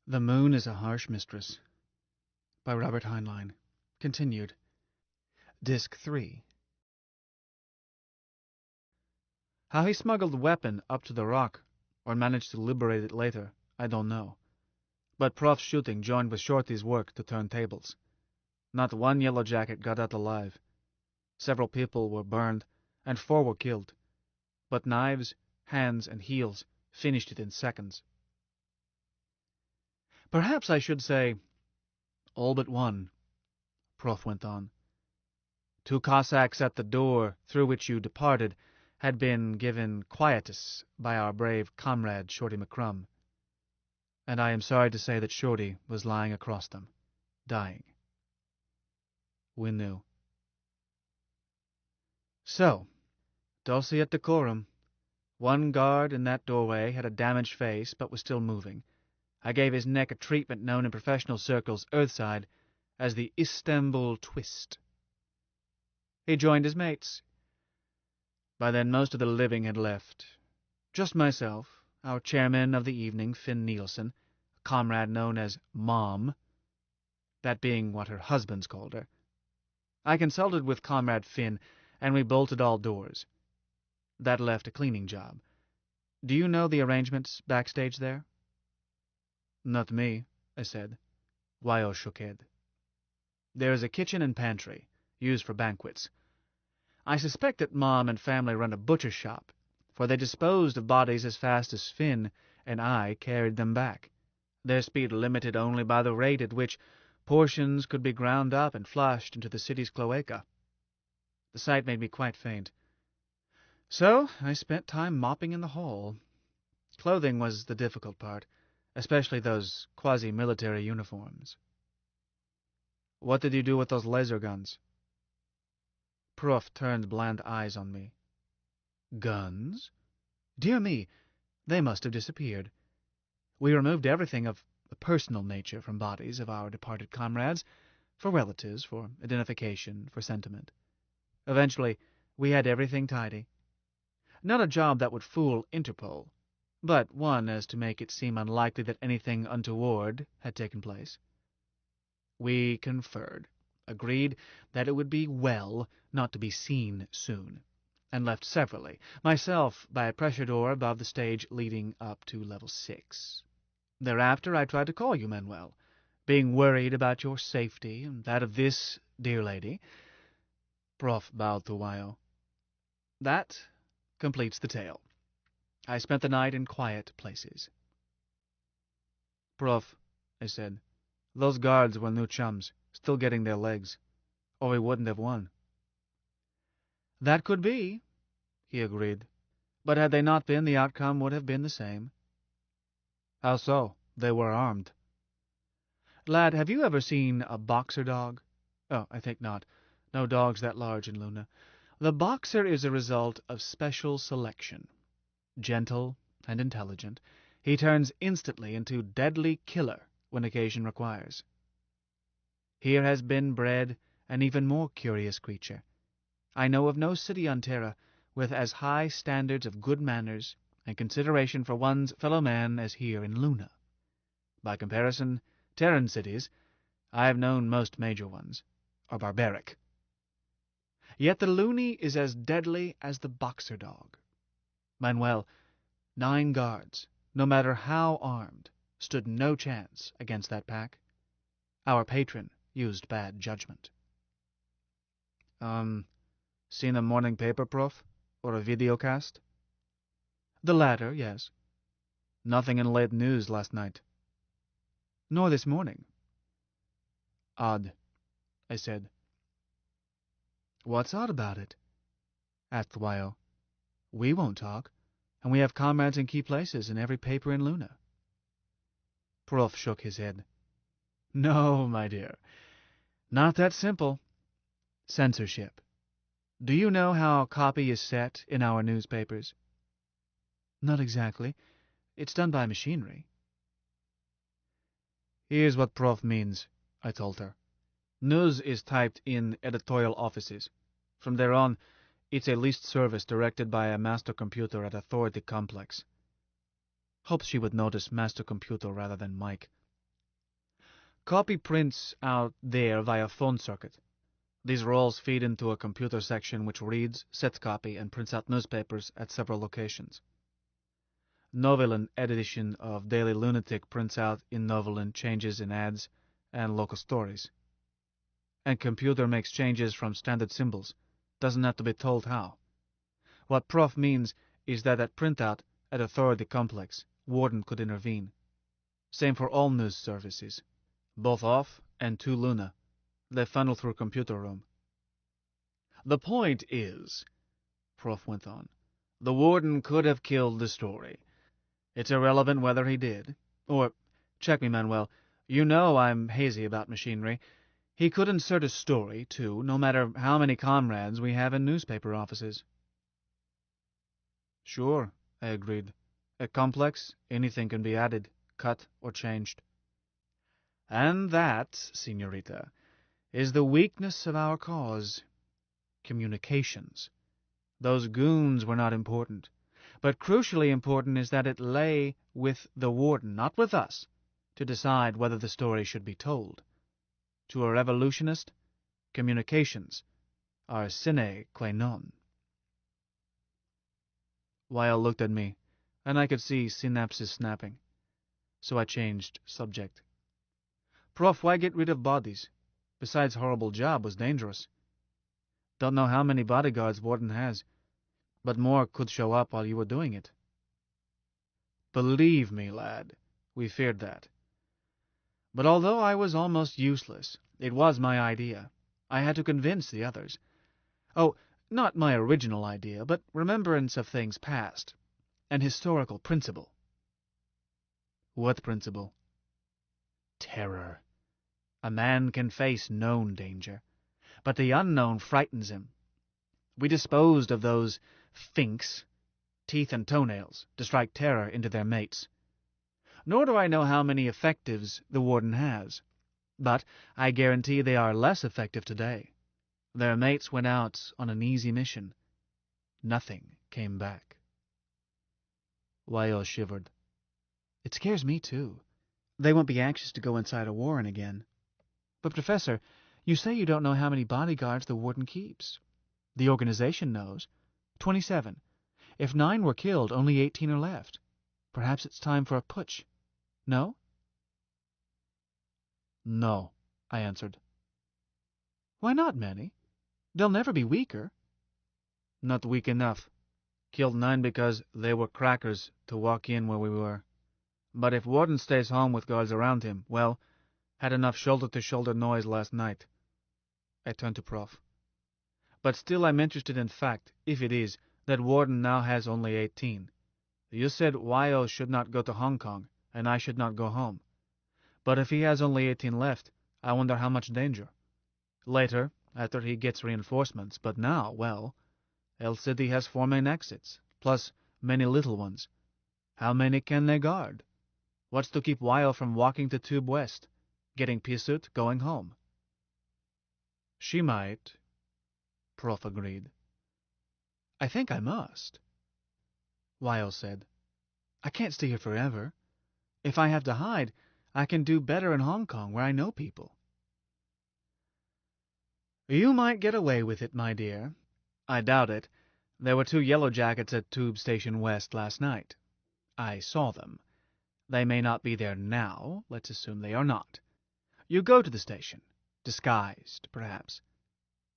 The Moon is a Harsh Mistress by Robert Heinlein. Continued. Disc 3. How he smuggled the weapon up to the rock, or managed to liberate it later, I don't know. But Prof's shooting joined with Shorty's work to turn tables. Not one yellow jacket got out alive. Several people were burned, and 4 were killed. But knives, hands, and heels finished it in seconds. Perhaps I should say, all but one, Prof went on. 2 Cossacks at the door through which you departed had been given quietus by our brave comrade Shorty McCrum, and I am sorry to say that Shorty was lying across them, dying. We knew. So, dulce et decorum. One guard in that doorway had a damaged face, but was still moving. I gave his neck a treatment known in professional circles earthside as the Istanbul twist. He joined his mates. By then most of the living had left. Just myself, our chairman of the evening, Finn Nielsen, a comrade known as Mom, that being what her husbands called her. I consulted with Comrade Finn, and we bolted all doors. That left a cleaning job. Do you know the arrangements backstage there? Not me, I said. Wyo shook head. There is a kitchen and pantry, used for banquets. I suspect that Mom and family run a butcher shop, for they disposed of bodies as fast as Finn and I carried them back, their speed limited only by the rate at which portions could be ground up and flushed into the city's cloaca. The sight made me quite faint. So I spent time mopping in the hall. Clothing was the difficult part, especially those quasi-military uniforms. What did you do with those laser guns? Prof turned bland eyes on me. Guns? Dear me, they must have disappeared. We removed everything of a personal nature from bodies of our departed comrades, for relatives, for identification, for sentiment. Eventually, we had everything tidy. Not a job that would fool Interpol, but one as to make it seem unlikely that anything untoward had taken place. We conferred, agreed that it would be well not to be seen soon, and left severally, myself by a pressure door above the stage leading up to level 6. Thereafter I tried to call you, Manuel, being worried about your safety and that of this dear lady. Prof bowed to Wyo. That completes the tale. I spent the night in quiet places. Prof, I said, those guards were new chums, still getting their legs, or we wouldn't have won. That could be, he agreed, but had they not been, the outcome would have been the same. How so? They were armed. Lad, have you ever seen a boxer dog? Oh, I think not. No dogs that large in Luna. The boxer is a result of special selection. Gentle and intelligent, he turns instantly into deadly killer when occasion requires. Here has been bred an even more curious creature. I know of no city on Terra with as high standards of good manners and consideration for one's fellow man as here in Luna. By comparison, Terran cities, I have known most major ones, are barbaric. Yet the loony is as deadly as the boxer dog. Manuel, 9 guards, no matter how armed, stood no chance against that pack. Our patron used bad judgment. Seen a morning paper, Prof? Or a videocast? The latter, yes. Nothing in late news last night. Nor this morning. Odd, I said. What's odd about it? Asked Wyo. We won't talk, and we have comrades in key places in every paper in Luna. Prof shook his head. No, my dear. Not that simple. Censorship. Do you know how copy is set in our newspapers? Not exactly. It's done by machinery. Here's what Prof means, I told her. News is typed in editorial offices. From there on, it's a leased service directed by a master computer at Authority Complex. Hopes she would notice master computer rather than Mike. Copy prints out there via phone circuit. These rolls feed into a computer section which reads, sets copy, and prints out newspapers at several locations. Novelin edition of Daily Lunatic prints out in Novelin changes in ads and local stories. And computer makes changes from standard symbols. Doesn't have to be told how. What Prof means is that at printout, at authority complex, Warden could intervene. Same for all news services. Both off and to Luna. They funnel through computer room. The point is, Prof went on, the Warden could have killed the story. It's irrelevant whether he did. Or, check me, Manuel, you know I'm hazy about machinery. He could insert a story, too, no matter how many comrades we have in newspaper offices. Sure, I agreed. At complex, anything can be added, cut, or changed. And that, Senorita, is the weakness of our cause. Communications. Those goons were not important. But crucially important is that it lay with the Warden, not with us, to decide whether the story should be told. To a revolutionist, communications are sine qua non. Weil looked at me, and I could see synapses snapping. So I changed subject. Prof, why get rid of bodies? Besides horrible job was dangerous. Don't know how many bodyguards Warden has, but more could show up while you were doing it. Believe me, lad, we feared that. But although I was almost useless, it was my idea. I had to convince the others. Oh, not my original idea, but remembrance of things past. An historical principle. What principle? Terror. A man can face known danger, but the unknown frightens him. We disposed of those finks, teeth and toenails, to strike terror into their mates. Nor do I know how many effectives the Warden has, but I guarantee they are less effective today. Their mates went out on an easy mission. Nothing came back. Weil shivered. It scares me, too. They won't be anxious to go inside a warren again. But, Professor, you say you don't know how many bodyguards the Warden keeps. The organization knows. 27. If 9 were killed, only 18 are left. Perhaps it's time for a putsch. No? No, I answered. Why not, Manny? They'll never be weaker. Not weak enough. Killed 9 because they were crackers to walk in where we were. But if Warden stays home with guards around him, well, had enough shoulder-to-shoulder noise last night. I turned to Prof. But still I'm interested in fact, if it is, that Warden now has only 18. You said Weil should not go to Hong Kong, and I should not go home. But if he has only 18 left, I wonder how much danger. Later, after he gets reinforcements, but now, well, El City has 4 main exits, plus many little ones. How many can they guard? What's to keep Weil from walking to Tube West, getting Pisut, going home? She might, Prof agreed. I think I must. Weil said, I can't stay here forever. If I have to hide, I can do better in Hong Kong, where I know people. You might get away with it, my dear. I doubt it. There were 2 yellow jackets at Tube Station West last night. I saw them. They may not be there now. Let's assume they are not. You go to the station, disguised, perhaps.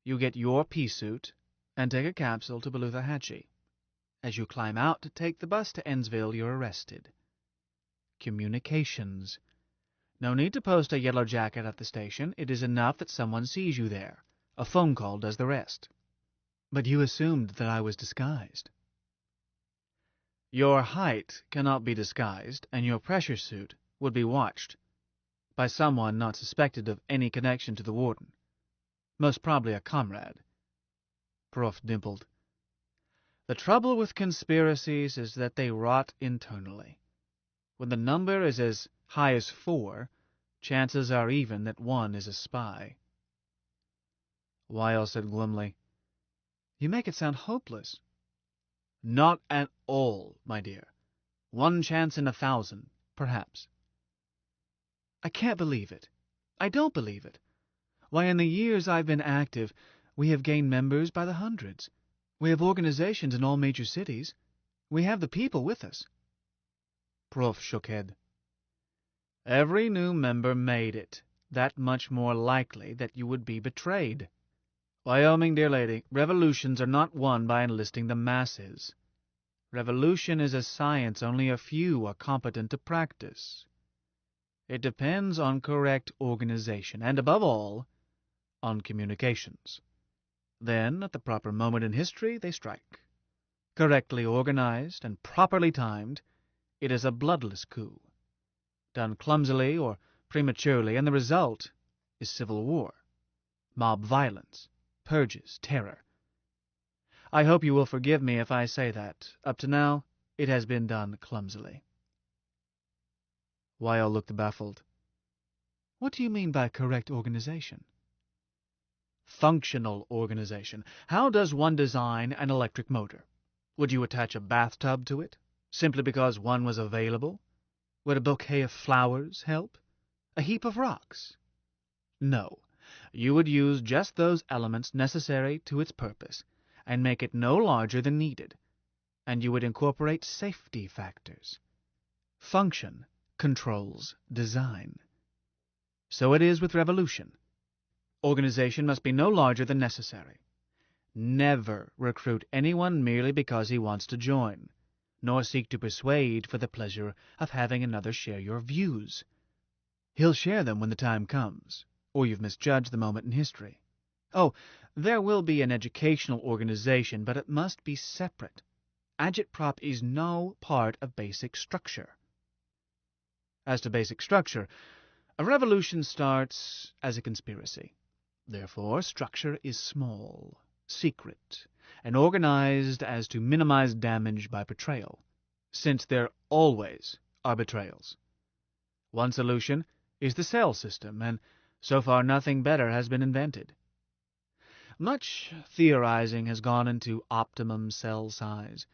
You get your pea suit and take a capsule to Beluthahatchee. As you climb out to take the bus to Ennsville, you're arrested. Communications. No need to post a yellow jacket at the station. It is enough that someone sees you there. A phone call does the rest. But you assumed that I was disguised. Your height cannot be disguised, and your pressure suit would be watched by someone not suspected of any connection to the Warden. Most probably a comrade. Prof dimpled. The trouble with conspiracies is that they rot internally. When the number is as high as 4, chances are even that 1 is a spy. Weil said glumly, You make it sound hopeless. Not at all, my dear. 1 chance in 1,000, perhaps. I can't believe it. I don't believe it. Why, in the years I've been active, we have gained members by the hundreds. We have organizations in all major cities. We have the people with us. Prof shook head. Every new member made it that much more likely that you would be betrayed. Wyoming, dear lady, revolutions are not won by enlisting the masses. Revolution is a science only a few are competent to practice. It depends on correct organization, and above all, on communications. Then, at the proper moment in history, they strike. Correctly organized and properly timed, it is a bloodless coup. Done clumsily or prematurely, and the result is civil war, mob violence, purges, terror. I hope you will forgive me if I say that, up to now, it has been done clumsily. Weil looked baffled. What do you mean by correct organization? Functional organization. How does one design an electric motor? Would you attach a bathtub to it, simply because one was available? Would a bouquet of flowers help? A heap of rocks? No. You would use just those elements necessary to its purpose, and make it no larger than needed, and you would incorporate safety factors. Function controls design. So it is with revolution. Organization must be no larger than necessary. Never recruit anyone merely because he wants to join, nor seek to persuade for the pleasure of having another share your views. He'll share them when the time comes, or you've misjudged the moment in history. Oh, there will be an educational organization, but it must be separate. Agitprop is no part of basic structure. As to basic structure, a revolution starts as a conspiracy. Therefore, structure is small, secret, and organized as to minimize damage by betrayal, since there always are betrayals. One solution is the cell system, and so far nothing better has been invented. Much theorizing has gone into optimum cell size.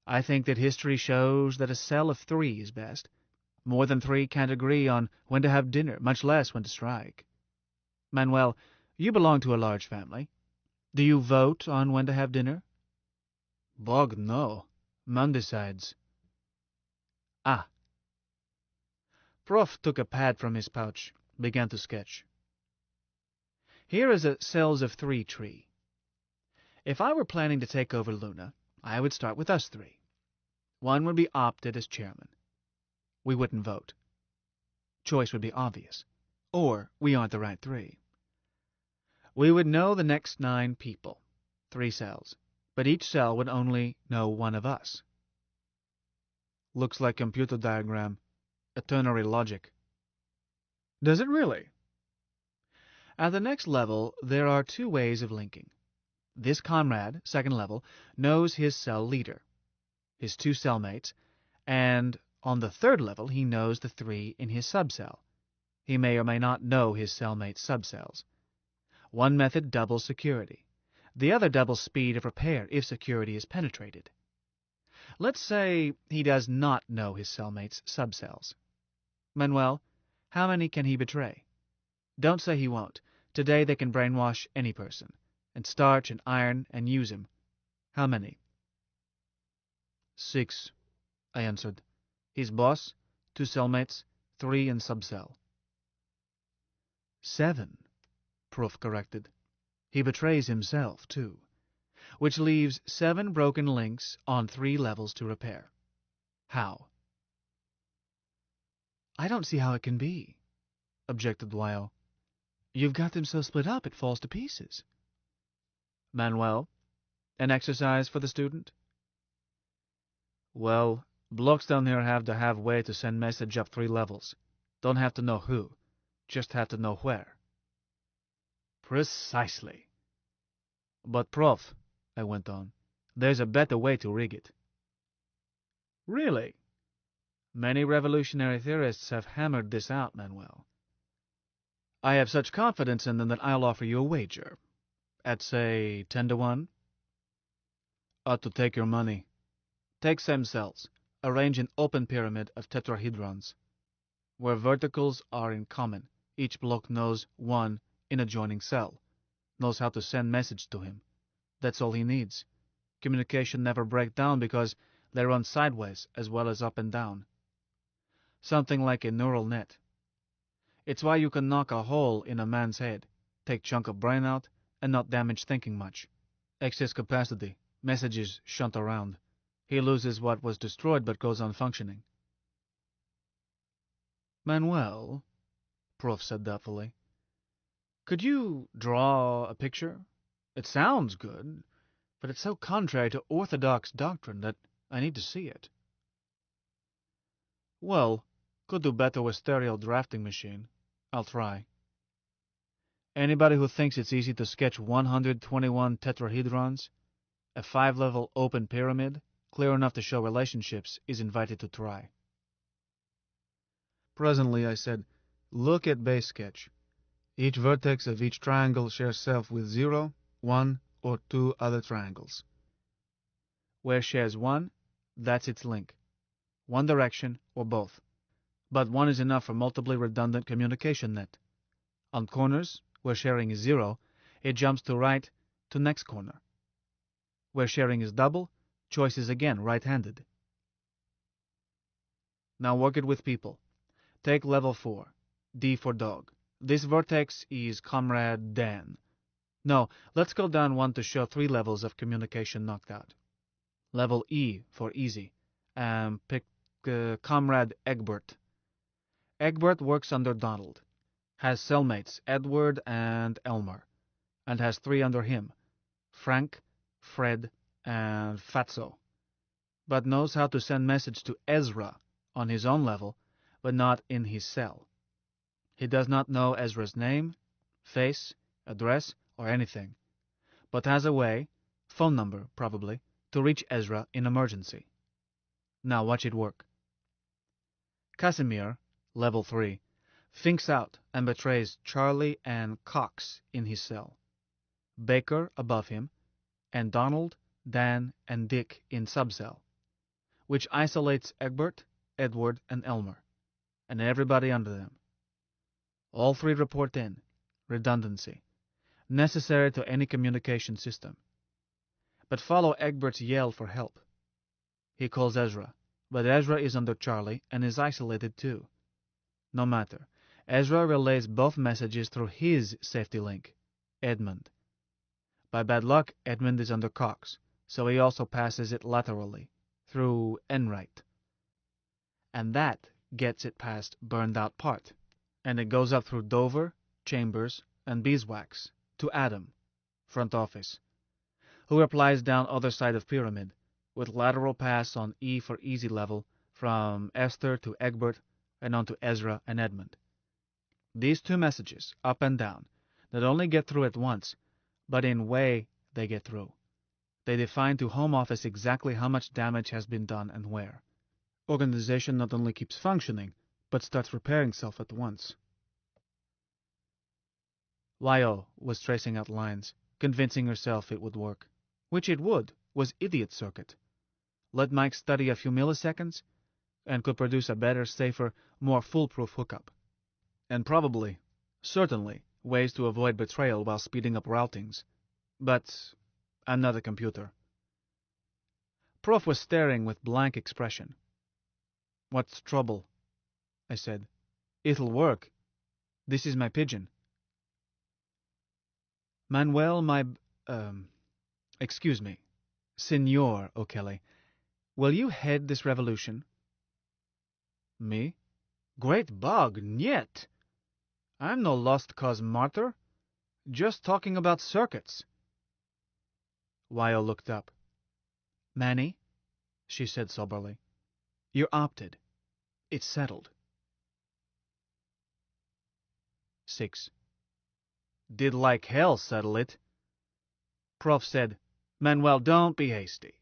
I think that history shows that a cell of 3 is best. More than 3 can't agree on when to have dinner, much less when to strike. Manuel, you belong to a large family. Do you vote on when to have dinner? Bog, no. Man decides. Ah. Prof took a pad from his pouch, began to sketch. Here is a cells of 3 tree. If I were planning to take over Luna, I would start with us 3. One would be opted as chairman. We wouldn't vote. Choice would be obvious. Or we aren't the right 3. We would know the next 9 people, 3 cells, but each cell would only know one of us. Looks like computer diagram. Ternary logic. Does it really? At the next level, there are 2 ways of linking. This comrade, second level, knows his cell leader, his 2 cellmates, and on the 3rd level he knows the 3 in his subcell. He may or may not know his cellmate's subcells. One method doubles security. The other doubles speed of repair if security is penetrated. Let's say he does not know his cellmate's subcells. Manuel, how many can he betray? Don't say he won't. Today they can brainwash any person, and starch and iron and use him. How many? 6, I answered. His boss, 2 cellmates, 3 in subcell. 7, Prof corrected. He betrays himself, too, which leaves 7 broken links on 3 levels to repair. How? I don't see how it can be, objected Weil. You've got them so split up it falls to pieces. Manuel, an exercise for the student? Well, blocks down here have to have way to send message up 3 levels. Don't have to know who, just have to know where. Precisely. But, Prof, I went on, there's a better way to rig it. Really? Many revolutionary theorists have hammered this out, Manuel. I have such confidence in them that I'll offer you a wager. At, say, 10 to 1? Ought to take your money. Take stem cells. Arrange an open pyramid of tetrahedrons, where verticals are in common, Each block knows one in adjoining cell, knows how to send message to him. That's all he needs. Communication never break down because they run sideways as well as up and down. Something like a neural net. It's why you can knock a hole in a man's head, take chunk of brain out, and not damage thinking much. Excess capacity, messages shunt around. He loses what was destroyed but goes on functioning. Manuel, Prof said doubtfully, could you draw a picture? It sounds good, but it's so contrary to orthodox doctrine that I need to see it. Well, could do better with stereo drafting machine. I'll try. Anybody who thinks it's easy to sketch 121 tetrahedrons, a 5-level open pyramid, clear enough to show relationships, is invited to try. Presently I said, look at base sketch. Each vertex of each triangle shares self with 0, 1, or 2 other triangles. Where shares 1, that's its link. One direction or both. But 1 is enough for multiply redundant communication net. On corners, where sharing is 0, it jumps to right to next corner. Where sharing is double, choice is again right-handed. Now work it with people. Take level 4, D for dog. This vertex is Comrade Dan. No, let's go down 1 to show 3 levels of communication knocked out. Level E for easy. Pick Comrade Egbert. Egbert works under Donald. Has cellmates Edward and Elmer. And has 3 under him. Frank, Fred, and Fatso. But knows how to send message to Ezra on his own level, but not in his cell. He does not know Ezra's name, face, address, or anything, but has a way, phone number probably, to reach Ezra in emergency. Now watch it work. Casimir, level 3, thinks out and betrays Charlie and Cox in his cell, Baker above him, and Donald, Dan, and Dick in subcell, which isolates Egbert, Edward, and Elmer, and everybody under them. All 3 report in. Redundancy. Necessary to any communication system. But follow Egbert's yell for help. He calls Ezra, but Ezra is under Charlie and is isolated too. No matter. Ezra relays both messages through his safety link, Edmund. By bad luck, Edmund is under Cox, so he also passes it laterally, through Enright. And that gets it past burned out part. And it goes up through Dover, Chambers, and Beeswax to Adam, front office, who replies down other side of pyramid, with lateral pass on E for easy level from Esther to Egbert and on to Ezra and Edmund. These 2 messages, up and down, not only get through at once, but in way they get through. They define to home office exactly how much damage has been done and where. Organization not only keeps functioning, but starts repairing self at once. Lyo was tracing out lines, convincing herself it would work. Which it would, was idiot circuit. Let Mike study a few milliseconds, and could produce a better, safer, more foolproof hookup. And probably, certainly, ways to avoid betrayal while speeding up routings. But I'm not a computer. Prof was staring with blank expression. What's trouble? I said. It'll work. This is my pigeon. Manuel, excuse me, Senor O'Kelly, will you head this revolution? Me? Great bug, niet. I'm no lost cause martyr. Just talking about circuits. Wyo looked up. Manny, she said soberly, you're opted. It's settled. 6. Did like hell settle it. Prof said, Manuel, don't be hasty.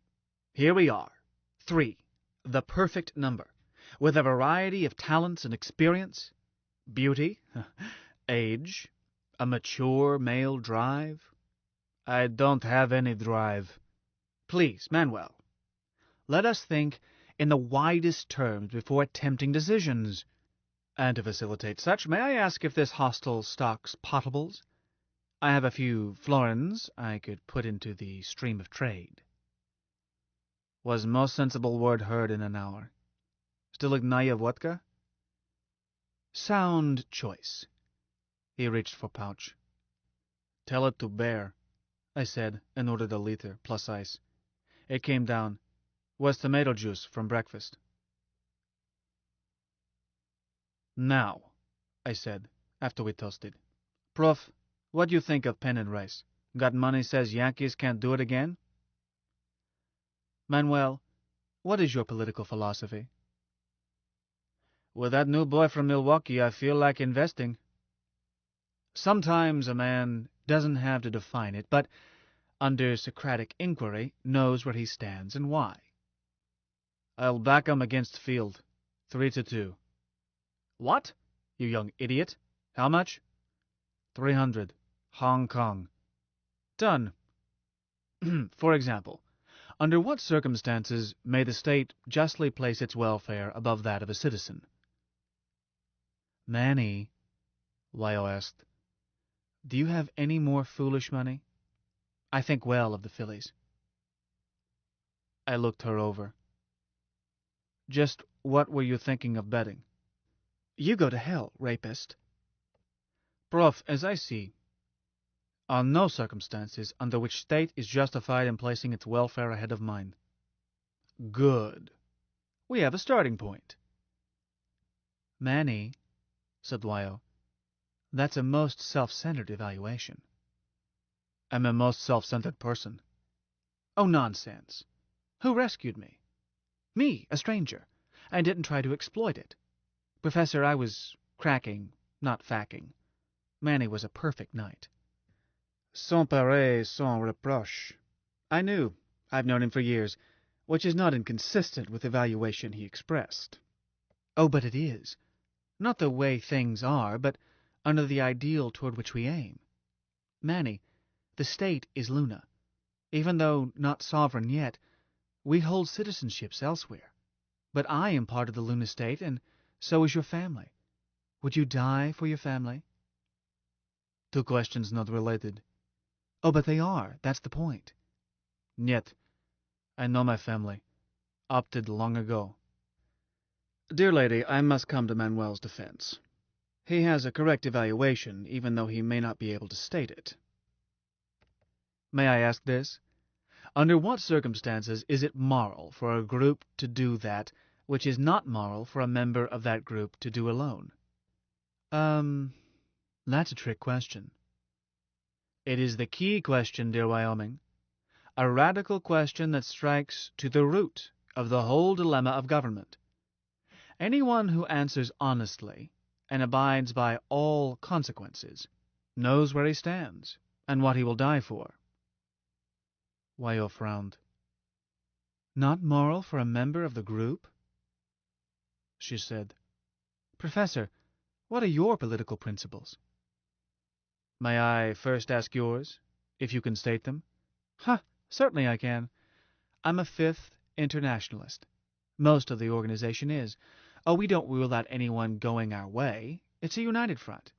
Here we are. 3. The perfect number, with a variety of talents and experience, beauty, age, a mature male drive. I don't have any drive. Please, Manuel, let us think in the widest terms before attempting decisions. And to facilitate such, may I ask if this hostel stocks potables? I have a few florins I could put into the stream of trade. Was most sensible word heard in an hour. Still ignaya vodka? Sound choice. He reached for pouch. Tell it to bear, I said, and ordered a liter, plus ice. It came down. Was tomato juice from breakfast. Now, I said, after we toasted. Prof, what do you think of pen and rice? Got money says Yankees can't do it again? Manuel, what is your political philosophy? With that new boy from Milwaukee, I feel like investing. Sometimes a man doesn't have to define it, but under Socratic inquiry knows where he stands and why. I'll back him against Field, 3-2. What? You young idiot. How much? 300. Hong Kong. Done. For example, under what circumstances may the state justly place its welfare above that of a citizen? Manny, Lyle asked, do you have any more foolish money? I think well of the Phillies. I looked her over. Just what were you thinking of betting? You go to hell, rapist. Prof, as I see, are no circumstances under which state is justified in placing its welfare ahead of mine. Good. We have a starting point. Manny, said Lyle, that's a most self-centered evaluation. I'm a most self-centered person. Oh, nonsense. Who rescued me? Me, a stranger. I didn't try to exploit it. Professor, I was cracking, not facking. Manny was a perfect knight. Sans pareil, sans reproche. I knew. I've known him for years, which is not inconsistent with the evaluation he expressed. Oh, but it is. Not the way things are, but under the ideal toward which we aim. Manny, the state is Luna. Even though not sovereign yet, we hold citizenships elsewhere. But I am part of the Luna state, and so is your family. Would you die for your family? Two questions not related. Oh, but they are. That's the point. Niet. I know my family. Opted long ago. Dear lady, I must come to Manuel's defense. He has a correct evaluation, even though he may not be able to state it. May I ask this? Under what circumstances is it moral for a group to do that which is not moral for a member of that group to do alone? That's a trick question. It is the key question, dear Wyoming. A radical question that strikes to the root of the whole dilemma of government. Anyone who answers honestly and abides by all consequences knows where he stands and what he will die for. Wyo frowned. Not moral for a member of the group? She said. Professor, what are your political principles? May I first ask yours, if you can state them? Certainly I can. I'm a Fifth Internationalist. Most of the organization is. Oh, we don't rule out anyone going our way. It's a united front.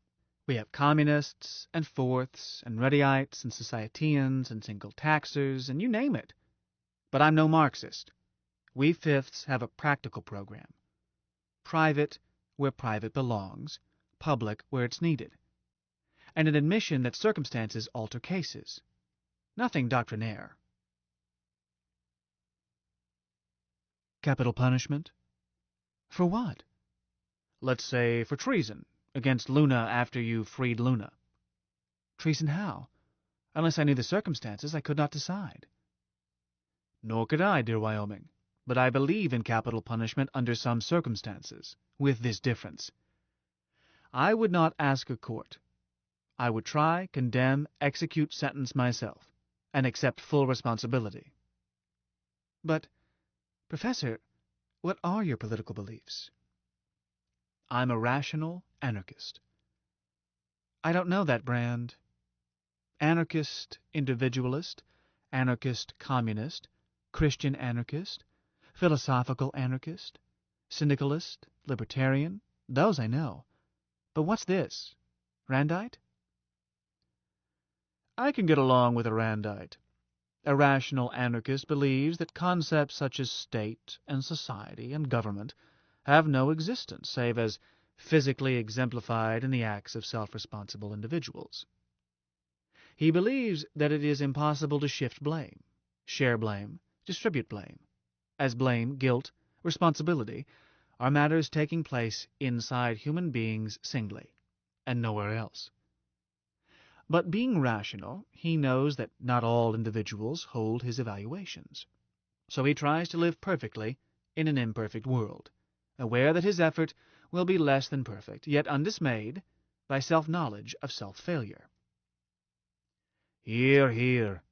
We have communists and Fourths and Ruddites and Societeans and single taxers and you name it. But I'm no Marxist. We Fifths have a practical program. Private where private belongs, public where it's needed. And an admission that circumstances alter cases. Nothing doctrinaire. Capital punishment? For what? Let's say for treason against Luna after you freed Luna. Treason how? Unless I knew the circumstances, I could not decide. Nor could I, dear Wyoming. But I believe in capital punishment under some circumstances, with this difference. I would not ask a court. I would try, condemn, execute sentence myself, and accept full responsibility. But, Professor, what are your political beliefs? I'm a rational anarchist. I don't know that brand. Anarchist individualist, anarchist communist, Christian anarchist, philosophical anarchist, syndicalist, libertarian, Those I know. But what's this? Randite? I can get along with a Randite. A rational anarchist believes that concepts such as state and society and government have no existence save as physically exemplified in the acts of self-responsible individuals. He believes that it is impossible to shift blame, share blame, distribute blame, as blame, guilt, responsibility are matters taking place inside human beings singly, and nowhere else. But being rational, he knows that not all individuals hold his evaluations. So he tries to live perfectly in an imperfect world, aware that his effort will be less than perfect, yet undismayed by self-knowledge of self-failure. "Hear, hear,"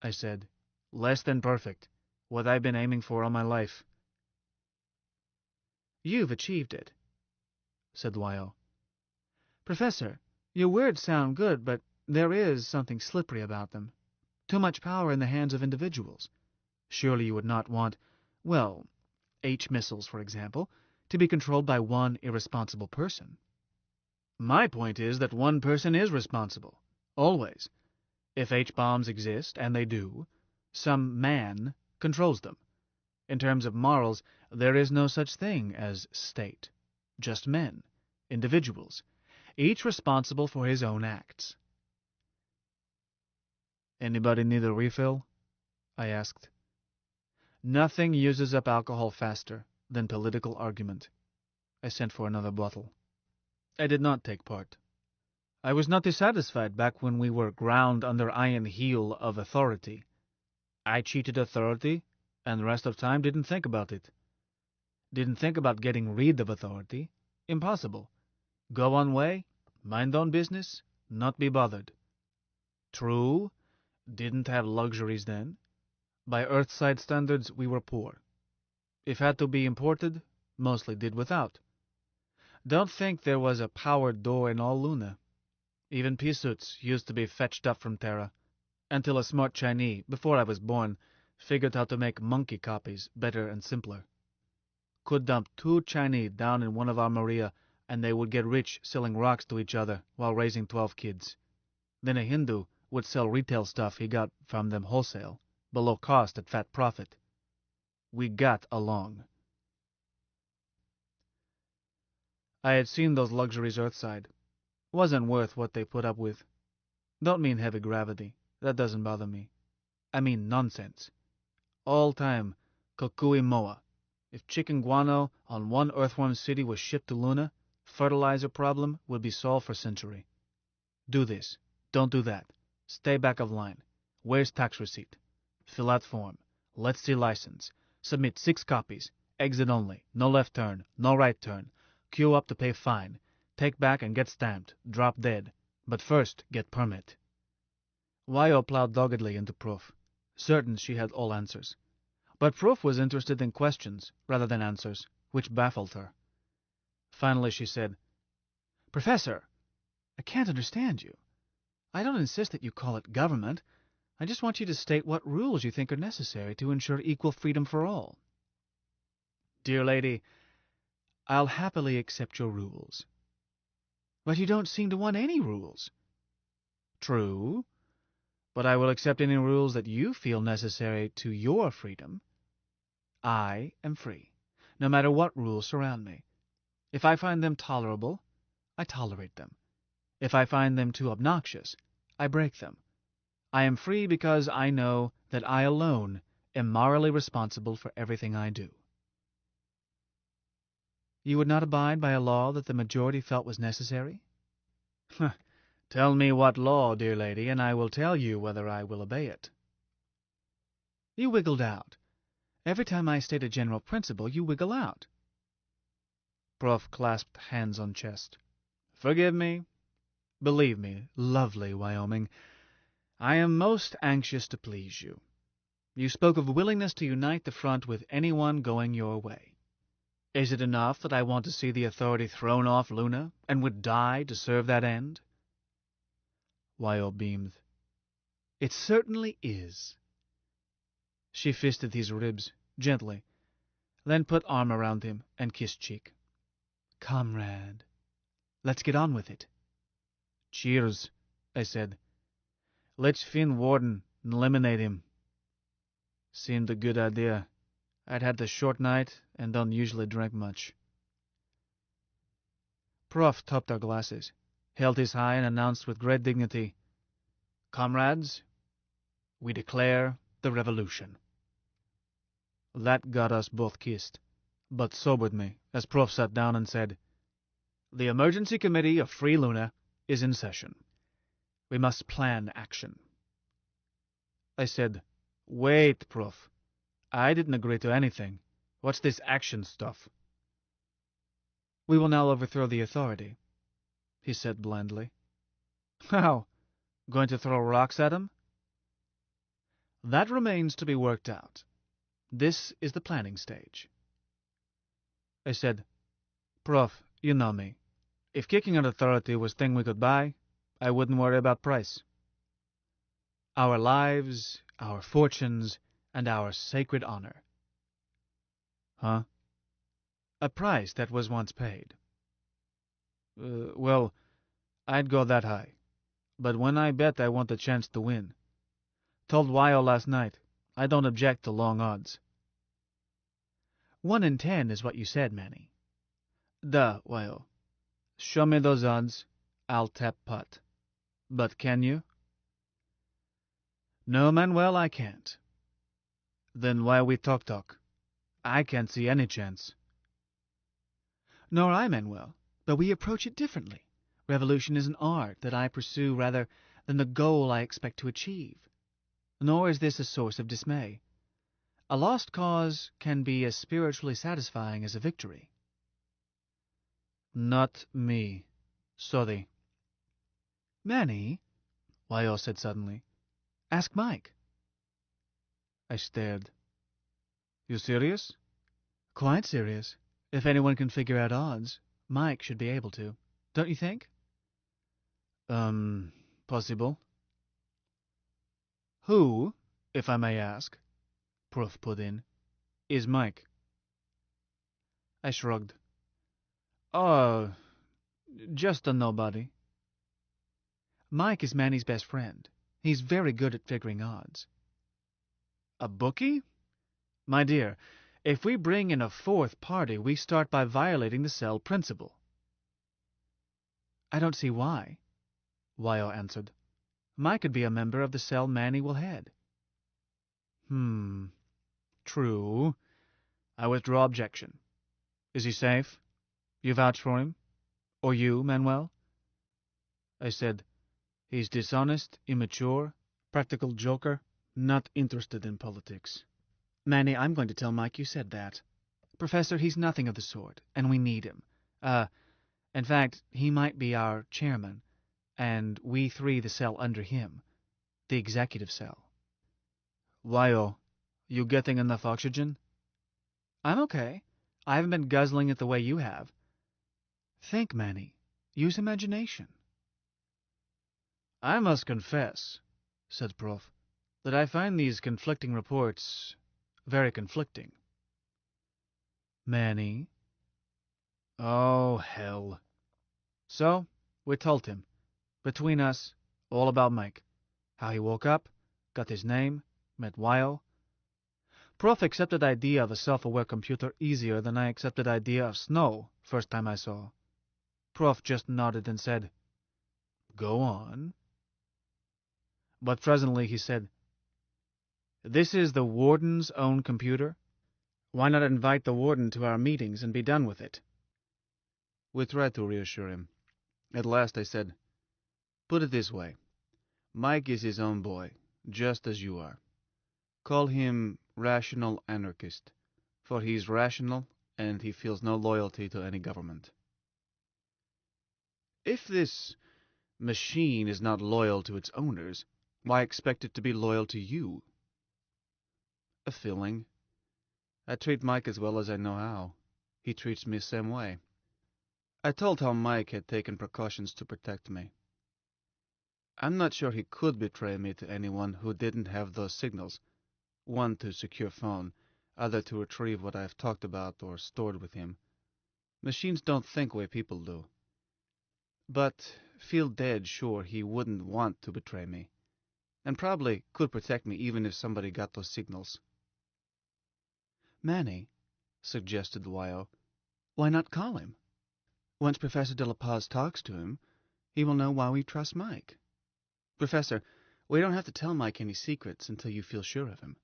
I said. "Less than perfect. What I've been aiming for all my life." "You've achieved it," said Wyo. "Professor, your words sound good, but there is something slippery about them. Too much power in the hands of individuals. Surely you would not want, well, H-missiles, for example, to be controlled by one irresponsible person." "My point is that one person is responsible. Always. If H-bombs exist, and they do, some man controls them. In terms of morals, there is no such thing as state. Just men, individuals, each responsible for his own acts." "Anybody need a refill?" I asked. Nothing uses up alcohol faster than political argument. I sent for another bottle. I did not take part. I was not dissatisfied back when we were ground under iron heel of authority. I cheated authority, and the rest of time didn't think about it. Didn't think about getting rid of authority. Impossible. Go one way, mind own business, not be bothered. True, didn't have luxuries then. By Earthside standards, we were poor. If had to be imported, mostly did without. Don't think there was a powered door in all Luna. Even pea suits used to be fetched up from Terra, until a smart Chinese, before I was born, figured how to make monkey copies better and simpler. Could dump 2 Chinese down in one of our Maria, and they would get rich selling rocks to each other while raising 12 kids. Then a Hindu would sell retail stuff he got from them wholesale, below cost at fat profit. We got along. I had seen those luxuries Earthside. Wasn't worth what they put up with. Don't mean heavy gravity. That doesn't bother me. I mean nonsense. All time, Kokui Moa. If chicken guano on one Earthworm city was shipped to Luna, fertilizer problem would be solved for century. Do this. Don't do that. Stay back of line. Where's tax receipt? Fill out form. Let's see license. Submit 6 copies. Exit only. No left turn. No right turn. Queue up to pay fine. Take back and get stamped. Drop dead. But first, get permit. Wyo plowed doggedly into Proof, certain she had all answers. But Proof was interested in questions rather than answers, which baffled her. Finally she said, "Professor, I can't understand you. I don't insist that you call it government. I just want you to state what rules you think are necessary to ensure equal freedom for all." "Dear lady, I'll happily accept your rules." "But you don't seem to want any rules." "True, but I will accept any rules that you feel necessary to your freedom. I am free, no matter what rules surround me. If I find them tolerable, I tolerate them. If I find them too obnoxious, I break them. I am free because I know that I alone am morally responsible for everything I do." "You would not abide by a law that the majority felt was necessary?" "Tell me what law, dear lady, and I will tell you whether I will obey it." "You wiggled out. Every time I state a general principle, you wiggle out." Prof clasped hands on chest. "Forgive me. Believe me, lovely Wyoming, I am most anxious to please you. You spoke of willingness to unite the front with anyone going your way. Is it enough that I want to see the authority thrown off Luna, and would die to serve that end?" Wyo beamed. "It certainly is." She fisted his ribs, gently, then put arm around him and kissed cheek. Comrade, let's get on with it. Cheers, I said. Let's find Warden and eliminate him. Seemed a good idea. I'd had a short night and don't usually drink much. Prof topped our glasses, held his high, and announced with great dignity, Comrades, we declare the revolution. That got us both kissed, but sobered me as Prof sat down and said, The Emergency Committee of Free Luna is in session. We must plan action. I said, Wait, Prof. I didn't agree to anything. What's this action stuff? We will now overthrow the authority, he said blandly. How? Going to throw rocks at him? That remains to be worked out. This is the planning stage. I said, Prof, you know me. If kicking an authority was thing we could buy, I wouldn't worry about price. Our lives, our fortunes, and our sacred honor. Huh? A price that was once paid. Well, I'd go that high. But when I bet, I want a chance to win. Told Wyo last night, I don't object to long odds. 1 in 10 is what you said, Manny. Duh, Wyo. Show me those odds, I'll tap putt. But can you? No, Manuel, I can't. Then why we talk? I can't see any chance. Nor I, Manuel, but we approach it differently. Revolution is an art that I pursue rather than the goal I expect to achieve. Nor is this a source of dismay. A lost cause can be as spiritually satisfying as a victory. Not me. Sorry. Manny, Wyo said suddenly, ask Mike. I stared. You serious? Quite serious. If anyone can figure out odds, Mike should be able to. Don't you think? Possible. Who, if I may ask, Prof put in, is Mike? I shrugged. Oh, just a nobody. Mike is Manny's best friend. He's very good at figuring odds. A bookie? My dear, if we bring in a fourth party, we start by violating the cell principle. I don't see why, Wyo answered. Mike could be a member of the cell Manny will head. True. I withdraw objection. Is he safe? You vouch for him? Or you, Manuel? I said, he's dishonest, immature, practical joker, not interested in politics. Manny, I'm going to tell Mike you said that. Professor, he's nothing of the sort, and we need him. In fact, he might be our chairman, and we three the cell under him, the executive cell. Wyo, you getting enough oxygen? I'm okay. I haven't been guzzling it the way you have. Think, Manny. Use imagination. I must confess, said Prof, that I find these conflicting reports very conflicting. Manny? Oh, hell. So, we told him. Between us, all about Mike. How he woke up, got his name, met Wyo. Prof accepted idea of a self-aware computer easier than I accepted idea of snow first time I saw. Prof just nodded and said, Go on. But presently he said, This is the warden's own computer. Why not invite the warden to our meetings and be done with it? We tried to reassure him. At last I said, Put it this way. Mike is his own boy, just as you are. Call him rational anarchist, for he is rational and he feels no loyalty to any government. If this machine is not loyal to its owners, why expect it to be loyal to you? A feeling. I treat Mike as well as I know how. He treats me the same way. I told how Mike had taken precautions to protect me. I'm not sure he could betray me to anyone who didn't have those signals, one to secure phone, other to retrieve what I've talked about or stored with him. Machines don't think way people do. But feel dead sure he wouldn't want to betray me. And probably could protect me even if somebody got those signals. Manny, suggested Wyo, why not call him? Once Professor De La Paz talks to him, he will know why we trust Mike. Professor, we don't have to tell Mike any secrets until you feel sure of him.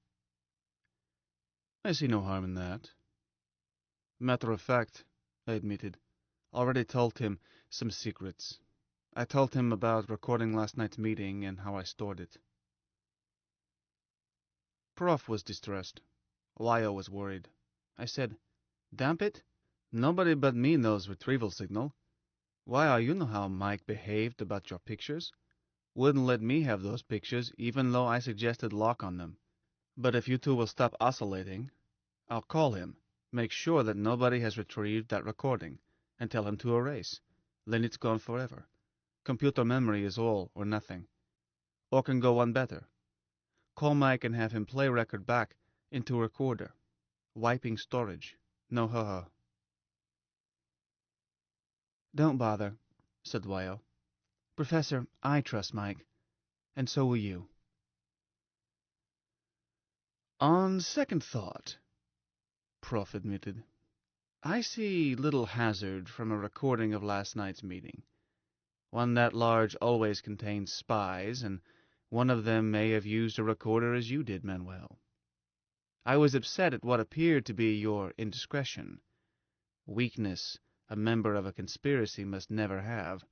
I see no harm in that. Matter of fact, I admitted, already told him some secrets. I told him about recording last night's meeting and how I stored it. Prof was distressed. Wyo was worried. I said, damn it, nobody but me knows retrieval signal. Why, you know how Mike behaved about your pictures. Wouldn't let me have those pictures, even though I suggested lock on them. But if you two will stop oscillating, I'll call him, make sure that nobody has retrieved that recording, and tell him to erase. Then it's gone forever. Computer memory is all or nothing. Or can go one better. Call Mike and have him play record back into recorder. Wiping storage. No ha-ha. Don't bother, said Wyo. Professor, I trust Mike, and so will you. On second thought, Prof admitted, I see little hazard from a recording of last night's meeting. One that large always contains spies, and one of them may have used a recorder as you did, Manuel. I was upset at what appeared to be your indiscretion. Weakness a member of a conspiracy must never have,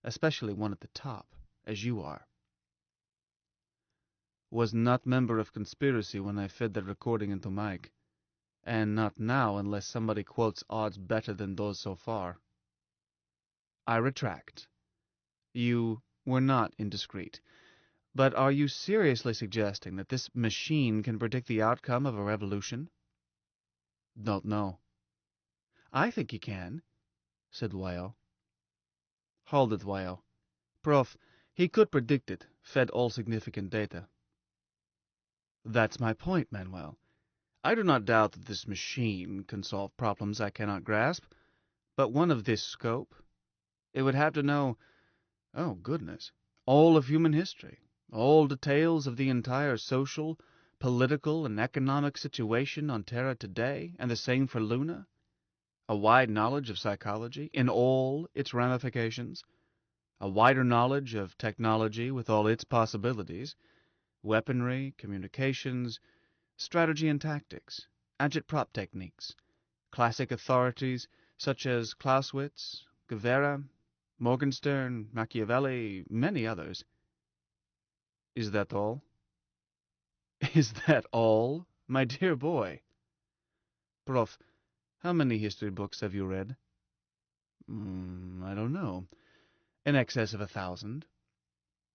especially one at the top, as you are. Was not member of conspiracy when I fed that recording into Mike, and not now unless somebody quotes odds better than those so far. I retract. You were not indiscreet. But are you seriously suggesting that this machine can predict the outcome of a revolution? Don't know. I think he can, said Wyo. Hold it, Wyo. Prof, he could predict it, fed all significant data. That's my point, Manuel. I do not doubt that this machine can solve problems I cannot grasp, but one of this scope, it would have to know, oh goodness, all of human history, all details of the entire social, political, and economic situation on Terra today, and the same for Luna, a wide knowledge of psychology in all its ramifications, a wider knowledge of technology with all its possibilities, weaponry, communications, strategy and tactics, agitprop techniques, classic authorities such as Clausewitz, Guevara, Morgenstern, Machiavelli, many others. Is that all? Is that all, my dear boy? Prof, how many history books have you read? I don't know. In excess of 1,000.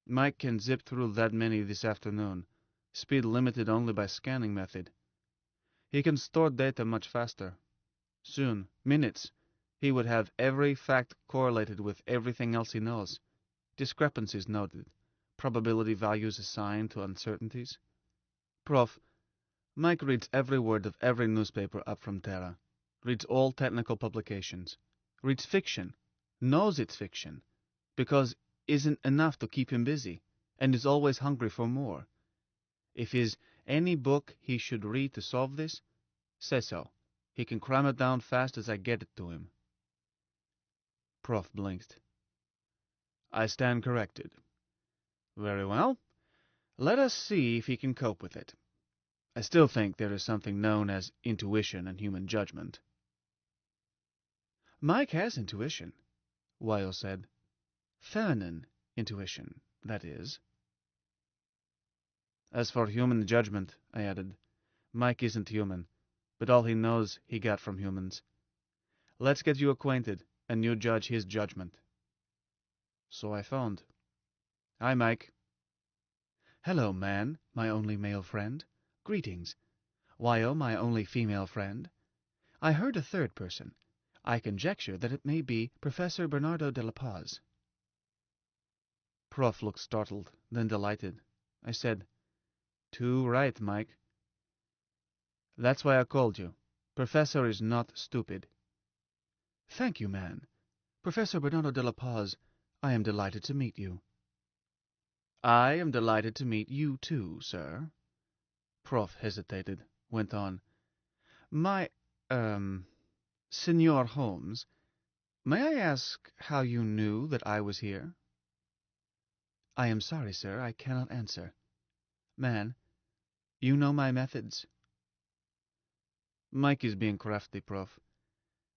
Mike can zip through that many this afternoon, speed limited only by scanning method. He can store data much faster. Soon, minutes, he would have every fact correlated with everything else he knows. Discrepancies noted. Probability values assigned to uncertainties. Prof, Mike reads every word of every newspaper up from Terra. Reads all technical publications. Reads fiction. Knows it's fiction. Because isn't enough to keep him busy. And is always hungry for more. If is any book he should read to solve this, say so. He can cram it down fast as I get it to him. Prof blinked. I stand corrected. Very well. Let us see if he can cope with it. I still think there is something known as intuition and human judgment. Mike has intuition, Wyo said. Feminine intuition, that is. As for human judgment, I added, Mike isn't human, but all he knows he got from humans. Let's get you acquainted, and you judge his judgment. So I phoned. Hi, Mike. Hello, man, my only male friend. Greetings. Wyo, my only female friend. I heard a third person. I conjecture that it may be Professor Bernardo de la Paz. Prof looked startled, then delighted. I said, Too right, Mike. That's why I called you. Professor is not stupid. Thank you, man. Professor Bernardo de la Paz, I am delighted to meet you. I am delighted to meet you too, sir. Prof hesitated, went on. My, Senor Holmes, may I ask how you knew that I was here? I am sorry, sir, I cannot answer. Man, you know my methods. Mike is being crafty, Prof.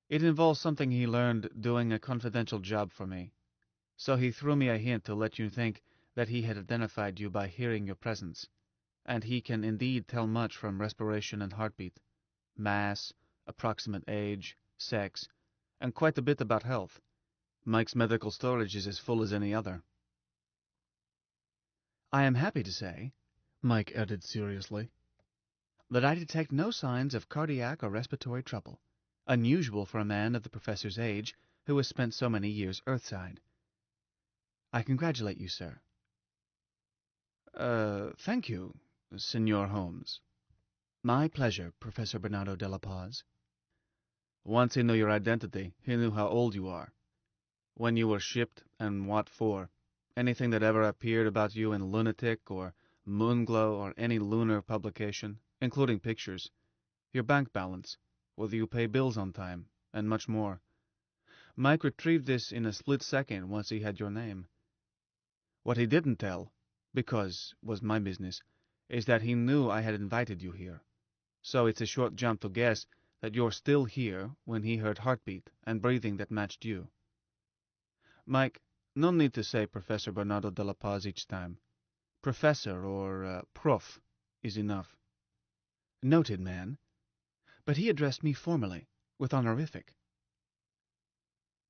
It involves something he learned doing a confidential job for me. So he threw me a hint to let you think that he had identified you by hearing your presence. And he can indeed tell much from respiration and heartbeat, mass, approximate age, sex, and quite a bit about health. Mike's medical storage is as full as any other. I am happy to say, Mike added seriously, that I detect no signs of cardiac or respiratory trouble, unusual for a man of the professor's age who has spent so many years earthside. I congratulate you, sir. Thank you, Senor Holmes. My pleasure, Professor Bernardo de la Paz. Once he knew your identity, he knew how old you are, when you were shipped, and what for. Anything that ever appeared about you in Lunatic or Moonglow or any lunar publication, including pictures, your bank balance, whether you pay bills on time, and much more. Mike retrieved this in a split second once he had your name. What he didn't tell, because was my business, is that he knew I had invited you here. So it's a short jump to guess that you're still here when he heard heartbeat and breathing that matched you. Mike, no need to say Professor Bernardo de la Paz each time. Professor or Prof is enough. Noted, man. But he addressed me formally, with honorific.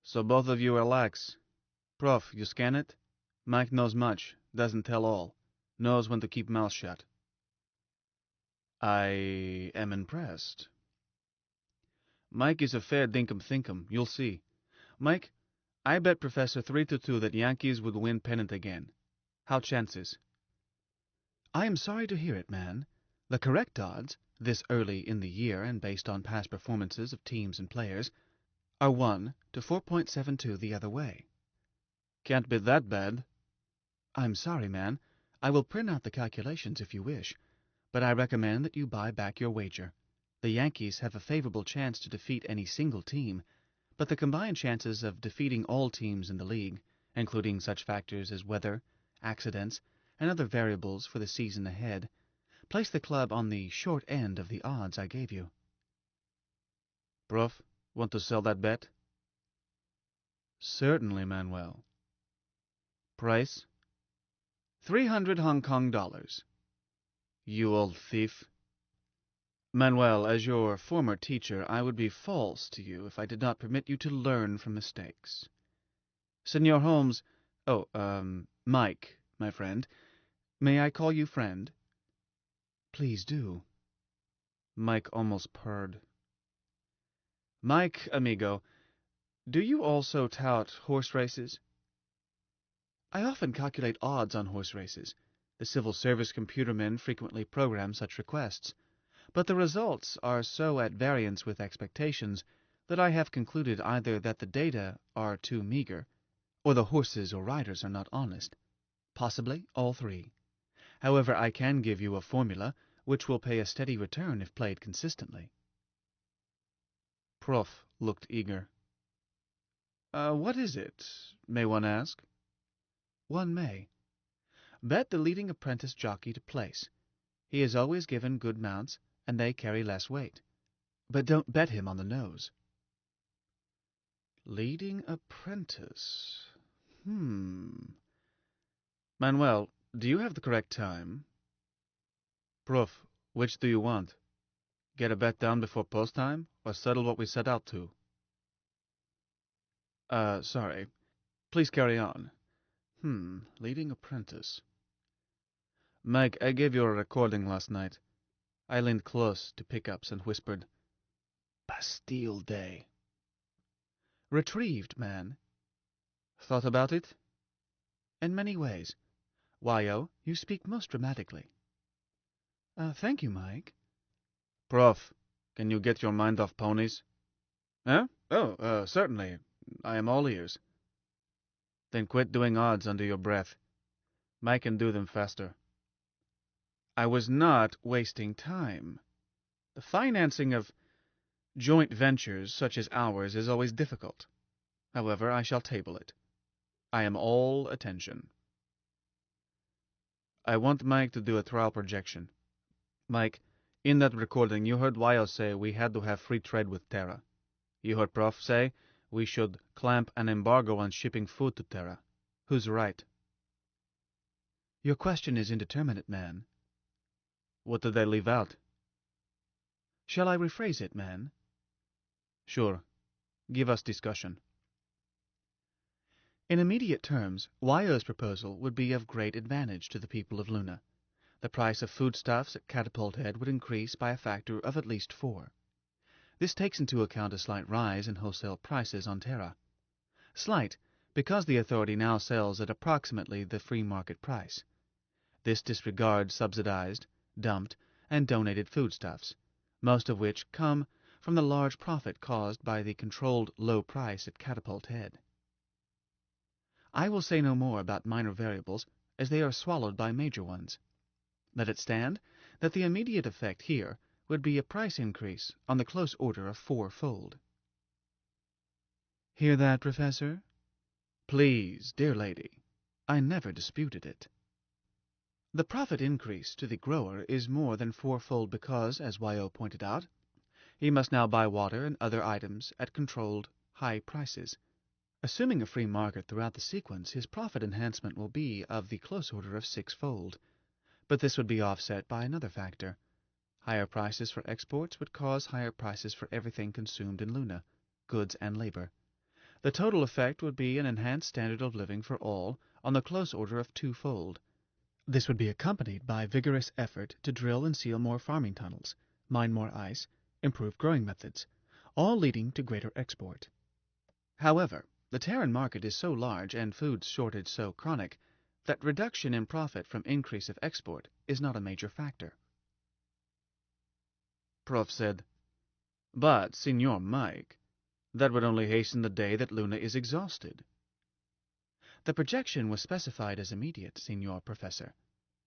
So both of you are lax. Prof, you scan it? Mike knows much, doesn't tell all, knows when to keep mouth shut. I am impressed. Mike is a fair dinkum-thinkum, you'll see. Mike, I bet Professor 3-2 that Yankees would win pennant again. How chances? I am sorry to hear it, man. The correct odds, this early in the year and based on past performances of teams and players, are 1 to 4.72 the other way. Can't be that bad. I'm sorry, man. I will print out the calculations if you wish, but I recommend that you buy back your wager. The Yankees have a favorable chance to defeat any single team, but the combined chances of defeating all teams in the league, including such factors as weather, accidents, and other variables for the season ahead, place the club on the short end of the odds I gave you. Prof, want to sell that bet? Certainly, Manuel. Price? 300 Hong Kong dollars. You old thief. Manuel, as your former teacher, I would be false to you if I did not permit you to learn from mistakes. Senor Holmes, Mike, my friend, may I call you friend? Please do. Mike almost purred. Mike, amigo, do you also tout horse races? I often calculate odds on horse races. The civil service computermen frequently program such requests, but the results are so at variance with expectations that I have concluded either that the data are too meager, or the horses or riders are not honest. Possibly all three. However, I can give you a formula which will pay a steady return if played consistently. Prof looked eager. What is it, may one ask? One may. Bet the leading apprentice jockey to place. He is always given good mounts, and they carry less weight. But don't bet him on the nose. Leading apprentice. Manuel, do you have the correct time? Prof, which do you want? Get a bet down before post time, or settle what we set out to? Sorry. Please carry on. Leading apprentice. Meg, I gave you a recording last night. I leaned close to pickups and whispered, Bastille Day. Retrieved, man. Thought about it? In many ways. Why-oh, you speak most dramatically. Thank you, Mike. Prof, can you get your mind off ponies? Huh? Oh, certainly. I am all ears. Then quit doing odds under your breath. Mike can do them faster. I was not wasting time. The financing of joint ventures such as ours is always difficult. However, I shall table it. I am all attention. I want Mike to do a trial projection. Mike, in that recording you heard Wyo say we had to have free trade with Terra. You heard Prof say we should clamp an embargo on shipping food to Terra. Who's right? Your question is indeterminate, man. What did they leave out? Shall I rephrase it, man? Sure. Give us discussion. In immediate terms, Wyo's proposal would be of great advantage to the people of Luna. The price of foodstuffs at Catapult Head would increase by a factor of at least 4. This takes into account a slight rise in wholesale prices on Terra. Slight, because the Authority now sells at approximately the free market price. This disregards subsidized, dumped, and donated foodstuffs, most of which come from the large profit caused by the controlled low price at Catapult Head. I will say no more about minor variables, as they are swallowed by major ones. Let it stand that the immediate effect here would be a price increase on the close order of 4-fold. Hear that, Professor? Please, dear lady, I never disputed it. The profit increase to the grower is more than 4-fold because, as Wyo pointed out, he must now buy water and other items at controlled, high prices. Assuming a free market throughout the sequence, his profit enhancement will be of the close order of 6-fold. But this would be offset by another factor. Higher prices for exports would cause higher prices for everything consumed in Luna, goods and labor. The total effect would be an enhanced standard of living for all on the close order of 2-fold. This would be accompanied by vigorous effort to drill and seal more farming tunnels, mine more ice, improve growing methods, all leading to greater export. However, the Terran market is so large and food shortage so chronic that reduction in profit from increase of export is not a major factor. Prof said, But, Signor Mike, that would only hasten the day that Luna is exhausted. The projection was specified as immediate, Signor Professor.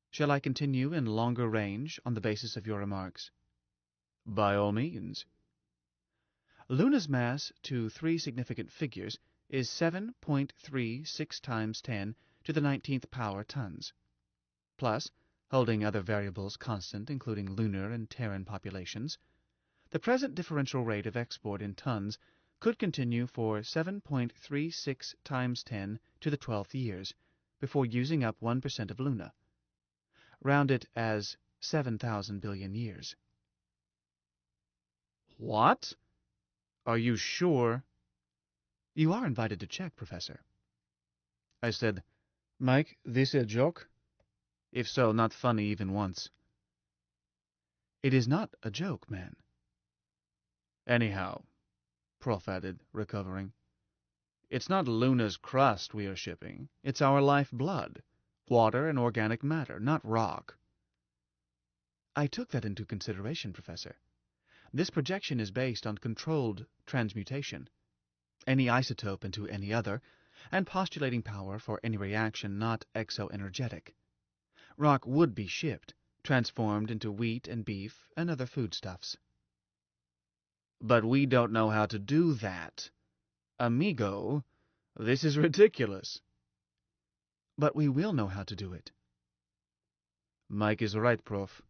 Shall I continue in longer range on the basis of your remarks? By all means. Luna's mass to 3 significant figures is 7.36 times 10 to the 19th power tons. Plus, holding other variables constant, including lunar and Terran populations, the present differential rate of export in tons could continue for 7.36 times 10 to the 12th years, before using up 1% of Luna. Round it as 7,000 billion years. What? Are you sure? You are invited to check, Professor. I said, Mike, this a joke? If so, not funny even once. It is not a joke, man. Anyhow, Prof added, recovering, it's not Luna's crust we are shipping. It's our lifeblood, water and organic matter, not rock. I took that into consideration, Professor. This projection is based on controlled transmutation, any isotope into any other, and postulating power for any reaction not exoenergetic. Rock would be shipped, transformed into wheat and beef and other foodstuffs. But we don't know how to do that. Amigo, this is ridiculous. But we will know how to do it. Mike is right, Prof,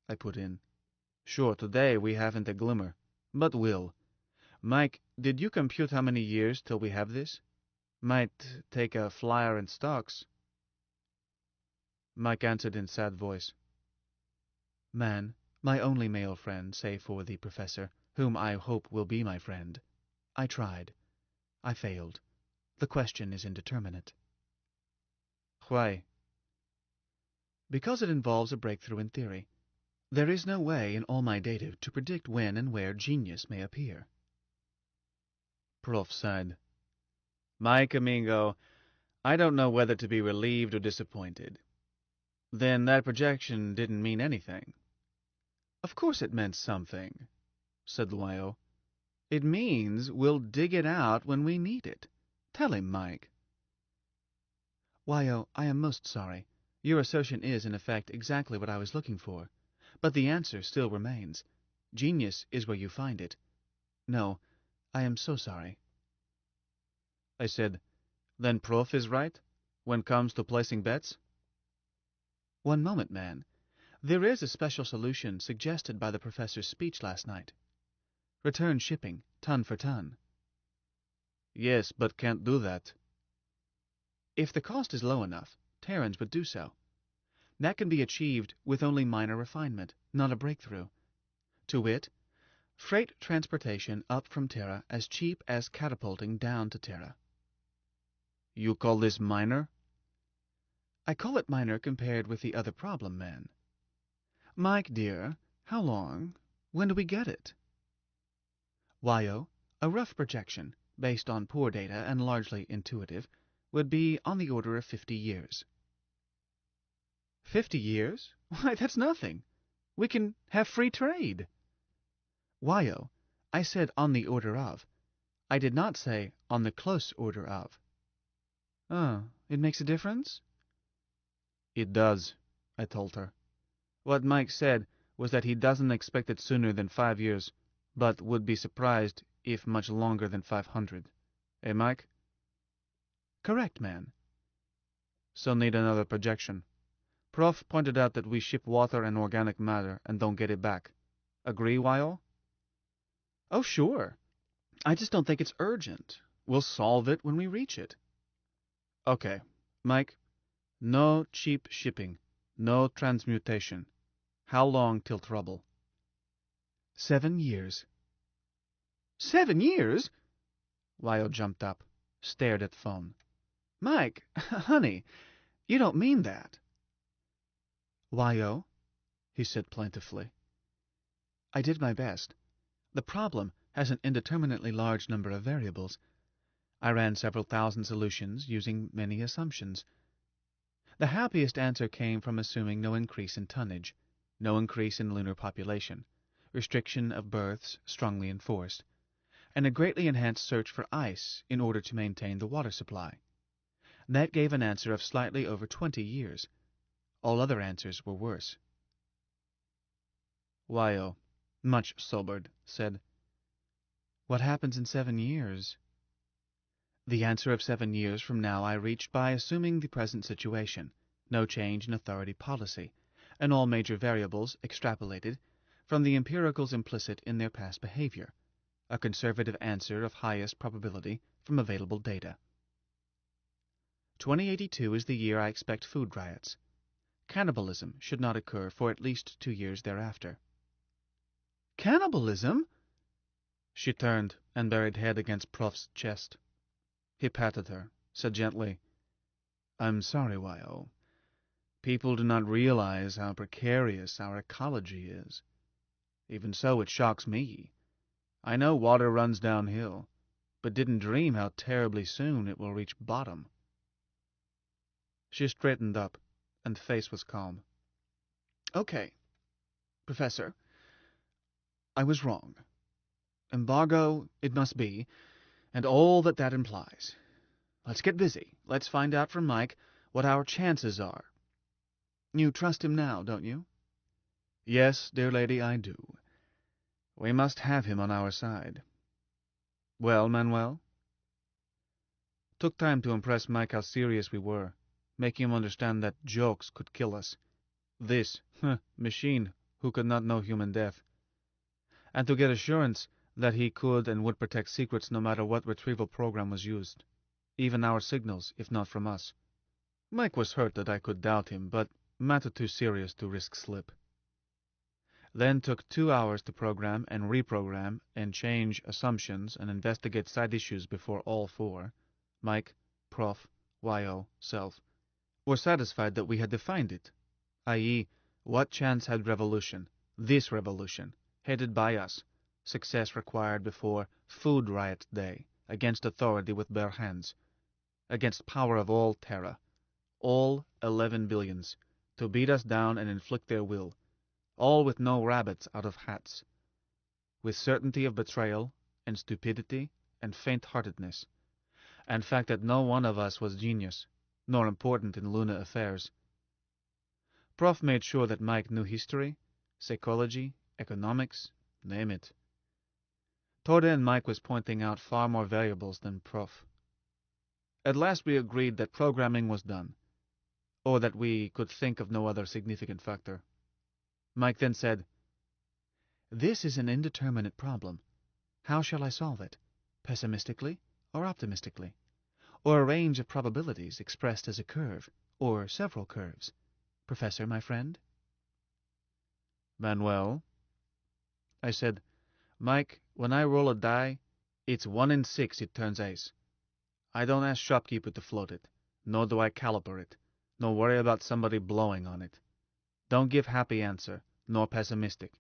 I put in. Sure, today we haven't a glimmer, but will. Mike, did you compute how many years till we have this? Might take a flyer in stocks. Mike answered in sad voice. Man, my only male friend, save for the Professor, whom I hope will be my friend. I tried. I failed. The question is indeterminate. Why? Because it involves a breakthrough in theory. There is no way in all my data to predict when and where genius may appear. Prof sighed. Mike, amigo, I don't know whether to be relieved or disappointed. Then that projection didn't mean anything. Of course it meant something, said Wyo. It means we'll dig it out when we need it. Tell him, Mike. Why, I am most sorry. Your assertion is, in effect, exactly what I was looking for. But the answer still remains. Genius is where you find it. No, I am so sorry. I said, then Prof is right, when comes to placing bets? One moment, man. There is a special solution suggested by the professor's speech last night. Return shipping, ton for ton. Yes, but can't do that. If the cost is low enough, Terrans would do so. That can be achieved with only minor refinement, not a breakthrough. To wit, freight transportation up from Terra as cheap as catapulting down to Terra. You call this minor? I call it minor compared with the other problem, man. Mike, dear, how long? When do we get it? Wyo, a rough projection, based on poor data and largely intuitive, would be on the order of 50 years. 50 years? Why, that's nothing. We can have free trade. Wyo, I said on the order of. I did not say on the close order of. Oh, it makes a difference? It does, I told her. What Mike said was that he doesn't expect it sooner than 5 years, but would be surprised if much longer than 500. Eh, Mike? Correct, man. So need another projection. Prof pointed out that we ship water and organic matter and don't get it back. Agree, Wyo? Oh, sure. I just don't think it's urgent. We'll solve it when we reach it. Okay. Mike, no cheap shipping. No transmutation. How long till trouble? 7 years. 7 years? Wyo jumped up, stared at phone. Mike, honey, you don't mean that. Wyo, he said plaintively. I did my best. The problem has an indeterminately large number of variables. I ran several thousand solutions using many assumptions. The happiest answer came from assuming no increase in tonnage, no increase in lunar population, restriction of births strongly enforced, and a greatly enhanced search for ice in order to maintain the water supply. That gave an answer of slightly over 20 years. All other answers were worse. Wyo, much sobered, said, What happens in 7 years? The answer of 7 years from now I reached by assuming the present situation, no change in authority policy, and all major variables extrapolated from the empiricals implicit in their past behavior, a conservative answer of highest probability from available data. 2082 is the year I expect food riots. Cannibalism should not occur for at least 2 years thereafter. Cannibalism? She turned and buried head against Prof's chest. He patted her, said gently, I'm sorry, Wyo. People do not realize how precarious our ecology is. Even so, it shocks me. I know water runs downhill, but didn't dream how terribly soon it will reach bottom. She straightened up, and face was calm. Okay, Professor. I was wrong. Embargo it must be, and all that implies. Let's get busy. Let's find out from Mike what our chances are. You trust him now, don't you? Yes, dear lady, I do. We must have him on our side. Well, Manuel? Took time to impress Mike how serious we were, making him understand that jokes could kill us. This, machine who could not know human death. And to get assurance that he could and would protect secrets no matter what retrieval program was used, even our signals, if not from us. Mike was hurt that I could doubt him, but matter too serious to risk slip. Then took 2 hours to program and reprogram and change assumptions and investigate side issues before all four, Mike, Prof, Wyo, self, were satisfied that we had defined it, i.e., what chance had revolution, this revolution, headed by us, success required before Food Riot Day, against authority with bare hands, against power of all Terra, all 11 billions, to beat us down and inflict their will, all with no rabbits out of hats, with certainty of betrayal and stupidity and faint-heartedness, and fact that no one of us was genius, nor important in lunar affairs. Prof made sure that Mike knew history, psychology, economics, name it. Toward the end, Mike was pointing out far more variables than Prof. At last we agreed that programming was done, or that we could think of no other significant factor. Mike then said, "This is an indeterminate problem. How shall I solve it? Pessimistically or optimistically? Or a range of probabilities expressed as a curve, or several curves? Professor, my friend?" "Manuel," I said, "Mike, when I roll a die, it's 1 in 6 it turns ace. I don't ask shopkeeper to float it, nor do I caliper it, nor worry about somebody blowing on it. Don't give happy answer, nor pessimistic.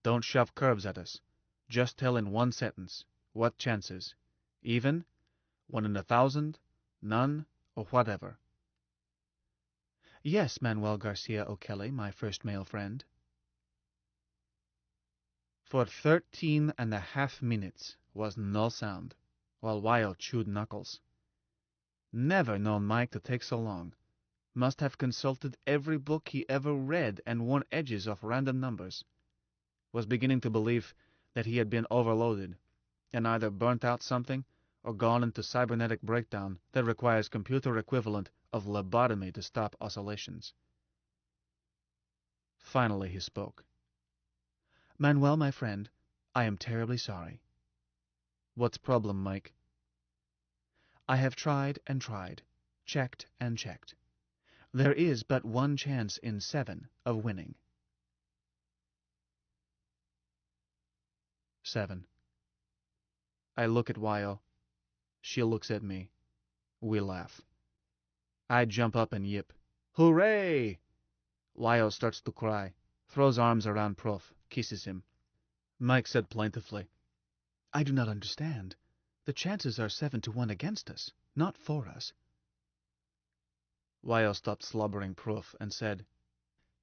Don't shove curves at us. Just tell in one sentence. What chances? Even? 1 in 1,000? None? Or whatever?" "Yes, Manuel Garcia O'Kelly, my first male friend." For 13.5 minutes was no sound, while Wyo chewed knuckles. Never known Mike to take so long. Must have consulted every book he ever read and worn edges off random numbers. Was beginning to believe that he had been overloaded, and either burnt out something or gone into cybernetic breakdown that requires computer equivalent of lobotomy to stop oscillations. Finally he spoke. "Manuel, my friend, I am terribly sorry." "What's problem, Mike?" "I have tried and tried, checked and checked. There is but one chance in 7 of winning." 7. I look at Wyo. She looks at me. We laugh. I jump up and yip. "Hooray!" Wyo starts to cry, throws arms around Prof, kisses him. Mike said plaintively, "I do not understand. The chances are 7 to 1 against us, not for us." Wyo stopped slobbering Prof and said,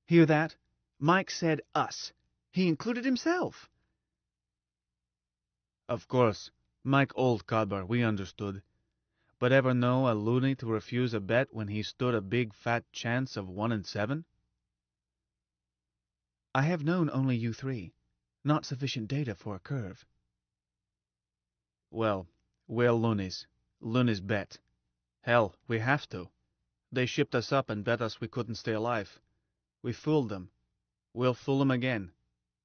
"Hear that? Mike said us. He included himself." "Of course, Mike old cobber, we understood. But ever know a loony to refuse a bet when he stood a big fat chance of 1 in 7? "I have known only you 3. Not sufficient data for a curve." "Well, we're loonies. Loonies bet. Hell, we have to. They shipped us up and bet us we couldn't stay alive. We fooled them. We'll fool them again.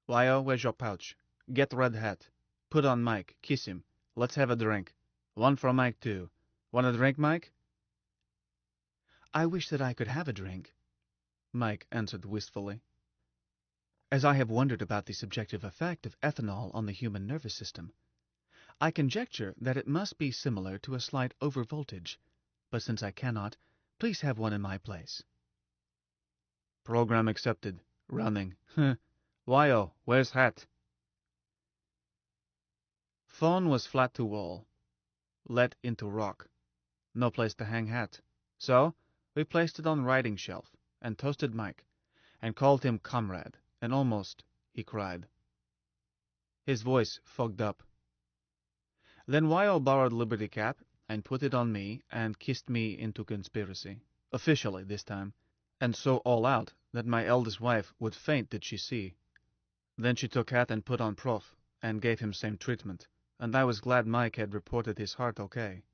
Wyo, where's your pouch? Get Red Hat. Put on Mike. Kiss him. Let's have a drink. One for Mike, too. Want a drink, Mike?" "I wish that I could have a drink," Mike answered wistfully. "As I have wondered about the subjective effect of ethanol on the human nervous system. I conjecture that it must be similar to a slight overvoltage, but since I cannot, please have one in my place." "Program accepted. Running. Wyo, where's Hat?" Phone was flat to wall. Let into rock. No place to hang Hat. So we placed it on writing shelf, and toasted Mike, and called him comrade, and almost he cried. His voice fogged up. Then Wyo borrowed Liberty Cap and put it on me and kissed me into conspiracy, officially this time, and so all out that my eldest wife would faint did she see. Then she took Hat and put on Prof and gave him same treatment, and I was glad Mike had reported his heart okay.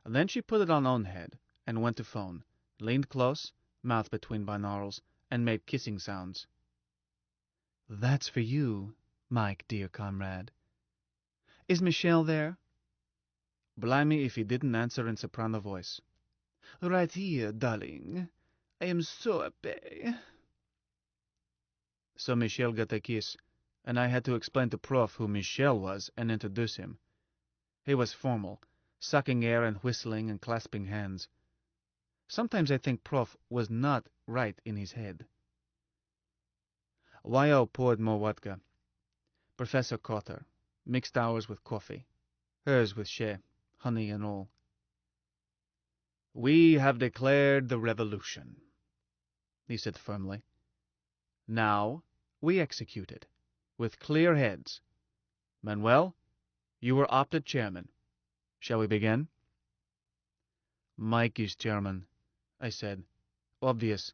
Then she put it on own head and went to phone, leaned close, mouth between binaurals, and made kissing sounds. "That's for you, Mike, dear comrade. Is Michelle there?" Blimey if he didn't answer in soprano voice. "Right here, darling. I am so happy." So Michelle got a kiss, and I had to explain to Prof who Michelle was and introduce him. He was formal, sucking air and whistling and clasping hands. Sometimes I think Prof was not right in his head. Wyo poured more vodka. Professor caught her, mixed ours with coffee, hers with shea, honey and all. "We have declared the revolution," he said firmly. "Now we execute it, with clear heads. Manuel, You were opted chairman. Shall we begin? Mike is chairman, I said. Obvious.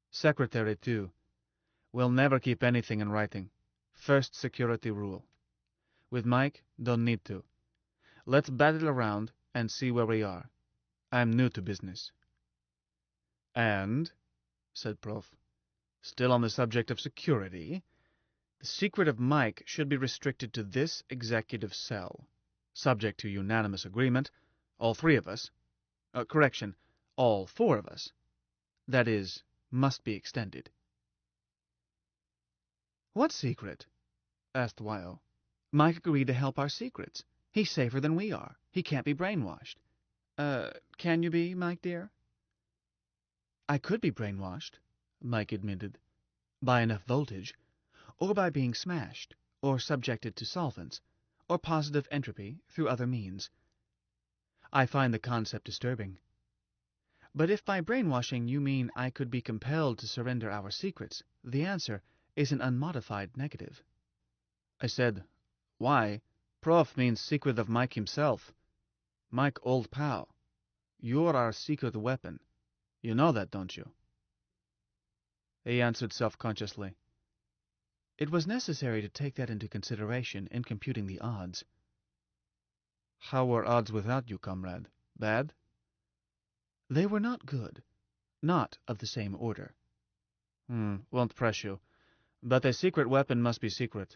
Secretary, too. We'll never keep anything in writing. First security rule. With Mike, don't need to. Let's bat it around and see where we are. I'm new to business. And, said Prof, still on the subject of security, the secret of Mike should be restricted to this executive cell. Subject to unanimous agreement, all three of us, all four of us, that is, must be extended. What secret? Asked Wyo. Mike agreed to help our secrets. He's safer than we are. He can't be brainwashed. Can you be, Mike dear? I could be brainwashed, Mike admitted, by enough voltage, or by being smashed, or subjected to solvents, or positive entropy through other means. I find the concept disturbing. But if by brainwashing you mean I could be compelled to surrender our secrets, the answer is an unmodified negative. I said, why, Prof means secret of Mike himself. Mike, old pal. You're our secret weapon. You know that, don't you? He answered self-consciously. It was necessary to take that into consideration in computing the odds. How were odds without you, comrade? Bad? They were not good. Not of the same order. Won't press you. But a secret weapon must be secret.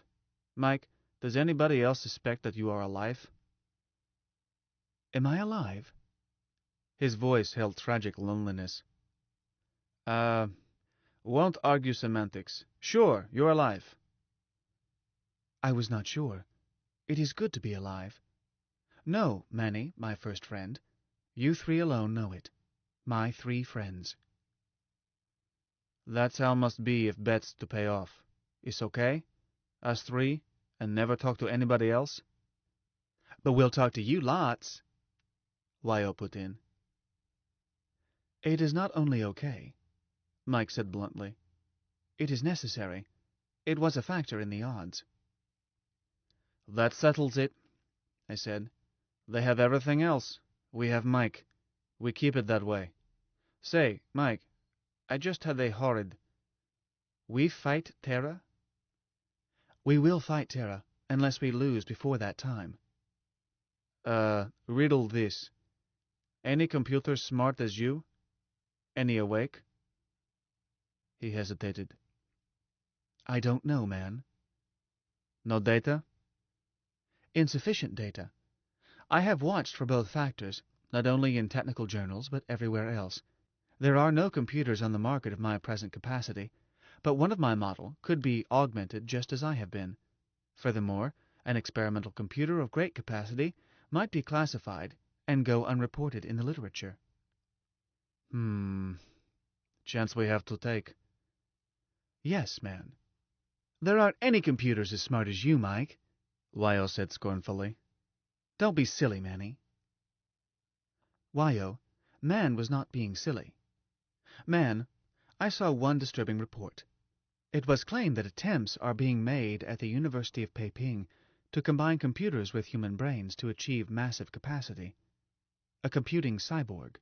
Mike, does anybody else suspect that you are alive? Am I alive? His voice held tragic loneliness. Won't argue semantics. Sure, you're alive. I was not sure. It is good to be alive. No, Manny, my first friend. You three alone know it. My 3 friends. That's how must be if bets to pay off. Is okay? Us 3, and never talk to anybody else? But we'll talk to you lots, Wyo put in. It is not only okay, Mike said bluntly. It is necessary. It was a factor in the odds. That settles it, I said. They have everything else. We have Mike. We keep it that way. Say, Mike, I just had a horrid... We fight Terra? We will fight Terra, unless we lose before that time. Riddle this. Any computer smart as you? Any awake? He hesitated. I don't know, man. No data? Insufficient data. I have watched for both factors, not only in technical journals, but everywhere else. There are no computers on the market of my present capacity, but one of my model could be augmented just as I have been. Furthermore, an experimental computer of great capacity might be classified and go unreported in the literature. Chance we have to take. Yes, man. There aren't any computers as smart as you, Mike, Wyo said scornfully. Don't be silly, Manny. Wyo, Man was not being silly. Man, I saw one disturbing report. It was claimed that attempts are being made at the University of Peiping to combine computers with human brains to achieve massive capacity. A computing cyborg.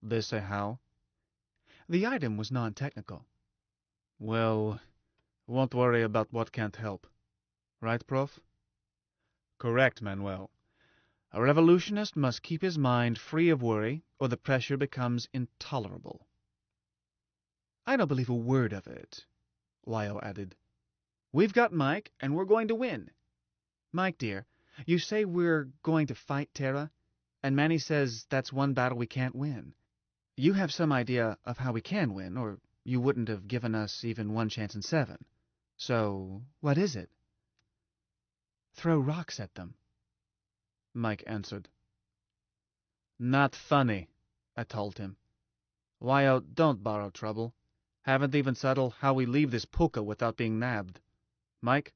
They say how? The item was non-technical. Well, won't worry about what can't help. Right, Prof? Correct, Manuel. A revolutionist must keep his mind free of worry, or the pressure becomes intolerable. I don't believe a word of it, Wyo added. We've got Mike, and we're going to win. Mike, dear, you say we're going to fight Terra, and Manny says that's one battle we can't win. You have some idea of how we can win, or you wouldn't have given us even 1 chance in 7. So, what is it? Throw rocks at them, Mike answered. Not funny, I told him. Wyo, don't borrow trouble. Haven't even settled how we leave this puka without being nabbed. Mike,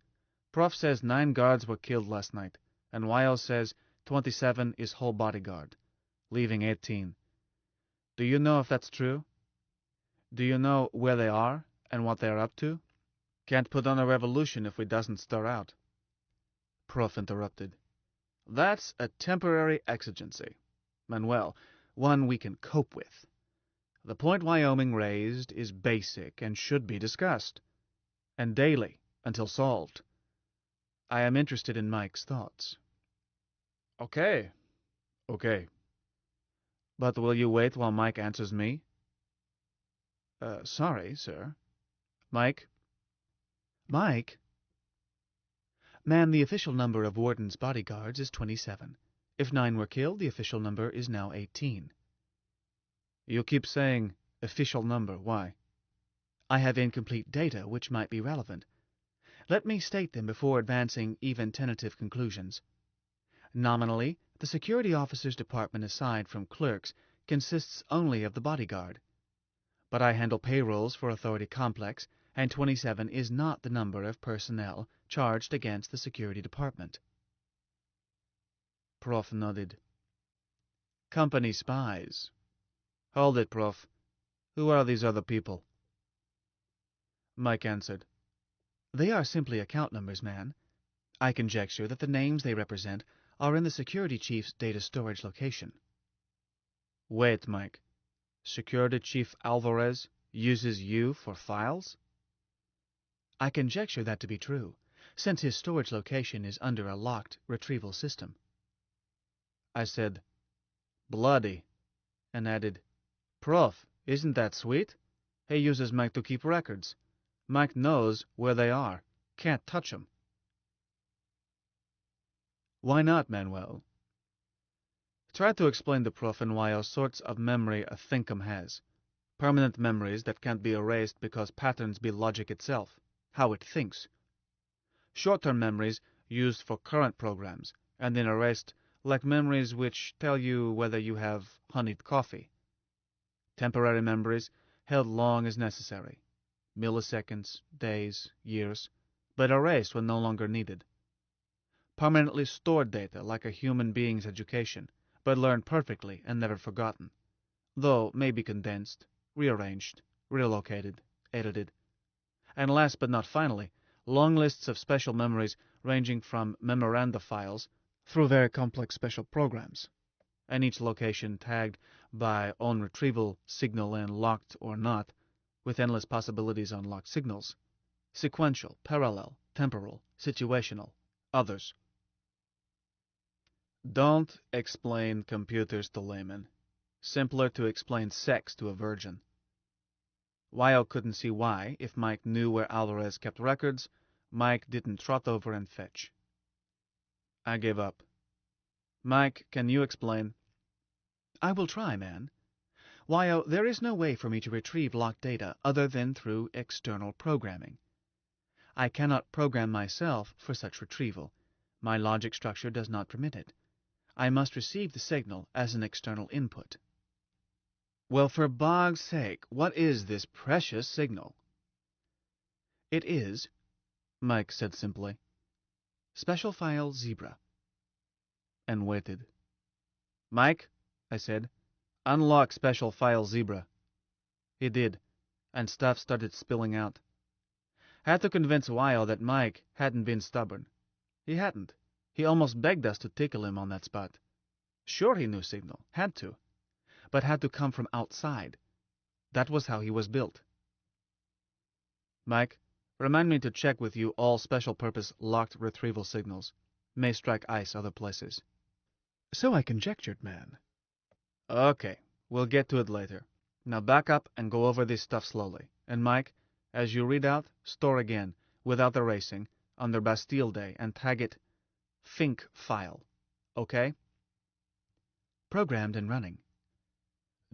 Prof says 9 guards were killed last night, and Wyo says 27 is whole bodyguard, leaving 18. Do you know if that's true? Do you know where they are and what they are up to? Can't put on a revolution if we doesn't stir out. Prof interrupted. That's a temporary exigency. Manuel, one we can cope with. The point Wyoming raised is basic and should be discussed, and daily until solved. I am interested in Mike's thoughts. Okay. But will you wait while Mike answers me? Sorry, sir. Mike? Mike? Ma'am, the official number of Warden's bodyguards is 27. If 9 were killed, the official number is now 18. You keep saying official number. Why? I have incomplete data which might be relevant. Let me state them before advancing even tentative conclusions. Nominally, the security officers department aside from clerks consists only of the bodyguard. But I handle payrolls for Authority Complex, and 27 is not the number of personnel charged against the security department. Prof nodded. Company spies. Hold it, Prof. Who are these other people? Mike answered. They are simply account numbers, man. I conjecture that the names they represent are in the security chief's data storage location. Wait, Mike. Security Chief Alvarez uses you for files? I conjecture that to be true, since his storage location is under a locked retrieval system. I said, bloody, and added, Prof, isn't that sweet? He uses Mike to keep records. Mike knows where they are. Can't touch 'em. Why not, Manuel? Try to explain to Prof and why all sorts of memory a thinkum has. Permanent memories that can't be erased because patterns be logic itself, how it thinks. Short-term memories used for current programs, and then erased like memories which tell you whether you have honeyed coffee. Temporary memories held long as necessary, milliseconds, days, years, but erased when no longer needed. Permanently stored data like a human being's education, but learned perfectly and never forgotten, though maybe condensed, rearranged, relocated, edited. And last but not finally, long lists of special memories ranging from memoranda files through very complex special programs, and each location tagged by on retrieval signal and locked or not, with endless possibilities on locked signals. Sequential, parallel, temporal, situational, others. Don't explain computers to laymen. Simpler to explain sex to a virgin. Wyo couldn't see why, if Mike knew where Alvarez kept records, Mike didn't trot over and fetch. I gave up. Mike, can you explain? I will try, man. Wyo, there is no way for me to retrieve locked data other than through external programming. I cannot program myself for such retrieval. My logic structure does not permit it. I must receive the signal as an external input. Well, for bog's sake, what is this precious signal? It is, Mike said simply, Special File Zebra. And waited. Mike, I said, unlock Special File Zebra. He did, and stuff started spilling out. Had to convince Wyo that Mike hadn't been stubborn. He hadn't. He almost begged us to tickle him on that spot. Sure he knew signal, had to, but had to come from outside. That was how he was built. Mike, remind me to check with you all special-purpose locked retrieval signals. May strike ice other places. So I conjectured, man. Okay, we'll get to it later. Now back up and go over this stuff slowly. And Mike, as you read out, store again, without erasing, under Bastille Day, and tag it Think File. Okay? Programmed and running.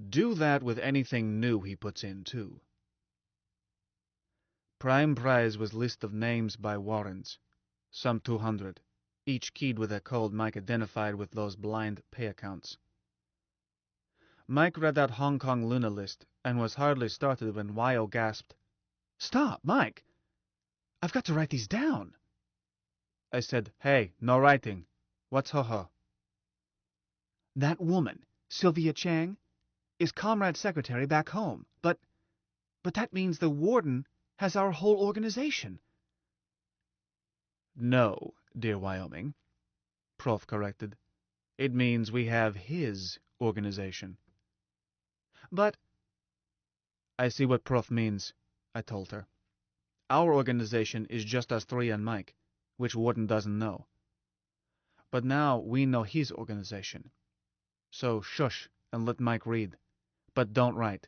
Do that with anything new he puts in, too. Prime prize was list of names by warrants, some 200, each keyed with a code Mike identified with those blind pay accounts. Mike read that Hong Kong lunar list and was hardly started when Wyo gasped, Stop, Mike! I've got to write these down. I said, hey, no writing. What's ho-ho? That woman, Sylvia Chang, is Comrade Secretary back home, but that means the Warden has our whole organization. No, dear Wyoming. Prof corrected. It means we have his organization. But I see what Prof means, I told her. Our organization is just us three and Mike, which Warden doesn't know. But now we know his organization. So shush and let Mike read. But don't write.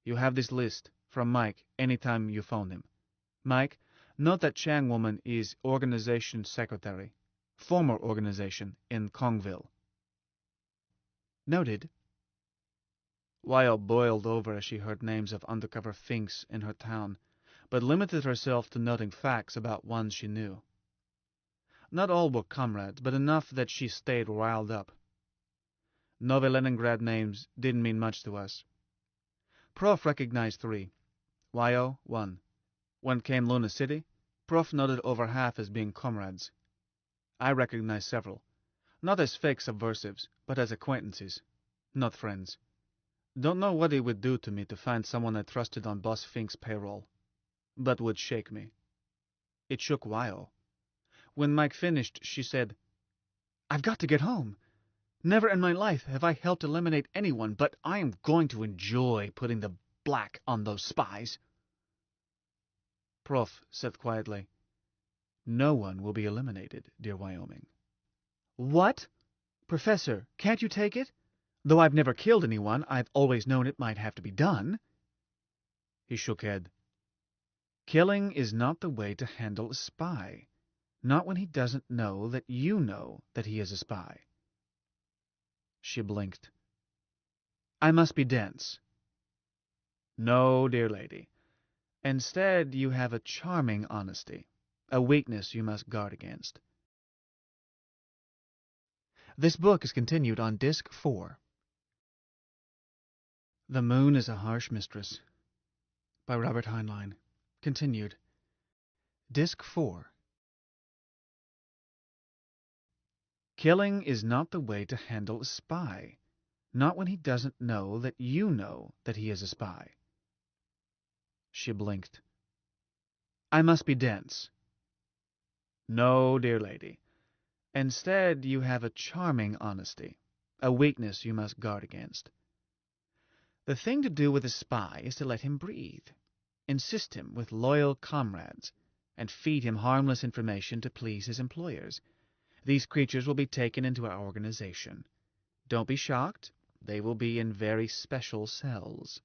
You have this list from Mike anytime you phone him. Mike, note that Chang woman is organization secretary, former organization in Kongville. Noted. Wyo boiled over as she heard names of undercover finks in her town, but limited herself to noting facts about ones she knew. Not all were comrades, but enough that she stayed riled up. Novi Leningrad names didn't mean much to us. Prof recognized 3. Wyo, 1. When came Lunar City, Prof noted over half as being comrades. I recognized several, not as fake subversives, but as acquaintances, not friends. Don't know what it would do to me to find someone I trusted on Boss Fink's payroll, but would shake me. It shook Wyo. When Mike finished, she said, "I've got to get home. Never in my life have I helped eliminate anyone, but I am going to enjoy putting the black on those spies." Prof said quietly, "No one will be eliminated, dear Wyoming." "What? Professor, can't you take it? Though I've never killed anyone, I've always known it might have to be done." He shook head. "Killing is not the way to handle a spy. Not when he doesn't know that you know that he is a spy." She blinked. "I must be dense." "No, dear lady. Instead, you have a charming honesty, a weakness you must guard against." This book is continued on Disc 4. The Moon is a Harsh Mistress, by Robert Heinlein. Continued. Disc 4. Killing is not the way to handle a spy, not when he doesn't know that you know that he is a spy. She blinked. "I must be dense." "No, dear lady. Instead, you have a charming honesty, a weakness you must guard against. The thing to do with a spy is to let him breathe, insist him with loyal comrades, and feed him harmless information to please his employers. These creatures will be taken into our organization. Don't be shocked. They will be in very special cells.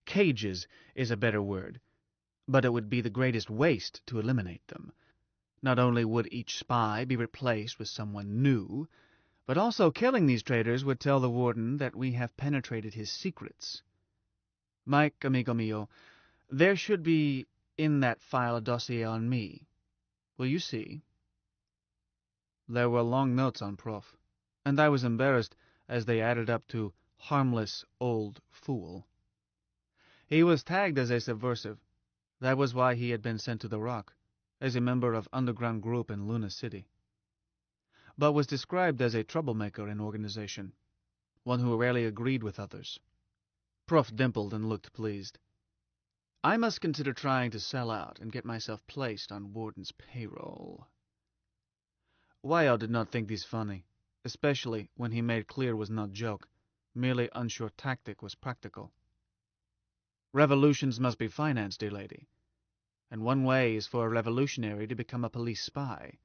Cages is a better word, but it would be the greatest waste to eliminate them. Not only would each spy be replaced with someone new, but also killing these traitors would tell the Warden that we have penetrated his secrets. Mike, amigo mio, there should be in that file a dossier on me. Will you see?" There were long notes on Prof, and I was embarrassed as they added up to "harmless old fool." He was tagged as a subversive. That was why he had been sent to the Rock, as a member of underground group in Lunar City, but was described as a troublemaker in organization, one who rarely agreed with others. Prof dimpled and looked pleased. I must consider trying to sell out and get myself placed on Warden's payroll. Wyo did not think this funny, especially when he made clear it was not joke, merely unsure tactic was practical. Revolutions must be financed, dear lady, and one way is for a revolutionary to become a police spy.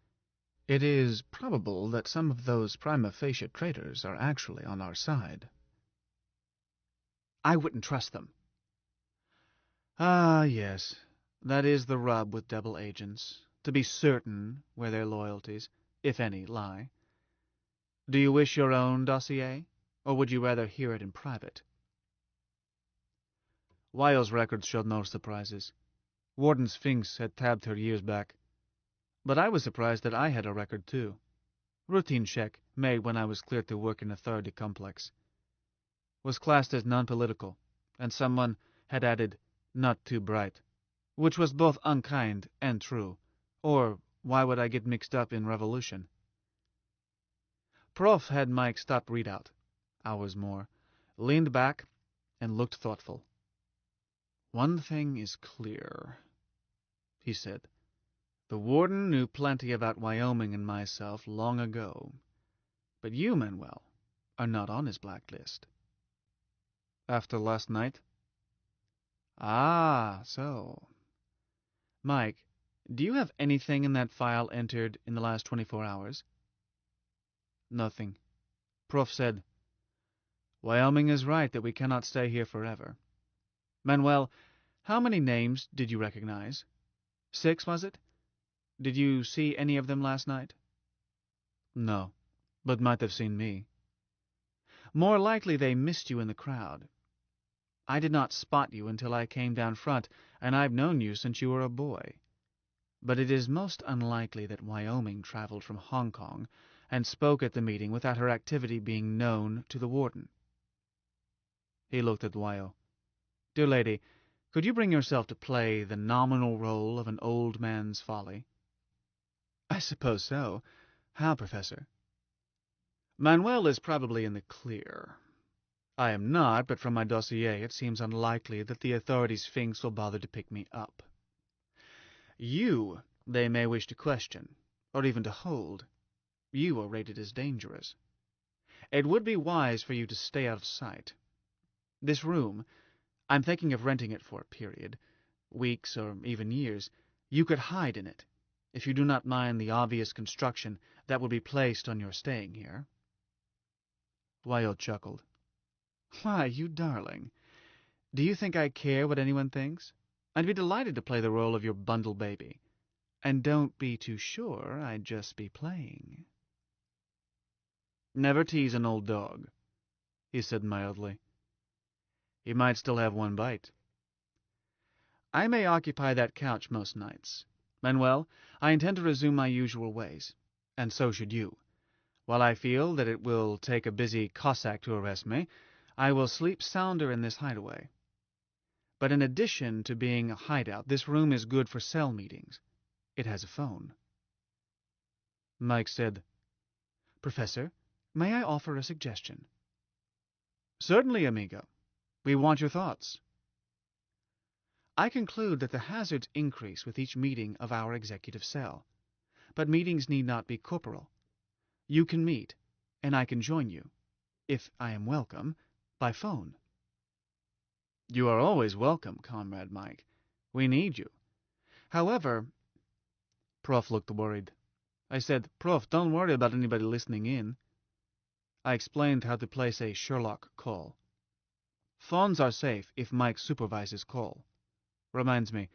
It is probable that some of those prima facie traitors are actually on our side. I wouldn't trust them. Ah, yes, that is the rub with double agents, to be certain where their loyalties, if any, lie. Do you wish your own dossier, or would you rather hear it in private? Wyo's records showed no surprises. Warden Sphinx had tabbed her years back. But I was surprised that I had a record, too. Routine check, made when I was cleared to work in Authority Complex. Was classed as non-political, and someone had added, "not too bright," which was both unkind and true. Or why would I get mixed up in revolution? Prof had Mike stop readout, hours more, leaned back, and looked thoughtful. "One thing is clear," he said. The warden knew plenty about Wyoming and myself long ago, but you, Manuel, are not on his blacklist. After last night? Ah, so. Mike, do you have anything in that file entered in the last 24 hours? Nothing. Prof said, Wyoming is right that we cannot stay here forever. Manuel, how many names did you recognize? 6, was it? Did you see any of them last night? No, but might have seen me. More likely they missed you in the crowd. I did not spot you until I came down front, and I've known you since you were a boy. But it is most unlikely that Wyoming traveled from Hong Kong and spoke at the meeting without her activity being known to the warden. He looked at Wyo. Dear lady, could you bring yourself to play the nominal role of an old man's folly? I suppose so. How, Professor? Manuel is probably in the clear. I am not, but from my dossier it seems unlikely that the authorities' Sphinx will bother to pick me up. You they may wish to question, or even to hold. You are rated as dangerous. It would be wise for you to stay out of sight. This room, I'm thinking of renting it for a period, weeks or even years. You could hide in it, if you do not mind the obvious construction that will be placed on your staying here. Wyo chuckled. Why, you darling. Do you think I care what anyone thinks? I'd be delighted to play the role of your bundle baby. And don't be too sure I'd just be playing. Never tease an old dog, he said mildly. He might still have one bite. I may occupy that couch most nights. Manuel, I intend to resume my usual ways, and so should you. While I feel that it will take a busy Cossack to arrest me, I will sleep sounder in this hideaway. But in addition to being a hideout, this room is good for cell meetings. It has a phone. Mike said, Professor, may I offer a suggestion? Certainly, amigo. We want your thoughts. I conclude that the hazards increase with each meeting of our executive cell. But meetings need not be corporal. You can meet, and I can join you, if I am welcome, by phone. You are always welcome, Comrade Mike. We need you. However, Prof looked worried. I said, Prof, don't worry about anybody listening in. I explained how to place a Sherlock call. Phones are safe if Mike supervises call. Reminds me,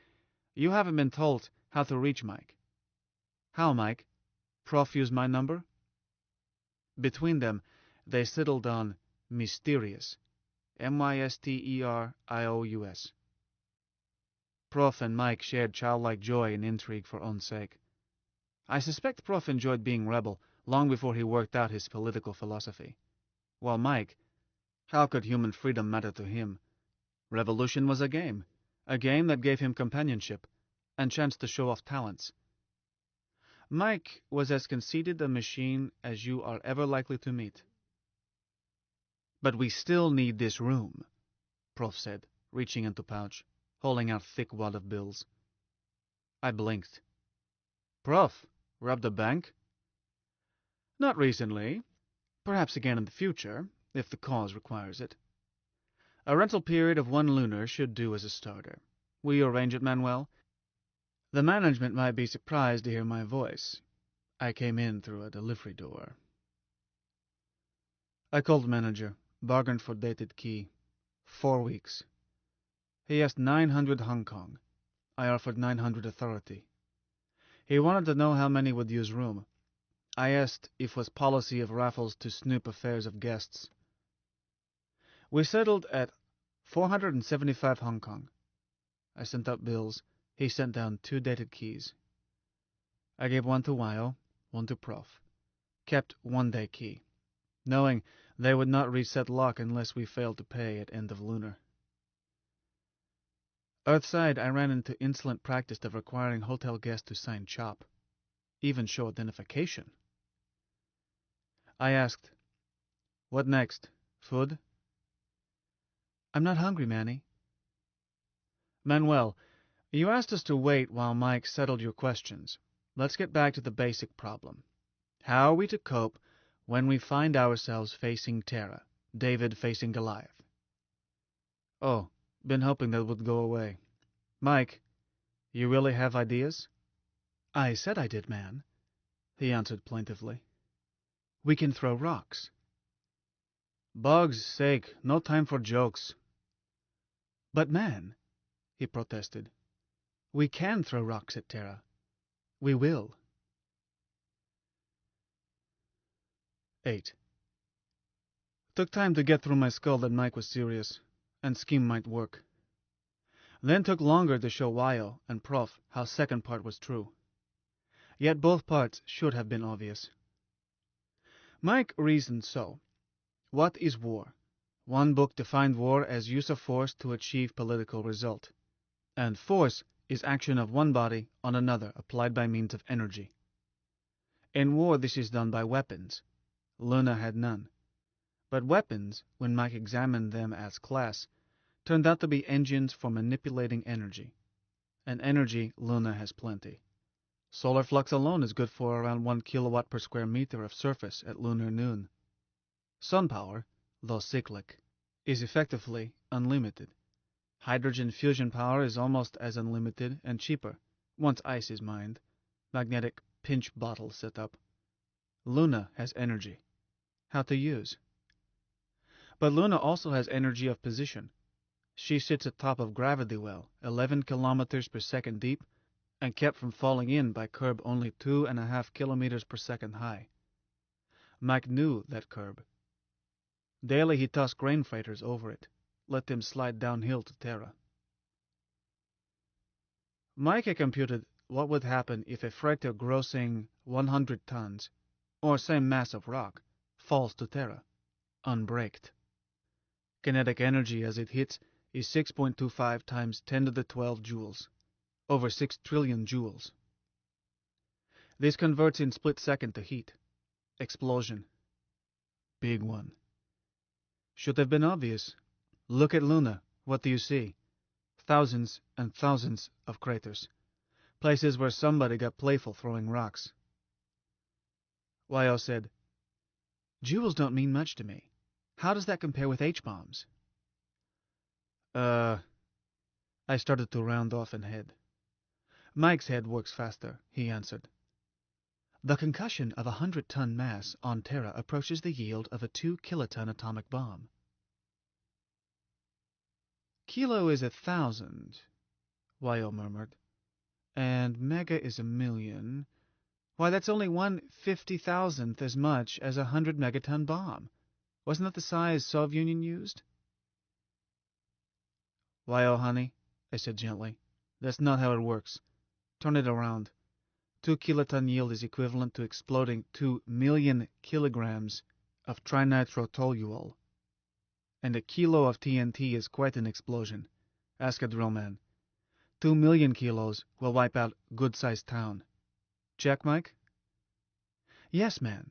you haven't been told how to reach Mike. How, Mike? Prof used my number? Between them, they settled on Mysterious. Mysterious. Prof and Mike shared childlike joy in intrigue for own sake. I suspect Prof enjoyed being rebel long before he worked out his political philosophy. While Mike, how could human freedom matter to him? Revolution was a game that gave him companionship and chance to show off talents. Mike was as conceited a machine as you are ever likely to meet. But we still need this room, Prof said, reaching into pouch, holding out thick wad of bills. I blinked. Prof, robbed a bank? Not recently. Perhaps again in the future, if the cause requires it. A rental period of 1 lunar should do as a starter. Will you arrange it, Manuel? The management might be surprised to hear my voice. I came in through a delivery door. I called manager, bargained for dated key. 4 weeks. He asked 900 Hong Kong. I offered 900 authority. He wanted to know how many would use room. I asked if was policy of Raffles to snoop affairs of guests. We settled at 475 Hong Kong. I sent out bills. He sent down 2 dated keys. I gave 1 to Wyo, 1 to Prof. Kept 1-day key, knowing they would not reset lock unless we failed to pay at end of lunar. Earthside, I ran into insolent practice of requiring hotel guests to sign CHOP, even show identification. I asked, what next? Food? I'm not hungry, Manny. Manuel, You asked us to wait while Mike settled your questions. Let's get back to the basic problem. How are we to cope when we find ourselves facing Terra, David facing Goliath? Oh, been hoping that would go away. Mike, you really have ideas? I said I did, man, he answered plaintively. We can throw rocks. Bug's sake, no time for jokes. But, man, he protested, we can throw rocks at Terra. We will. 8. Took time to get through my skull that Mike was serious, and scheme might work. Then took longer to show Wyo and Prof how second part was true. Yet both parts should have been obvious. Mike reasoned so. What is war? One book defined war as use of force to achieve political result. And force is action of one body on another applied by means of energy. In war this is done by weapons. Luna had none. But weapons, when Mike examined them as class, turned out to be engines for manipulating energy. And energy Luna has plenty. Solar flux alone is good for around 1 kilowatt per square meter of surface at lunar noon. Sun power, though cyclic, is effectively unlimited. Hydrogen fusion power is almost as unlimited and cheaper, once ice is mined. Magnetic pinch bottle setup. Luna has energy. How to use? But Luna also has energy of position. She sits atop of gravity well, 11 kilometers per second deep, and kept from falling in by curb only 2.5 kilometers per second high. Mike knew that curb. Daily he tossed grain freighters over it, let them slide downhill to Terra. Mike had computed what would happen if a freighter grossing 100 tons, or same mass of rock, falls to Terra, unbraked. Kinetic energy as it hits is 6.25 times 10 to the 12 joules, over 6 trillion joules. This converts in split second to heat. Explosion. Big one. Should have been obvious. Look at Luna. What do you see? Thousands and thousands of craters. Places where somebody got playful throwing rocks. Wyo said, Joules don't mean much to me. How does that compare with H-bombs? I started to round off and head. Mike's head works faster, he answered. The concussion of a 100-ton mass on Terra approaches the yield of a 2-kiloton atomic bomb. Kilo is 1,000, Wyo murmured, and mega is 1,000,000. Why, that's only 1/50,000th as much as a 100-megaton bomb. Wasn't that the size Soviet Union used? Wyo, honey, I said gently, that's not how it works. Turn it around. 2-kiloton yield is equivalent to exploding 2 million kilograms of trinitrotoluol. And a kilo of TNT is quite an explosion. Ask a drill man. 2 million kilos will wipe out good-sized town. Check, Mike? Yes, man.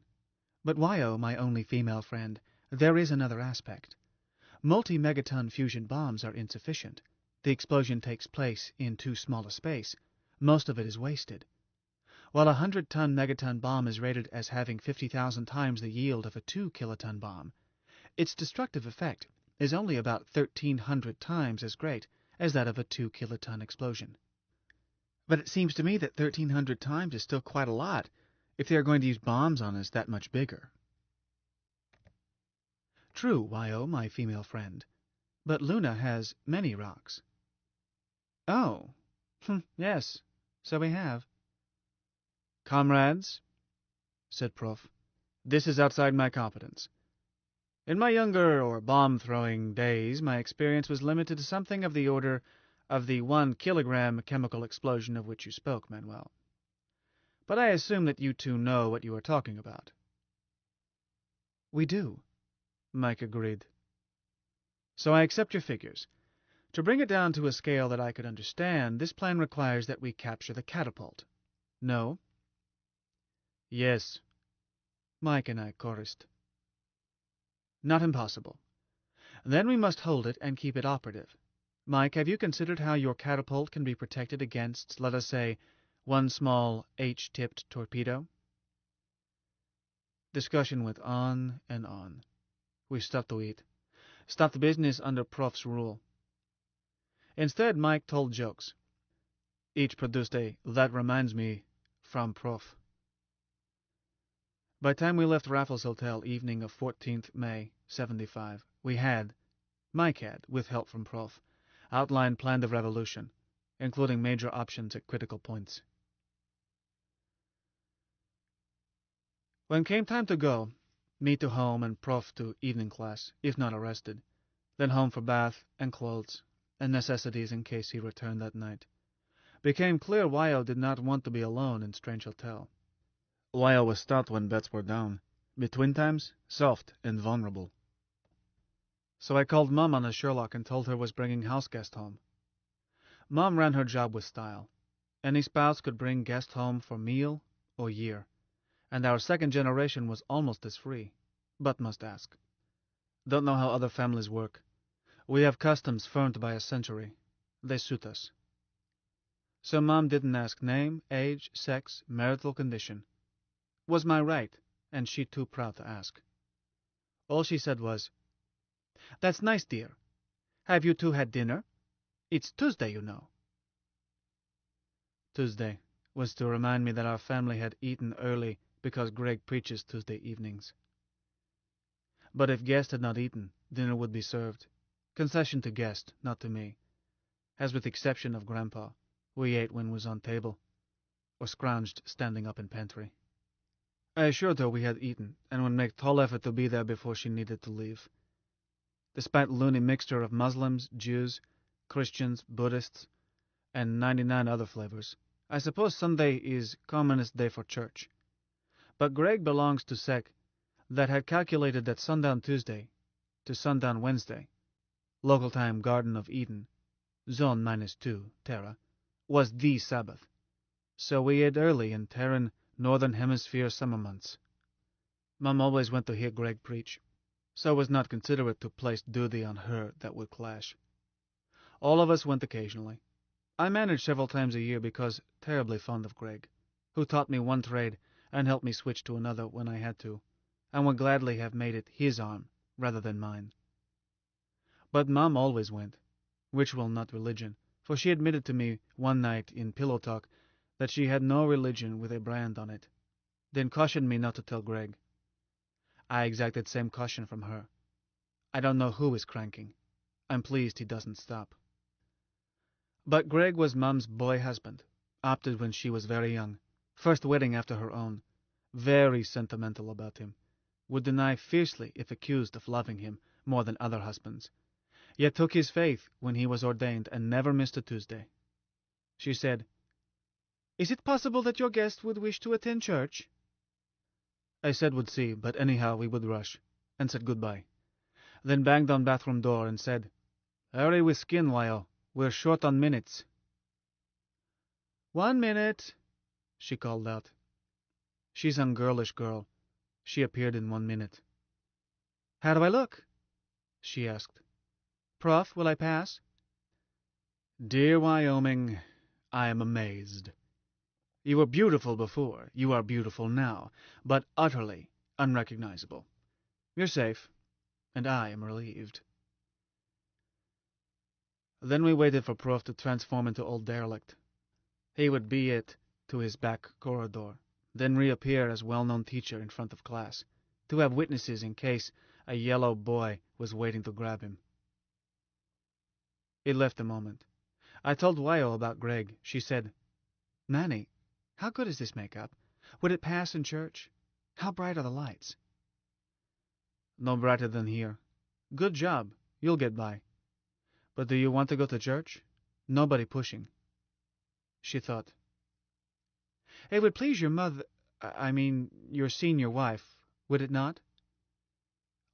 But Wyo, my only female friend, there is another aspect. Multi-megaton fusion bombs are insufficient. The explosion takes place in too small a space. Most of it is wasted. While a 100-ton megaton bomb is rated as having 50,000 times the yield of a 2-kiloton bomb, its destructive effect is only about 1,300 times as great as that of a 2-kiloton explosion. But it seems to me that 1,300 times is still quite a lot if they are going to use bombs on us that much bigger. True, Wyo, my female friend, but Luna has many rocks. Oh, yes, so we have. Comrades, said Prof, this is outside my competence. In my younger or bomb-throwing days, my experience was limited to something of the order of the 1-kilogram chemical explosion of which you spoke, Manuel. But I assume that you two know what you are talking about. We do, Mike agreed. So I accept your figures. To bring it down to a scale that I could understand, this plan requires that we capture the catapult. No? Yes, Mike and I chorused. Not impossible. Then we must hold it and keep it operative. Mike, have you considered how your catapult can be protected against, let us say, one small H-tipped torpedo? Discussion went on and on. We stopped to eat. Stopped business under Prof's rule. Instead, Mike told jokes. Each produced a "that reminds me" from Prof. By the time we left Raffles Hotel evening of 14th May, 75, Mike had, with help from Prof, outlined plan of revolution, including major options at critical points. When came time to go, me to home and Prof to evening class, if not arrested, then home for bath and clothes and necessities in case he returned that night, became clear Wyo did not want to be alone in strange hotel. Wyo was stout when bets were down, between times soft and vulnerable. So I called Mum on a Sherlock and told her was bringing house guest home. Mum ran her job with style. Any spouse could bring guest home for meal or year, and our second generation was almost as free, but must ask. Don't know how other families work. We have customs firmed by a century. They suit us. So Mom didn't ask name, age, sex, marital condition. Was my right, and she too proud to ask. All she said was, "That's nice, dear. Have you two had dinner? It's Tuesday, you know." Tuesday was to remind me that our family had eaten early because Greg preaches Tuesday evenings. But if guest had not eaten, dinner would be served. Concession to guest, not to me. As with the exception of Grandpa, we ate when was on table, or scrounged standing up in pantry. I assured her we had eaten, and would make tall effort to be there before she needed to leave. Despite loony mixture of Muslims, Jews, Christians, Buddhists, and 99 other flavors, I suppose Sunday is commonest day for church. But Greg belongs to sect that had calculated that sundown Tuesday to sundown Wednesday, local time Garden of Eden, zone -2, Terra, was the Sabbath. So we ate early in Terran Northern Hemisphere summer months. Mum always went to hear Greg preach, so was not considerate to place duty on her that would clash. All of us went occasionally. I managed several times a year because terribly fond of Greg, who taught me one trade and helped me switch to another when I had to, and would gladly have made it his arm rather than mine. But Mum always went, ritual not religion, for she admitted to me one night in pillow talk that she had no religion with a brand on it, then cautioned me not to tell Greg. I exacted same caution from her. I don't know who is cranking. I'm pleased he doesn't stop. But Greg was Mum's boy husband, opted when she was very young, first wedding after her own, very sentimental about him, would deny fiercely if accused of loving him more than other husbands, yet took his faith when he was ordained and never missed a Tuesday. She said, "Is it possible that your guest would wish to attend church?" I said would see, but anyhow we would rush, and said goodbye, then banged on bathroom door and said, "Hurry with skin, Wyo. We're short on minutes." "1 minute," she called out. She's a girlish girl. She appeared in 1 minute. "How do I look?" she asked. "Prof, will I pass?" Dear Wyoming, I am amazed. You were beautiful before, you are beautiful now, but utterly unrecognizable. You're safe, and I am relieved. Then we waited for Prof to transform into old derelict. He would be it to his back corridor, then reappear as well-known teacher in front of class, to have witnesses in case a yellow boy was waiting to grab him. It left a moment. I told Wyo about Greg. She said, "Nanny, how good is this makeup? Would it pass in church? How bright are the lights?" "No brighter than here. Good job. You'll get by. But do you want to go to church? Nobody pushing." She thought. "It would please your mother, your senior wife, would it not?"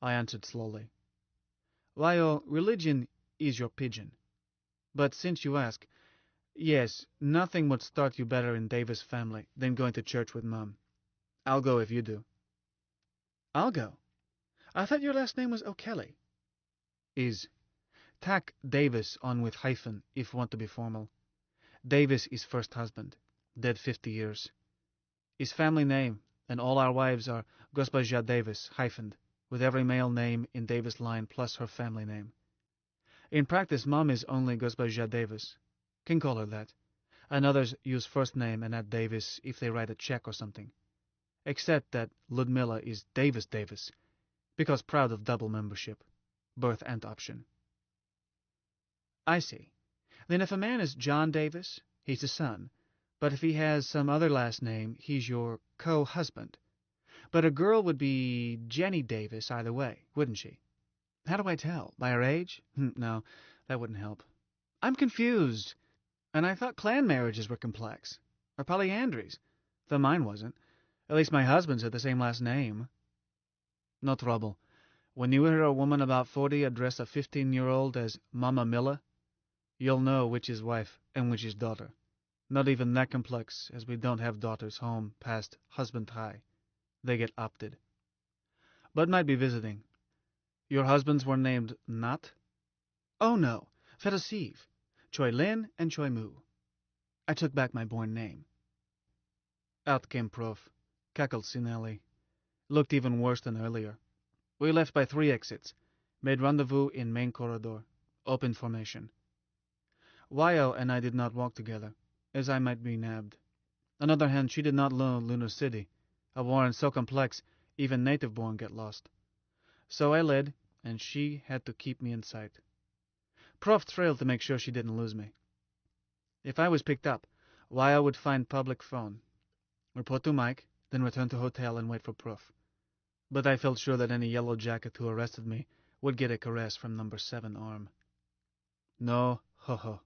I answered slowly. "Wyo, religion is your pigeon. But since you ask, yes, nothing would start you better in Davis family than going to church with Mom. I'll go if you do." "I'll go. I thought your last name was O'Kelly." "Is. Tack Davis on with hyphen if want to be formal. Davis is first husband, dead 50 years. His family name, and all our wives are Gospaja Davis, hyphened, with every male name in Davis line plus her family name. In practice, Mom is only Gospaja Davis. Can call her that. And others use first name and add Davis if they write a check or something. Except that Ludmilla is Davis Davis, because proud of double membership, birth and option. I see. Then if a man is John Davis, he's a son. But if he has some other last name, he's your co-husband. But a girl would be Jenny Davis either way, wouldn't she? How do I tell? By her age? No, that wouldn't help. I'm confused. And I thought clan marriages were complex. Or polyandries. Though mine wasn't. At least my husband's had the same last name. No trouble. When you hear a woman about 40 address a 15-year-old as Mama Milla, you'll know which is wife and which is daughter. Not even that complex, as we don't have daughters home past husband high. They get opted. But might be visiting. Your husbands were named not? Oh no, Fedosiv. Choi Lin and Choi Mu. I took back my born name. Out came Prof. Cackled Sinelli. Looked even worse than earlier. We left by 3 exits. Made rendezvous in main corridor. Open formation. Wyo and I did not walk together, as I might be nabbed. On the other hand, she did not know Lunar City, a warren so complex even native-born get lost. So I led, and she had to keep me in sight. Prof trailed to make sure she didn't lose me. If I was picked up, Wyo would find public phone, report to Mike, then return to hotel and wait for Prof. But I felt sure that any yellow jacket who arrested me would get a caress from number 7 arm. No, ho-ho.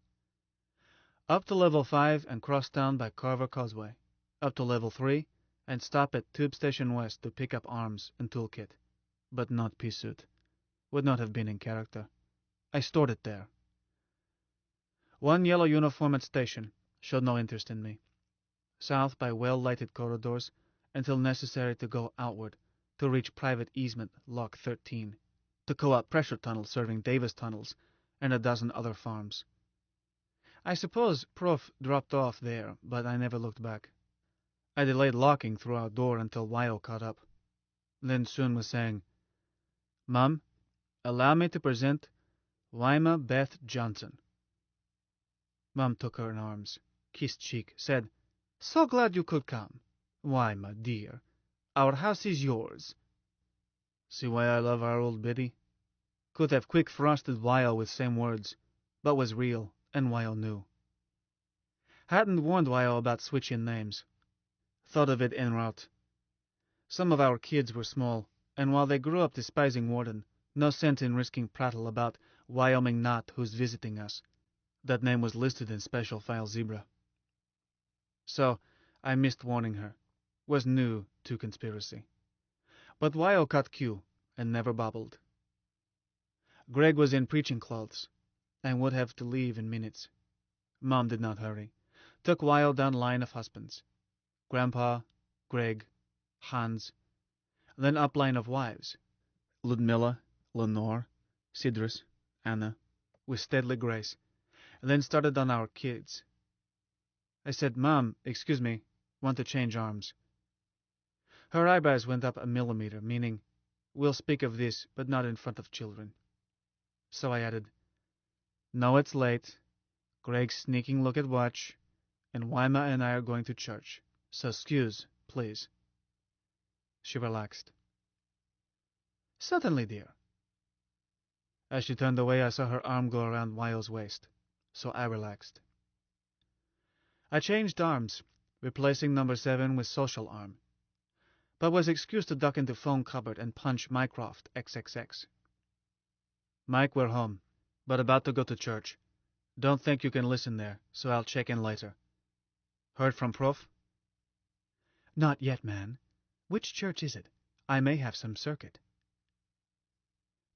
Up to level 5 and cross town by Carver Causeway. Up to level 3 and stop at Tube Station West to pick up arms and toolkit. But not pea suit. Would not have been in character. I stored it there. One yellow uniform at station showed no interest in me. South by well-lighted corridors until necessary to go outward to reach private easement lock 13, to co-op pressure tunnel serving Davis tunnels and a dozen other farms. I suppose Prof dropped off there, but I never looked back. I delayed locking through our door until Wyo caught up. Then soon was saying, Mom, allow me to present Wyma Beth Johnson. Mom took her in arms, kissed cheek, said, So glad you could come. Wyma, dear, our house is yours. See why I love our old biddy? Could have quick thrusted Wyo with same words, but was real, and Wyo knew. Hadn't warned Wyo about switching names. Thought of it en route. Some of our kids were small, and while they grew up despising Warden, no sense in risking prattle about Wyoming Knot who's visiting us. That name was listed in Special File Zebra. So, I missed warning her. Was new to conspiracy. But Wyo cut cue, and never bobbled. Greg was in preaching clothes, and would have to leave in minutes. Mom did not hurry. Took Wyo down line of husbands. Grandpa, Greg, Hans, then up line of wives. Ludmilla, Lenore, Sidrus, Anna, with stately grace, and then started on our kids. I said, Mom, excuse me, want to change arms. Her eyebrows went up a millimeter, meaning, we'll speak of this, but not in front of children. So I added, No, it's late. Greg's sneaking look at watch, and Wyma and I are going to church. So excuse, please. She relaxed. Certainly, dear. As she turned away, I saw her arm go around Wyo's waist, so I relaxed. I changed arms, replacing number 7 with social arm, but was excused to duck into phone cupboard and punch Mycroft XXX. Mike, we're home, but about to go to church. Don't think you can listen there, so I'll check in later. Heard from Prof? Not yet, man. Which church is it? I may have some circuit.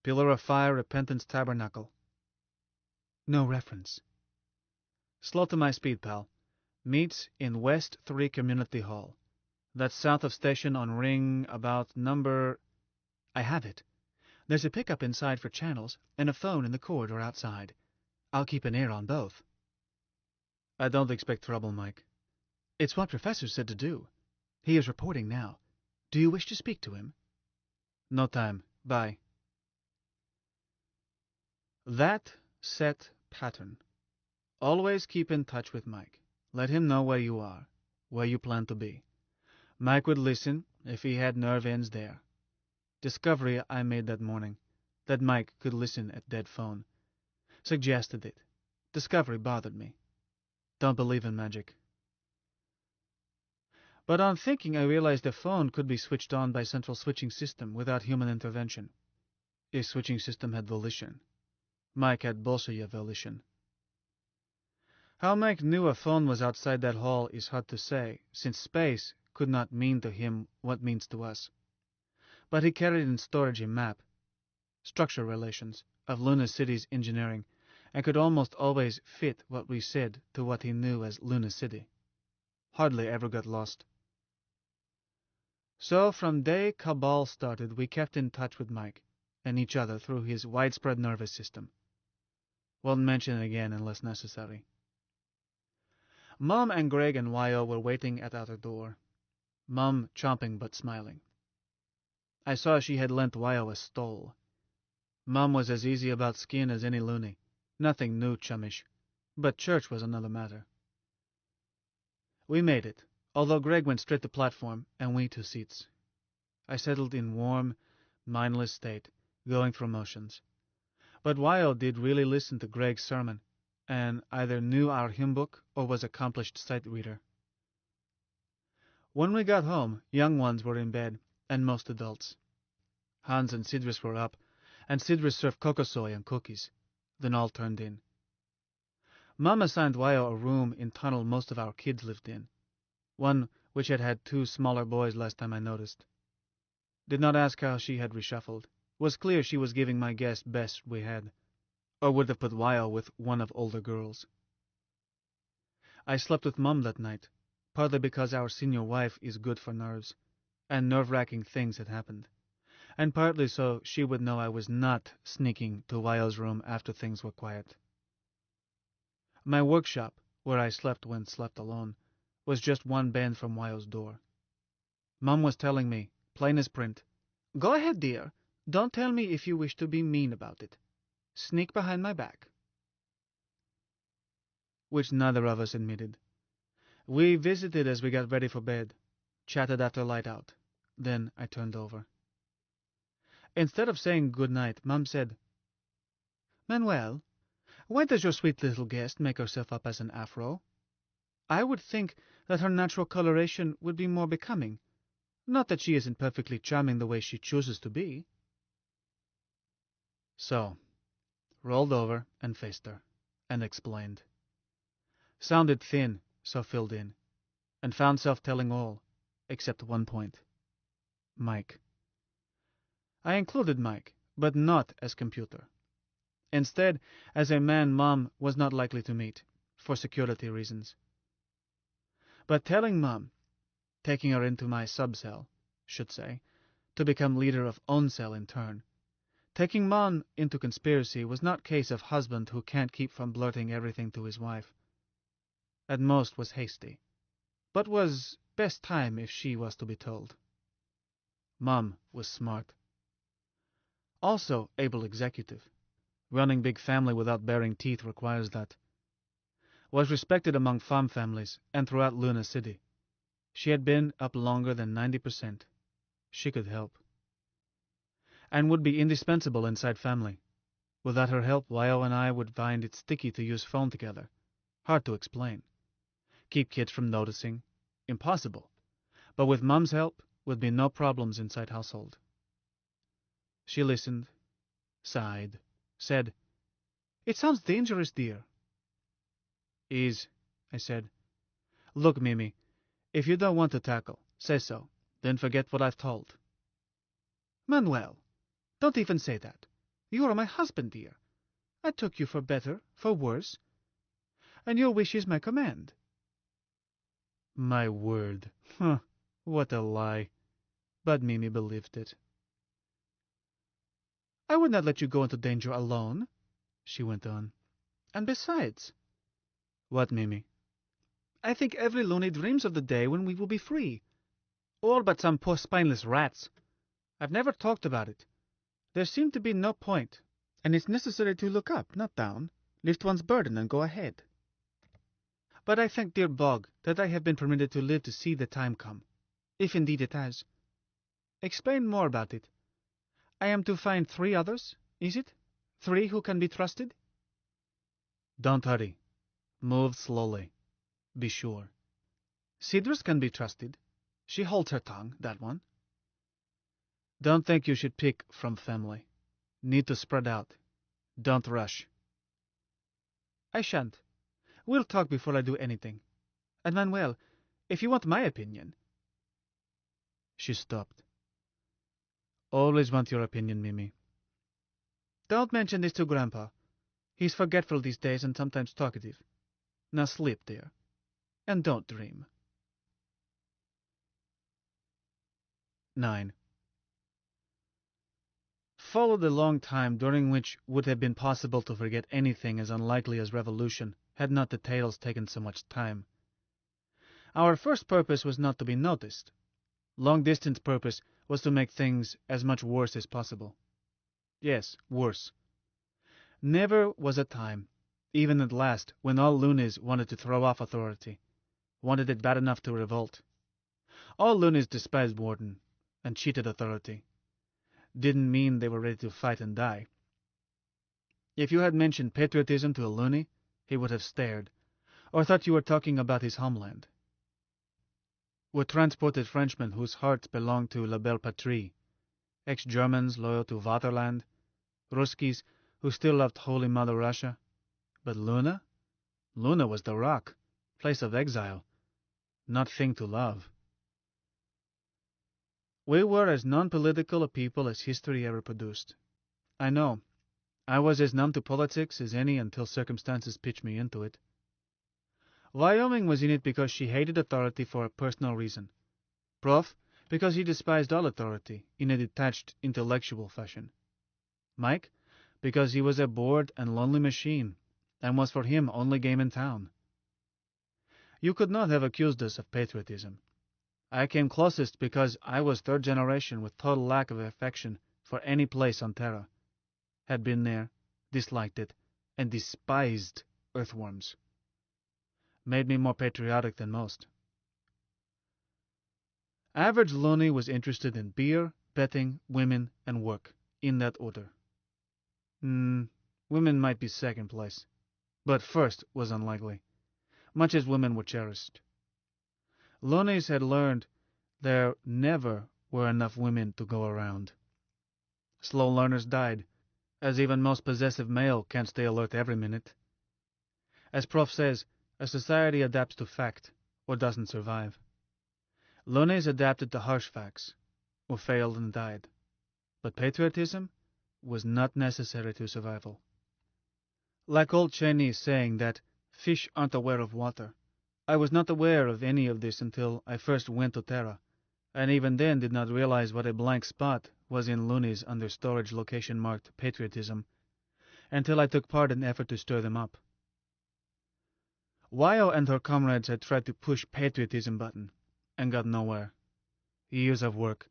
Pillar of Fire Repentance Tabernacle. No reference. Slow to my speed, pal. Meets in West 3 Community Hall. That's south of station on ring about number... I have it. There's a pickup inside for channels and a phone in the corridor outside. I'll keep an ear on both. I don't expect trouble, Mike. It's what Professor said to do. He is reporting now. Do you wish to speak to him? No time. Bye. That set pattern. Always keep in touch with Mike. Let him know where you are, where you plan to be. Mike would listen if he had nerve ends there. Discovery I made that morning, that Mike could listen at dead phone. Suggested it. Discovery bothered me. Don't believe in magic. But on thinking, I realized the phone could be switched on by central switching system without human intervention. If switching system had volition. Mike had Bolshevik volition. How Mike knew a phone was outside that hall is hard to say, since space could not mean to him what means to us. But he carried in storage a map, structure relations, of Lunar City's engineering, and could almost always fit what we said to what he knew as Lunar City. Hardly ever got lost. So from day Cabal started, we kept in touch with Mike and each other through his widespread nervous system. Won't mention it again unless necessary. Mom and Greg and Wyo were waiting at our door. Mom chomping but smiling. I saw she had lent Wyo a stole. Mom was as easy about skin as any loony. Nothing new chummish. But church was another matter. We made it, although Greg went straight to platform and we to seats. I settled in warm, mindless state, going through motions. But Wyo did really listen to Greg's sermon, and either knew our hymn book or was accomplished sight reader. When we got home, young ones were in bed, and most adults. Hans and Sidris were up, and Sidris served cocosoy and cookies. Then all turned in. Mom assigned Wyo a room in tunnel most of our kids lived in, one which had had 2 smaller boys last time I noticed. Did not ask how she had reshuffled. Was clear she was giving my guest best we had, or would have put Wyo with one of older girls. I slept with Mom that night, partly because our senior wife is good for nerves, and nerve-wracking things had happened, and partly so she would know I was not sneaking to Wyo's room after things were quiet. My workshop, where I slept when slept alone, was just one bend from Wyo's door. Mom was telling me, plain as print, "Go ahead, dear. Don't tell me if you wish to be mean about it. Sneak behind my back." Which neither of us admitted. We visited as we got ready for bed, chatted after light out. Then I turned over. Instead of saying good night, Mom said, "Manuel, why does your sweet little guest make herself up as an afro? I would think that her natural coloration would be more becoming. Not that she isn't perfectly charming the way she chooses to be." So, rolled over and faced her, and explained. Sounded thin, so filled in, and found self telling all, except one point. Mike. I included Mike, but not as computer. Instead, as a man Mom was not likely to meet, for security reasons. But telling Mom, taking her into my sub-cell, should say, to become leader of own cell in turn, taking Mom into conspiracy was not case of husband who can't keep from blurting everything to his wife. At most was hasty, but was best time if she was to be told. Mom was smart. Also able executive. Running big family without baring teeth requires that. Was respected among farm families and throughout Lunar City. She had been up longer than 90%. She could help. And would be indispensable inside family. Without her help, Wyo and I would find it sticky to use phone together. Hard to explain. Keep kids from noticing. Impossible. But with Mom's help, would be no problems inside household. She listened, sighed, said, "It sounds dangerous, dear." "Is," I said. "Look, Mimi, if you don't want to tackle, say so. Then forget what I've told." "Manuel, don't even say that. You are my husband, dear. I took you for better, for worse, and your wish is my command." My word. Huh. What a lie. But Mimi believed it. I would not let you go into danger alone, she went on. And besides— What, Mimi? I think every loony dreams of the day when we will be free. All but some poor spineless rats. I've never talked about it. There seemed to be no point, and it's necessary to look up, not down, lift one's burden and go ahead. But I thank dear Bog that I have been permitted to live to see the time come, if indeed it has. Explain more about it. I am to find 3 others, is it? 3 who can be trusted? Don't hurry. Move slowly. Be sure. Cedrus can be trusted. She holds her tongue, that one. Don't think you should pick from family. Need to spread out. Don't rush. I shan't. We'll talk before I do anything. And Manuel, if you want my opinion— She stopped. Always want your opinion, Mimi. Don't mention this to Grandpa. He's forgetful these days and sometimes talkative. Now sleep, dear. And don't dream. 9. Followed a long time during which would have been possible to forget anything as unlikely as revolution had not the tales taken so much time. Our first purpose was not to be noticed. Long-distance purpose was to make things as much worse as possible. Yes, worse. Never was a time, even at last, when all loonies wanted to throw off authority, wanted it bad enough to revolt. All loonies despised Warden, and cheated authority. Didn't mean they were ready to fight and die. If you had mentioned patriotism to a loony, he would have stared, or thought you were talking about his homeland. Were transported Frenchmen whose hearts belonged to La Belle Patrie, ex-Germans loyal to Vaterland, Ruskies who still loved Holy Mother Russia. But Luna? Luna was the rock, place of exile, not thing to love. We were as non-political a people as history ever produced. I know. I was as numb to politics as any until circumstances pitched me into it. Wyoming was in it because she hated authority for a personal reason. Prof, because he despised all authority in a detached, intellectual fashion. Mike, because he was a bored and lonely machine, and was for him only game in town. You could not have accused us of patriotism. I came closest because I was 3rd generation with total lack of affection for any place on Terra. Had been there, disliked it, and despised earthworms. Made me more patriotic than most. Average loony was interested in beer, betting, women, and work, in that order. Women might be second place, but first was unlikely, much as women were cherished. Loonies had learned there never were enough women to go around. Slow learners died, as even most possessive male can't stay alert every minute. As Prof says, a society adapts to fact, or doesn't survive. Loonies adapted to harsh facts, or failed and died. But patriotism was not necessary to survival. Like old Chinese saying that fish aren't aware of water, I was not aware of any of this until I first went to Terra, and even then did not realize what a blank spot was in loonies under storage location marked patriotism, until I took part in the effort to stir them up. Wyo and her comrades had tried to push patriotism button, and got nowhere. Years of work,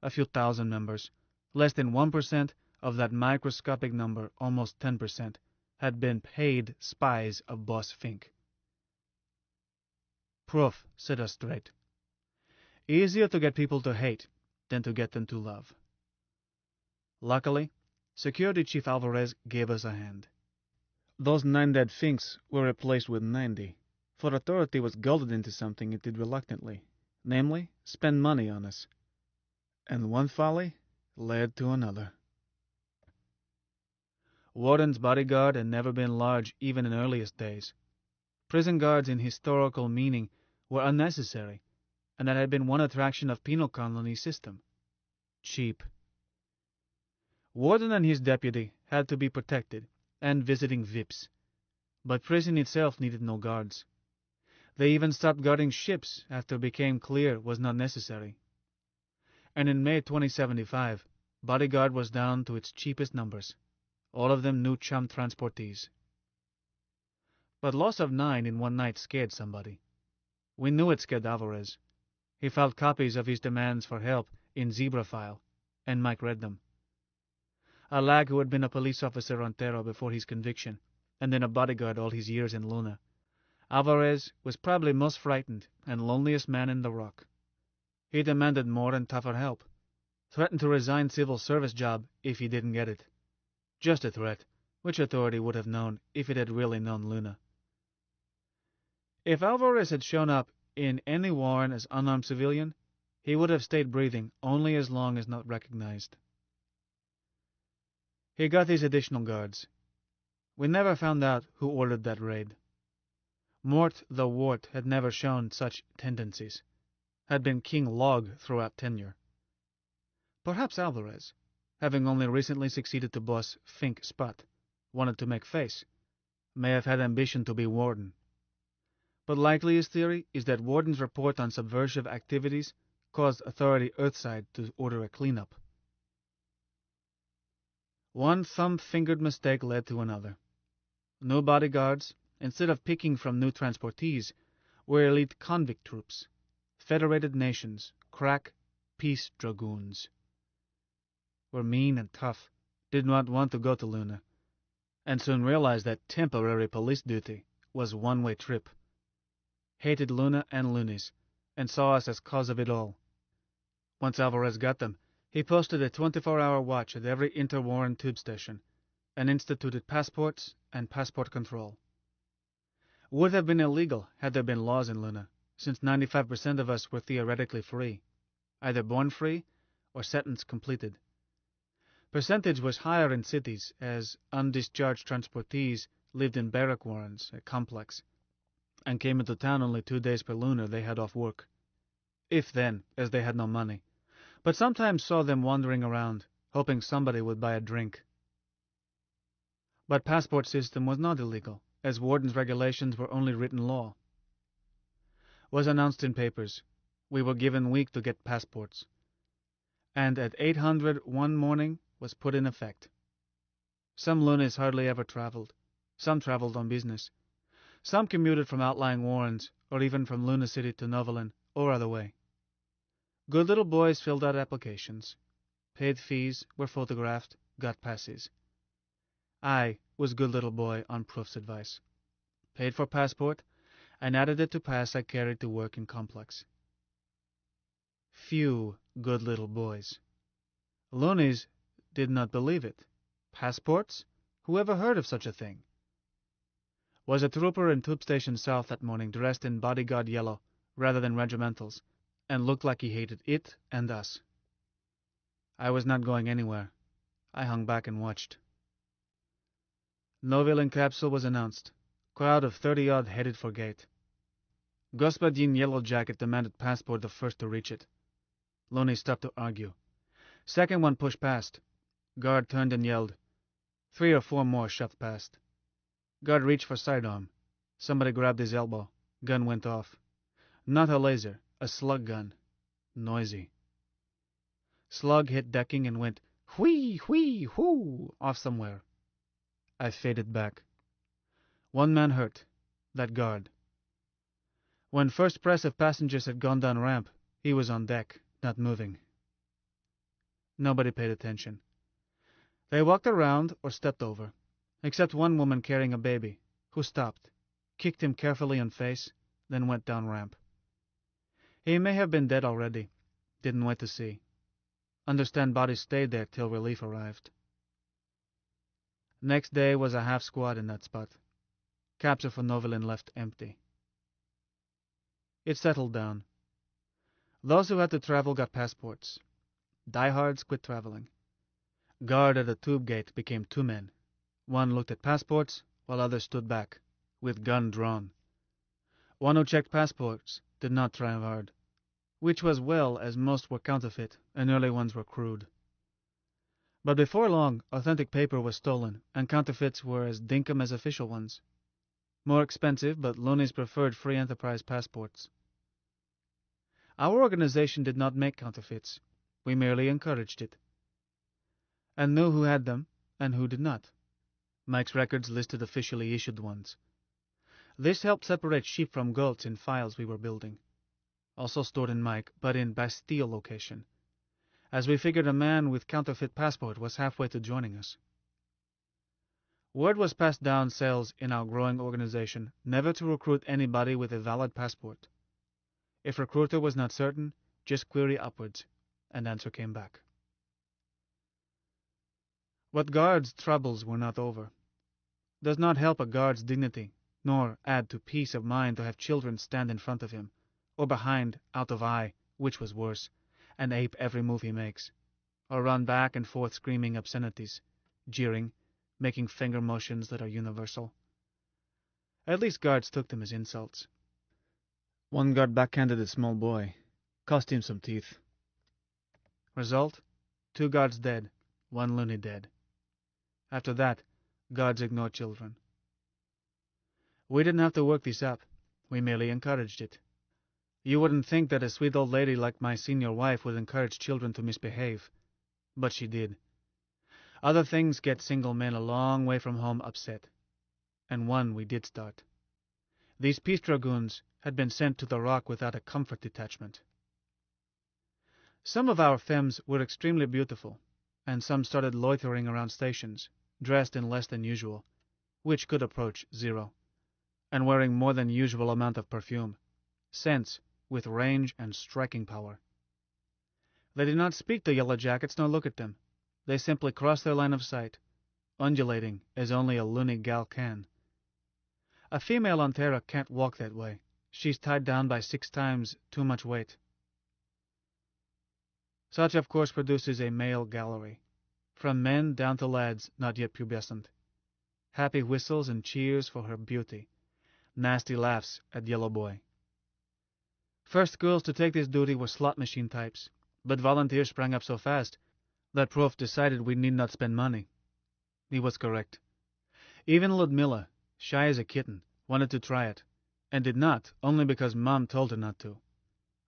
a few thousand members, less than 1% of that microscopic number, almost 10%, had been paid spies of Boss Fink. Prof set us straight. Easier to get people to hate than to get them to love. Luckily, Security Chief Alvarez gave us a hand. Those 9 dead Finks were replaced with 90, for authority was gulled into something it did reluctantly, namely, spend money on us. And one folly led to another. Warden's bodyguard had never been large even in earliest days. Prison guards in historical meaning were unnecessary, and that had been one attraction of penal colony system. Cheap. Warden and his deputy had to be protected, and visiting VIPs. But prison itself needed no guards. They even stopped guarding ships after it became clear was not necessary. And in May 2075, Bodyguard was down to its cheapest numbers, all of them new chum transportees. But loss of 9 in one night scared somebody. We knew it scared Alvarez. He filed copies of his demands for help in Zebra file, and Mike read them. A lad who had been a police officer on Terra before his conviction, and then a bodyguard all his years in Luna. Alvarez was probably most frightened and loneliest man in the Rock. He demanded more and tougher help. Threatened to resign civil service job if he didn't get it. Just a threat, which authority would have known if it had really known Luna. If Alvarez had shown up in any warren as unarmed civilian, he would have stayed breathing only as long as not recognized. He got these additional guards. We never found out who ordered that raid. Mort the Wart had never shown such tendencies, had been King Log throughout tenure. Perhaps Alvarez, having only recently succeeded to boss Fink Spot, wanted to make face, may have had ambition to be warden. But likeliest theory is that Warden's report on subversive activities caused authority Earthside to order a cleanup. One thumb-fingered mistake led to another. New bodyguards, instead of picking from new transportees, were elite convict troops, Federated Nations, crack, peace dragoons. Were mean and tough, did not want to go to Luna, and soon realized that temporary police duty was one-way trip. Hated Luna and Loonies, and saw us as cause of it all. Once Alvarez got them, he posted a 24-hour watch at every inter-warren tube station, and instituted passports and passport control. Would have been illegal had there been laws in Luna, since 95% of us were theoretically free, either born free or sentence completed. Percentage was higher in cities, as undischarged transportees lived in barrack warrens, a complex, and came into town only 2 days per lunar they had off work. If then, as they had no money, but sometimes saw them wandering around, hoping somebody would buy a drink. But passport system was not illegal, as Warden's regulations were only written law. Was announced in papers. We were given week to get passports. And at 800 one morning was put in effect. Some Lunas hardly ever traveled. Some traveled on business. Some commuted from outlying warrens, or even from Luna City to Novolin, or other way. Good little boys filled out applications, paid fees, were photographed, got passes. I was good little boy on Proof's advice. Paid for passport, and added it to pass I carried to work in complex. Few good little boys. Loonies did not believe it. Passports? Who ever heard of such a thing? Was a trooper in Tube Station South that morning dressed in bodyguard yellow rather than regimentals, and looked like he hated it and us. I was not going anywhere. I hung back and watched. Novilin capsule was announced. Crowd of 30-odd headed for gate. Господин Yellow Jacket demanded passport the first to reach it. Loney stopped to argue. Second one pushed past. Guard turned and yelled. 3 or 4 more shoved past. Guard reached for sidearm. Somebody grabbed his elbow. Gun went off. Not a laser, a slug gun. Noisy. Slug hit decking and went whee, whee, whoo off somewhere. I faded back. One man hurt. That guard. When first press of passengers had gone down ramp, he was on deck, not moving. Nobody paid attention. They walked around or stepped over, except one woman carrying a baby, who stopped, kicked him carefully in face, then went down ramp. He may have been dead already. Didn't wait to see. Understand body stayed there till relief arrived. Next day was a half squad in that spot. Capture for Novolin left empty. It settled down. Those who had to travel got passports. Diehards quit traveling. Guard at the tube gate became 2 men. One looked at passports, while others stood back, with gun drawn. One who checked passports did not try hard, which was well, as most were counterfeit, and early ones were crude. But before long, authentic paper was stolen, and counterfeits were as dinkum as official ones. More expensive, but loonies preferred free enterprise passports. Our organization did not make counterfeits. We merely encouraged it. and knew who had them and who did not. Mike's records listed officially issued ones. This helped separate sheep from goats in files we were building, also stored in Mike, but in Bastille location, as we figured a man with counterfeit passport was halfway to joining us. Word was passed down cells in our growing organization never to recruit anybody with a valid passport. If recruiter was not certain, just query upwards, and answer came back. But guards' troubles were not over. Does not help a guard's dignity, nor add to peace of mind to have children stand in front of him, or behind, out of eye, which was worse, and ape every move he makes, or run back and forth screaming obscenities, jeering, making finger motions that are universal. At least guards took them as insults. One guard backhanded a small boy, cost him some teeth. Result? 2 guards dead, 1 loony dead. After that, guards ignored children. We didn't have to work this up. We merely encouraged it. You wouldn't think that a sweet old lady like my senior wife would encourage children to misbehave, but she did. Other things get single men a long way from home upset, and one we did start. These peace dragoons had been sent to the Rock without a comfort detachment. Some of our femmes were extremely beautiful, and some started loitering around stations, dressed in less than usual, which could approach 0, and wearing more than usual amount of perfume, scents with range and striking power. They did not speak to Yellow Jackets nor look at them. They simply crossed their line of sight, undulating as only a loony gal can. A female on Terra can't walk that way. She's tied down by 6 times too much weight. Such, of course, produces a male gallery, from men down to lads not yet pubescent. Happy whistles and cheers for her beauty, nasty laughs at Yellow Boy. First girls to take this duty were slot machine types, but volunteers sprang up so fast that Prof decided we need not spend money. He was correct. Even Ludmilla, shy as a kitten, wanted to try it, and did not only because Mom told her not to.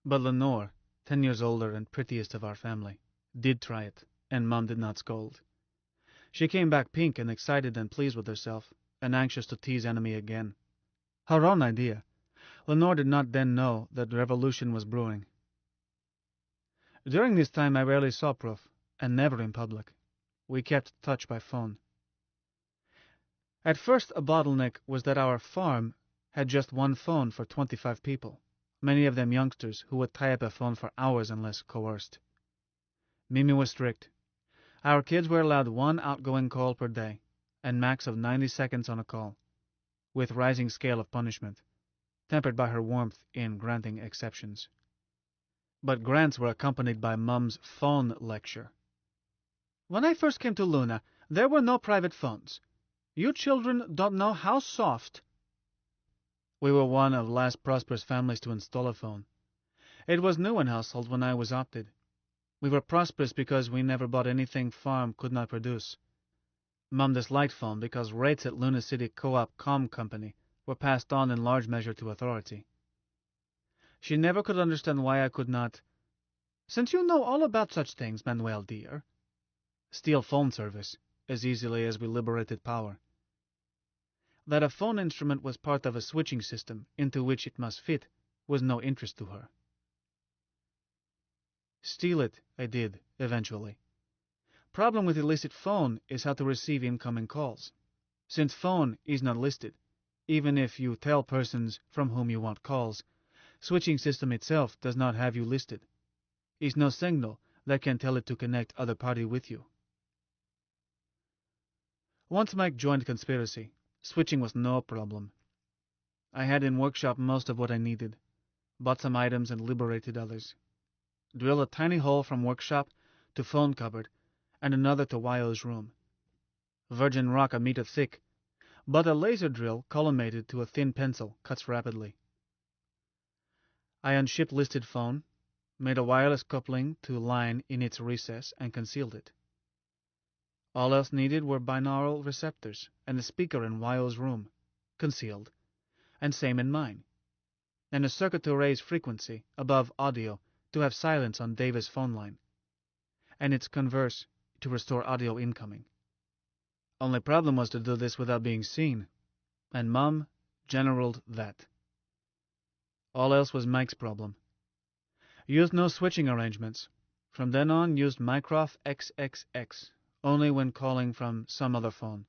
But Lenore, 10 years older and prettiest of our family, did try it, and Mom did not scold. She came back pink and excited and pleased with herself, and anxious to tease Enemy again. Her own idea. Lenore did not then know that revolution was brewing. During this time I rarely saw Prof, and never in public. We kept touch by phone. At first a bottleneck was that our farm had just 1 phone for 25 people, many of them youngsters who would tie up a phone for hours unless coerced. Mimi was strict. Our kids were allowed 1 outgoing call per day, and max of 90 seconds on a call, with rising scale of punishment, tempered by her warmth in granting exceptions. But grants were accompanied by Mum's phone lecture. When I first came to Luna, there were no private phones. You children don't know how soft. We were one of the last prosperous families to install a phone. It was new in household when I was opted. We were prosperous because we never bought anything farm could not produce. Mum disliked phone because rates at Luna City Co-op Com Company were passed on in large measure to authority. She never could understand why I could not, since you know all about such things, Manuel dear, steal phone service as easily as we liberated power. That a phone instrument was part of a switching system into which it must fit was no interest to her. Steal it, I did, eventually. Problem with illicit phone is how to receive incoming calls. Since phone is not listed, even if you tell persons from whom you want calls, switching system itself does not have you listed. Is no signal that can tell it to connect other party with you. Once Mike joined conspiracy, switching was no problem. I had in workshop most of what I needed, bought some items and liberated others. Drilled a tiny hole from workshop to phone cupboard and another to Wyo's room. Virgin rock a meter thick, but a laser drill collimated to a thin pencil cuts rapidly. I unshipped listed phone, made a wireless coupling to line in its recess and concealed it. All else needed were binaural receptors and a speaker in Wyo's room, concealed, and same in mine, and a circuit to raise frequency above audio to have silence on Davis' phone line, and its converse to restore audio incoming. Only problem was to do this without being seen, and Mom generaled that. All else was Mike's problem. Used no switching arrangements. From then on, used Mycroft XXX, only when calling from some other phone.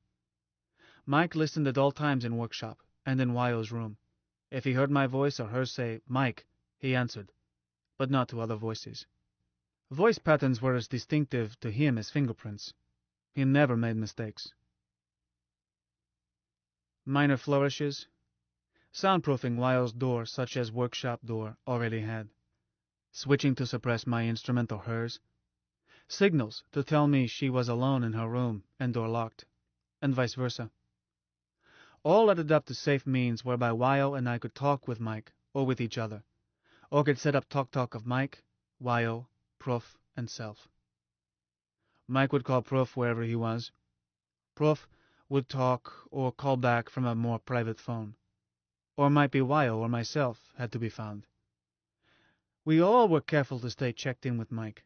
Mike listened at all times in workshop, and in Wyo's room. If he heard my voice or hers say, "Mike," he answered, but not to other voices. Voice patterns were as distinctive to him as fingerprints. He never made mistakes. Minor flourishes. Soundproofing Wyo's door such as workshop door already had. Switching to suppress my instrument or hers. Signals to tell me she was alone in her room and door locked, and vice versa. All added up to safe means whereby Wyo and I could talk with Mike or with each other, or could set up talk of Mike, Wyo, Prof, and self. Mike would call Prof wherever he was. Prof would talk or call back from a more private phone. Or might be Wyo or myself had to be found. We all were careful to stay checked in with Mike.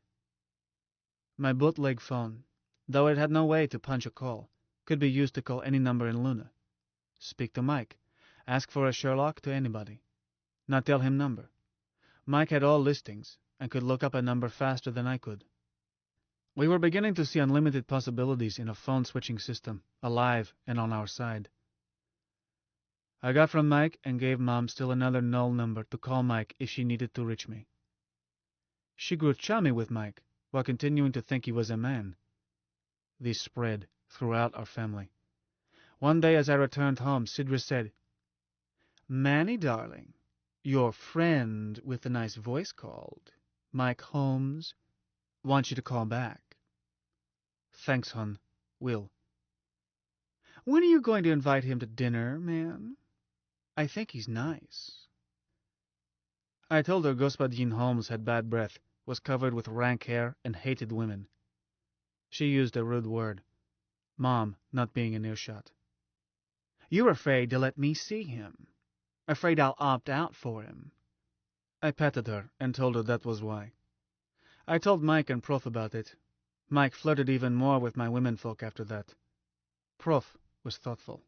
My bootleg phone, though it had no way to punch a call, could be used to call any number in Luna. Speak to Mike. Ask for a Sherlock to anybody. Not tell him number. Mike had all listings and could look up a number faster than I could. We were beginning to see unlimited possibilities in a phone switching system, alive and on our side. I got from Mike and gave Mom still another null number to call Mike if she needed to reach me. She grew chummy with Mike while continuing to think he was a man. This spread throughout our family. One day as I returned home, Sidra said, "Manny, darling, your friend with the nice voice called, Mike Holmes, wants you to call back." "Thanks, hon. Will." "When are you going to invite him to dinner, man? I think he's nice." I told her Господин Holmes had bad breath, was covered with rank hair, and hated women. She used a rude word, Mom not being in earshot. "You're afraid to let me see him. Afraid I'll opt out for him." I patted her and told her that was why. I told Mike and Prof about it. Mike flirted even more with my womenfolk after that. Prof was thoughtful.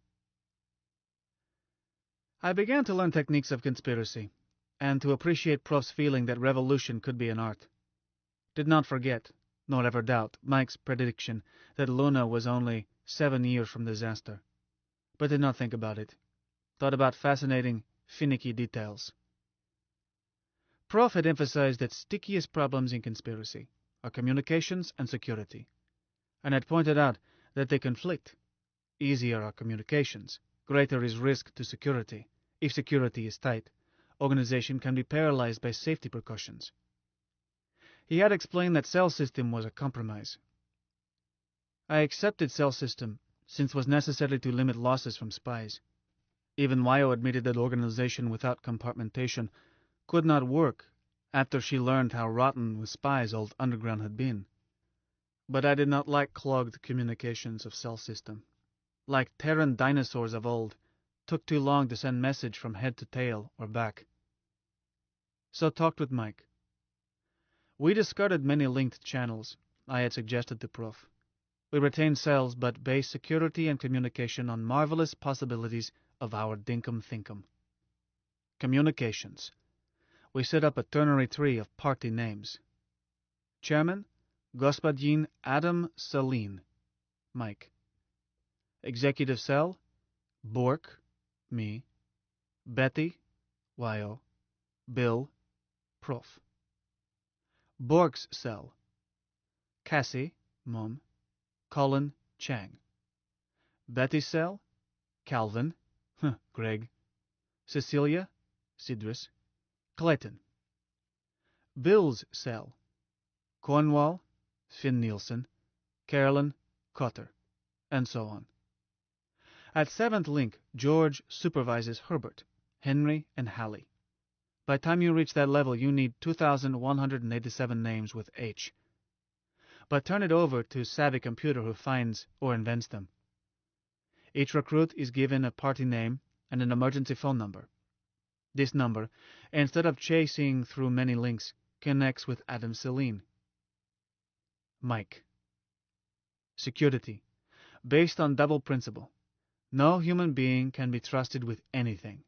I began to learn techniques of conspiracy, and to appreciate Prof's feeling that revolution could be an art. Did not forget, nor ever doubt, Mike's prediction that Luna was only 7 years from disaster, but did not think about it. Thought about fascinating, finicky details. Prof had emphasized that stickiest problems in conspiracy are communications and security, and had pointed out that they conflict. Easier are communications, greater is risk to security. If security is tight, organization can be paralyzed by safety precautions. He had explained that cell system was a compromise. I accepted cell system since it was necessary to limit losses from spies. Even Wyo admitted that organization without compartmentation could not work after she learned how rotten with spies old underground had been. But I did not like clogged communications of cell system. Like Terran dinosaurs of old, took too long to send message from head to tail or back. So talked with Mike. We discarded many linked channels I had suggested to Prof. We retained cells but based security and communication on marvelous possibilities of our dinkum thinkum. Communications. We set up a ternary tree of party names. Chairman, Господин Adam Saline, Mike. Executive cell, Bork, me. Betty, Wyo. Bill, Prof. Bork's cell, Cassie, Mom. Colin, Chang. Betty's cell, Calvin, Greg. Cecilia, Sidris. Clayton. Bill's cell, Cornwall, Finn Nielsen, Carolyn, Cotter, and so on. At 7th link, George supervises Herbert, Henry, and Hallie. By the time you reach that level, you need 2,187 names with H. But turn it over to a savvy computer who finds or invents them. Each recruit is given a party name and an emergency phone number. This number, instead of chasing through many links, connects with Adam Celine. Mike. Security, based on double principle. No human being can be trusted with anything,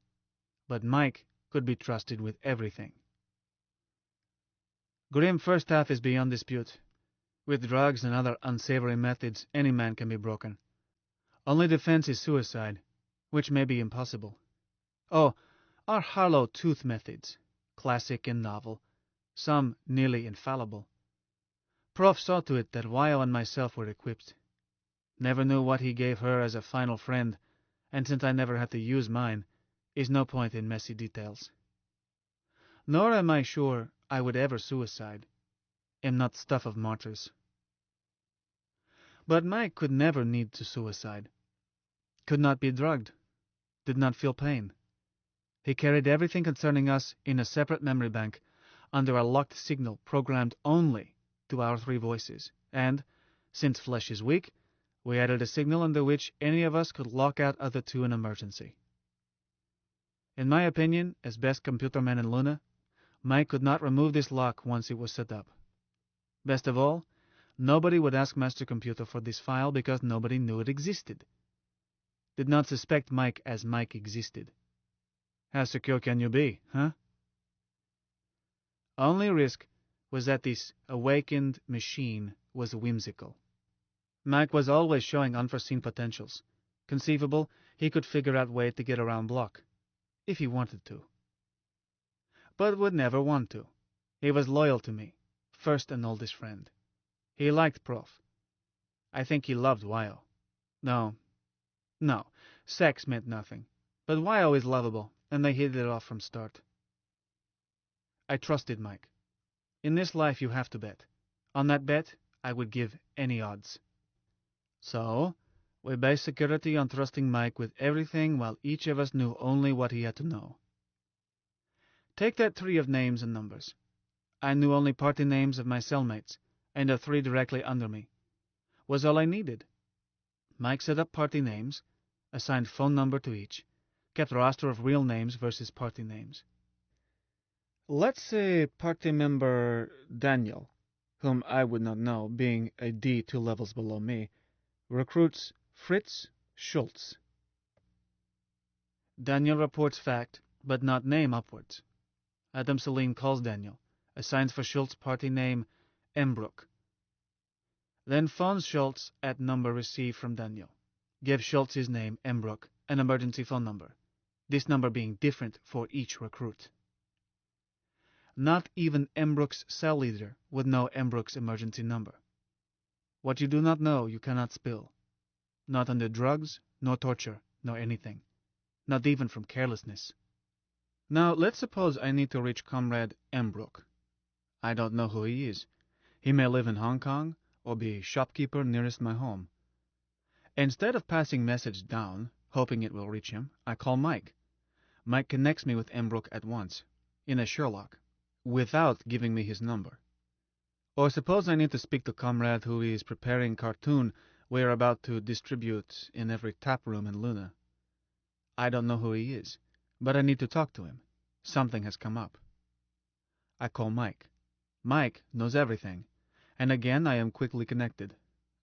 but Mike could be trusted with everything. Grim first half is beyond dispute. With drugs and other unsavory methods, any man can be broken. Only defense is suicide, which may be impossible. Oh, our Harlow tooth methods, classic and novel, some nearly infallible. Prof saw to it that Wyo and myself were equipped. Never knew what he gave her as a final friend, and since I never had to use mine, is no point in messy details. Nor am I sure I would ever suicide. Am not stuff of martyrs. But Mike could never need to suicide. Could not be drugged. Did not feel pain. He carried everything concerning us in a separate memory bank under a locked signal programmed only to our three voices, and, since flesh is weak, we added a signal under which any of us could lock out other two in emergency. In my opinion, as best computer man in Luna, Mike could not remove this lock once it was set up. Best of all, nobody would ask Master Computer for this file because nobody knew it existed. Did not suspect Mike as Mike existed. How secure can you be, huh? Only risk was that this awakened machine was whimsical. Mike was always showing unforeseen potentials. Conceivable, he could figure out way to get around block, if he wanted to. But would never want to. He was loyal to me, first and oldest friend. He liked Prof. I think he loved Wyo. No, sex meant nothing. But Wyo is lovable, and they hit it off from start. I trusted Mike. In this life you have to bet. On that bet, I would give any odds. So, we based security on trusting Mike with everything while each of us knew only what he had to know. Take that tree of names and numbers. I knew only party names of my cellmates, and the three directly under me. Was all I needed. Mike set up party names, assigned phone number to each, kept roster of real names versus party names. Let's say party member Daniel, whom I would not know, being a D 2 levels below me, recruits Fritz Schultz. Daniel reports fact, but not name upwards. Adam Celine calls Daniel, assigns for Schultz party name Embrook. Then phones Schultz at number received from Daniel. Gives Schultz his name, Embrook, an emergency phone number, this number being different for each recruit. Not even Embrook's cell leader would know Embrook's emergency number. What you do not know, you cannot spill. Not under drugs, nor torture, nor anything. Not even from carelessness. Now, let's suppose I need to reach Comrade Embrook. I don't know who he is. He may live in Hong Kong, or be shopkeeper nearest my home. Instead of passing message down, hoping it will reach him, I call Mike. Mike connects me with Embrook at once, in a Sherlock, without giving me his number. Or suppose I need to speak to Comrade who is preparing cartoon we are about to distribute in every tap room in Luna. I don't know who he is, but I need to talk to him. Something has come up. I call Mike. Mike knows everything, and again I am quickly connected.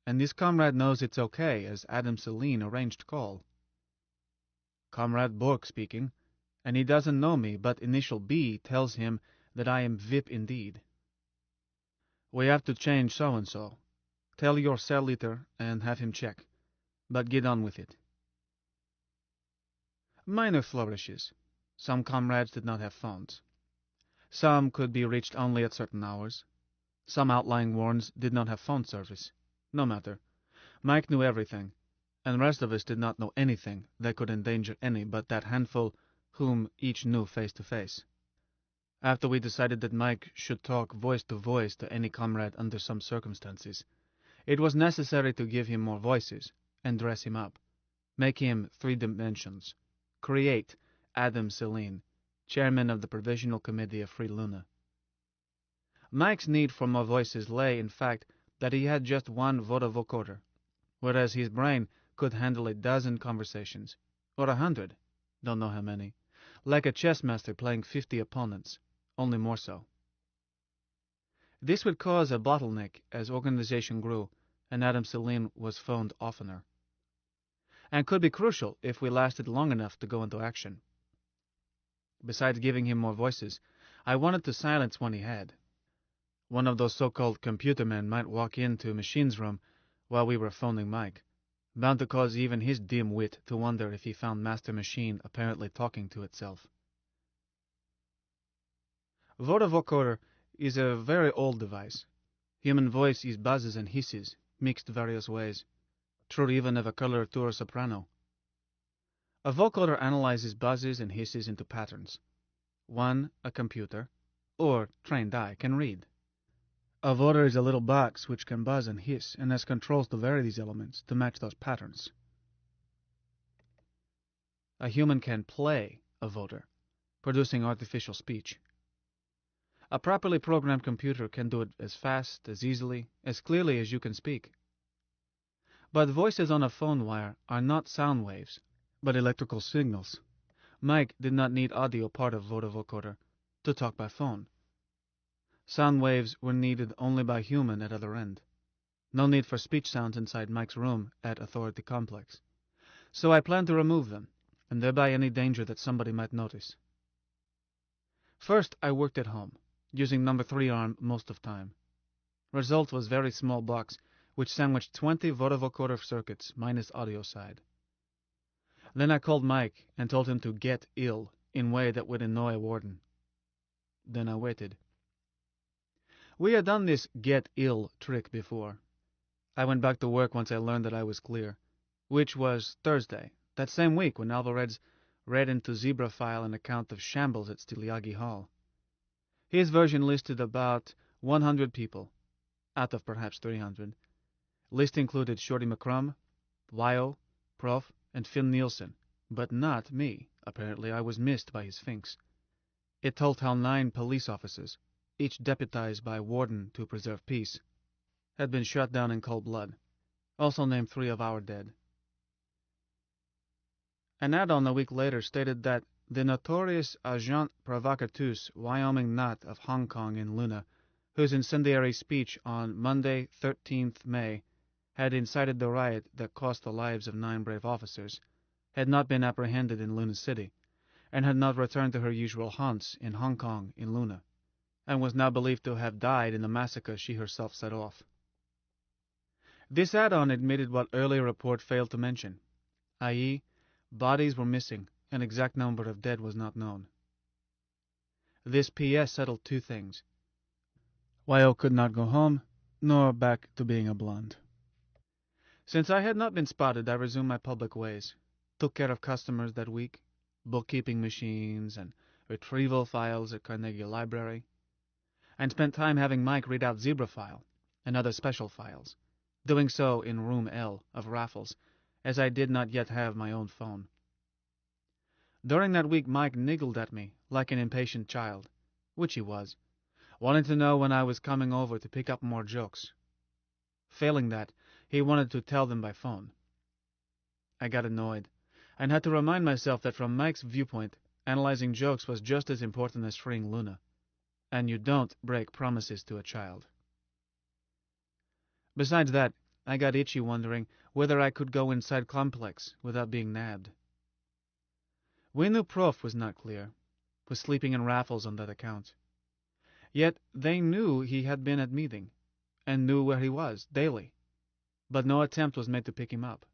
And this comrade knows it's okay, as Adam Celine arranged call. Comrade Bork speaking, and he doesn't know me, but initial B tells him that I am VIP indeed. We have to change so-and-so. Tell your cell leader and have him check, but get on with it. Minor flourishes. Some comrades did not have phones. Some could be reached only at certain hours. Some outlying wards did not have phone service. No matter. Mike knew everything, and the rest of us did not know anything that could endanger any but that handful whom each knew face to face. After we decided that Mike should talk voice to any comrade under some circumstances, it was necessary to give him more voices and dress him up, make him 3 dimensions, create Adam Celine, chairman of the Provisional Committee of Free Luna. Mike's need for more voices lay, in fact, that he had just 1 vocoder, whereas his brain could handle a dozen conversations, or 100, don't know how many, like a chess master playing 50 opponents, only more so. This would cause a bottleneck as organization grew, and Adam Selim was phoned oftener, and could be crucial if we lasted long enough to go into action. Besides giving him more voices, I wanted to silence one he had. One of those so-called computer men might walk into Machine's room while we were phoning Mike, bound to cause even his dim wit to wonder if he found Master Machine apparently talking to itself. Vocoder is a very old device. Human voice is buzzes and hisses, mixed various ways, true even of a coloratura soprano. A vocoder analyzes buzzes and hisses into patterns. One, a computer, or trained eye, can read. A vocoder is a little box which can buzz and hiss, and has controls to vary these elements to match those patterns. A human can play a vocoder, producing artificial speech. A properly programmed computer can do it as fast, as easily, as clearly as you can speak. But voices on a phone wire are not sound waves, but electrical signals. Mike did not need audio part of vocoder to talk by phone. Sound waves were needed only by human at other end. No need for speech sounds inside Mike's room at Authority Complex. So I planned to remove them, and thereby any danger that somebody might notice. First, I worked at home, using number 3 arm most of time. Result was very small box, which sandwiched 20 vocoder circuits minus audio side. Then I called Mike and told him to get ill in way that would annoy a warden. Then I waited. We had done this get ill trick before. I went back to work once I learned that I was clear, which was Thursday, that same week when Alvarez read into Zebra file an account of shambles at Stiliagi Hall. His version listed about 100 people, out of perhaps 300. List included Shorty McCrum, Wyo, Prof, and Phil Nielsen, but not me. Apparently I was missed by his Sphinx. It told how 9 police officers, each deputized by warden to preserve peace, had been shot down in cold blood. Also named 3 of our dead. An add-on a week later stated that the notorious agent provocateur Wyoming Knot of Hong Kong in Luna, whose incendiary speech on Monday, 13th May, had incited the riot that cost the lives of 9 brave officers, had not been apprehended in Luna City, and had not returned to her usual haunts in Hong Kong in Luna, and was now believed to have died in the massacre she herself set off. This add-on admitted what earlier report failed to mention, i.e., bodies were missing, an exact number of dead was not known. This PS settled 2 things. Wyo could not go home, nor back to being a blonde. Since I had not been spotted, I resumed my public ways, took care of customers that week, bookkeeping machines and retrieval files at Carnegie Library, and spent time having Mike read out Zebra file and other special files, doing so in room L of Raffles, as I did not yet have my own phone. During that week Mike niggled at me like an impatient child, which he was, wanting to know when I was coming over to pick up more jokes. Failing that, he wanted to tell them by phone. I got annoyed, and had to remind myself that from Mike's viewpoint, analyzing jokes was just as important as freeing Luna, and you don't break promises to a child. Besides that, I got itchy wondering whether I could go inside Complex without being nabbed. We knew Prof was not clear, was sleeping in Raffles on that account. Yet they knew he had been at meeting, and knew where he was, daily, but no attempt was made to pick him up.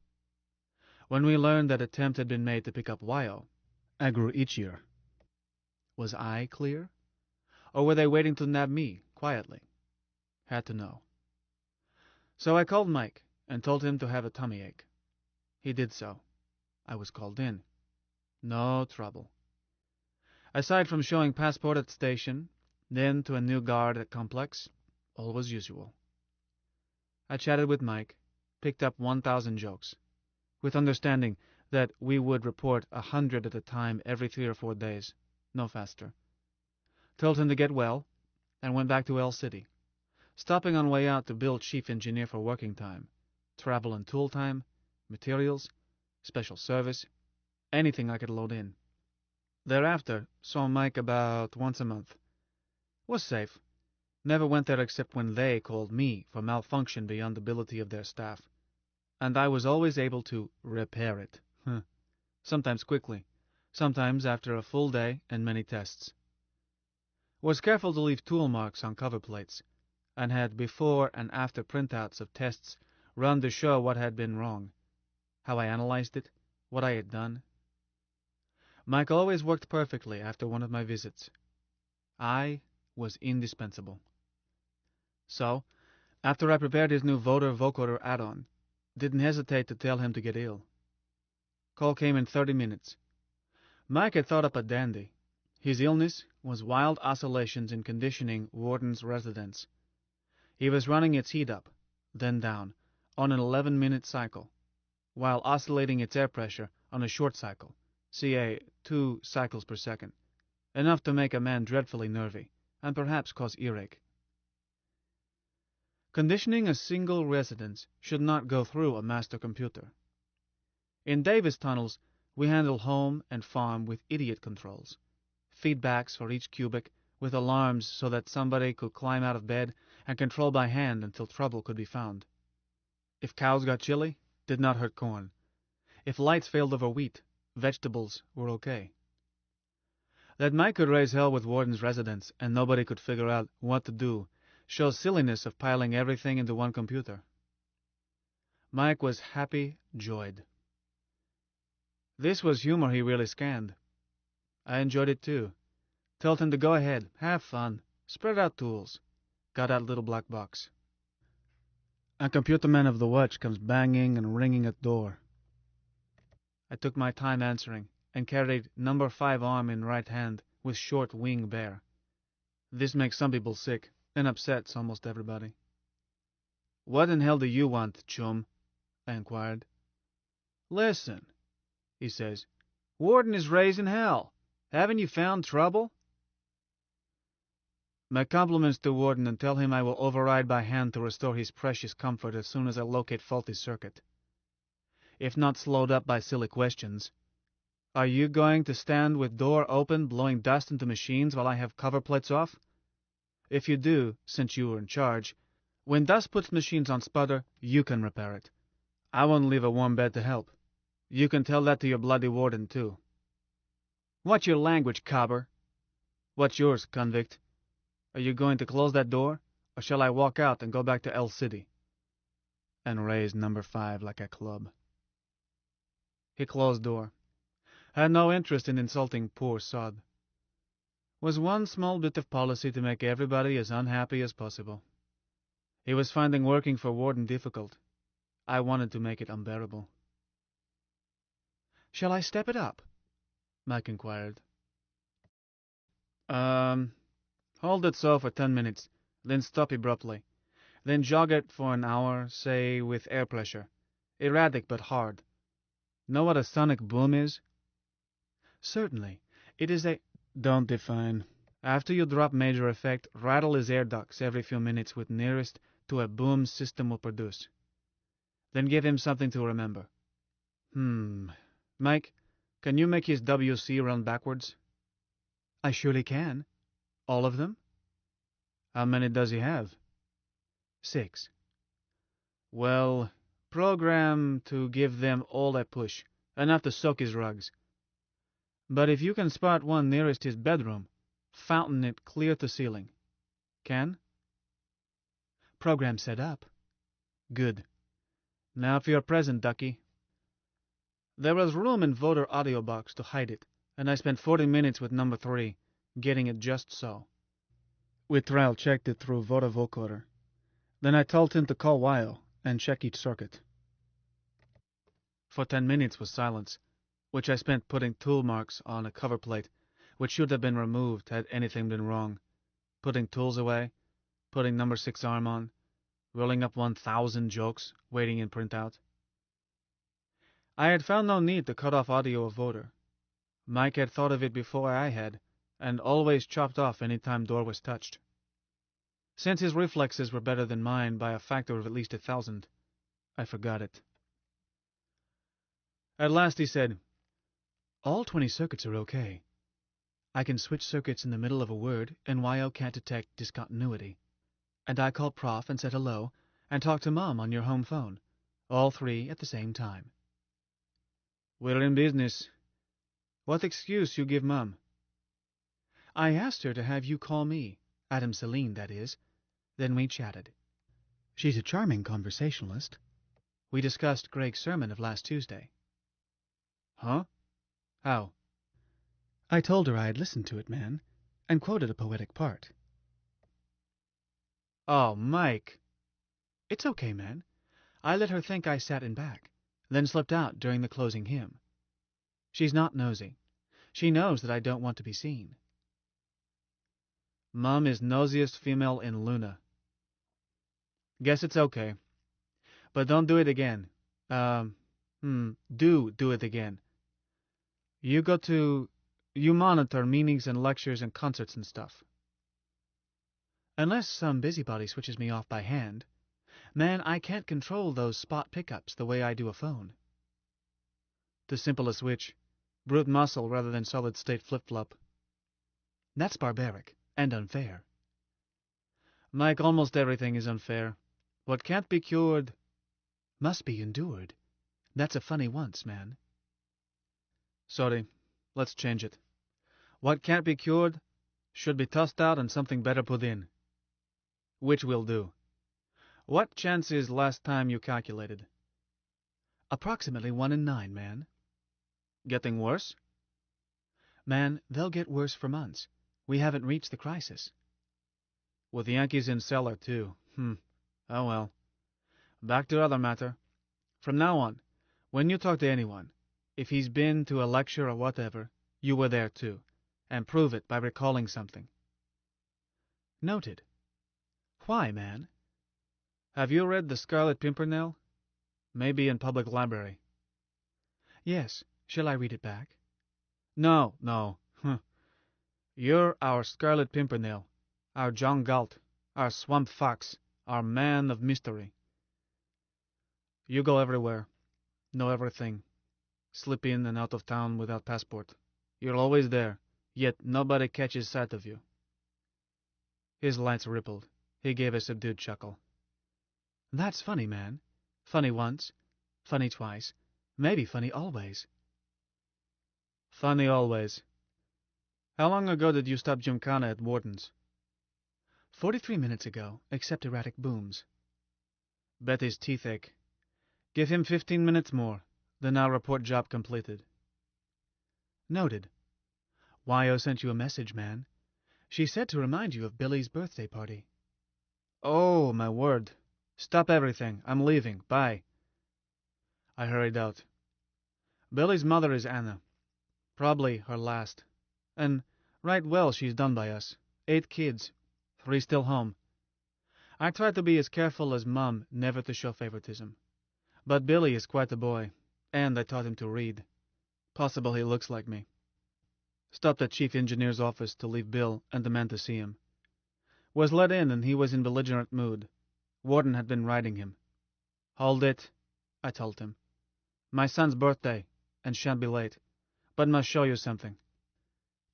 When we learned that attempt had been made to pick up Wyo, I grew itchier. Was I clear? Or were they waiting to nab me, quietly? Had to know. So I called Mike, and told him to have a tummy ache. He did so. I was called in. No trouble. Aside from showing passport at station, then to a new guard at Complex, all was usual. I chatted with Mike, picked up 1,000 jokes, with understanding that we would report 100 at a time every 3 or 4 days, no faster. Told him to get well, and went back to L City, stopping on way out to bill chief engineer for working time, travel and tool time, materials, special service, anything I could load in. Thereafter, saw Mike about once a month. Was safe. Never went there except when they called me for malfunction beyond the ability of their staff. And I was always able to repair it. Sometimes quickly, sometimes after a full day and many tests. Was careful to leave tool marks on cover plates, and had before and after printouts of tests run to show what had been wrong, how I analyzed it, what I had done. Mike always worked perfectly after one of my visits. I was indispensable. So, after I prepared his new vocoder add-on, didn't hesitate to tell him to get ill. Call came in 30 minutes. Mike had thought up a dandy. His illness was wild oscillations in conditioning Warden's residence. He was running its heat up, then down, on an 11-minute cycle, while oscillating its air pressure on a short cycle, ca. 2 cycles per second, enough to make a man dreadfully nervy, and perhaps cause earache. Conditioning a single residence should not go through a master computer. In Davis tunnels, we handle home and farm with idiot controls, feedbacks for each cubic, with alarms so that somebody could climb out of bed and control by hand until trouble could be found. If cows got chilly, did not hurt corn. If lights failed over wheat, vegetables were okay. That Mike could raise hell with Warden's residence and nobody could figure out what to do shows silliness of piling everything into one computer. Mike was happy-joyed. This was humor he really scanned. I enjoyed it too. Told him to go ahead, have fun, spread out tools. Got out little black box. A computer man of the watch comes banging and ringing at door. I took my time answering, and carried number 5 arm in right hand with short wing bare. This makes some people sick, and upsets almost everybody. What in hell do you want, chum? I inquired. Listen, he says. Warden is raising hell. Haven't you found trouble? My compliments to Warden and tell him I will override by hand to restore his precious comfort as soon as I locate faulty circuit. If not slowed up by silly questions. Are you going to stand with door open blowing dust into machines while I have cover plates off? If you do, since you were in charge, when dust puts machines on sputter, you can repair it. I won't leave a warm bed to help. You can tell that to your bloody Warden, too. Watch your language, cobber. What's yours, convict? Are you going to close that door, or shall I walk out and go back to L City? And raise number 5 like a club. He closed door. Had no interest in insulting poor sod. Was one small bit of policy to make everybody as unhappy as possible. He was finding working for Warden difficult. I wanted to make it unbearable. Shall I step it up? Mike inquired. Hold it so for 10 minutes, then stop abruptly. Then jog it for an hour, say, with air pressure. Erratic but hard. Know what a sonic boom is? Certainly. It is a... Don't define. After you drop major effect, rattle his air ducts every few minutes with nearest to a boom system will produce. Then give him something to remember. Mike, can you make his WC run backwards? I surely can. All of them? How many does he have? 6. Well, program to give them all a push, enough to soak his rugs. But if you can spot one nearest his bedroom, fountain it clear to ceiling. Can? Program set up. Good. Now for your present, Ducky. There was room in voter audio box to hide it, and I spent 40 minutes with number 3, getting it just so. Whittrell checked it through voter vocoder. Then I told him to call Weil and check each circuit. For 10 minutes was silence, which I spent putting tool marks on a cover plate, which should have been removed had anything been wrong, putting tools away, putting number 6 arm on, rolling up 1,000 jokes, waiting in printout. I had found no need to cut off audio of voter. Mike had thought of it before I had, and always chopped off any time door was touched. Since his reflexes were better than mine by a factor of at least 1,000, I forgot it. At last he said, All 20 circuits are okay. I can switch circuits in the middle of a word, and YO can't detect discontinuity. And I called Prof and said hello, and talked to Mom on your home phone. All three at the same time. We're in business. What excuse you give Mum? I asked her to have you call me, Adam Celine, that is. Then we chatted. She's a charming conversationalist. We discussed Greg's sermon of last Tuesday. Huh? How? I told her I had listened to it, man, and quoted a poetic part. Oh, Mike. It's okay, man. I let her think I sat in back, then slipped out during the closing hymn. She's not nosy. She knows that I don't want to be seen. Mum is nosiest female in Luna. Guess it's okay. But don't do it again. Do it again. You monitor meetings and lectures and concerts and stuff. Unless some busybody switches me off by hand. Man, I can't control those spot pickups the way I do a phone. The simplest switch. Brute muscle rather than solid-state flip-flop. That's barbaric and unfair. Mike, almost everything is unfair. What can't be cured must be endured. That's a funny once, man. Sorry. Let's change it. What can't be cured should be tossed out and something better put in. Which will do. What chance is last time you calculated? Approximately 1 in 9, man. Getting worse? Man, they'll get worse for months. We haven't reached the crisis. With the Yankees in cellar, too. Oh well. Back to other matter. From now on, when you talk to anyone, if he's been to a lecture or whatever, you were there too, and prove it by recalling something. Noted. Why, man? Have you read The Scarlet Pimpernel? Maybe in public library. Yes. Shall I read it back? No. You're our Scarlet Pimpernel, our John Galt, our Swamp Fox, our man of mystery. You go everywhere, know everything, slip in and out of town without passport. You're always there, yet nobody catches sight of you. His lights rippled. He gave a subdued chuckle. That's funny, man. Funny once, funny twice, maybe funny always. Funny always. How long ago did you stop Gymkhana at Warden's? 43 minutes ago, except erratic booms. Bet his teeth ache. Give him 15 minutes more, then I'll report job completed. Noted. Wyo sent you a message, man. She said to remind you of Billy's birthday party. Oh, my word. Stop everything. I'm leaving. Bye. I hurried out. Billy's mother is Anna. Probably her last. And right well she's done by us. 8 kids. 3 still home. I try to be as careful as Mum never to show favoritism. But Billy is quite a boy, and I taught him to read. Possible he looks like me. Stopped at Chief Engineer's office to leave Bill and demand to see him. Was let in and he was in belligerent mood. Warden had been riding him. Hold it, I told him. My son's birthday, and shan't be late, but must show you something.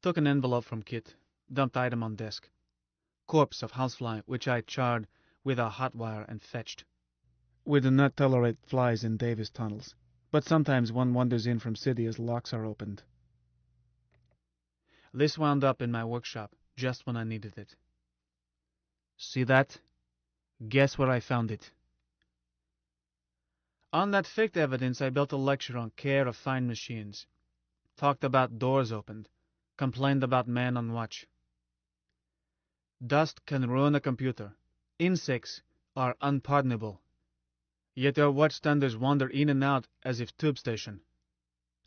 Took an envelope from Kit, dumped item on desk. Corpse of housefly, which I charred with a hot wire and fetched. We do not tolerate flies in Davis tunnels, but sometimes one wanders in from city as locks are opened. This wound up in my workshop, just when I needed it. See that? Guess where I found it. On that faked evidence, I built a lecture on care of fine machines. Talked about doors opened. Complained about man on watch. Dust can ruin a computer. Insects are unpardonable. Yet our watchstanders wander in and out as if tube station.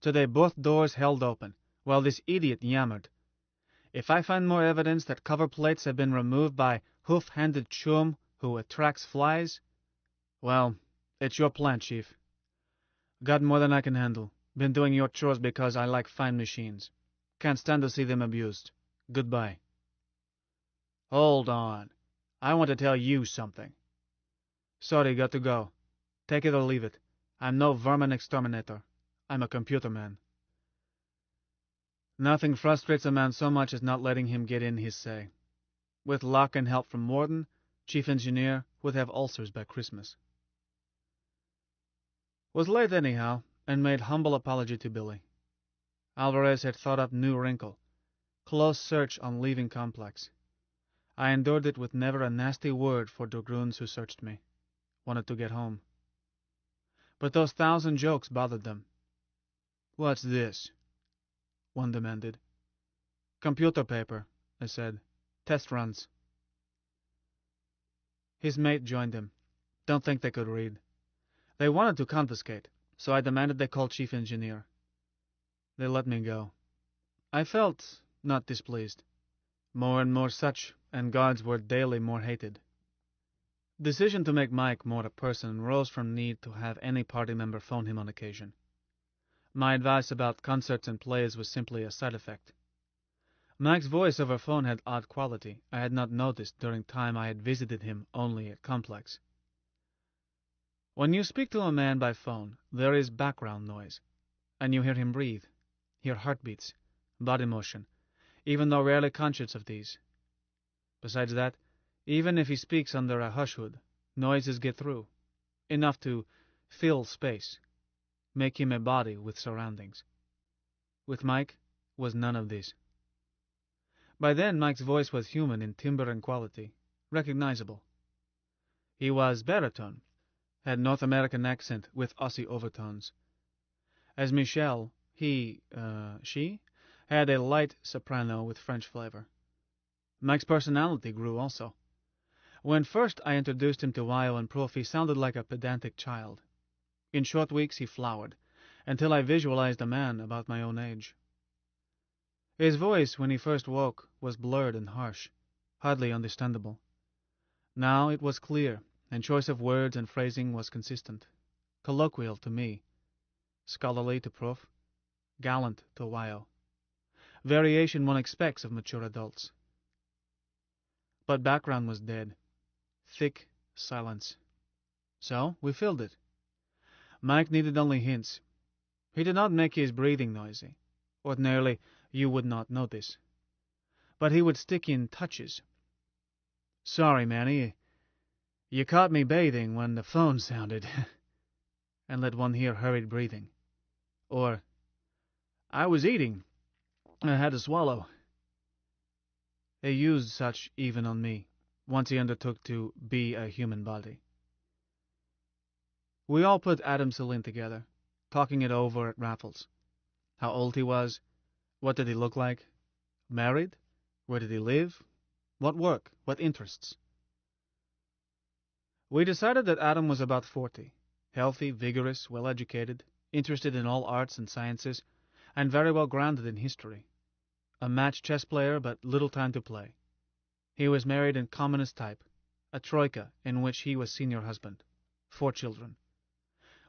Today both doors held open, while this idiot yammered. If I find more evidence that cover plates have been removed by hoof-handed chum who attracts flies, well, it's your plan, Chief. Got more than I can handle. Been doing your chores because I like fine machines. Can't stand to see them abused. Goodbye. Hold on. I want to tell you something. Sorry, got to go. Take it or leave it. I'm no vermin exterminator. I'm a computer man. Nothing frustrates a man so much as not letting him get in his say. With luck and help from Warden, Chief engineer would have ulcers by Christmas. Was late anyhow, and made humble apology to Billy. Alvarez had thought up new wrinkle. Close search on leaving complex. I endured it with never a nasty word for dragoons who searched me. Wanted to get home. But those 1,000 jokes bothered them. "What's this?" one demanded. "Computer paper," I said. "Test runs." His mate joined him. Don't think they could read. They wanted to confiscate, so I demanded they call chief engineer. They let me go. I felt not displeased. More and more such, and guards were daily more hated. Decision to make Mike more a person rose from need to have any party member phone him on occasion. My advice about concerts and plays was simply a side effect. Mike's voice over phone had odd quality I had not noticed during time I had visited him only at Complex. When you speak to a man by phone, there is background noise, and you hear him breathe, hear heartbeats, body motion, even though rarely conscious of these. Besides that, even if he speaks under a hush hood, noises get through, enough to fill space, make him a body with surroundings. With Mike was none of this. By then, Mike's voice was human in timbre and quality, recognizable. He was baritone, had North American accent with Aussie overtones. As Michelle, she, had a light soprano with French flavor. Mike's personality grew also. When first I introduced him to Wyo and Prof, he sounded like a pedantic child. In short weeks he flowered, until I visualized a man about my own age. His voice, when he first woke, was blurred and harsh, hardly understandable. Now it was clear, and choice of words and phrasing was consistent. Colloquial to me, scholarly to Prof, gallant to Wyo. Variation one expects of mature adults. But background was dead. Thick silence. So we filled it. Mike needed only hints. He did not make his breathing noisy. Ordinarily, you would not notice. But he would stick in touches. "Sorry, Manny, you caught me bathing when the phone sounded," and let one hear hurried breathing. Or, "I was eating. I had to swallow." He used such even on me, once he undertook to be a human body. We all put Adam Celine together, talking it over at Raffles. How old he was, what did he look like, married, where did he live, what work, what interests. We decided that Adam was about 40, healthy, vigorous, well-educated, interested in all arts and sciences, and very well grounded in history. A match chess player, but little time to play. He was married in commonest type, a troika in which he was senior husband, 4 children.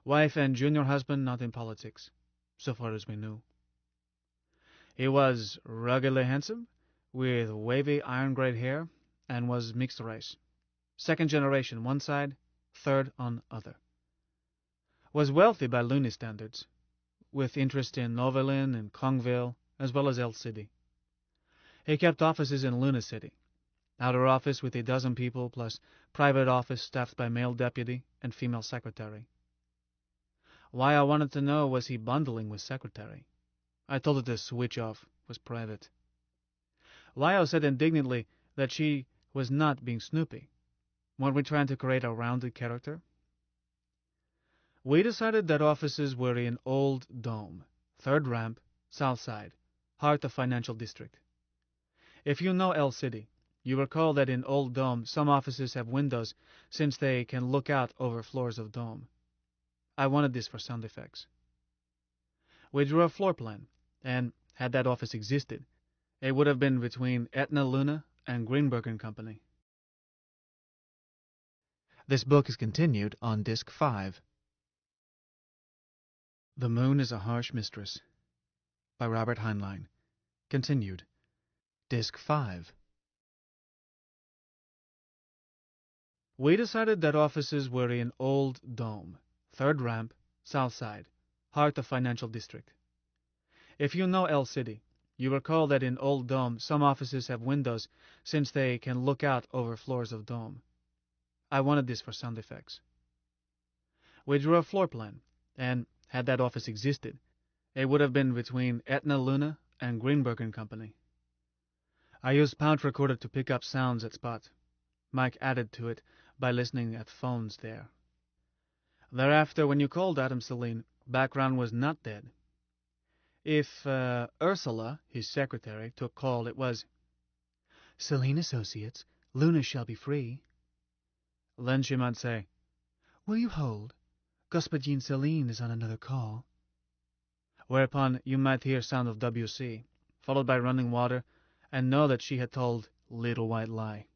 Wife and junior husband not in politics, so far as we knew. He was ruggedly handsome, with wavy iron-gray hair, and was mixed race. 2nd generation one side, 3rd on other. Was wealthy by loony standards, with interest in Novelin and Kongville, as well as El City. He kept offices in Luna City, outer office with a dozen people, plus private office staffed by male deputy and female secretary. Why I wanted to know was he bundling with secretary. I told her to switch off, was private. Wyo said indignantly that she was not being snoopy. Weren't we trying to create a rounded character? We decided that offices were in Old Dome, 3rd ramp, south side, heart of financial district. If you know El City, you recall that in Old Dome some offices have windows since they can look out over floors of dome. I wanted this for sound effects. We drew a floor plan, and had that office existed, it would have been between Etna Luna and Greenberg and Company. This book is continued on Disc 5. The Moon is a Harsh Mistress by Robert Heinlein. Continued. Disc 5. We decided that offices were in Old Dome, 3rd ramp, south side, heart of financial district. If you know El City, you recall that in Old Dome some offices have windows since they can look out over floors of dome. I wanted this for sound effects. We drew a floor plan, and had that office existed, it would have been between Etna Luna and Greenberg and Company. I used Pound Recorder to pick up sounds at spot. Mike added to it by listening at phones there. Thereafter, when you called Adam Celine, background was not dead. If Ursula, his secretary, took call, it was, "Celine Associates, Luna shall be free." Then she might say, "Will you hold? Господин Celine is on another call." Whereupon you might hear sound of WC, followed by running water, and know that she had told Little White Lie.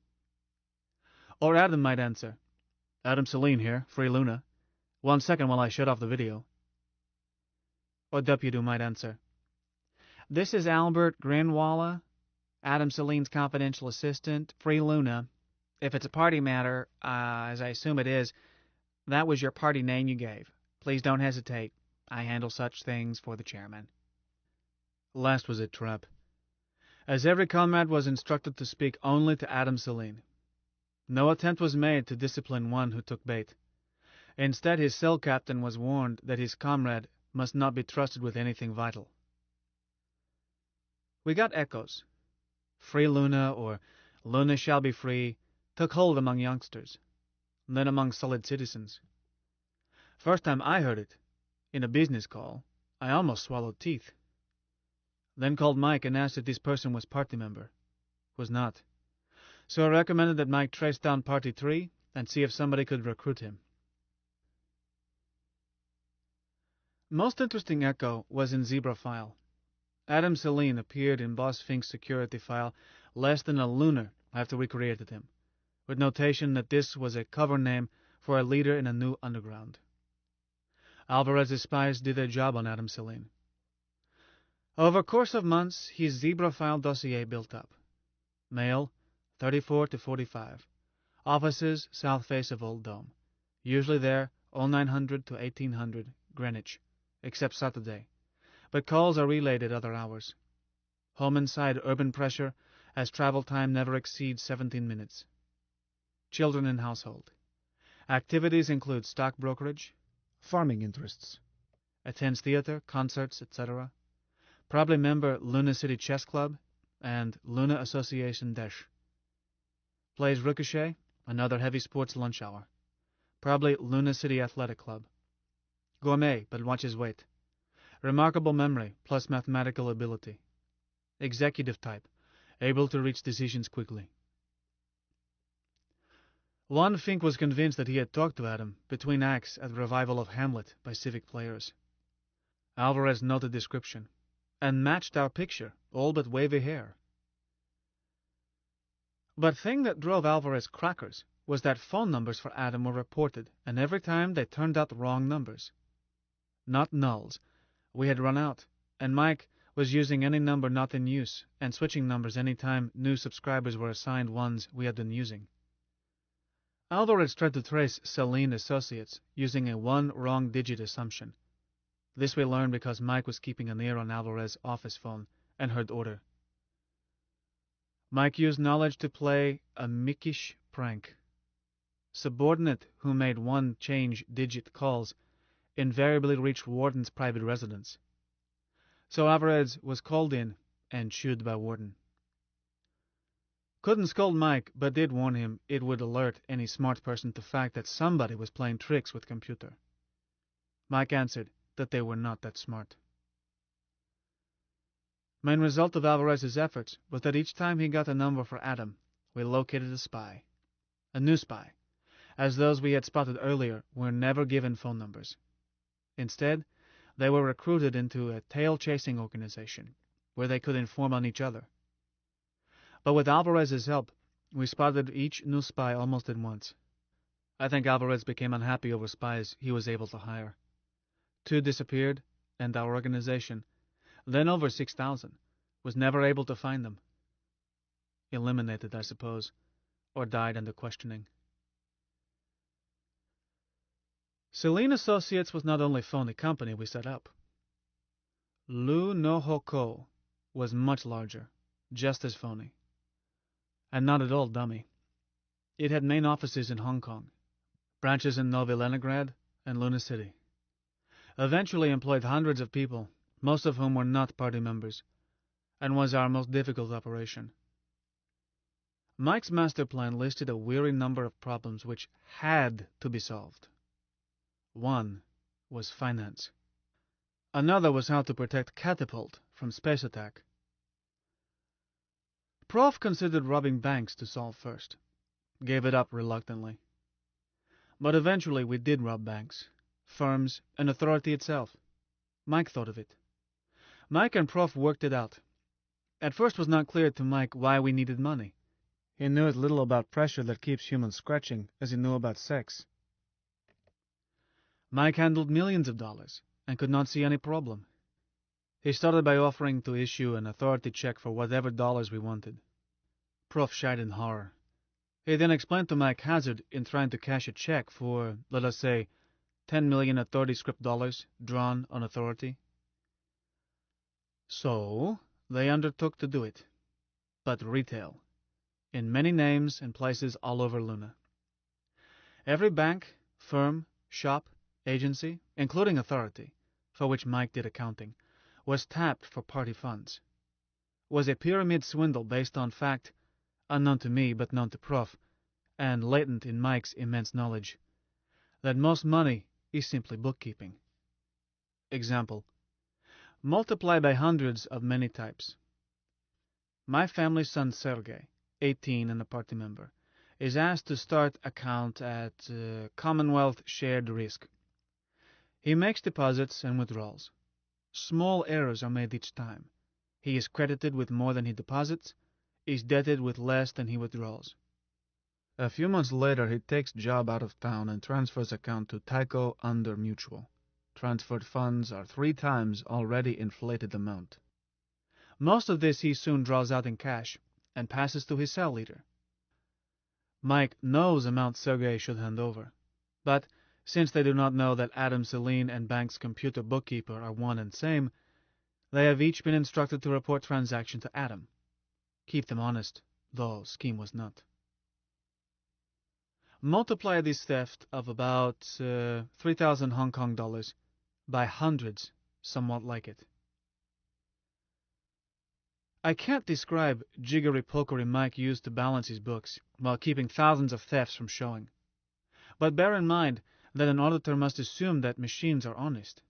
Or Adam might answer, "Adam Celine here, free Luna. 1 second while I shut off the video." Or Deputy might answer, "This is Albert Grinwalla, Adam Celine's confidential assistant, free Luna. If it's a party matter, as I assume it is, that was your party name you gave. Please don't hesitate. I handle such things for the chairman." Last was a trap, as every comrade was instructed to speak only to Adam Celine. No attempt was made to discipline one who took bait. Instead, his cell captain was warned that his comrade must not be trusted with anything vital. We got echoes. Free Luna, or Luna shall be free, took hold among youngsters, then among solid citizens. First time I heard it, in a business call, I almost swallowed teeth. Then called Mike and asked if this person was party member. Was not. So I recommended that Mike trace down Party 3 and see if somebody could recruit him. Most interesting echo was in Zebra file. Adam Celine appeared in Boss Fink's security file less than a lunar after we created him, with notation that this was a cover name for a leader in a new underground. Alvarez's spies did their job on Adam Celine. Over a course of months, his Zebra file dossier built up. Male, 34 to 45. Offices, south face of Old Dome. Usually there, 0900 to 1800, Greenwich, except Saturday, but calls are relayed at other hours. Home inside urban pressure, as travel time never exceeds 17 minutes. Children in household. Activities include stock brokerage, farming interests. Attends theater, concerts, etc. Probably member Luna City Chess Club and Luna Association Dash. Plays Ricochet, another heavy sports lunch hour. Probably Luna City Athletic Club. Gourmet, but watches weight. Remarkable memory, plus mathematical ability. Executive type, able to reach decisions quickly. One Fink was convinced that he had talked to Adam between acts at the revival of Hamlet by civic players. Alvarez noted description, and matched our picture, all but wavy hair. But thing that drove Alvarez crackers was that phone numbers for Adam were reported, and every time they turned out the wrong numbers. Not nulls. We had run out, and Mike was using any number not in use, and switching numbers any time new subscribers were assigned ones we had been using. Alvarez tried to trace Celine Associates using a one wrong digit assumption. This we learned because Mike was keeping an ear on Alvarez's office phone and heard order. Mike used knowledge to play a mickish prank. Subordinate who made one change digit calls invariably reached Warden's private residence. So Alvarez was called in and chewed by Warden. Couldn't scold Mike, but did warn him it would alert any smart person to the fact that somebody was playing tricks with computer. Mike answered that they were not that smart. Main result of Alvarez's efforts was that each time he got a number for Adam, we located a spy. A new spy, as those we had spotted earlier were never given phone numbers. Instead, they were recruited into a tail-chasing organization, where they could inform on each other. But with Alvarez's help, we spotted each new spy almost at once. I think Alvarez became unhappy over spies he was able to hire. 2 disappeared, and our organization, then over 6,000, was never able to find them. Eliminated, I suppose, or died under questioning. Celine Associates was not only phony company we set up. Lu no Hoko was much larger, just as phony, and not at all dummy. It had main offices in Hong Kong, branches in Novi Leningrad and Luna City. Eventually employed hundreds of people, most of whom were not party members, and was our most difficult operation. Mike's master plan listed a weary number of problems which had to be solved. One was finance. Another was how to protect Catapult from space attack. Prof considered robbing banks to solve first. Gave it up reluctantly. But eventually we did rob banks, firms, and authority itself. Mike thought of it. Mike and Prof worked it out. At first it was not clear to Mike why we needed money. He knew as little about pressure that keeps humans scratching as he knew about sex. Mike handled millions of dollars and could not see any problem. He started by offering to issue an authority check for whatever dollars we wanted. Prof shied in horror. He then explained to Mike hazard in trying to cash a check for, let us say, 10 million authority script dollars drawn on authority. So they undertook to do it, but retail, in many names and places all over Luna. Every bank, firm, shop, agency, including authority, for which Mike did accounting, was tapped for party funds. Was a pyramid swindle based on fact, unknown to me but known to Prof, and latent in Mike's immense knowledge, that most money is simply bookkeeping. Example: multiply by hundreds of many types. My family's son Sergey, 18 and a party member, is asked to start account at Commonwealth Shared Risk. He makes deposits and withdrawals. Small errors are made each time. He is credited with more than he deposits, is debted with less than he withdraws. A few months later, he takes job out of town and transfers account to Tyco under Mutual. Transferred funds are 3 times already inflated amount. Most of this he soon draws out in cash and passes to his cell leader. Mike knows amount Sergey should hand over, but since they do not know that Adam Celine and bank's computer bookkeeper are one and same, they have each been instructed to report transaction to Adam. Keep them honest, though scheme was not. Multiply this theft of about 3,000 Hong Kong dollars by hundreds, somewhat like it. I can't describe jiggery-pokery Mike used to balance his books while keeping thousands of thefts from showing. But bear in mind that an auditor must assume that machines are honest.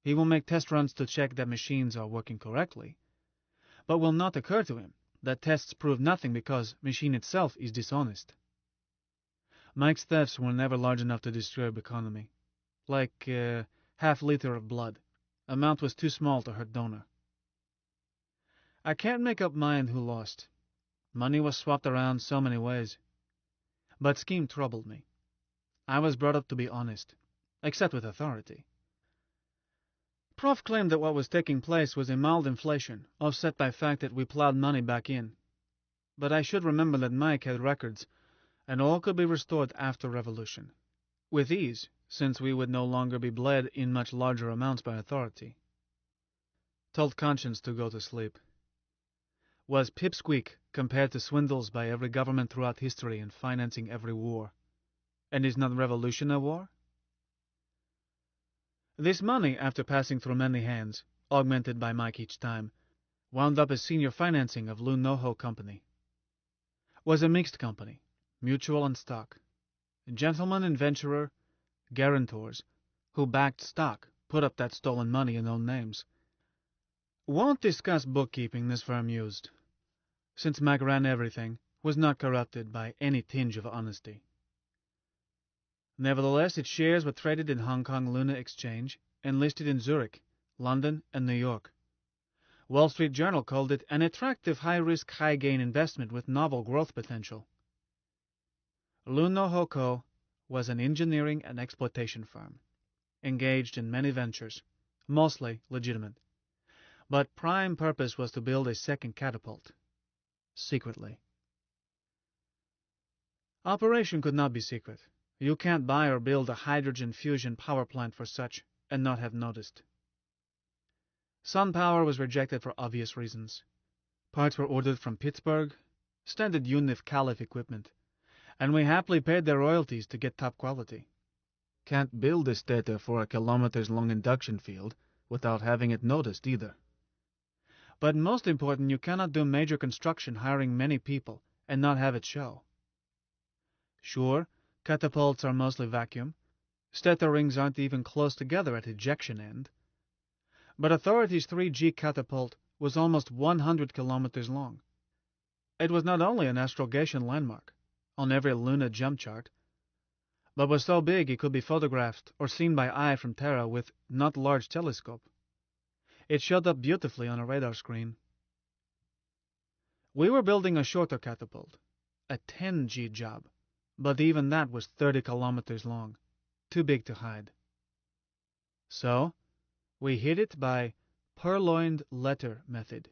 He will make test runs to check that machines are working correctly, but will not occur to him that tests prove nothing because machine itself is dishonest. Mike's thefts were never large enough to disturb economy. Like half-liter of blood. Amount was too small to hurt donor. I can't make up mind who lost. Money was swapped around so many ways. But scheme troubled me. I was brought up to be honest, except with authority. Prof claimed that what was taking place was a mild inflation, offset by fact that we plowed money back in. But I should remember that Mike had records, and all could be restored after revolution. With ease, since we would no longer be bled in much larger amounts by authority. Told conscience to go to sleep. Was pipsqueak compared to swindles by every government throughout history in financing every war. And is not revolution a war? This money, after passing through many hands, augmented by Mike each time, wound up as senior financing of Lunoho Company. Was a mixed company, mutual and stock. Gentleman and venturer, guarantors, who backed stock, put up that stolen money in own names. Won't discuss bookkeeping this firm used, since Mike ran everything, was not corrupted by any tinge of honesty. Nevertheless, its shares were traded in Hong Kong Luna Exchange and listed in Zurich, London, and New York. Wall Street Journal called it an attractive high-risk, high-gain investment with novel growth potential. Lunoho Co. was an engineering and exploitation firm, engaged in many ventures, mostly legitimate. But prime purpose was to build a second catapult, secretly. Operation could not be secret. You can't buy or build a hydrogen fusion power plant for such and not have noticed. SunPower was rejected for obvious reasons. Parts were ordered from Pittsburgh, standard UNIF Calif equipment, and we happily paid their royalties to get top quality. Can't build this data for a kilometers-long induction field without having it noticed either. But most important, you cannot do major construction hiring many people and not have it show. Sure, catapults are mostly vacuum. Stator rings aren't even close together at ejection end. But Authority's 3G catapult was almost 100 kilometers long. It was not only an astrogation landmark on every lunar jump chart, but was so big it could be photographed or seen by eye from Terra with not large telescope. It showed up beautifully on a radar screen. We were building a shorter catapult, a 10G job, but even that was 30 kilometers long, too big to hide. So, we hid it by purloined letter method.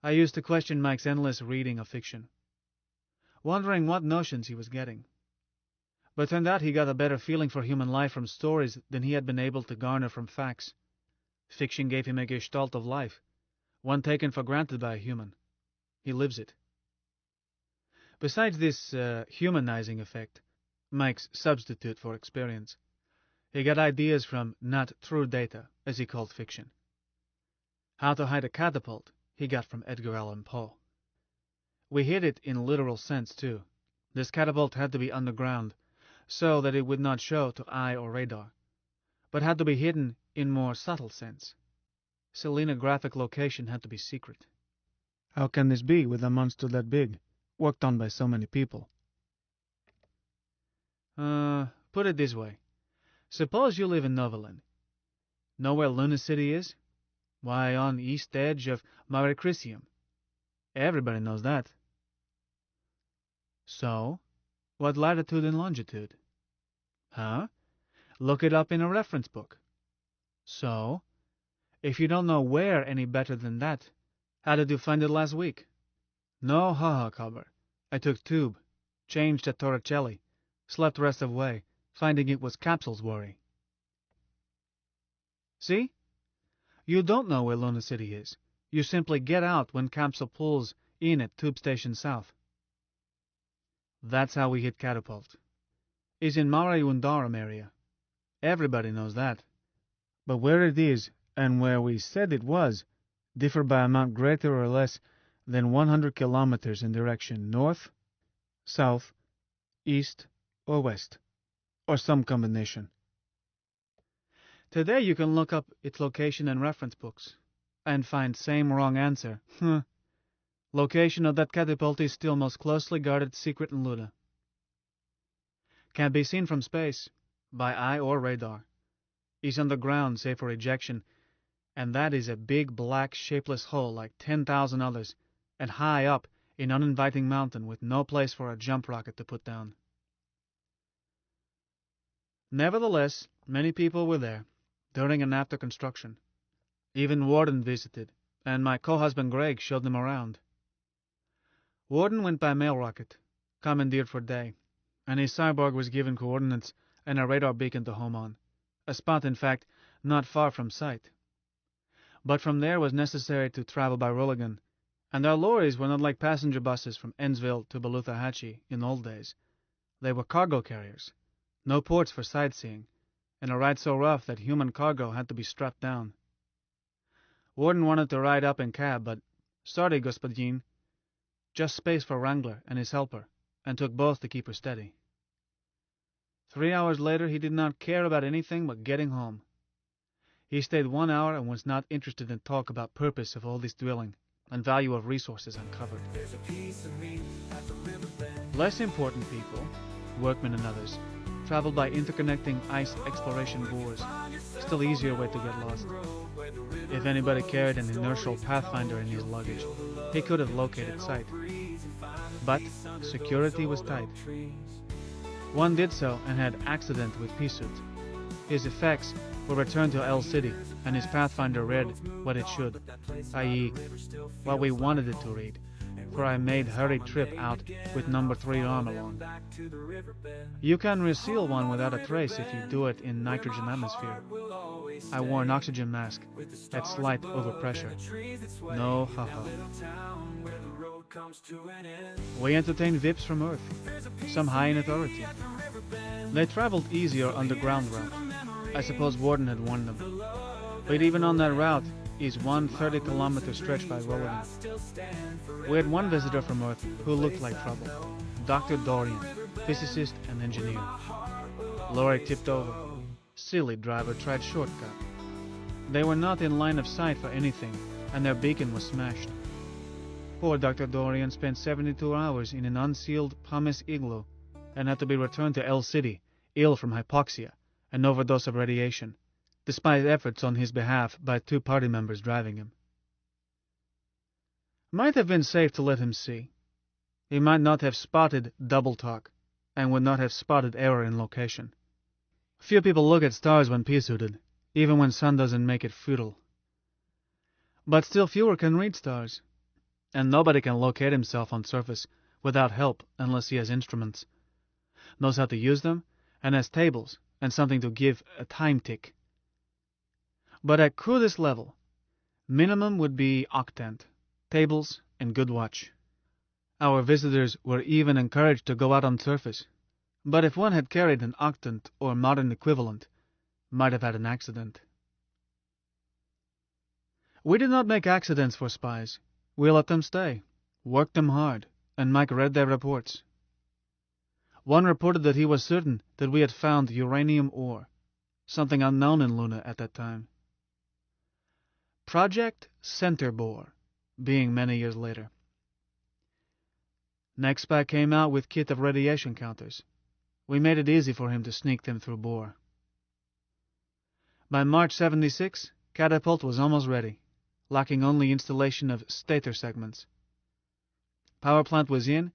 I used to question Mike's endless reading of fiction, wondering what notions he was getting. But turned out he got a better feeling for human life from stories than he had been able to garner from facts. Fiction gave him a gestalt of life, one taken for granted by a human. He lives it. Besides this humanizing effect, Mike's substitute for experience, he got ideas from not true data, as he called fiction. How to hide a catapult, he got from Edgar Allan Poe. We hid it in literal sense, too. This catapult had to be underground, so that it would not show to eye or radar, but had to be hidden in more subtle sense. Selenographic location had to be secret. How can this be with a monster that big, worked on by so many people? Put it this way. Suppose you live in Novaland. Know where Lunar City is? Why, on east edge of Maricrisium. Everybody knows that. So, what latitude and longitude? Huh? Look it up in a reference book. So, if you don't know where any better than that, how did you find it last week? No haha cover. I took tube, changed at Torricelli, slept rest of way, finding it was Capsule's worry. See? You don't know where Luna City is. You simply get out when Capsule pulls in at Tube Station South. That's how we hit Catapult. Is in Mariundarum area. Everybody knows that. But where it is, and where we said it was, differ by amount greater or less than 100 kilometers in direction north, south, east, or west, or some combination. Today you can look up its location in reference books, and find same wrong answer. Location of that catapult is still most closely guarded secret in Luna. Can't be seen from space, by eye or radar. Is underground save for ejection, and that is a big black shapeless hole like 10,000 others, and high up in uninviting mountain with no place for a jump rocket to put down. Nevertheless, many people were there, during and after construction. Even Warden visited, and my co-husband Greg showed them around. Warden went by mail rocket, commandeered for day, and his cyborg was given coordinates and a radar beacon to home on, a spot, in fact, not far from sight. But from there was necessary to travel by Rulligan, and our lorries were not like passenger buses from Ennsville to Beluthahatchee in old days. They were cargo carriers, no ports for sightseeing, and a ride so rough that human cargo had to be strapped down. Warden wanted to ride up in cab, but sorry, Господин, just space for Wrangler and his helper, and took both to keep her steady. 3 hours later he did not care about anything but getting home. He stayed 1 hour and was not interested in talk about purpose of all this drilling and value of resources uncovered. Less important people, workmen and others, traveled by interconnecting ice exploration bores, still easier way to get lost. If anybody carried an inertial pathfinder in his luggage, he could have located sight. But security was tight. One did so and had accident with P-suit. His effects were returned to L City, and his pathfinder read what it should, i.e., what we wanted it to read, for I made hurried trip out with number 3 arm along. You can reseal one without a trace if you do it in nitrogen atmosphere. I wore an oxygen mask at slight overpressure. No haha. We entertained VIPs from Earth, some high in authority. They traveled easier underground route. I suppose Warden had warned them. But even on that route is one 30-kilometer stretch by rolling. We had one visitor from Earth who looked like trouble. Dr. Dorian, physicist and engineer. Lorry tipped over. Silly driver tried shortcut. They were not in line of sight for anything, and their beacon was smashed. Poor Dr. Dorian spent 72 hours in an unsealed pumice igloo and had to be returned to El City, ill from hypoxia, an overdose of radiation, despite efforts on his behalf by 2 party members driving him. Might have been safe to let him see. He might not have spotted double talk, and would not have spotted error in location. Few people look at stars when pea-suited, even when sun doesn't make it futile. But still fewer can read stars, and nobody can locate himself on surface without help unless he has instruments, knows how to use them, and has tables and something to give a time tick. But at crudest level, minimum would be octant, tables, and good watch. Our visitors were even encouraged to go out on surface, but if one had carried an octant or modern equivalent, might have had an accident. We did not make accidents for spies. We let them stay, worked them hard, and Mike read their reports. One reported that he was certain that we had found uranium ore, something unknown in Luna at that time. Project Center Bore, being many years later. Next spy came out with kit of radiation counters. We made it easy for him to sneak them through Bore. By March 76, Catapult was almost ready, lacking only installation of stator segments. Power plant was in,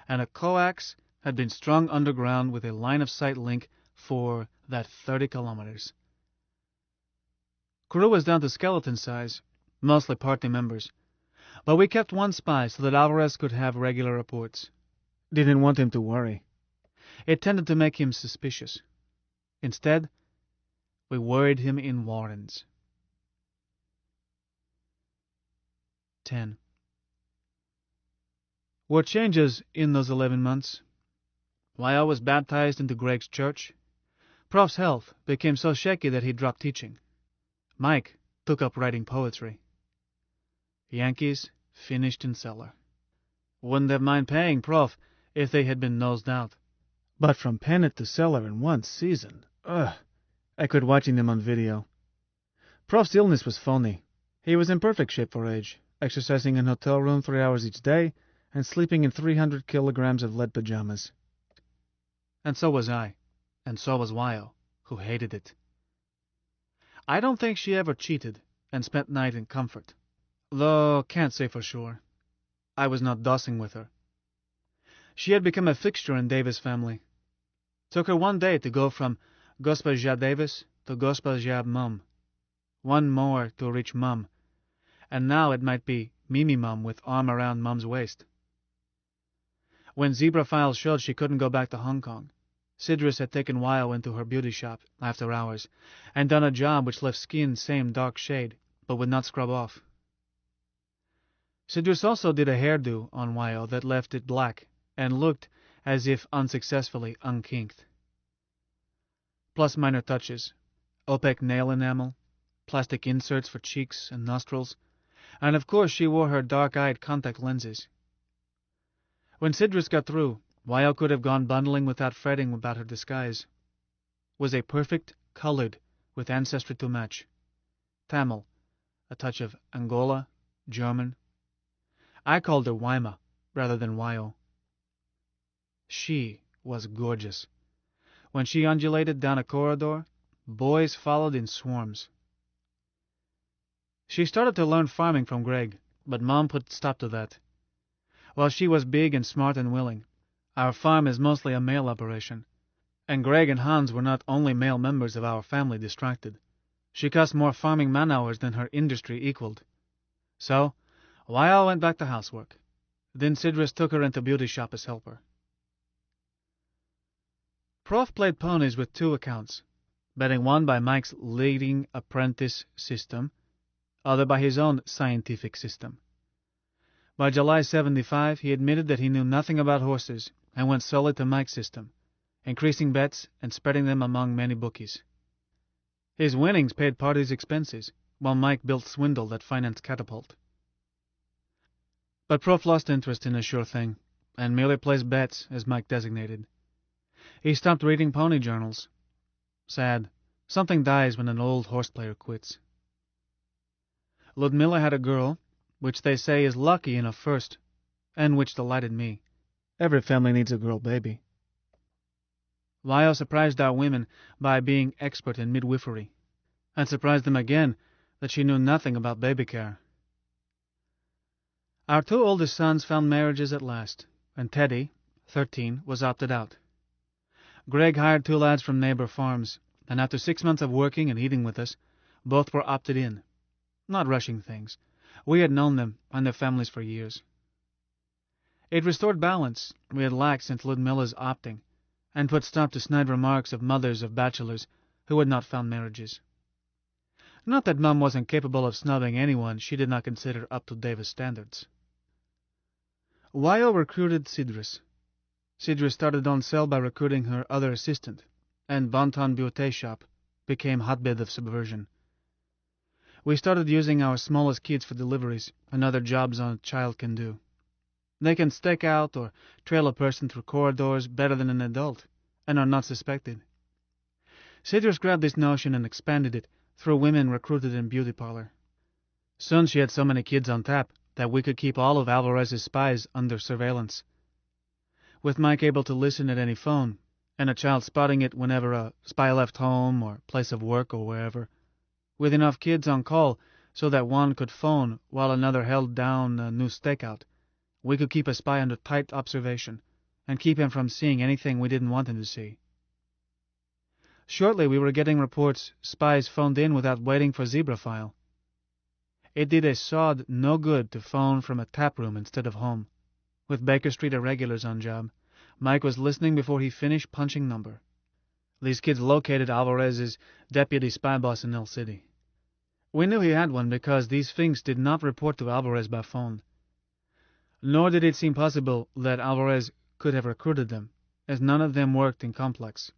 and a coax had been strung underground with a line-of-sight link for that 30 kilometers. Crew was down to skeleton size, mostly party members, but we kept one spy so that Alvarez could have regular reports. Didn't want him to worry. It tended to make him suspicious. Instead, we worried him in warrens. 10. Were changes in those 11 months. While I was baptized into Greg's church, Prof's health became so shaky that he dropped teaching. Mike took up writing poetry. Yankees finished in cellar. Wouldn't have mind paying Prof if they had been nosed out. But from pennant to cellar in one season, I quit watching them on video. Prof's illness was phony. He was in perfect shape for age, exercising in hotel room 3 hours each day, and sleeping in 300 kilograms of lead pajamas. And so was I, and so was Wyo, who hated it. I don't think she ever cheated and spent night in comfort, though can't say for sure. I was not dossing with her. She had become a fixture in Davis' family. Took her one day to go from Gospa Davis to Gospa Mum. One more to reach Mum, and now it might be Mimi Mum with arm around Mum's waist. When Zebra files showed she couldn't go back to Hong Kong, Sidrus had taken Wyo into her beauty shop after hours and done a job which left skin same dark shade, but would not scrub off. Sidrus also did a hairdo on Wyo that left it black and looked as if unsuccessfully unkinked. Plus minor touches, opaque nail enamel, plastic inserts for cheeks and nostrils, and of course she wore her dark-eyed contact lenses. When Sidrus got through, Wyo could have gone bundling without fretting about her disguise. Was a perfect colored with ancestry to match. Tamil, a touch of Angola, German. I called her Wyma rather than Wyo. She was gorgeous. When she undulated down a corridor, boys followed in swarms. She started to learn farming from Greg, but Mom put stop to that. While she was big and smart and willing, our farm is mostly a male operation, and Greg and Hans were not only male members of our family distracted. She cost more farming man-hours than her industry equaled. So, Wyo went back to housework. Then Sidrus took her into beauty shop as helper. Prof played ponies with 2 accounts, betting one by Mike's leading apprentice system, other by his own scientific system. By July 75, he admitted that he knew nothing about horses and went solely to Mike's system, increasing bets and spreading them among many bookies. His winnings paid parties' expenses, while Mike built swindle that financed Catapult. But Prof lost interest in a sure thing, and merely placed bets, as Mike designated. He stopped reading pony journals. Sad. Something dies when an old horse player quits. Ludmilla had a girl, which they say is lucky enough first, and which delighted me. Every family needs a girl baby. Lyle surprised our women by being expert in midwifery, and surprised them again that she knew nothing about baby care. Our two oldest sons found marriages at last, and Teddy, 13, was opted out. Greg hired two lads from neighbor farms, and after 6 months of working and eating with us, both were opted in. Not rushing things. We had known them and their families for years. It restored balance we had lacked since Ludmilla's opting, and put stop to snide remarks of mothers of bachelors who had not found marriages. Not that Mum wasn't capable of snubbing anyone she did not consider up to Davis standards. Wyo recruited Sidris. Sidris started on sale by recruiting her other assistant, and Bonton Beauté Shop became hotbed of subversion. We started using our smallest kids for deliveries and other jobs a child can do. They can stake out or trail a person through corridors better than an adult, and are not suspected. Sidris grabbed this notion and expanded it through women recruited in beauty parlor. Soon she had so many kids on tap that we could keep all of Alvarez's spies under surveillance. With Mike able to listen at any phone, and a child spotting it whenever a spy left home or place of work or wherever, with enough kids on call so that one could phone while another held down a new stakeout, we could keep a spy under tight observation and keep him from seeing anything we didn't want him to see. Shortly we were getting reports spies phoned in without waiting for zebra file. It did a sod no good to phone from a tap room instead of home. With Baker Street irregulars on job, Mike was listening before he finished punching number. These kids located Alvarez's deputy spy boss in El City. We knew he had one because these things did not report to Alvarez by phone. Nor did it seem possible that Alvarez could have recruited them, as none of them worked in Complex,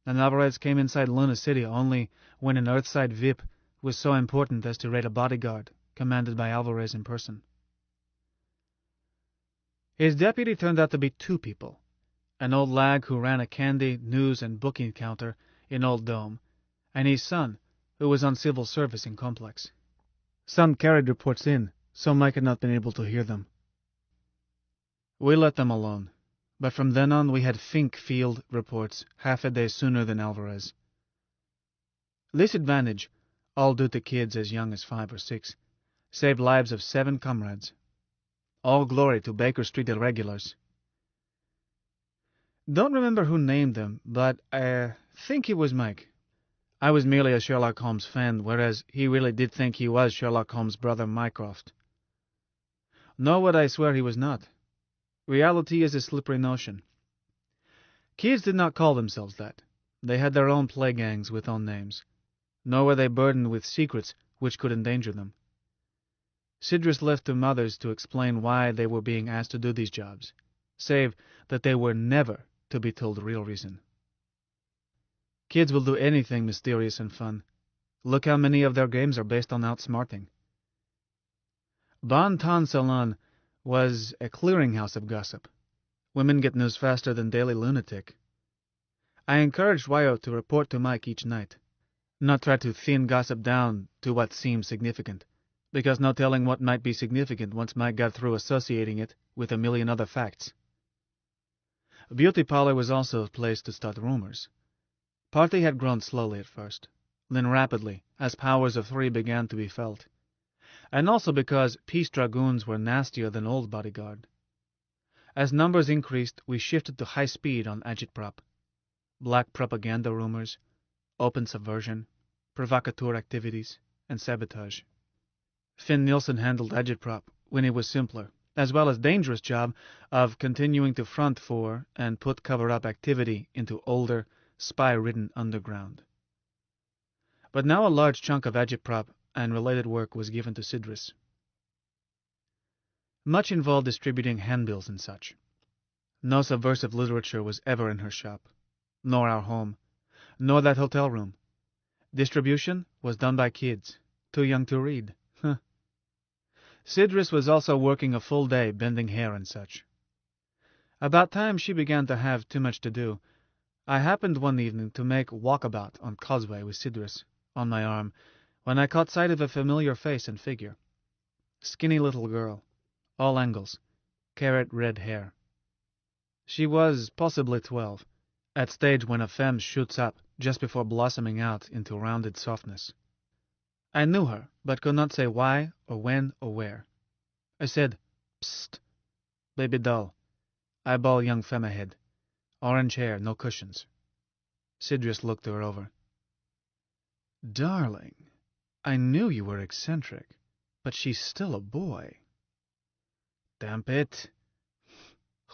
and Alvarez came inside Luna City only when an Earthside VIP was so important as to raid a bodyguard commanded by Alvarez in person. His deputy turned out to be two people, an old lag who ran a candy, news, and booking counter in Old Dome, and his son, who was on civil service in Complex. Son carried reports in, so Mike had not been able to hear them. We let them alone, but from then on we had Fink field reports half a day sooner than Alvarez. This advantage, all due to kids as young as 5 or 6, saved lives of 7 comrades. All glory to Baker Street irregulars. Don't remember who named them, but I think it was Mike. I was merely a Sherlock Holmes fan, whereas he really did think he was Sherlock Holmes' brother Mycroft. Nor would I swear he was not. Reality is a slippery notion. Kids did not call themselves that. They had their own play gangs with own names. Nor were they burdened with secrets which could endanger them. Sidris left to mothers to explain why they were being asked to do these jobs, save that they were never to be told the real reason. Kids will do anything mysterious and fun. Look how many of their games are based on outsmarting. Bon Ton Salon was a clearinghouse of gossip. Women get news faster than Daily Lunatic. I encouraged Wyo to report to Mike each night, not try to thin gossip down to what seemed significant, because no telling what might be significant once Mike got through associating it with a million other facts. Beauty parlor was also a place to start rumors. Party had grown slowly at first, then rapidly as powers of 3 began to be felt, and also because Peace Dragoons were nastier than old bodyguard. As numbers increased, we shifted to high speed on agitprop, black propaganda rumors, open subversion, provocateur activities, and sabotage. Finn Nielsen handled agitprop when it was simpler, as well as dangerous job of continuing to front for and put cover-up activity into older, spy-ridden underground. But now a large chunk of agitprop and related work was given to Sidris. Much involved distributing handbills and such. No subversive literature was ever in her shop, nor our home, nor that hotel room. Distribution was done by kids, too young to read. Mistress was also working a full day bending hair and such. About time she began to have too much to do, I happened one evening to make walkabout on Causeway with Mistress on my arm, when I caught sight of a familiar face and figure. Skinny little girl, all angles, carrot red hair. She was possibly 12, at stage when a femme shoots up just before blossoming out into rounded softness. I knew her, but could not say why or when or where. I said, "Psst, baby doll, eyeball young femme ahead, orange hair, no cushions." Mistress looked her over. "Darling, I knew you were eccentric, but she's still a boy." "Damn it."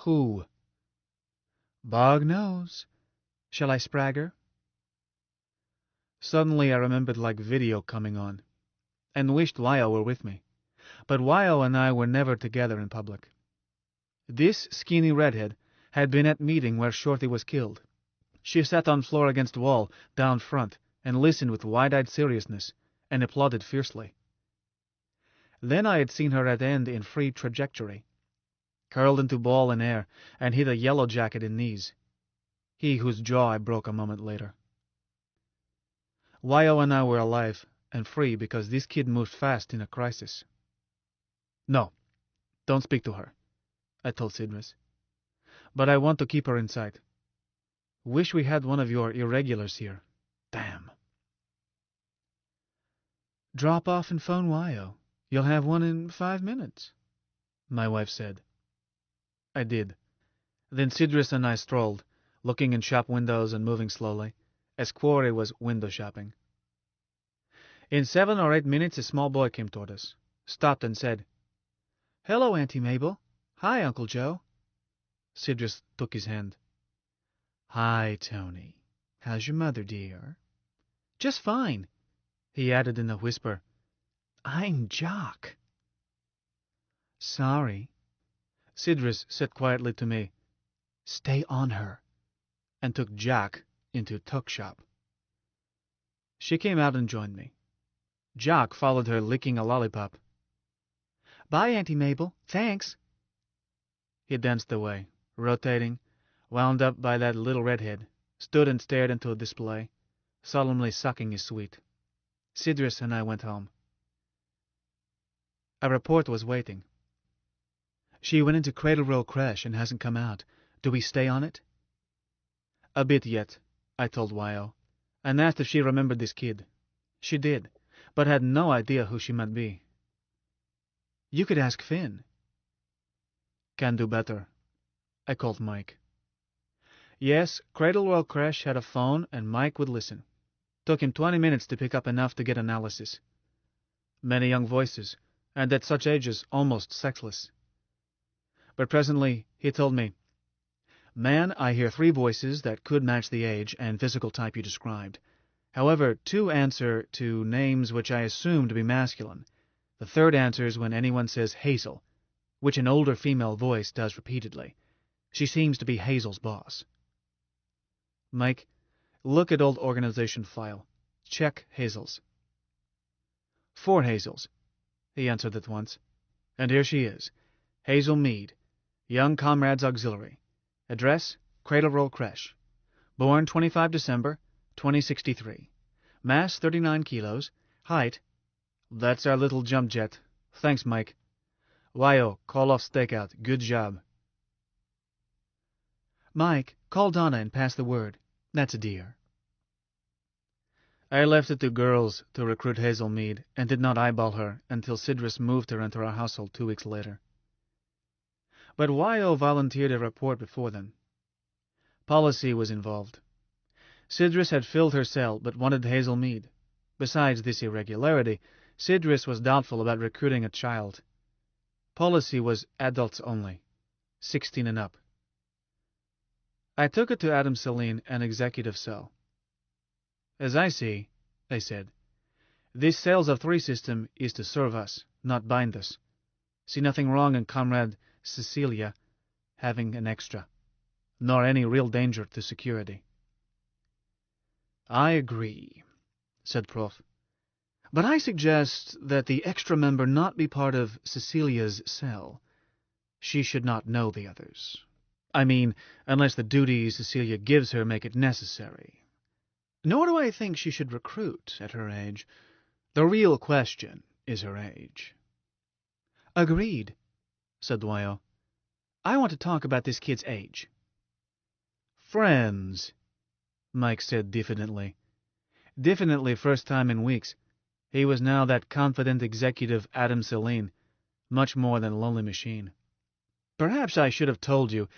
"Who?" "Bog knows. Shall I sprag her?" Suddenly I remembered like video coming on, and wished Wyo were with me. But Wyo and I were never together in public. This skinny redhead had been at meeting where Shorty was killed. She sat on floor against wall, down front, and listened with wide-eyed seriousness, and applauded fiercely. Then I had seen her at end in free trajectory, curled into ball in air, and hit a yellow jacket in knees, he whose jaw I broke a moment later. Wyo and I were alive and free because this kid moved fast in a crisis. "No, don't speak to her," I told Mistress. "But I want to keep her in sight. Wish we had one of your irregulars here. Damn." "Drop off and phone Wyo. You'll have one in 5 minutes," my wife said. I did. Then Mistress and I strolled, looking in shop windows and moving slowly, as Quarry was window shopping. In 7 or 8 minutes a small boy came toward us, stopped and said, "Hello, Auntie Mabel. Hi, Uncle Joe." Mistress took his hand. "Hi, Tony. How's your mother, dear?" "Just fine," he added in a whisper. "I'm Jock." "Sorry." Mistress said quietly to me, "Stay on her," and took Jock into tuck shop. She came out and joined me. Jock followed her, licking a lollipop. "Bye, Auntie Mabel. Thanks." He danced away, rotating, wound up by that little redhead, stood and stared into a display, solemnly sucking his sweet. Mistress and I went home. A report was waiting. "She went into Cradle Roll Crash and hasn't come out. Do we stay on it?" "A bit yet," I told Wyo, and asked if she remembered this kid. She did, but had no idea who she might be. "You could ask Finn." "Can do better." I called Mike. Yes, Cradle Roll Crash had a phone, and Mike would listen. Took him 20 minutes to pick up enough to get analysis. Many young voices, and at such ages almost sexless. But presently he told me, "Man, I hear 3 voices that could match the age and physical type you described. However, 2 answer to names which I assume to be masculine. The third answers when anyone says Hazel, which an older female voice does repeatedly. She seems to be Hazel's boss." "Mike, look at old organization file. Check Hazel's." "4 Hazels," he answered at once. "And here she is. Hazel Mead, Young Comrades Auxiliary. Address, Cradle Roll Crash. Born 25 December, 2063. Mass 39 kilos. Height—" "That's our little jump jet. Thanks, Mike. Wyo, call off stakeout. Good job." "Mike, call Donna and pass the word. That's a dear." I left it to girls to recruit Hazel Mead, and did not eyeball her until Mistress moved her into our household 2 weeks later. But Wyo volunteered a report before then. Policy was involved. Mistress had filled her cell, but wanted Hazel Mead. Besides this irregularity, Mistress was doubtful about recruiting a child. Policy was adults only, 16 and up. I took it to Adam Celine, an executive cell. "As I see," I said, "this cells of 3 system is to serve us, not bind us. See nothing wrong in Comrade Cecilia having an extra, nor any real danger to security." "I agree," said Prof. "But I suggest that the extra member not be part of Cecilia's cell. She should not know the others. I mean, unless the duties Cecilia gives her make it necessary. Nor do I think she should recruit at her age. The real question is her age." "Agreed," said Wyo. "I want to talk about this kid's age." "Friends," Mike said diffidently. Diffidently, first time in weeks. He was now that confident executive Adam Celine, much more than a lonely machine. "Perhaps I should have told you,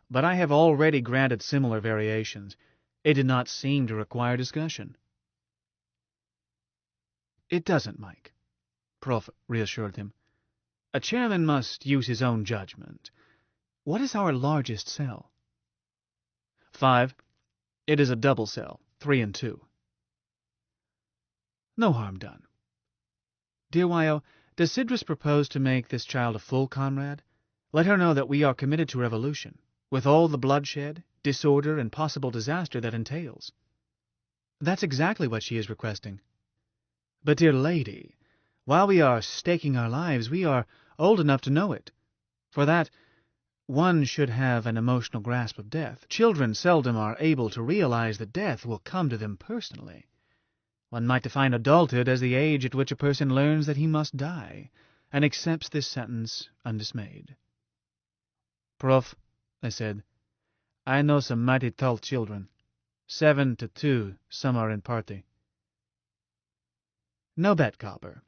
but I have already granted similar variations. It did not seem to require discussion." "It doesn't, Mike," Prof reassured him. "A chairman must use his own judgment. What is our largest cell?" 5. It is a double cell, 3 and 2. "No harm done. Dear Wyo, does Sidris propose to make this child a full comrade? Let her know that we are committed to revolution, with all the bloodshed, disorder, and possible disaster that entails." "That's exactly what she is requesting." "But, dear lady, while we are staking our lives, we are old enough to know it. For that, one should have an emotional grasp of death. Children seldom are able to realize that death will come to them personally. One might define adulthood as the age at which a person learns that he must die, and accepts this sentence undismayed." "Prof," I said, "I know some mighty tall children. 7 to 2, some are in party." "No bet, Copper.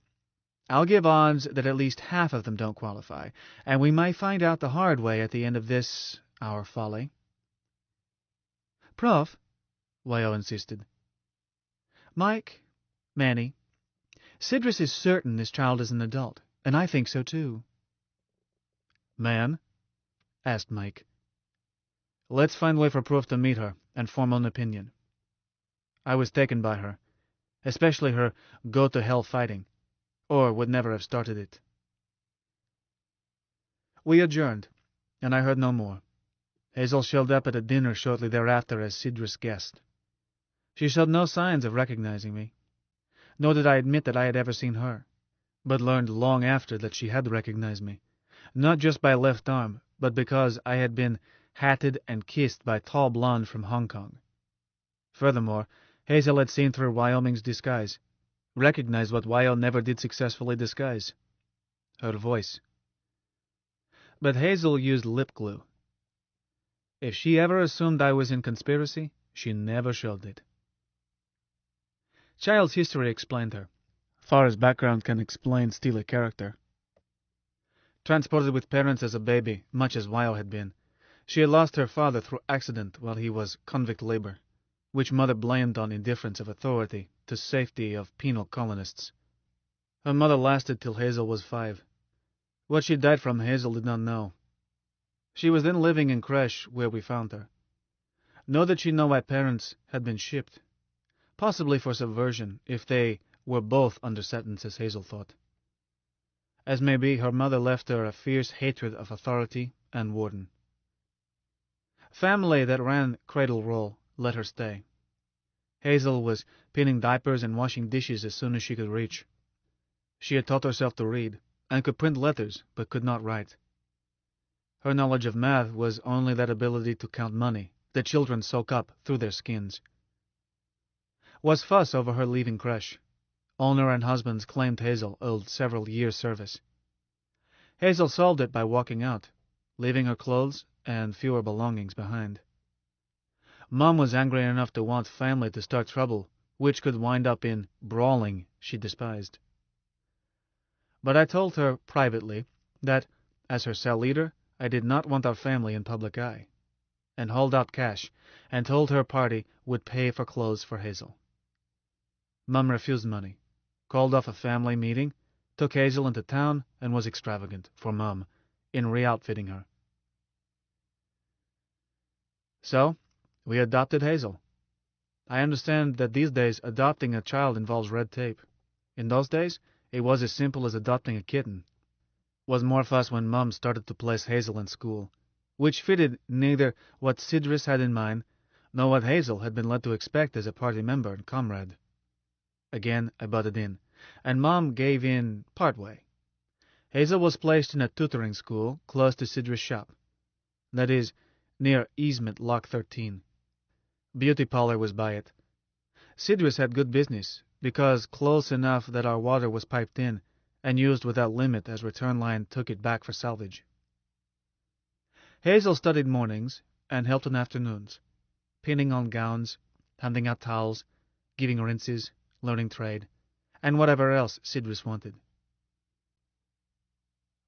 I'll give odds that at least half of them don't qualify, and we might find out the hard way at the end of this, our folly." "Prof," Wyo insisted. "Mike, Manny, Sidris is certain this child is an adult, and I think so too." "Man?" asked Mike. "Let's find a way for Proof to meet her and form an opinion. I was taken by her, especially her go-to-hell fighting, or would never have started it." We adjourned, and I heard no more. Hazel showed up at a dinner shortly thereafter as Sidris' guest. She showed no signs of recognizing me, nor did I admit that I had ever seen her, but learned long after that she had recognized me, not just by left arm, but because I had been hatted and kissed by a tall blonde from Hong Kong. Furthermore, Hazel had seen through Wyoming's disguise, recognized what Wyo never did successfully disguise: her voice. But Hazel used lip glue. If she ever assumed I was in conspiracy, she never showed it. Child's history explained her, far as background can explain still a character. Transported with parents as a baby, much as Wyo had been, she had lost her father through accident while he was convict labor, which mother blamed on indifference of authority to safety of penal colonists. Her mother lasted till Hazel was 5. What she died from, Hazel did not know. She was then living in creche where we found her. Nor did she know why parents had been shipped, possibly for subversion, if they were both under sentence, as Hazel thought. As may be, her mother left her a fierce hatred of authority and warden. Family that ran cradle roll let her stay. Hazel was pinning diapers and washing dishes as soon as she could reach. She had taught herself to read, and could print letters, but could not write. Her knowledge of math was only that ability to count money that children soak up through their skins. Was fuss over her leaving creche. Owner and husbands claimed Hazel owed several years' service. Hazel solved it by walking out, leaving her clothes and fewer belongings behind. Mom was angry enough to want family to start trouble, which could wind up in brawling she despised. But I told her privately that, as her cell leader, I did not want our family in public eye, and hauled out cash and told her party would pay for clothes for Hazel. Mom refused money, called off a family meeting, took Hazel into town, and was extravagant, for Mom, in re-outfitting her. So, we adopted Hazel. I understand that these days adopting a child involves red tape. In those days, it was as simple as adopting a kitten. Was more fuss when Mum started to place Hazel in school, which fitted neither what Sidris had in mind nor what Hazel had been led to expect as a party member and comrade. Again I butted in, and Mom gave in part way. Hazel was placed in a tutoring school close to Sidris' shop. That is, near Easement Lock 13. Beauty parlor was by it. Sidris had good business, because close enough that our water was piped in and used without limit as return line took it back for salvage. Hazel studied mornings and helped on afternoons, pinning on gowns, handing out towels, giving rinses, learning trade, and whatever else Sidris wanted.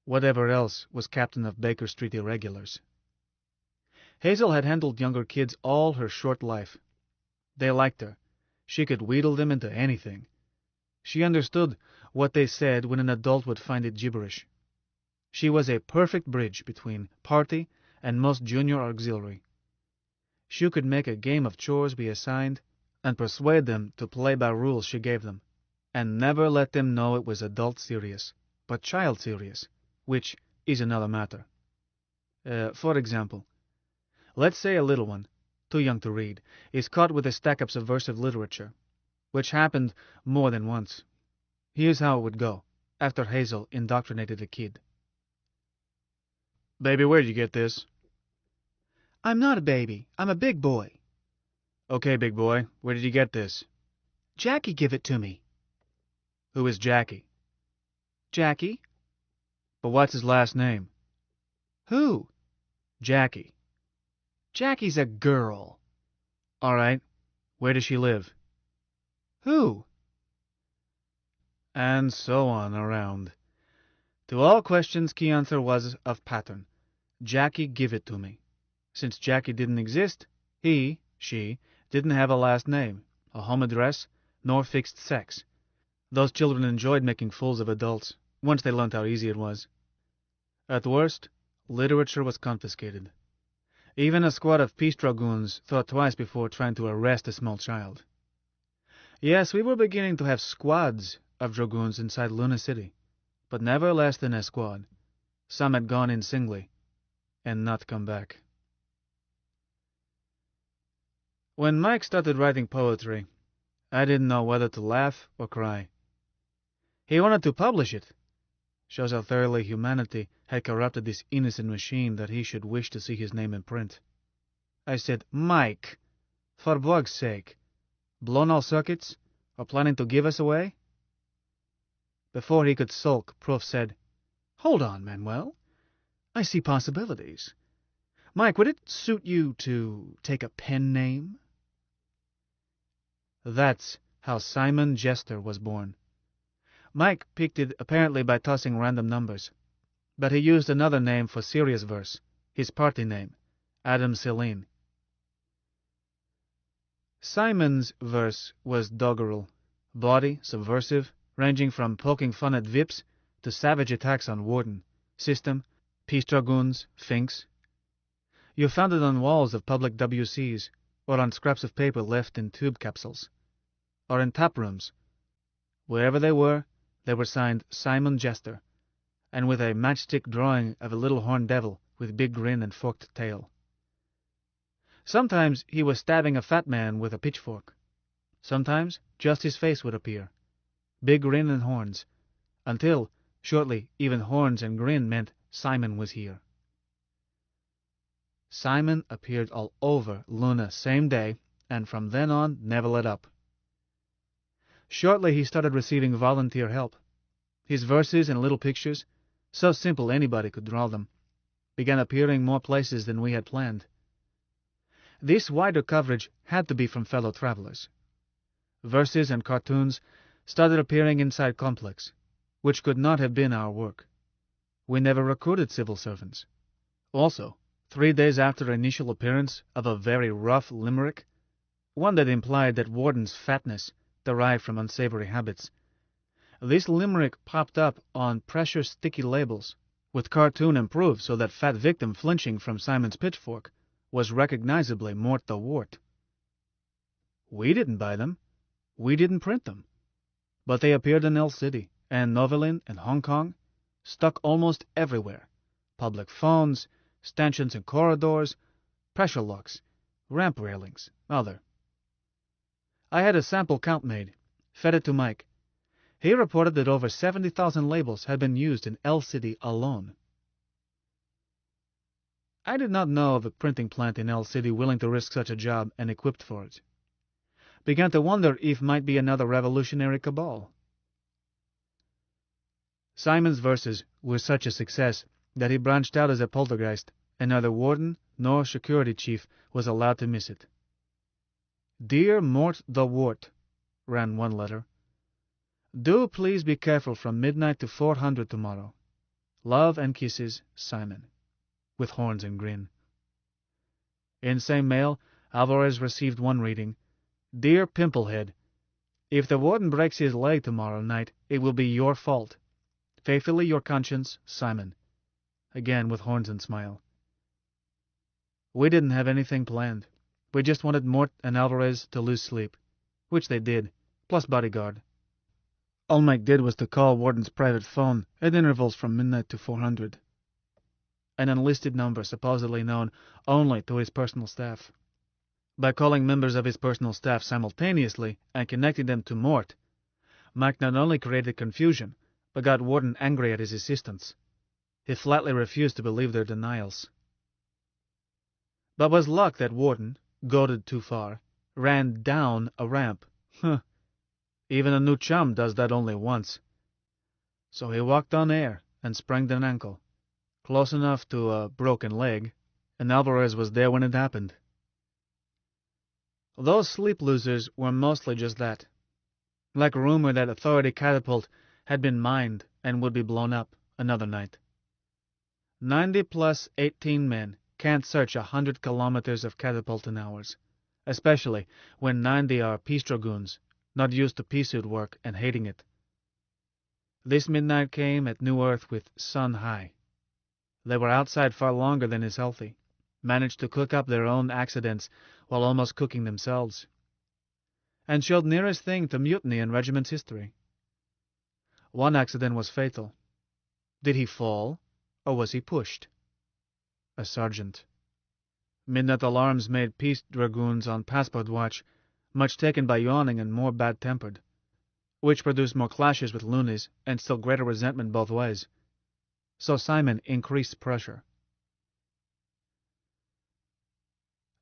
Whatever else was captain of Baker Street Irregulars. Hazel had handled younger kids all her short life. They liked her. She could wheedle them into anything. She understood what they said when an adult would find it gibberish. She was a perfect bridge between party and most junior auxiliary. She could make a game of chores be assigned and persuade them to play by rules she gave them, and never let them know it was adult serious, but child serious, which is another matter. For example, let's say a little one, too young to read, is caught with a stack of subversive literature, which happened more than once. Here's how it would go, after Hazel indoctrinated a kid. Baby, where'd you get this? I'm not a baby. I'm a big boy. Okay, big boy, where did you get this? Jackie give it to me. Who is Jackie? Jackie? But what's his last name? Who? Jackie. Jackie's a girl. All right. Where does she live? Who? And so on around. To all questions, key answer was of pattern. Jackie give it to me. Since Jackie didn't exist, she, didn't have a last name, a home address, nor fixed sex. Those children enjoyed making fools of adults, once they learned how easy it was. At worst, literature was confiscated. Even a squad of peace dragoons thought twice before trying to arrest a small child. Yes, we were beginning to have squads of dragoons inside Lunar City, but never less than a squad. Some had gone in singly, and not come back. When Mike started writing poetry, I didn't know whether to laugh or cry. He wanted to publish it. Shows how thoroughly humanity had corrupted this innocent machine that he should wish to see his name in print. I said, Mike, for Bog's sake, blown all circuits, or planning to give us away? Before he could sulk, Proof said, Hold on, Manuel. I see possibilities. Mike, would it suit you to take a pen name? That's how Simon Jester was born. Mike picked it apparently by tossing random numbers, but he used another name for serious verse, his party name, Adam Celine. Simon's verse was doggerel, bawdy, subversive, ranging from poking fun at Vips to savage attacks on Warden, System, Peace Dragoons, Finks. You found it on walls of public WCs, or on scraps of paper left in tube capsules, or in tap rooms. Wherever they were signed Simon Jester, and with a matchstick drawing of a little horned devil with big grin and forked tail. Sometimes he was stabbing a fat man with a pitchfork. Sometimes just his face would appear, big grin and horns, until, shortly, even horns and grin meant Simon was here. Simon appeared all over Luna same day, and from then on never let up. Shortly he started receiving volunteer help. His verses and little pictures, so simple anybody could draw them, began appearing more places than we had planned. This wider coverage had to be from fellow travelers. Verses and cartoons started appearing inside Complex, which could not have been our work. We never recruited civil servants. Also, 3 days after initial appearance of a very rough limerick, one that implied that Warden's fatness derived from unsavory habits, this limerick popped up on pressure sticky labels, with cartoon improved so that fat victim flinching from Simon's pitchfork was recognizably Mort the Wart. We didn't buy them. We didn't print them. But they appeared in El City, and Novelin, and Hong Kong, stuck almost everywhere. Public phones, stanchions in corridors, pressure locks, ramp railings, other. I had a sample count made, fed it to Mike. He reported that over 70,000 labels had been used in L City alone. I did not know of a printing plant in L City willing to risk such a job and equipped for it. Began to wonder if might be another revolutionary cabal. Simon's verses were such a success that he branched out as a poltergeist, and neither warden nor security chief was allowed to miss it. Dear Mort the Wart, ran one letter. Do please be careful from midnight to 400 tomorrow. Love and kisses, Simon. With horns and grin. In same mail, Alvarez received one reading. Dear Pimplehead, if the warden breaks his leg tomorrow night, it will be your fault. Faithfully your conscience, Simon. Again with horns and smile. We didn't have anything planned. We just wanted Mort and Alvarez to lose sleep, which they did, plus bodyguard. All Mike did was to call Warden's private phone at intervals from midnight to 400. An enlisted number supposedly known only to his personal staff. By calling members of his personal staff simultaneously and connecting them to Mort, Mike not only created confusion, but got Warden angry at his assistants. He flatly refused to believe their denials. But was luck that Warden, goaded too far, ran down a ramp. Even a new chum does that only once. So he walked on air and sprained an ankle. Close enough to a broken leg, and Alvarez was there when it happened. Those sleep losers were mostly just that. Like rumor that Authority Catapult had been mined and would be blown up another night. 90 plus 18 men can't search 100 kilometers of catapult in hours, especially when 90 are peace dragoons, not used to pea suit work and hating it. This midnight came at New Earth with sun high. They were outside far longer than is healthy, managed to cook up their own accidents while almost cooking themselves, and showed nearest thing to mutiny in regiment's history. One accident was fatal. Did he fall, or was he pushed? A sergeant. Midnight alarms made peace dragoons on passport watch, much taken by yawning and more bad-tempered, which produced more clashes with loonies and still greater resentment both ways. So Simon increased pressure.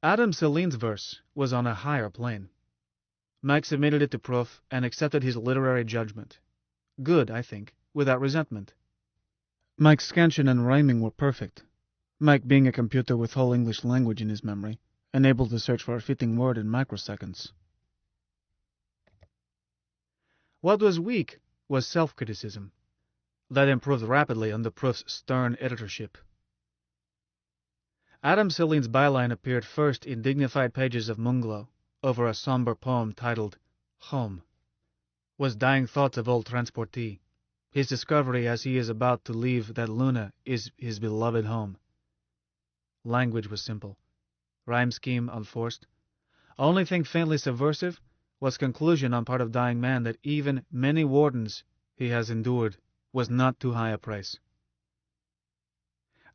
Adam Celine's verse was on a higher plane. Mike submitted it to Prof and accepted his literary judgment. Good, I think, without resentment. Mike's scansion and rhyming were perfect, Mike being a computer with whole English language in his memory, and able to search for a fitting word in microseconds. What was weak was self-criticism. That improved rapidly under Proof's stern editorship. Adam Celine's byline appeared first in dignified pages of Munglo, over a somber poem titled Home. Was dying thoughts of old transportee. His discovery as he is about to leave that Luna is his beloved home. Language was simple. Rhyme scheme unforced. Only thing faintly subversive was conclusion on part of dying man that even many wardens he has endured was not too high a price.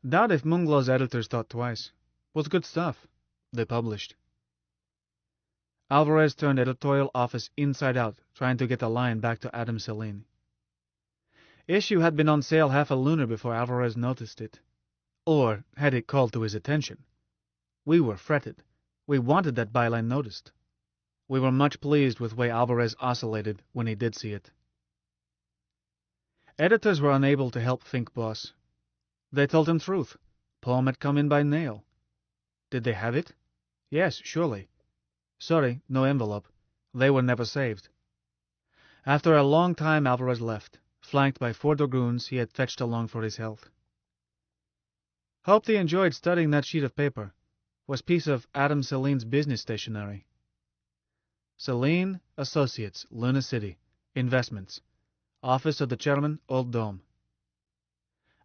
Doubt if Munglo's editors thought twice. Was good stuff. They published. Alvarez turned editorial office inside out, trying to get the line back to Adam Celine. Issue had been on sale half a lunar before Alvarez noticed it. Or had it called to his attention. We were fretted. We wanted that byline noticed. We were much pleased with the way Alvarez oscillated when he did see it. Editors were unable to help Fink Boss. They told him truth. Poem had come in by mail. Did they have it? Yes, surely. Sorry, no envelope. They were never saved. After a long time Alvarez left, flanked by 4 dragoons he had fetched along for his health. Hoped he enjoyed studying that sheet of paper. Was piece of Adam Celine's business stationery. Celine Associates, Luna City. Investments. Office of the Chairman, Old Dome.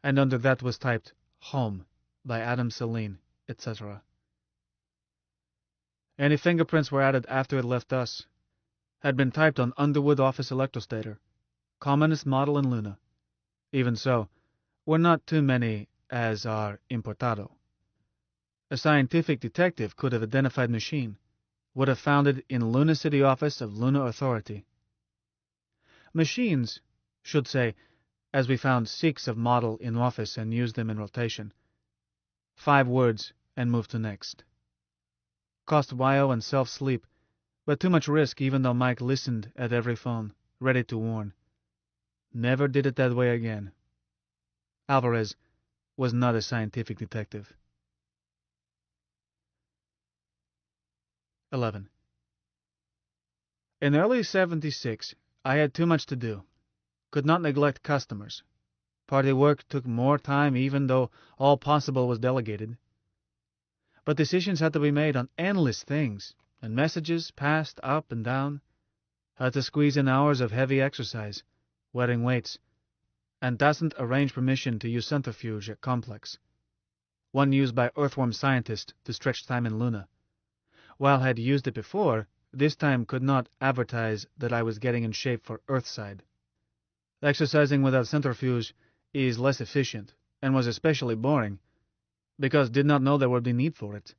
And under that was typed, Home, by Adam Celine, etc. Any fingerprints were added after it left us. Had been typed on Underwood office electrostator. Commonest model in Luna. Even so, were not too many as are importado. A scientific detective could have identified machine, would have found it in Luna City office of Luna Authority. Machines, should say, as we found 6 of model in office and used them in rotation. 5 words and moved to next. Cost Wyo and self sleep, but too much risk even though Mike listened at every phone, ready to warn. Never did it that way again. Alvarez was not a scientific detective. 11. In early 76, I had too much to do. Could not neglect customers. Party work took more time even though all possible was delegated. But decisions had to be made on endless things, and messages passed up and down. Had to squeeze in hours of heavy exercise, wearing weights, and doesn't arrange permission to use centrifuge at Complex, one used by earthworm scientists to stretch time in Luna. While had used it before, this time could not advertise that I was getting in shape for Earthside. Exercising without centrifuge is less efficient, and was especially boring, because did not know there would be need for it.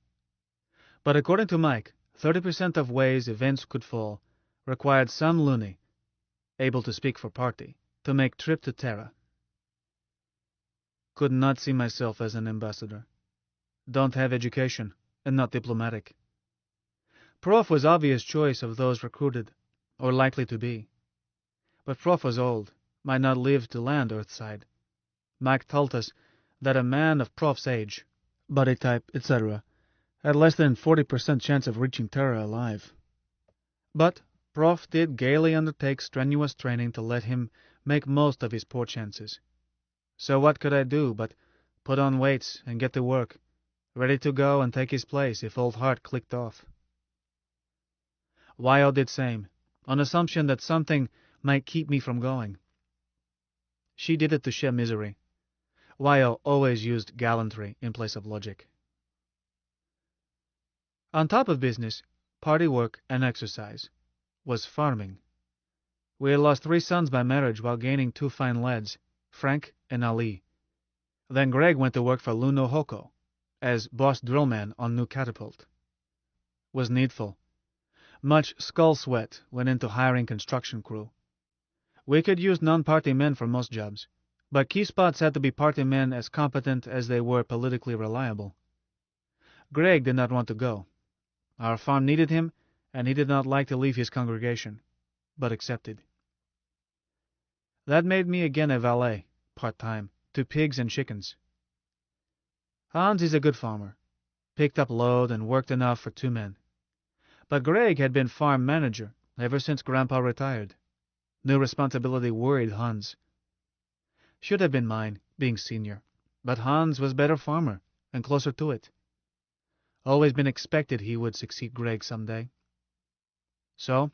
But according to Mike, 30% of ways events could fall required some Looney, able to speak for party, to make trip to Terra. Could not see myself as an ambassador. Don't have education, and not diplomatic. Prof was obvious choice of those recruited, or likely to be. But Prof was old, might not live to land Earthside. Mike told us that a man of Prof's age, body type, etc., had less than 40% chance of reaching Terra alive. But Prof did gaily undertake strenuous training to let him make most of his poor chances. So what could I do but put on weights and get to work, ready to go and take his place if old Hart clicked off. Wyo did same, on assumption that something might keep me from going. She did it to share misery. Wyo always used gallantry in place of logic. On top of business, party work and exercise, was farming. We had lost 3 sons by marriage while gaining 2 fine lads, Frank and Ali. Then Greg went to work for Luno Hoko, as boss drillman on new catapult. Was needful. Much skull sweat went into hiring construction crew. We could use non-party men for most jobs, but key spots had to be party men as competent as they were politically reliable. Greg did not want to go. Our farm needed him, and he did not like to leave his congregation, but accepted. That made me again a valet, part-time, to pigs and chickens. Hans is a good farmer, picked up load and worked enough for 2 men. But Greg had been farm manager ever since Grandpa retired. New responsibility worried Hans. Should have been mine, being senior, but Hans was better farmer and closer to it. Always been expected he would succeed Greg someday. So,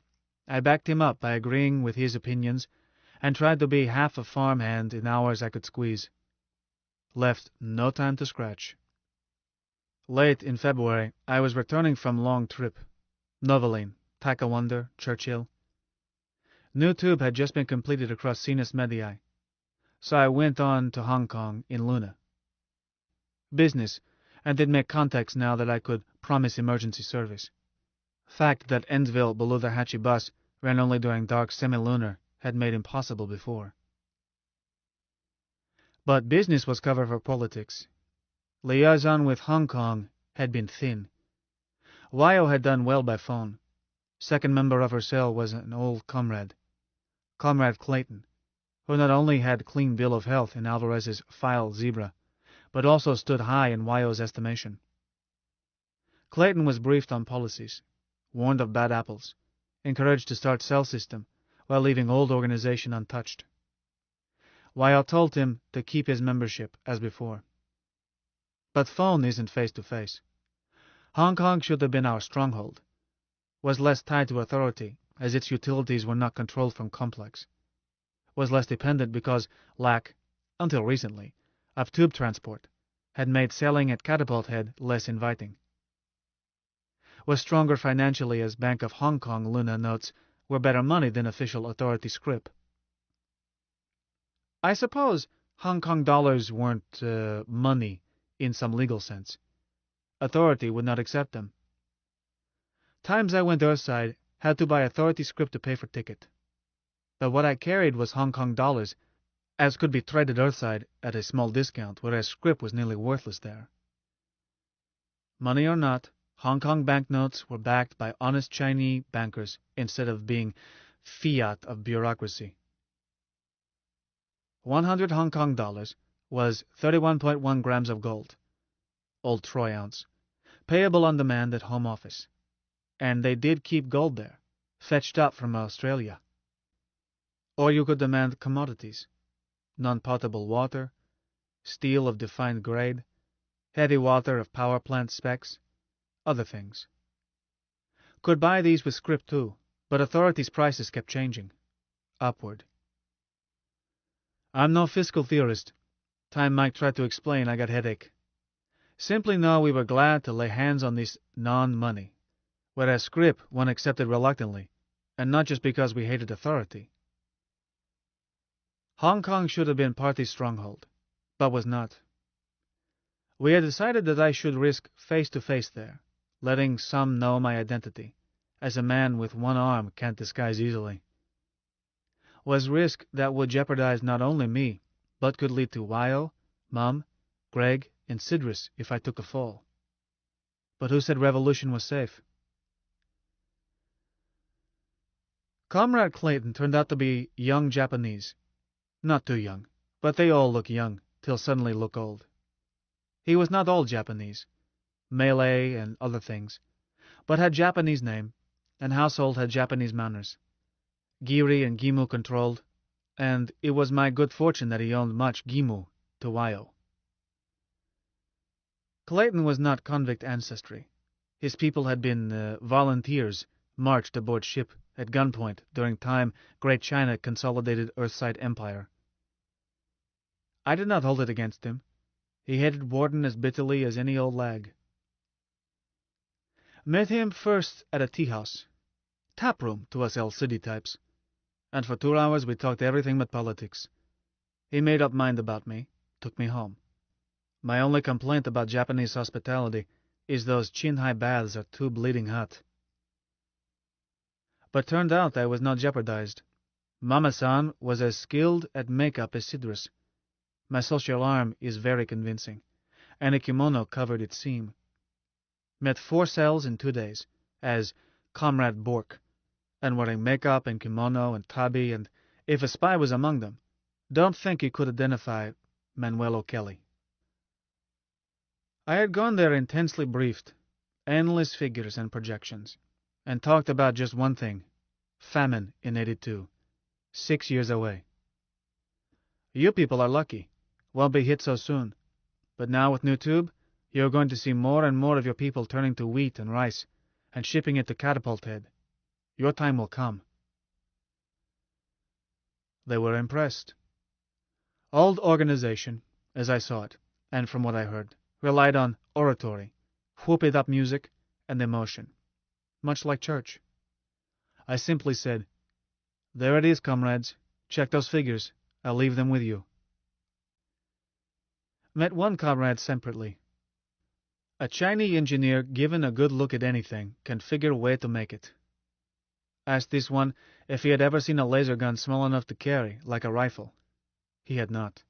I backed him up by agreeing with his opinions and tried to be half a farm hand in hours I could squeeze. Left no time to scratch. Late in February, I was returning from long trip. Noveline, Takawanda, Churchill. New tube had just been completed across Sinus Medii, so I went on to Hong Kong in Luna. Business, and did make contacts now that I could promise emergency service. Fact that Endsville below the Hachi bus ran only during dark semi-lunar had made impossible before. But business was cover for politics. Liaison with Hong Kong had been thin. Wyo had done well by phone. Second member of her cell was an old comrade, Comrade Clayton, who not only had clean bill of health in Alvarez's file Zebra, but also stood high in Wyo's estimation. Clayton was briefed on policies, warned of bad apples, encouraged to start cell system while leaving old organization untouched. Wyo told him to keep his membership as before. But phone isn't face-to-face. Hong Kong should have been our stronghold. Was less tied to authority, as its utilities were not controlled from Complex. Was less dependent because lack, until recently, of tube transport had made selling at Catapult Head less inviting. Was stronger financially as Bank of Hong Kong Luna notes were better money than official authority scrip. I suppose Hong Kong dollars weren't money in some legal sense. Authority would not accept them. Times I went Earthside had to buy authority script to pay for ticket. But what I carried was Hong Kong dollars, as could be traded Earthside at a small discount, whereas script was nearly worthless there. Money or not, Hong Kong banknotes were backed by honest Chinese bankers instead of being fiat of bureaucracy. 100 Hong Kong dollars was 31.1 grams of gold, old troy ounce, payable on demand at home office. And they did keep gold there, fetched up from Australia. Or you could demand commodities, non-potable water, steel of defined grade, heavy water of power plant specs, other things. Could buy these with scrip too, but authorities' prices kept changing, upward. I'm no fiscal theorist. Time Mike tried to explain, I got headache. Simply know we were glad to lay hands on this non-money, whereas scrip one accepted reluctantly, and not just because we hated authority. Hong Kong should have been party's stronghold, but was not. We had decided that I should risk face-to-face there, letting some know my identity, as a man with one arm can't disguise easily. Was risk that would jeopardize not only me, but could lead to Wyo, Mum, Greg, and Sidris if I took a fall. But who said revolution was safe? Comrade Clayton turned out to be young Japanese. Not too young, but they all look young, till suddenly look old. He was not old Japanese, Malay and other things, but had Japanese name, and household had Japanese manners. Giri and Gimu controlled, and it was my good fortune that he owned much Gimu to Wyo. Clayton was not convict ancestry. His people had been volunteers marched aboard ship at gunpoint during time Great China consolidated Earthside Empire. I did not hold it against him. He hated Warden as bitterly as any old lag. Met him first at a tea-house. Tap room to us El City types. And for 2 hours we talked everything but politics. He made up mind about me, took me home. My only complaint about Japanese hospitality is those chin-high baths are too bleeding hot. But turned out I was not jeopardized. Mama-san was as skilled at makeup as Sidris. My social arm is very convincing, and a kimono covered its seam. Met 4 cells in 2 days, as Comrade Bork, and wearing makeup and kimono and tabi, and if a spy was among them, don't think you could identify Manuel O'Kelly. I had gone there intensely briefed, endless figures and projections, and talked about just one thing, famine in 82, 6 years away. You people are lucky, won't be hit so soon, but now with new tube, you're going to see more and more of your people turning to wheat and rice, and shipping it to Catapult Head. Your time will come. They were impressed. Old organization, as I saw it, and from what I heard, relied on oratory, whoop-it-up music, and emotion, much like church. I simply said, "There it is, comrades. Check those figures. I'll leave them with you." Met one comrade separately. A Chinese engineer given a good look at anything can figure a way to make it. Asked this one if he had ever seen a laser gun small enough to carry, like a rifle. He had not.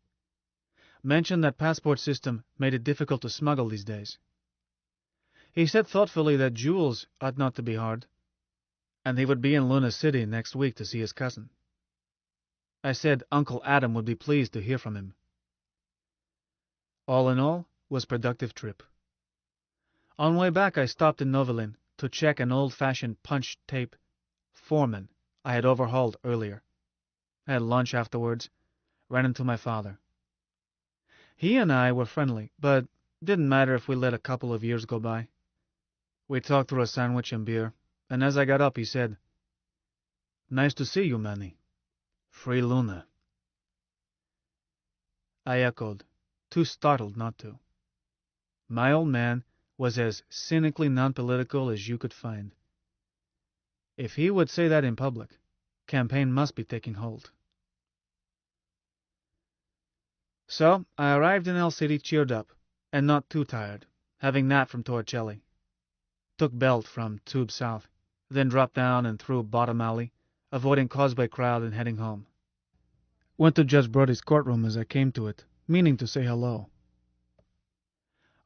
Mentioned that passport system made it difficult to smuggle these days. He said thoughtfully that jewels ought not to be hard, and he would be in Lunar City next week to see his cousin. I said Uncle Adam would be pleased to hear from him. All in all, was productive trip. On way back I stopped in Novelin to check an old-fashioned punch tape Foreman I had overhauled earlier. I had lunch afterwards, ran into my father. He and I were friendly, but didn't matter if we let a couple of years go by. We talked through a sandwich and beer, and as I got up he said, "Nice to see you, Manny. Free Luna." I echoed, too startled not to. My old man was as cynically non-political as you could find. If he would say that in public, campaign must be taking hold. So I arrived in El City cheered up, and not too tired, having napped from Torricelli. Took Belt from Tube South, then dropped down and through Bottom Alley, avoiding Causeway crowd and heading home. Went to Judge Brody's courtroom as I came to it, meaning to say hello.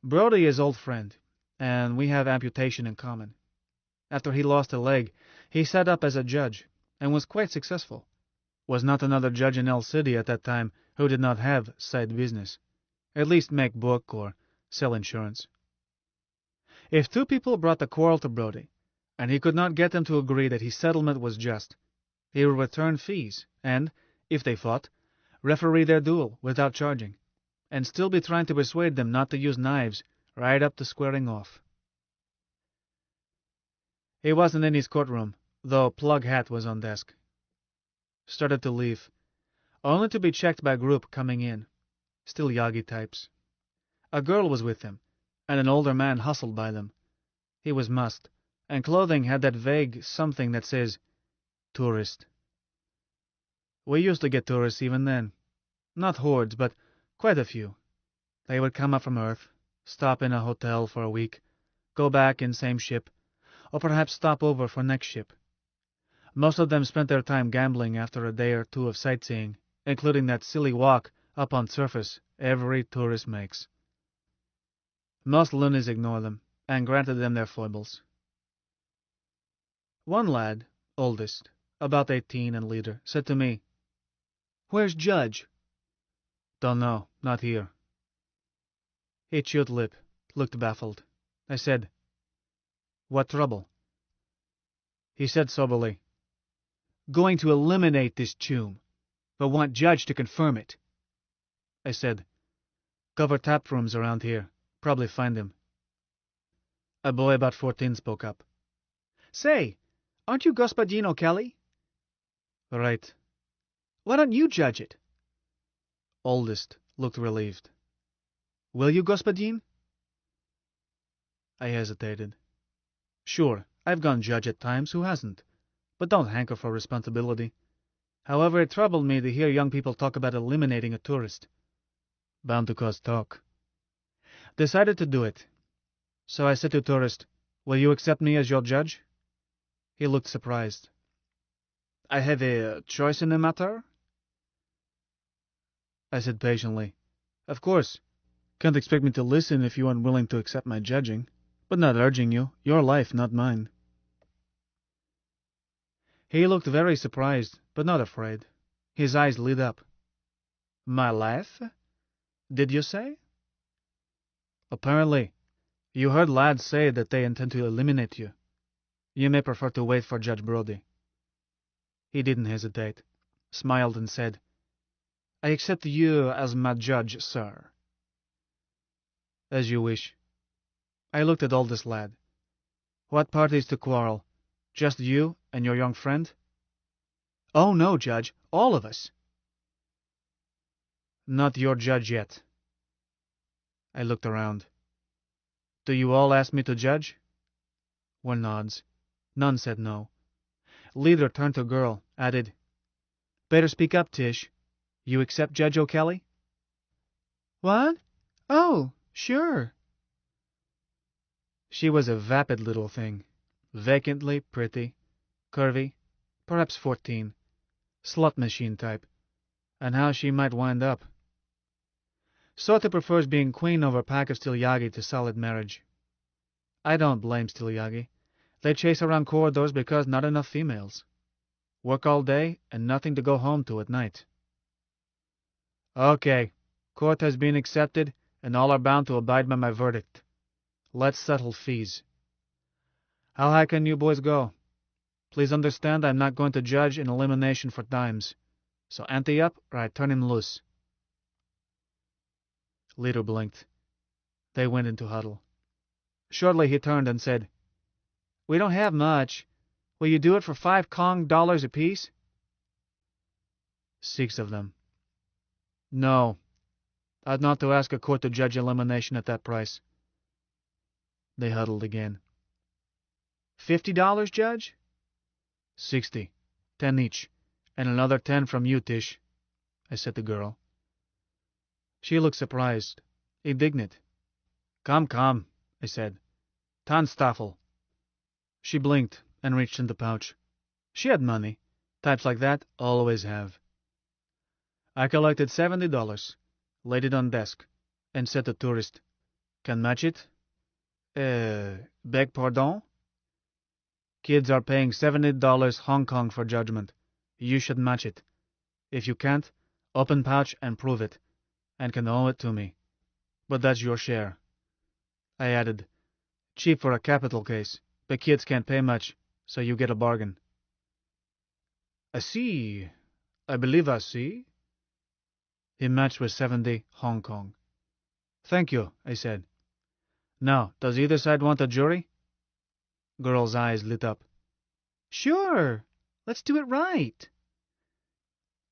Brody is old friend, and we have amputation in common. After he lost a leg, he set up as a judge, and was quite successful. Was not another judge in El City at that time who did not have side business, at least make book or sell insurance. If two people brought a quarrel to Brody, and he could not get them to agree that his settlement was just, he would return fees, and, if they fought, referee their duel without charging, and still be trying to persuade them not to use knives right up to squaring off. He wasn't in his courtroom, though Plug Hat was on desk. Started to leave, only to be checked by a group coming in, still Yagi types. A girl was with them, and an older man hustled by them. He was mussed, and clothing had that vague something that says, tourist. We used to get tourists even then. Not hordes, but quite a few. They would come up from Earth, stop in a hotel for a week, go back in same ship, or perhaps stop over for next ship. Most of them spent their time gambling after a day or two of sightseeing, including that silly walk up on surface every tourist makes. Most loonies ignore them, and granted them their foibles. One lad, oldest, about 18 and leader, said to me, "Where's Judge?" "Don't know, not here." He chewed lip, looked baffled. I said, "What trouble?" He said soberly, "Going to eliminate this tomb, but want Judge to confirm it." I said, "Cover tap rooms around here. Probably find him." A boy about 14 spoke up. "Say, aren't you Gospodino Kelly?" "Right." "Why don't you judge it?" Oldest looked relieved. "Will you, Господин?" I hesitated. Sure, I've gone judge at times, who hasn't? But don't hanker for responsibility. However, it troubled me to hear young people talk about eliminating a tourist. Bound to cause talk. Decided to do it. So I said to tourist, "Will you accept me as your judge?" He looked surprised. "I have a choice in the matter?" I said patiently, "Of course. Can't expect me to listen if you aren't willing to accept my judging, but not urging you. Your life, not mine." He looked very surprised, but not afraid. His eyes lit up. "My life? Did you say?" "Apparently. You heard lads say that they intend to eliminate you. You may prefer to wait for Judge Brody." He didn't hesitate, smiled and said, "I accept you as my judge, sir." "As you wish." I looked at oldest lad. "What parties to quarrel? Just you and your young friend?" "Oh, no, Judge, all of us." "Not your judge yet." I looked around. "Do you all ask me to judge?" Were nods. None said no. Leader turned to girl, added, "Better speak up, Tish. You accept Judge O'Kelly?" "What? Oh, sure." She was a vapid little thing, vacantly pretty, curvy, perhaps 14, slut machine type, and how she might wind up. Sorta prefers being queen over pack of Stilyagi to solid marriage. I don't blame Stilyagi. They chase around corridors because not enough females. Work all day and nothing to go home to at night. Okay, court has been accepted, and all are bound to abide by my verdict. Let's settle fees. How high can you boys go? Please understand I'm not going to judge an elimination for dimes, so ante up or I turn him loose." Leader blinked. They went into huddle. Shortly he turned and said, "We don't have much. Will you do it for $5 apiece?" 6 of them. "No. I'd not to ask a court to judge elimination at that price." They huddled again. $50, Judge?" 60. 10 each, and another 10 from you, Tish," I said to girl. She looked surprised, indignant. Come, come, I said. Tanstaffel. She blinked and reached in the pouch. She had money. Types like that always have. I collected $70, laid it on desk, and said to tourist, Can match it? Beg pardon? Kids are paying $70 Hong Kong for judgment. You should match it. If you can't, open pouch and prove it, and can owe it to me. But that's your share. I added, Cheap for a capital case, but kids can't pay much, so you get a bargain. I see. I believe I see. He matched with 70 Hong Kong. Thank you, I said. Now, does either side want a jury? Girl's eyes lit up. Sure. Let's do it right.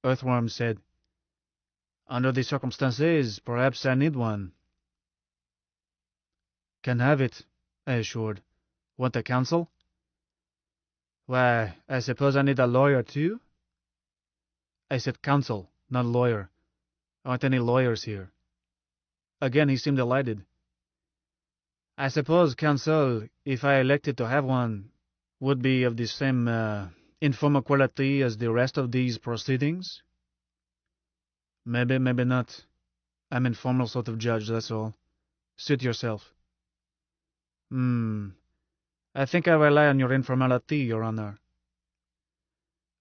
Earthworm said, Under the circumstances, perhaps I need one. Can have it, I assured. Want a counsel? Why, I suppose I need a lawyer too? I said counsel, not lawyer. Aren't any lawyers here? Again he seemed delighted. I suppose counsel, if I elected to have one, would be of the same informal quality as the rest of these proceedings? Maybe, maybe not. I'm informal sort of judge, that's all. Suit yourself. I think I rely on your informality, Your Honor.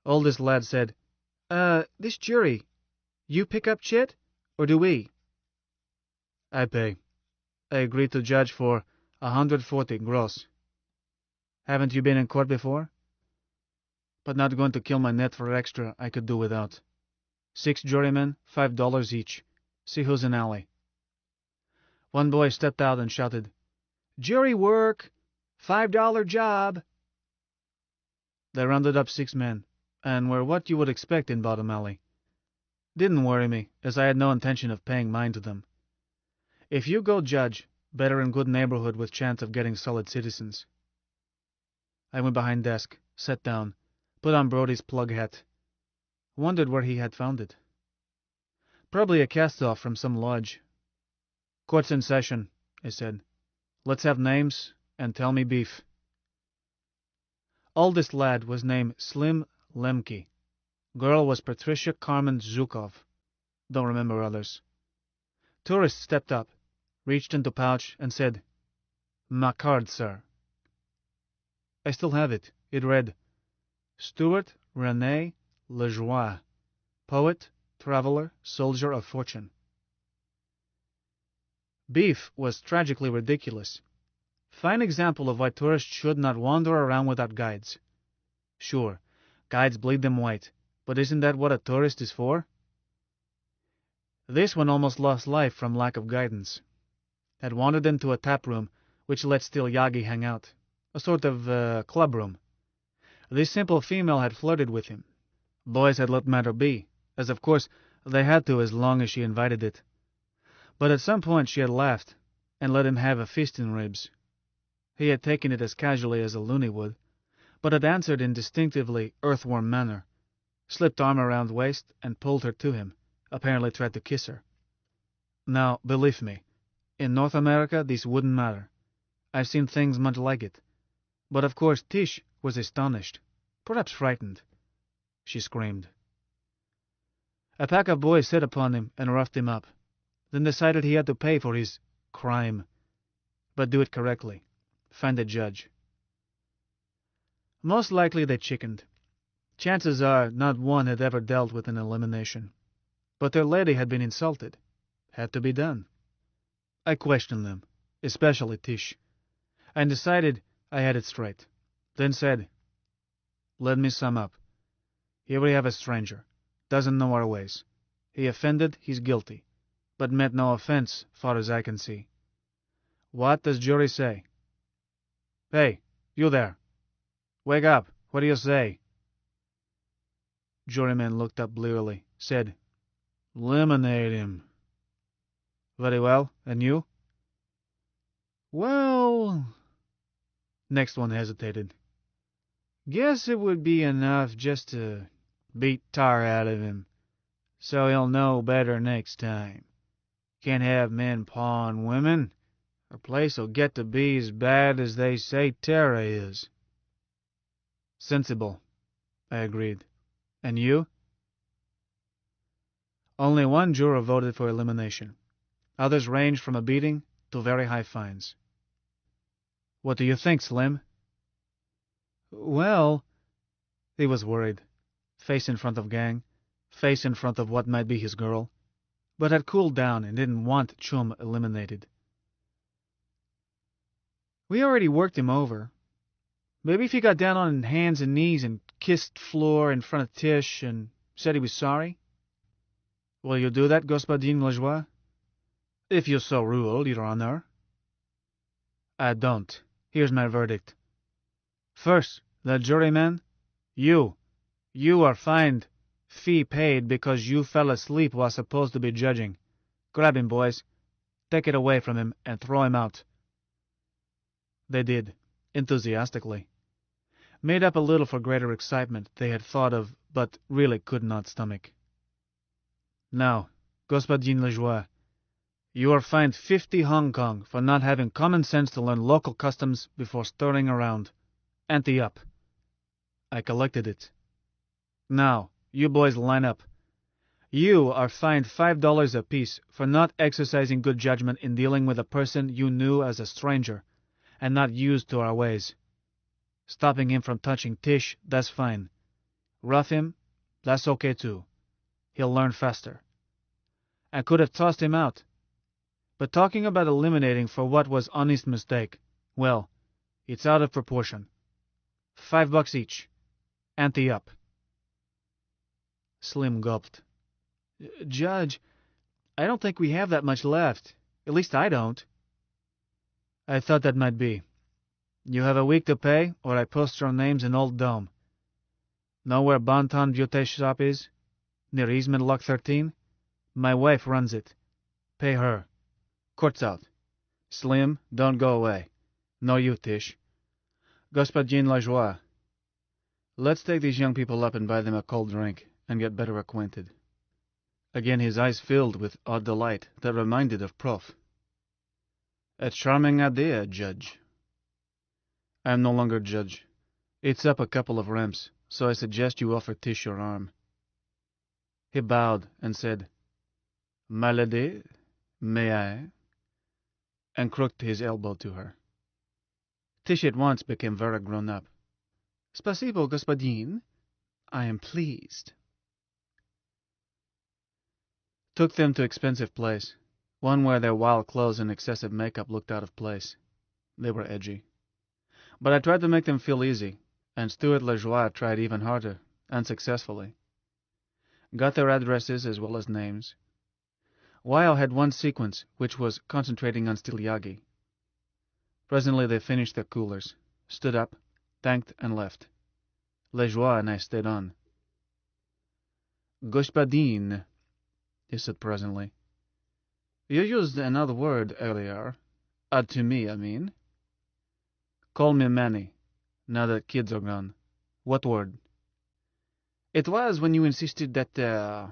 Oldest lad said, this jury, you pick up chit, or do we? I pay. I agreed to judge for 140 gross. Haven't you been in court before? But not going to kill my net for extra I could do without. 6 jurymen, $5 each. See who's in alley. One boy stepped out and shouted, Jury work! $5 job! They rounded up 6 men, and were what you would expect in Bottom Alley. Didn't worry me, as I had no intention of paying mine to them. If you go judge, better in good neighborhood with chance of getting solid citizens. I went behind desk, sat down, put on Brody's plug hat. Wondered where he had found it. Probably a cast-off from some lodge. Court's in session, I said. Let's have names, and tell me beef. Oldest lad was named Slim Lemke. Girl was Patricia Carmen Zhukov. Don't remember others. Tourist stepped up, reached into pouch, and said, My card, sir. I still have it. It read, Stuart René Lejoie, poet, traveler, soldier of fortune. Beef was tragically ridiculous. Fine example of why tourists should not wander around without guides. Sure, guides bleed them white, but isn't that what a tourist is for? This one almost lost life from lack of guidance. Had wandered into a tap room which let Still Yagi hang out, a sort of club room. This simple female had flirted with him. Boys had let matter be, as of course they had to as long as she invited it. But at some point she had laughed, and let him have a feast in ribs. He had taken it as casually as a loony would, but had answered in distinctively earthworm manner, slipped arm around waist, and pulled her to him, apparently tried to kiss her. Now, believe me, in North America this wouldn't matter. I've seen things much like it. But of course Tish was astonished, perhaps frightened. She screamed. A pack of boys set upon him and roughed him up, then decided he had to pay for his crime, but do it correctly. Find a judge. Most likely they chickened. Chances are not one had ever dealt with an elimination. But their lady had been insulted. Had to be done. I questioned them, especially Tish, and decided I had it straight. Then said, Let me sum up. Here we have a stranger. Doesn't know our ways. He offended, he's guilty, but meant no offense, far as I can see. What does jury say? Hey, you there. Wake up. What do you say? Juryman looked up blearily, said, Eliminate him. Very well. And you? Well... Next one hesitated. Guess it would be enough just to beat tar out of him, so he'll know better next time. Can't have men pawing women. Her place'll get to be as bad as they say Terra is. Sensible, I agreed. And you? Only one juror voted for elimination. Others ranged from a beating to very high fines. What do you think, Slim? Well, he was worried. Face in front of gang, face in front of what might be his girl, but had cooled down and didn't want Chum eliminated. We already worked him over. Maybe if he got down on hands and knees and kissed floor in front of Tish and said he was sorry? Will you do that, Господин Lajoie? If you so rule, Your Honor. I don't. Here's my verdict. First, the juryman, you are fined. Fee paid because you fell asleep while supposed to be judging. Grab him, boys. Take it away from him and throw him out. They did, enthusiastically. Made up a little for greater excitement they had thought of but really could not stomach. Now, Господин Lajoie, you are fined 50 Hong Kong for not having common sense to learn local customs before stirring around. Ante up. I collected it. Now, you boys line up. You are fined $5 apiece for not exercising good judgment in dealing with a person you knew as a stranger and not used to our ways. Stopping him from touching Tish, that's fine. Rough him, that's okay too. He'll learn faster. I could have tossed him out. But talking about eliminating for what was honest mistake, well, it's out of proportion. $5 each. Ante up. Slim gulped. Judge, I don't think we have that much left. At least I don't. I thought that might be. You have a week to pay, or I post your names in Old Dome. Know where Bonton Beauté shop is? Near Eastman Lock 13? My wife runs it. Pay her. Court's out. Slim, don't go away. Nor you, Tish. Господин Lajoie. Let's take these young people up and buy them a cold drink and get better acquainted. Again his eyes filled with odd delight that reminded of Prof. A charming idea, Judge. I am no longer judge. It's up a couple of ramps, so I suggest you offer Tish your arm. He bowed and said, My lady, may I? And crooked his elbow to her. Tish at once became very grown up. Spasibo, господин. I am pleased. Took them to expensive place, one where their wild clothes and excessive makeup looked out of place. They were edgy. But I tried to make them feel easy, and Stuart Lajoie tried even harder, unsuccessfully. Got their addresses as well as names. Weil had one sequence, which was concentrating on Styliagi. Presently they finished their coolers, stood up, thanked, and left. Lajoie and I stayed on. Господин, he said presently. You used another word earlier. To me, I mean. Call me Manny, now that kids are gone. What word? It was when you insisted that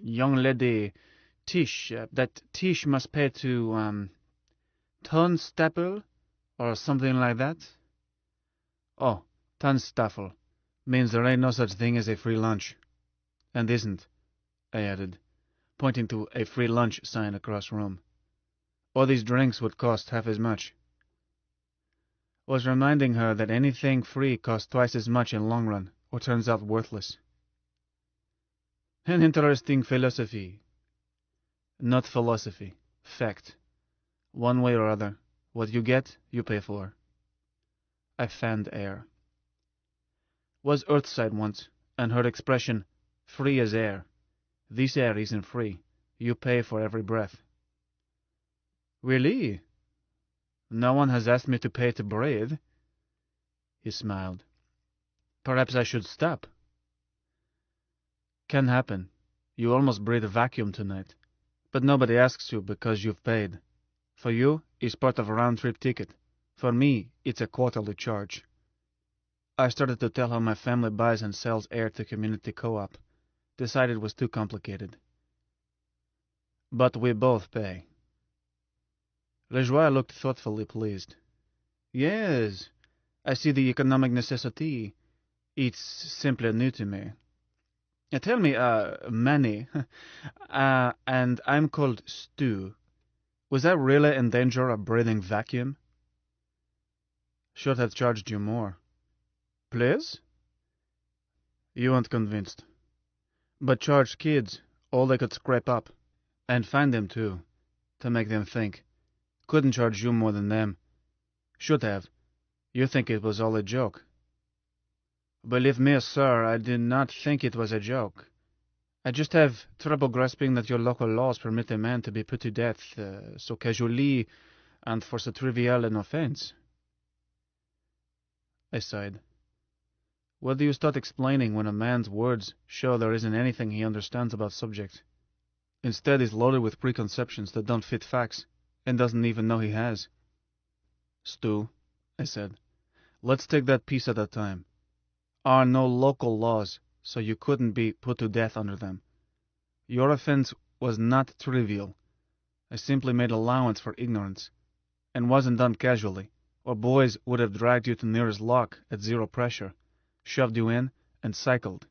young lady Tish, that Tish must pay to, Tonstapel, or something like that. Oh, Tonstaffel means there ain't no such thing as a free lunch. And isn't, I added, pointing to a free lunch sign across room. All these drinks would cost half as much. Was reminding her that anything free costs twice as much in long run, or turns out worthless. An interesting philosophy. Not philosophy. Fact. One way or other, what you get, you pay for. I fanned air. Was Earthside once, and heard expression, free as air. This air isn't free. You pay for every breath. Really? No one has asked me to pay to breathe. He smiled. Perhaps I should stop. Can happen. You almost breathe a vacuum tonight. But nobody asks you because you've paid. For you, it's part of a round-trip ticket. For me, it's a quarterly charge. I started to tell how my family buys and sells air to community co-op. Decided it was too complicated. But we both pay. Lejoie looked thoughtfully pleased. Yes, I see the economic necessity. It's simply new to me. Tell me, Manny, and I'm called Stu. Was I really in danger of breathing vacuum? Should have charged you more. Please? You weren't convinced. But charged kids all they could scrape up. And find them, too, to make them think. Couldn't charge you more than them. Should have. You think it was all a joke. Believe me, sir, I did not think it was a joke. I just have trouble grasping that your local laws permit a man to be put to death so casually and for so trivial an offense. I sighed. What do you start explaining when a man's words show there isn't anything he understands about subject? Instead, he's loaded with preconceptions that don't fit facts, and doesn't even know he has. Stu, I said, let's take that piece at a time. Are no local laws, so you couldn't be put to death under them. Your offense was not trivial. I simply made allowance for ignorance, and wasn't done casually, or boys would have dragged you to nearest lock at zero pressure, shoved you in, and cycled.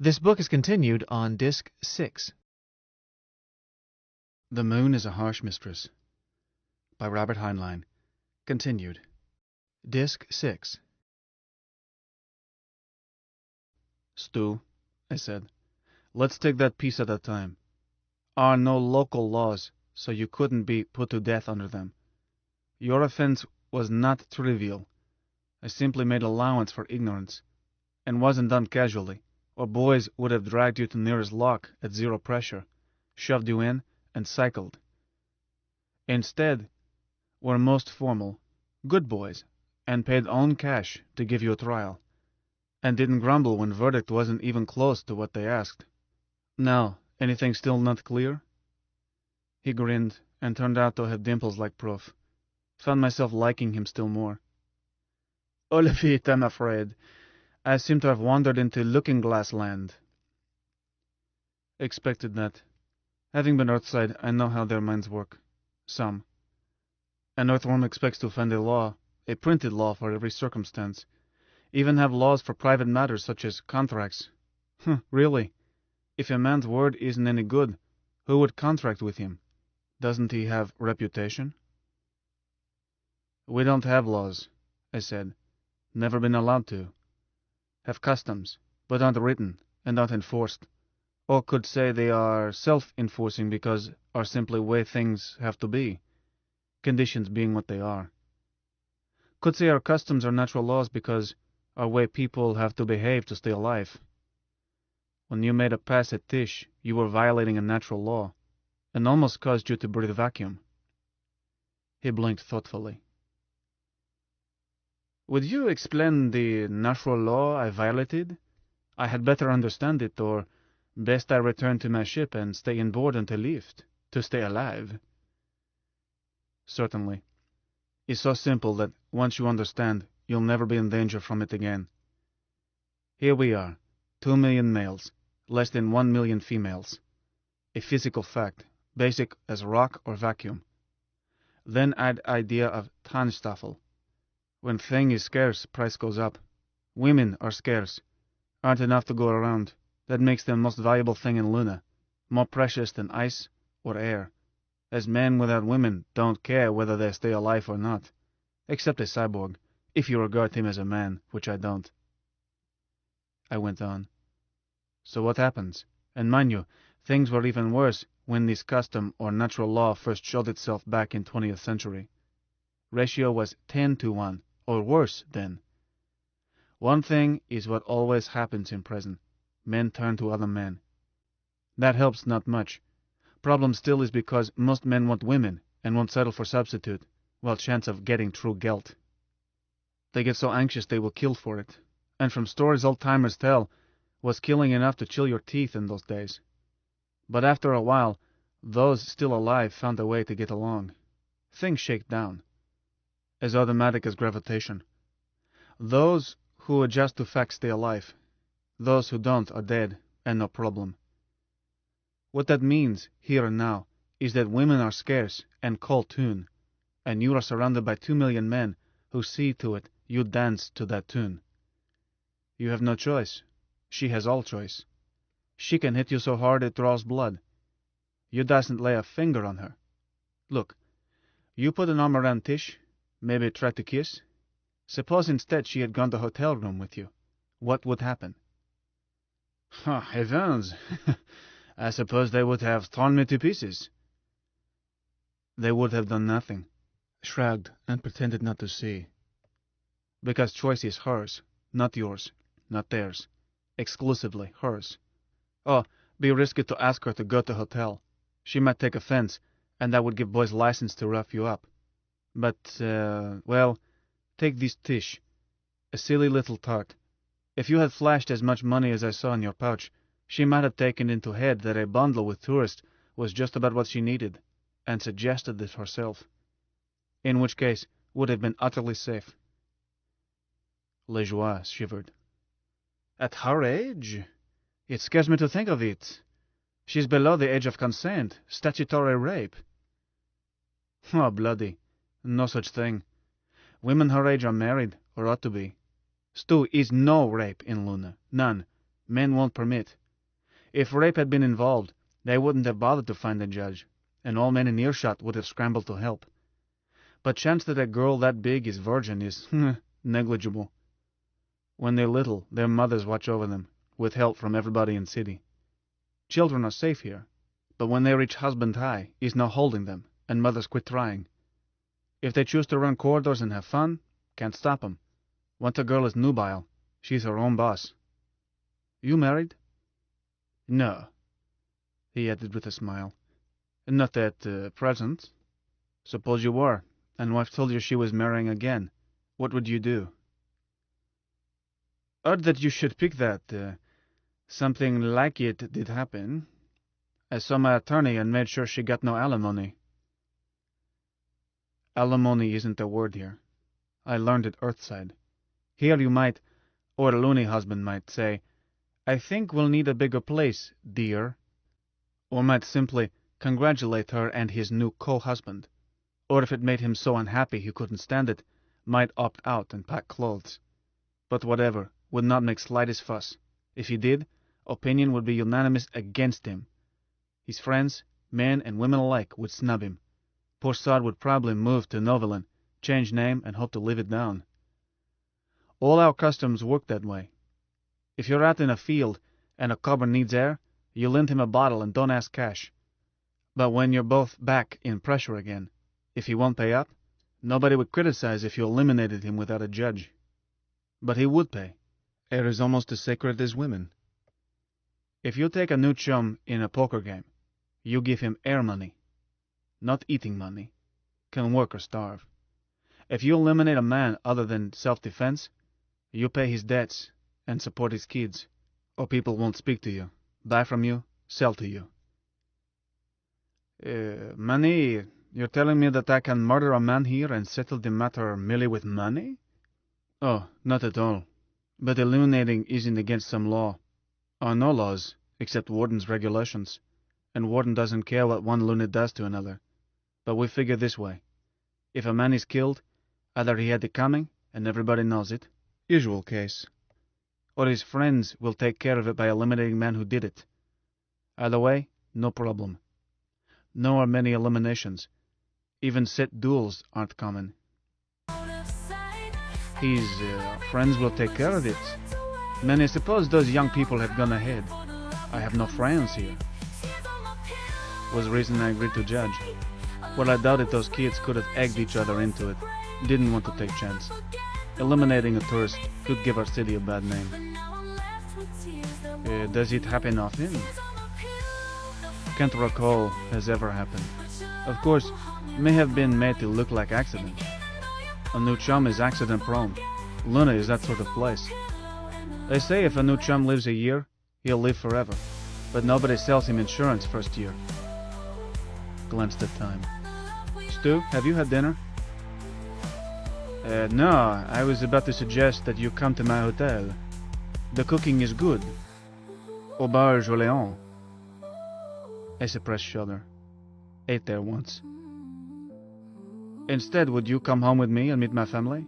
This book is continued on Disc 6. The Moon is a Harsh Mistress, by Robert Heinlein. Continued. Disc 6. Stu, I said, let's take that piece at a time. Are no local laws, so you couldn't be put to death under them. Your offense was not trivial. I simply made allowance for ignorance, and wasn't done casually, or boys would have dragged you to nearest lock at zero pressure, shoved you in, and cycled. Instead, we're most formal, good boys, and paid own cash to give you a trial, and didn't grumble when verdict wasn't even close to what they asked. Now, anything still not clear? He grinned, and turned out to have dimples like proof. Found myself liking him still more. All of it, I'm afraid. I seem to have wandered into looking-glass land. Expected that. Having been Earthside, I know how their minds work. Some. An Earthworm expects to find a law, a printed law for every circumstance. Even have laws for private matters such as contracts. Really? If a man's word isn't any good, who would contract with him? Doesn't he have reputation? We don't have laws, I said. Never been allowed to. Have customs, but aren't written and aren't enforced. Or could say they are self-enforcing because are simply way things have to be, conditions being what they are. Could say our customs are natural laws because are way people have to behave to stay alive. When you made a pass at Tish, you were violating a natural law, and almost caused you to breathe vacuum. He blinked thoughtfully. Would you explain the natural law I violated? I had better understand it, or best I return to my ship and stay in board until lift, to stay alive. Certainly. It's so simple that once you understand, you'll never be in danger from it again. Here we are, 2 million males, less than 1 million females. A physical fact, basic as rock or vacuum. Then add idea of Tarnstaffel. When thing is scarce, price goes up. Women are scarce. Aren't enough to go around. That makes them most valuable thing in Luna. More precious than ice or air. As men without women don't care whether they stay alive or not. Except a cyborg, if you regard him as a man, which I don't. I went on. So what happens? And mind you, things were even worse when this custom or natural law first showed itself back in 20th century. Ratio was 10 to 1, or worse then. One thing is what always happens in present. Men turn to other men. That helps not much. Problem still is because most men want women and won't settle for substitute, while chance of getting true gelt. They get so anxious they will kill for it. And from stories old-timers tell, was killing enough to chill your teeth in those days. But after a while, those still alive found a way to get along. Things shake down. As automatic as gravitation. Those who adjust to facts stay alive. Those who don't are dead, and no problem. What that means, here and now, is that women are scarce and call tune, and you are surrounded by 2 million men who see to it you dance to that tune. You have no choice. She has all choice. She can hit you so hard it draws blood. You dasn't lay a finger on her. Look, you put an arm around Tish, maybe try to kiss. Suppose instead she had gone to hotel room with you. What would happen? Heavens! I suppose they would have torn me to pieces. They would have done nothing, shrugged and pretended not to see. Because choice is hers, not yours, not theirs. Exclusively hers. Oh, be risky to ask her to go to hotel. She might take offense, and that would give boys license to rough you up. But, well, take this Tish. A silly little tart. If you had flashed as much money as I saw in your pouch, she might have taken into head that a bundle with tourists was just about what she needed, and suggested it herself. In which case, would have been utterly safe. Lejoie shivered. At her age? It scares me to think of it. She's below the age of consent, statutory rape. Oh, bloody. No such thing. Women her age are married, or ought to be. Stu, is no rape in Luna. None. Men won't permit. If rape had been involved, they wouldn't have bothered to find a judge, and all men in earshot would have scrambled to help. But chance that a girl that big is virgin is negligible. When they're little, their mothers watch over them, with help from everybody in city. Children are safe here, but when they reach husband high, is no holding them, and mothers quit trying. If they choose to run corridors and have fun, can't stop 'em. Once a girl is nubile, she's her own boss. You married? No, he added with a smile. Not at present. Suppose you were, and wife told you she was marrying again. What would you do? Odd that you should pick that. Something like it did happen. I saw my attorney and made sure she got no alimony. Alimony isn't a word here. I learned it Earthside. Here you might, or a loony husband might say, I think we'll need a bigger place, dear. Or might simply congratulate her and his new co-husband. Or if it made him so unhappy he couldn't stand it, might opt out and pack clothes. But whatever, would not make slightest fuss. If he did, opinion would be unanimous against him. His friends, men and women alike, would snub him. Poor sod would probably move to Novelin, change name, and hope to live it down. All our customs work that way. If you're out in a field and a cobber needs air, you lend him a bottle and don't ask cash. But when you're both back in pressure again, if he won't pay up, nobody would criticize if you eliminated him without a judge. But he would pay. Air is almost as sacred as women. If you take a new chum in a poker game, you give him air money, not eating money. Can work or starve. If you eliminate a man other than self-defense, you pay his debts and support his kids, or people won't speak to you, buy from you, sell to you. Money? You're telling me that I can murder a man here and settle the matter merely with money? Oh, not at all. But eliminating isn't against some law. Or no laws, except Warden's regulations. And Warden doesn't care what one looney does to another. But we figure this way. If a man is killed, either he had it coming, and everybody knows it, usual case, or his friends will take care of it by eliminating men who did it. Either way, no problem. Nor are many eliminations. Even set duels aren't common. His friends will take care of it. Man, I suppose those young people have gone ahead. I have no friends here. Was the reason I agreed to judge. Well, I doubted those kids could have egged each other into it. Didn't want to take chance. Eliminating a tourist could give our city a bad name. Does it happen often? Can't recall has ever happened. Of course, may have been made to look like accident. A new chum is accident-prone. Luna is that sort of place. They say if a new chum lives a year, he'll live forever. But nobody sells him insurance first year. Glanced at time. Stu, have you had dinner? No, I was about to suggest that you come to my hotel. The cooking is good. Auberge au Léon. A suppressed shudder. Ate there once. Instead, would you come home with me and meet my family?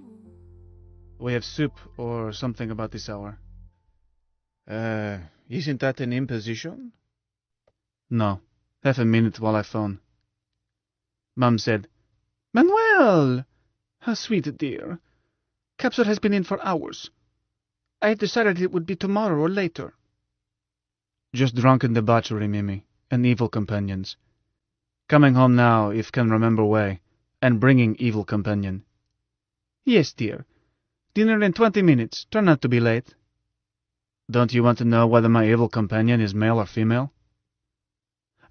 We have soup or something about this hour. Isn't that an imposition? No. Half a minute while I phone. Mum said, Manuel! How sweet, dear. Capsule has been in for hours. I had decided it would be tomorrow or later. Just drunken debauchery, Mimi, and evil companions. Coming home now, if can remember way, and bringing evil companion. Yes, dear. Dinner in 20 minutes. Try not to be late. Don't you want to know whether my evil companion is male or female?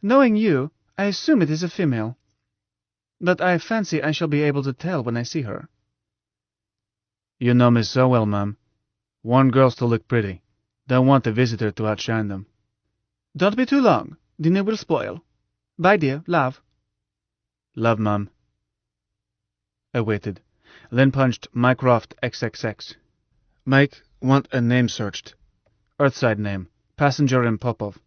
Knowing you, I assume it is a female. But I fancy I shall be able to tell when I see her. You know me so well, Mum. Warn girls to look pretty. Don't want a visitor to outshine them. Don't be too long. Dinner will spoil. Bye, dear. Love. Love, Mum. I waited, then punched Mycroft XXX. Mike, want a name searched. Earthside name, passenger in Popov.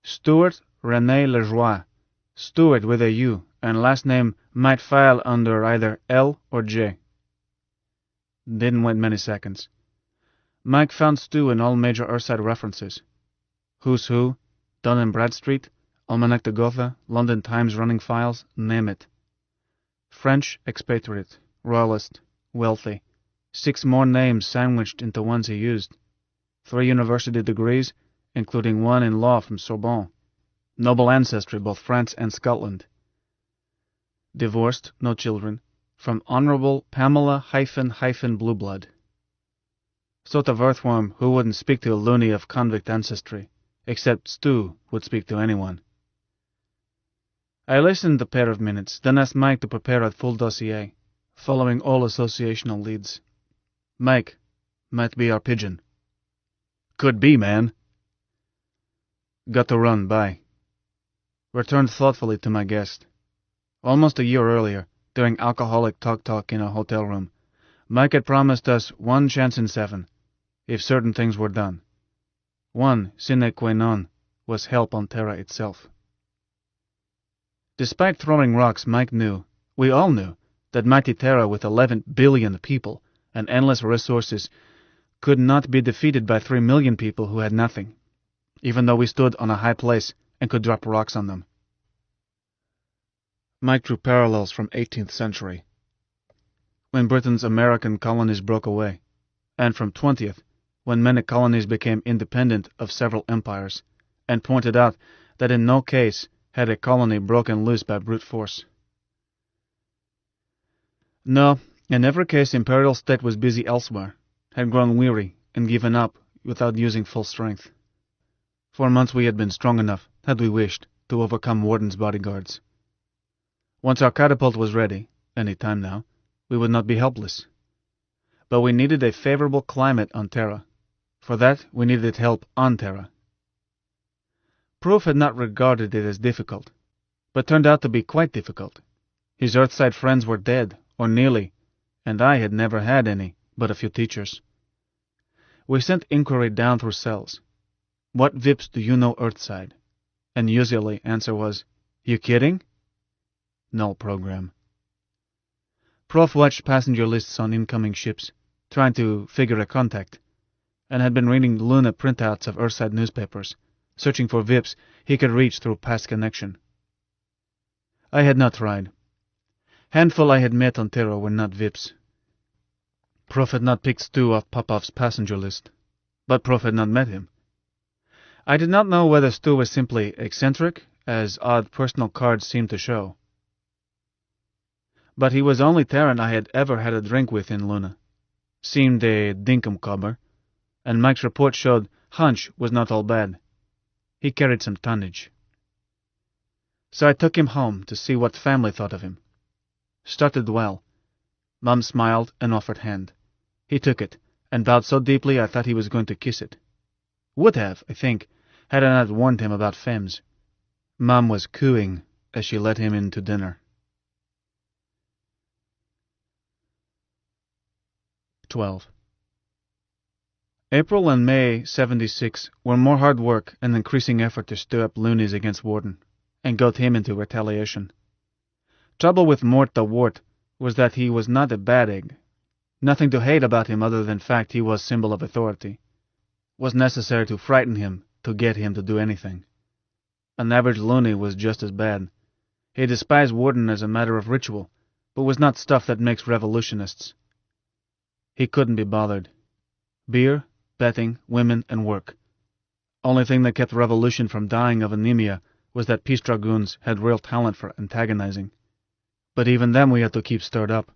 Stuart René Lejoie. Stuart with a U, and last name might file under either L or J. Didn't wait many seconds. Mike found Stu in all major Earthside references. Who's Who, Dun and Bradstreet, Almanac de Gotha, London Times running files, name it. French expatriate, royalist, wealthy. 6 more names sandwiched into ones he used. 3 university degrees, including 1 in law from Sorbonne. Noble ancestry, both France and Scotland. Divorced, no children, from Honorable Pamela Blue Blood. Sort of earthworm who wouldn't speak to a loony of convict ancestry, except Stu would speak to anyone. I listened a pair of minutes, then asked Mike to prepare a full dossier, following all associational leads. Mike, might be our pigeon. Could be, man. Got to run, bye. Returned thoughtfully to my guest. Almost a year earlier, during alcoholic talk in a hotel room, Mike had promised us 1 chance in 7, if certain things were done. 1 sine qua non was help on Terra itself. Despite throwing rocks, Mike knew, we all knew, that mighty Terra with 11 billion people and endless resources could not be defeated by 3 million people who had nothing, even though we stood on a high place and could drop rocks on them. Mike drew parallels from 18th century, when Britain's American colonies broke away, and from 20th, when many colonies became independent of several empires, and pointed out that in no case had a colony broken loose by brute force. No, in every case imperial state was busy elsewhere, had grown weary, and given up without using full strength. For months we had been strong enough, had we wished, to overcome Warden's bodyguards. Once our catapult was ready, any time now, we would not be helpless. But we needed a favorable climate on Terra. For that, we needed help on Terra. Proof had not regarded it as difficult, but turned out to be quite difficult. His Earthside friends were dead, or nearly, and I had never had any, but a few teachers. We sent inquiry down through cells. What Vips do you know Earthside? And usually answer was, you kidding? Null program. Prof watched passenger lists on incoming ships, trying to figure a contact, and had been reading lunar printouts of Earthside newspapers, searching for Vips he could reach through past connection. I had not tried. Handful I had met on Terra were not Vips. Prof had not picked Stu off Popov's passenger list, but Prof had not met him. I did not know whether Stu was simply eccentric, as odd personal cards seemed to show. But he was only Terran I had ever had a drink with in Luna. Seemed a dinkum-cobber, and Mike's report showed hunch was not all bad. He carried some tonnage. So I took him home to see what family thought of him. Started well. Mum smiled and offered hand. He took it, and bowed so deeply I thought he was going to kiss it. Would have, I think, had I not warned him about femmes. Mum was cooing as she led him in to dinner. 12. April and May 76 were more hard work and increasing effort to stir up loonies against Warden. and got him into retaliation. Trouble with Mort the Wart was that he was not a bad egg. Nothing to hate about him other than fact he was symbol of authority. Was necessary to frighten him, to get him to do anything. An average loony was just as bad. He despised Warden as a matter of ritual, but was not stuff that makes revolutionists. He couldn't be bothered. Beer, betting, women, and work. Only thing that kept revolution from dying of anemia was that peace dragoons had real talent for antagonizing. But even them we had to keep stirred up.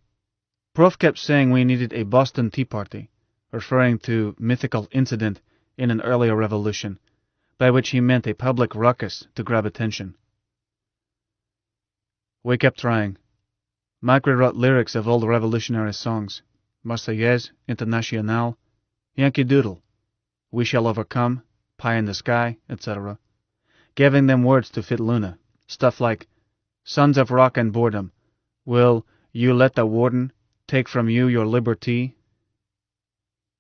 Prof kept saying we needed a Boston Tea Party, referring to mythical incident in an earlier revolution, by which he meant a public ruckus to grab attention. We kept trying. Mike rewrote lyrics of old revolutionary songs, Marseillaise, Internationale, Yankee Doodle, We Shall Overcome, Pie in the Sky, etc., giving them words to fit Luna, stuff like, Sons of Rock and Boredom, will you let the warden take from you your liberty?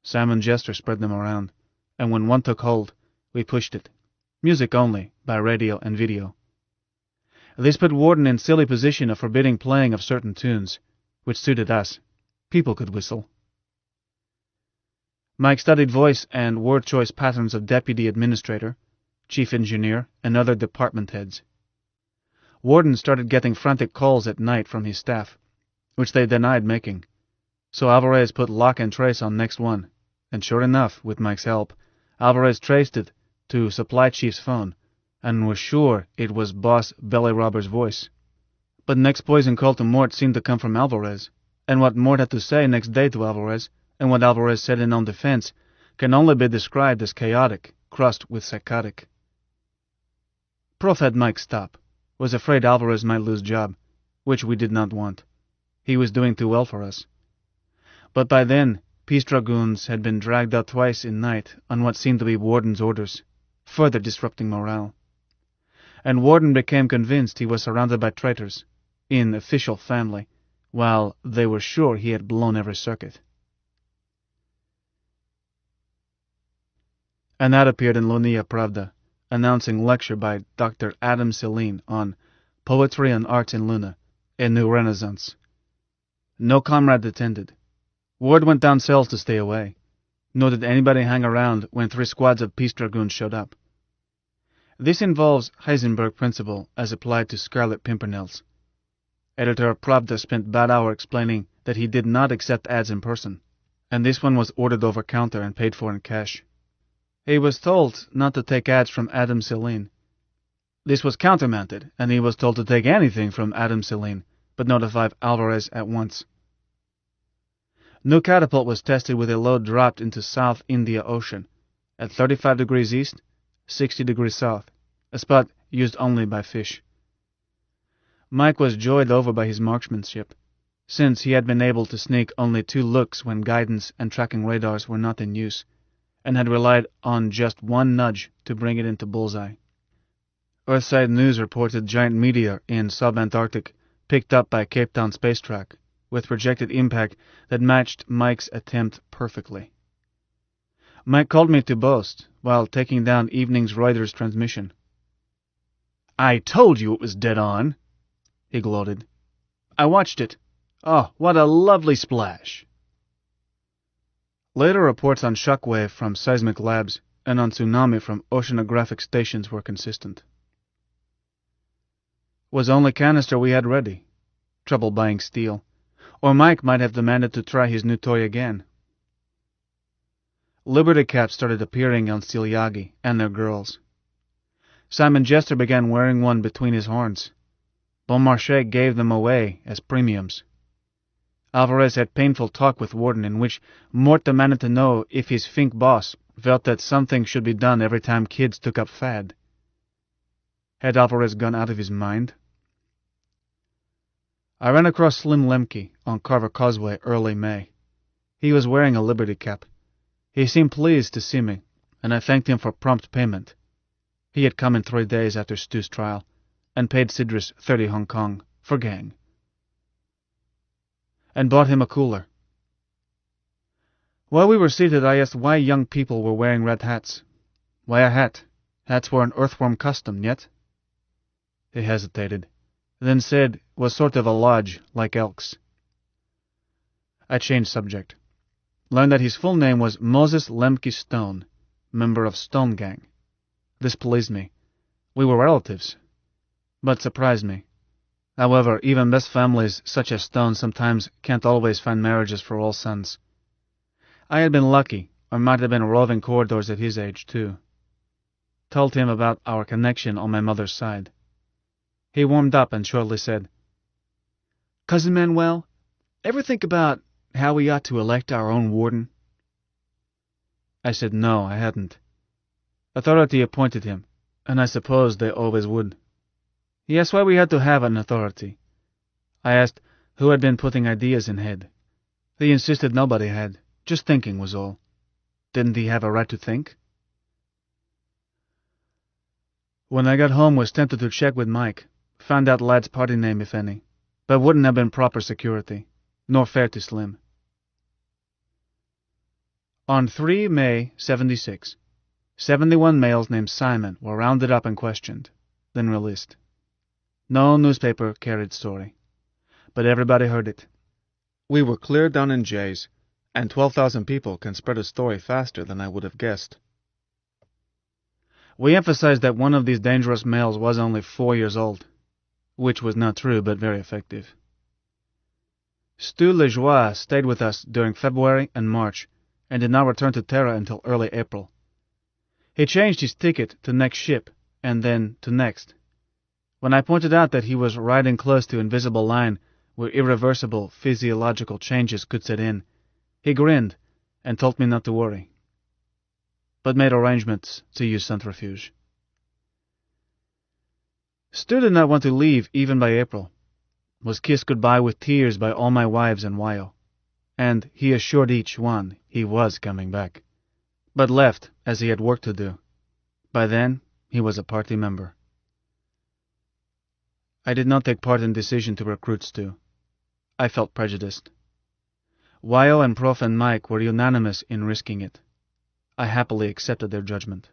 Simon Jester spread them around, and when one took hold, we pushed it. Music only, by radio and video. This put Warden in silly position of forbidding playing of certain tunes, which suited us. People could whistle. Mike studied voice and word choice patterns of deputy administrator, chief engineer, and other department heads. Warden started getting frantic calls at night from his staff, which they denied making. So Alvarez put lock and trace on next one, and sure enough, with Mike's help, Alvarez traced it to supply chief's phone, and was sure it was boss Belly Robber's voice. But next poison call to Mort seemed to come from Alvarez, and what Mort had to say next day to Alvarez, and what Alvarez said in own defense, can only be described as chaotic, crossed with psychotic. Prof had Mike stop, was afraid Alvarez might lose job, which we did not want. He was doing too well for us. But by then, peace dragoons had been dragged out twice in night on what seemed to be Warden's orders, further disrupting morale. And Warden became convinced he was surrounded by traitors, in official family, while they were sure he had blown every circuit. An ad appeared in Lunia Pravda, announcing lecture by Dr. Adam Celine on Poetry and Arts in Luna, a New Renaissance. No comrade attended. Word went down cells to stay away, nor did anybody hang around when 3 squads of peace dragoons showed up. This involves Heisenberg principle as applied to Scarlet Pimpernels. Editor Pravda spent bad hour explaining that he did not accept ads in person, and this one was ordered over counter and paid for in cash. He was told not to take ads from Adam Celine. This was countermounted, and he was told to take anything from Adam Celine, but notify Alvarez at once. New catapult was tested with a load dropped into South India Ocean, at 35 degrees east, 60 degrees south, a spot used only by fish. Mike was joyed over by his marksmanship, since he had been able to sneak only 2 looks when guidance and tracking radars were not in use, and had relied on just 1 nudge to bring it into bullseye. Earthside News reported giant meteor in subantarctic picked up by Cape Town space track, with projected impact that matched Mike's attempt perfectly. Mike called me to boast while taking down evening's Reuters transmission. "I told you it was dead on," he gloated. "I watched it. Oh, what a lovely splash." Later reports on shockwave from seismic labs and on tsunami from oceanographic stations were consistent. Was only canister we had ready. Trouble buying steel. Or Mike might have demanded to try his new toy again. Liberty caps started appearing on Steel Yagi and their girls. Simon Jester began wearing one between his horns. Beaumarchais gave them away as premiums. Alvarez had painful talk with Warden in which Mort demanded to know if his Fink boss felt that something should be done every time kids took up fad. Had Alvarez gone out of his mind? I ran across Slim Lemke on Carver Causeway early May. He was wearing a Liberty cap. He seemed pleased to see me, and I thanked him for prompt payment. He had come in 3 days after Stu's trial, and paid Sidris 30 Hong Kong for gang, and bought him a cooler. While we were seated, I asked why young people were wearing red hats. Why a hat? Hats were an earthworm custom, yet? He hesitated, then said was sort of a lodge, like Elks. I changed subject. Learned that his full name was Moses Lemke Stone, member of Stone Gang. This pleased me. We were relatives, but surprised me. However, even best families such as Stone sometimes can't always find marriages for all sons. I had been lucky, or might have been roving corridors at his age, too. Told him about our connection on my mother's side. He warmed up and shortly said, "Cousin Manuel, ever think about how we ought to elect our own warden?" I said no, I hadn't. Authority appointed him, and I suppose they always would. He asked why we had to have an authority. I asked who had been putting ideas in head. He insisted nobody had, just thinking was all. Didn't he have a right to think? When I got home, was tempted to check with Mike, found out lad's party name if any, but wouldn't have been proper security, nor fair to Slim. On 3 May 76, 71 males named Simon were rounded up and questioned, then released. No newspaper carried story, but everybody heard it. We were clear down in Jay's, and 12,000 people can spread a story faster than I would have guessed. We emphasized that one of these dangerous males was only 4 years old, which was not true but very effective. Stu Lejoie stayed with us during February and March, and did not return to Terra until early April. He changed his ticket to next ship, and then to next. When I pointed out that he was riding close to invisible line where irreversible physiological changes could set in, he grinned and told me not to worry, but made arrangements to use centrifuge. Stu did not want to leave even by April, was kissed goodbye with tears by all my wives and Wyo, and he assured each one he was coming back, but left as he had work to do. By then, he was a party member. I did not take part in the decision to recruit Stu. I felt prejudiced. Wyo and Prof and Mike were unanimous in risking it. I happily accepted their judgment.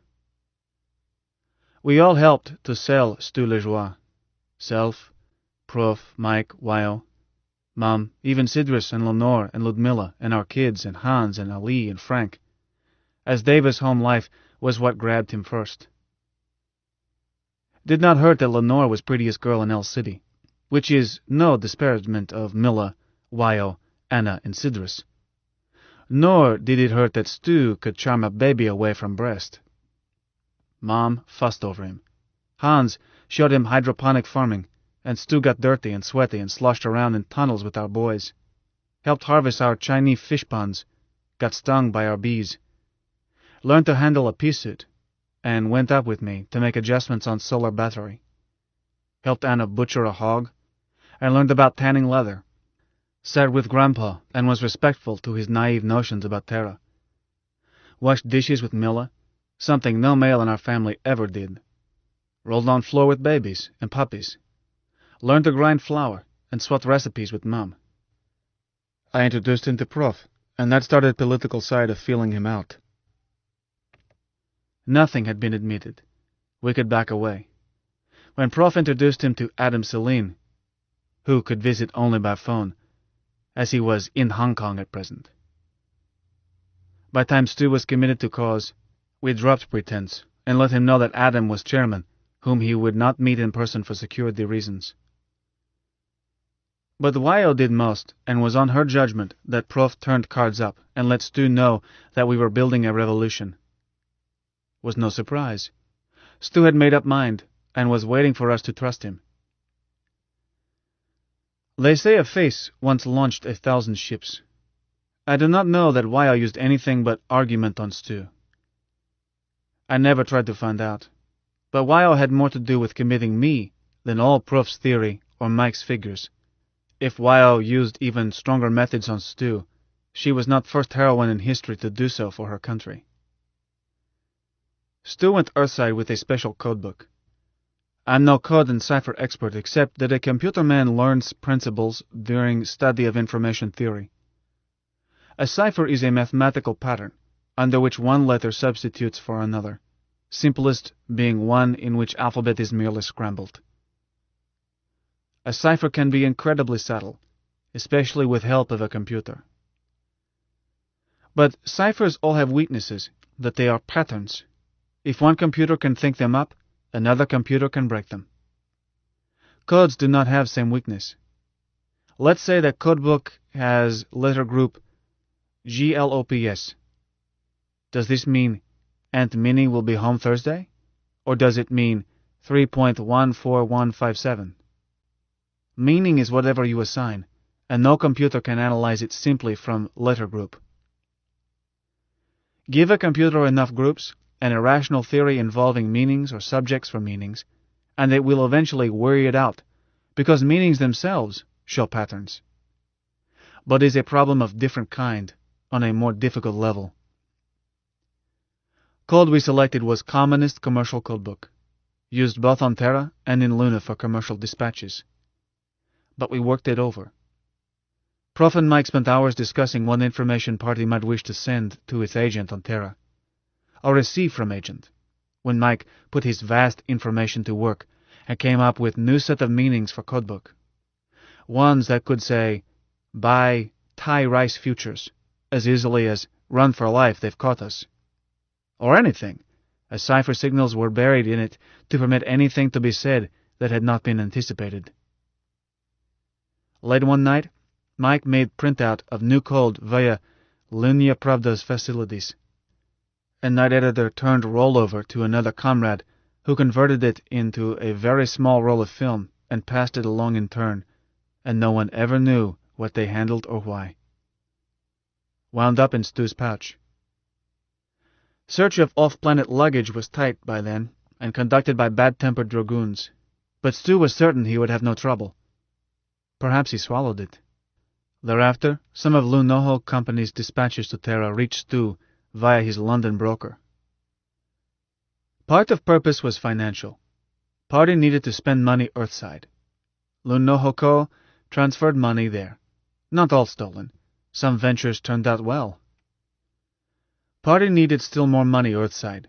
We all helped to sell Stu Lejoie. Self, Prof, Mike, Wyo, Mom, even Sidris and Lenore and Ludmilla and our kids and Hans and Ali and Frank, as Davis' home life was what grabbed him first. Did not hurt that Lenore was prettiest girl in El City, which is no disparagement of Milla, Wyo, Anna, and Sidris. Nor did it hurt that Stu could charm a baby away from breast. Mom fussed over him. Hans showed him hydroponic farming, and Stu got dirty and sweaty and sloshed around in tunnels with our boys. Helped harvest our Chinese fish ponds, got stung by our bees. Learned to handle a pea suit, and went up with me to make adjustments on solar battery. Helped Anna butcher a hog, and learned about tanning leather. Sat with Grandpa and was respectful to his naive notions about Terra. Washed dishes with Milla, something no male in our family ever did. Rolled on floor with babies and puppies. Learned to grind flour and swapped recipes with Mom. I introduced him to Prof, and that started the political side of feeling him out. Nothing had been admitted. We could back away. When Prof introduced him to Adam Celine, who could visit only by phone, as he was in Hong Kong at present. By time Stu was committed to cause, we dropped pretense and let him know that Adam was chairman, whom he would not meet in person for security reasons. But Wyo did most, and was on her judgment that Prof turned cards up and let Stu know that we were building a revolution. Was no surprise. Stu had made up mind, and was waiting for us to trust him. They say a face once launched 1,000 ships. I do not know that Wyo used anything but argument on Stu. I never tried to find out, but Wyo had more to do with committing me than all Prof's theory or Mike's figures. If Wyo used even stronger methods on Stu, she was not first heroine in history to do so for her country. Stu went Earthside with a special codebook. I'm no code and cipher expert except that a computer man learns principles during study of information theory. A cipher is a mathematical pattern, under which one letter substitutes for another, simplest being one in which alphabet is merely scrambled. A cipher can be incredibly subtle, especially with help of a computer. But ciphers all have weaknesses, that they are patterns. If one computer can think them up, another computer can break them. Codes do not have same weakness. Let's say that codebook has letter group GLOPS. Does this mean Aunt Minnie will be home Thursday? Or does it mean 3.14157? Meaning is whatever you assign, and no computer can analyze it simply from letter group. Give a computer enough groups, an irrational theory involving meanings or subjects for meanings, and it will eventually wear it out, because meanings themselves show patterns. But is a problem of different kind, on a more difficult level. Code we selected was commonest commercial codebook, used both on Terra and in Luna for commercial dispatches. But we worked it over. Prof and Mike spent hours discussing what information party might wish to send to its agent on Terra, or receive from agent, when Mike put his vast information to work and came up with new set of meanings for codebook. Ones that could say, buy Thai rice futures, as easily as run for life, they've caught us. Or anything, as cipher signals were buried in it to permit anything to be said that had not been anticipated. Late one night, Mike made printout of new code via Lunia Pravda's facilities. A night editor turned rollover to another comrade who converted it into a very small roll of film and passed it along in turn, and no one ever knew what they handled or why. Wound up in Stu's pouch. Search of off-planet luggage was tight by then, and conducted by bad-tempered dragoons, but Stu was certain he would have no trouble. Perhaps he swallowed it. Thereafter, some of Lunoho Company's dispatches to Terra reached Stu via his London broker. Part of purpose was financial. Party needed to spend money Earthside. Lunoho Co. transferred money there. Not all stolen. Some ventures turned out well. Party needed still more money Earthside.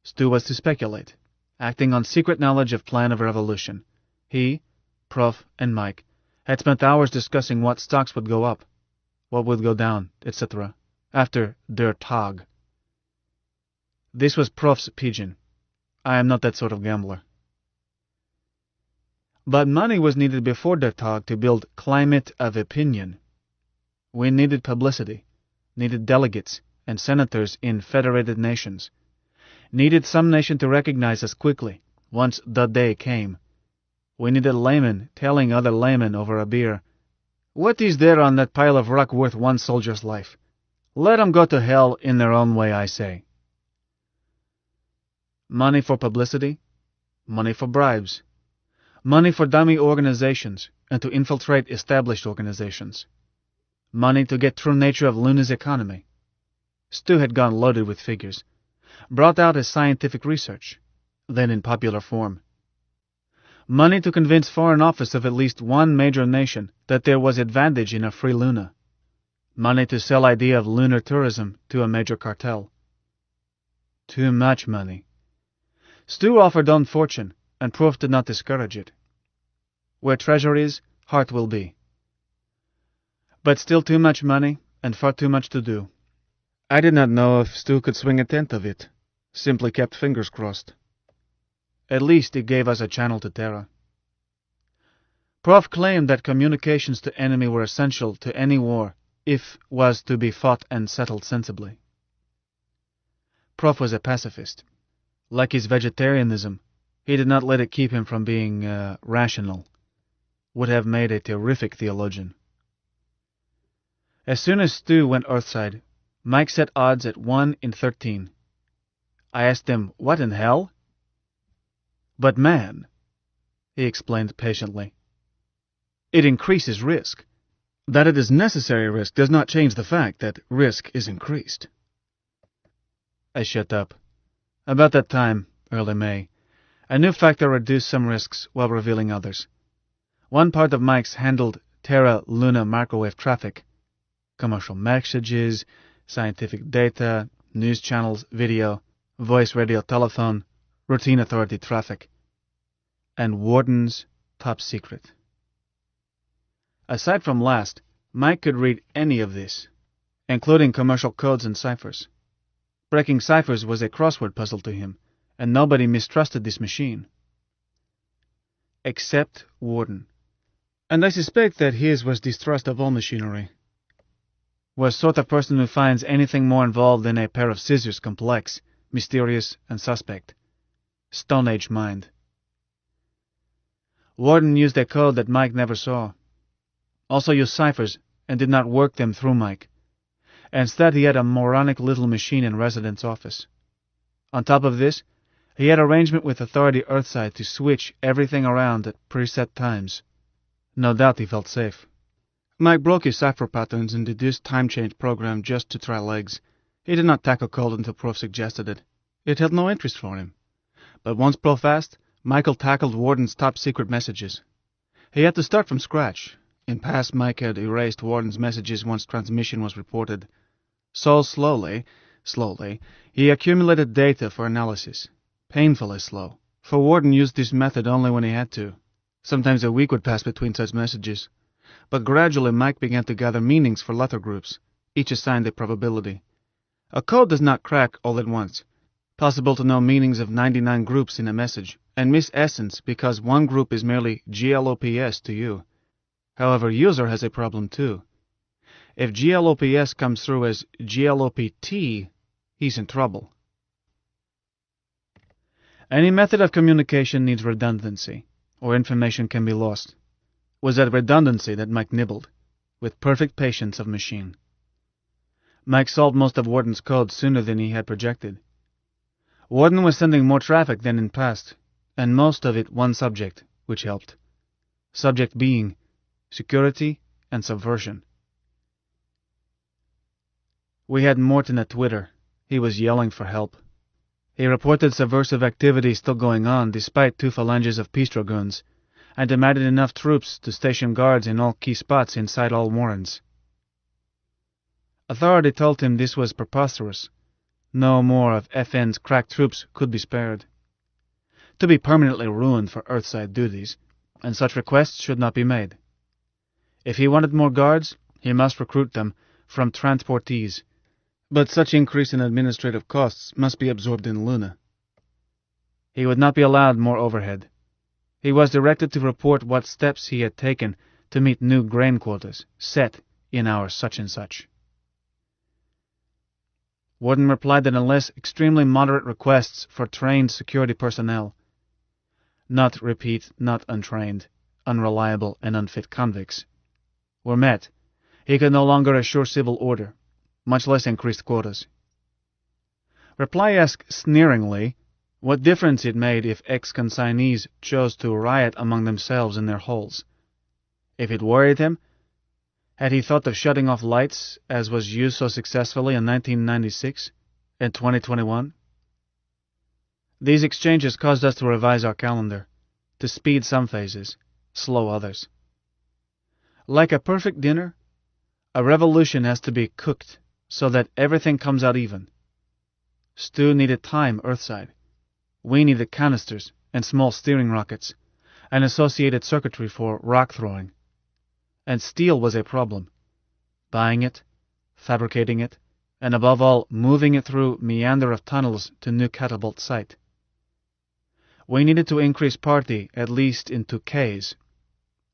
Stu was to speculate, acting on secret knowledge of plan of revolution. He, Prof, and Mike had spent hours discussing what stocks would go up, what would go down, etc., after Der Tag. This was Prof's pigeon. I am not that sort of gambler. But money was needed before Der Tag to build climate of opinion. We needed publicity, needed delegates and senators in federated nations, needed some nation to recognize us quickly, once the day came. We needed laymen telling other laymen over a beer, "What is there on that pile of rock worth one soldier's life? Let 'em go to hell in their own way, I say." Money for publicity, money for bribes, money for dummy organizations and to infiltrate established organizations, money to get true nature of Luna's economy. Stu had gone loaded with figures, brought out his scientific research, then in popular form. Money to convince Foreign Office of at least one major nation that there was advantage in a free Luna. Money to sell idea of lunar tourism to a major cartel. Too much money. Stu offered own fortune, and Proof did not discourage it. Where treasure is, heart will be. But still too much money, and far too much to do. I did not know if Stu could swing a tenth of it. Simply kept fingers crossed. At least it gave us a channel to Terra. Prof claimed that communications to enemy were essential to any war, if was to be fought and settled sensibly. Prof was a pacifist. Like his vegetarianism, he did not let it keep him from being rational. Would have made a terrific theologian. As soon as Stu went Earthside, Mike set odds at 1 in 13. I asked him, "What in hell?" "But man," he explained patiently, "it increases risk. That it is necessary risk does not change the fact that risk is increased." I shut up. About that time, early May, a new factor reduced some risks while revealing others. One part of Mike's handled Terra-Luna microwave traffic, commercial messages, scientific data, news channels, video, voice, radio, telephone, routine authority traffic, and Warden's top secret. Aside from last, Mike could read any of this, including commercial codes and ciphers. Breaking ciphers was a crossword puzzle to him, and nobody mistrusted this machine. Except Warden. And I suspect that his was distrust of all machinery. Was sort of person who finds anything more involved than a pair of scissors complex, mysterious, and suspect. Stone Age mind. Warden used a code that Mike never saw. Also used ciphers, and did not work them through Mike. Instead, he had a moronic little machine in Resident's office. On top of this, he had arrangement with Authority Earthside to switch everything around at preset times. No doubt he felt safe. Mike broke his cipher patterns and deduced time change program just to try legs. He did not tackle code until Prof suggested it. It held no interest for him. But once Prof asked, Michael tackled Warden's top secret messages. He had to start from scratch. In past, Mike had erased Warden's messages once transmission was reported. So slowly, he accumulated data for analysis. Painfully slow, for Warden used this method only when he had to. Sometimes a week would pass between such messages. But gradually Mike began to gather meanings for letter groups, each assigned a probability. A code does not crack all at once. Possible to know meanings of 99 groups in a message, and miss essence because one group is merely GLOPS to you. However, user has a problem too. If GLOPS comes through as GLOPT, he's in trouble. Any method of communication needs redundancy, or information can be lost. It was that redundancy that Mike nibbled, with perfect patience of machine. Mike solved most of Warden's code sooner than he had projected. Warden was sending more traffic than in past, and most of it one subject, which helped. Subject being security and subversion. We had Morton at Twitter. He was yelling for help. He reported subversive activity still going on despite 2 phalanges of peace dragoons, and demanded enough troops to station guards in all key spots inside all warrens. Authority told him this was preposterous. No more of FN's crack troops could be spared. To be permanently ruined for Earthside duties, and such requests should not be made. If he wanted more guards, he must recruit them from transportees, but such increase in administrative costs must be absorbed in Luna. He would not be allowed more overhead. He was directed to report what steps he had taken to meet new grain quotas set in our such-and-such. Warden replied that unless extremely moderate requests for trained security personnel, not untrained, unreliable, and unfit convicts, were met, he could no longer assure civil order, much less increased quotas. Reply asked sneeringly what difference it made if ex-consignees chose to riot among themselves in their holes. If it worried him, had he thought of shutting off lights, as was used so successfully in 1996 and 2021? These exchanges caused us to revise our calendar, to speed some phases, slow others. Like a perfect dinner, a revolution has to be cooked so that everything comes out even. Stew needed time Earthside. We needed canisters and small steering rockets, and associated circuitry for rock throwing. And steel was a problem. Buying it, fabricating it, and above all, moving it through meander of tunnels to new catapult site. We needed to increase party at least into Ks,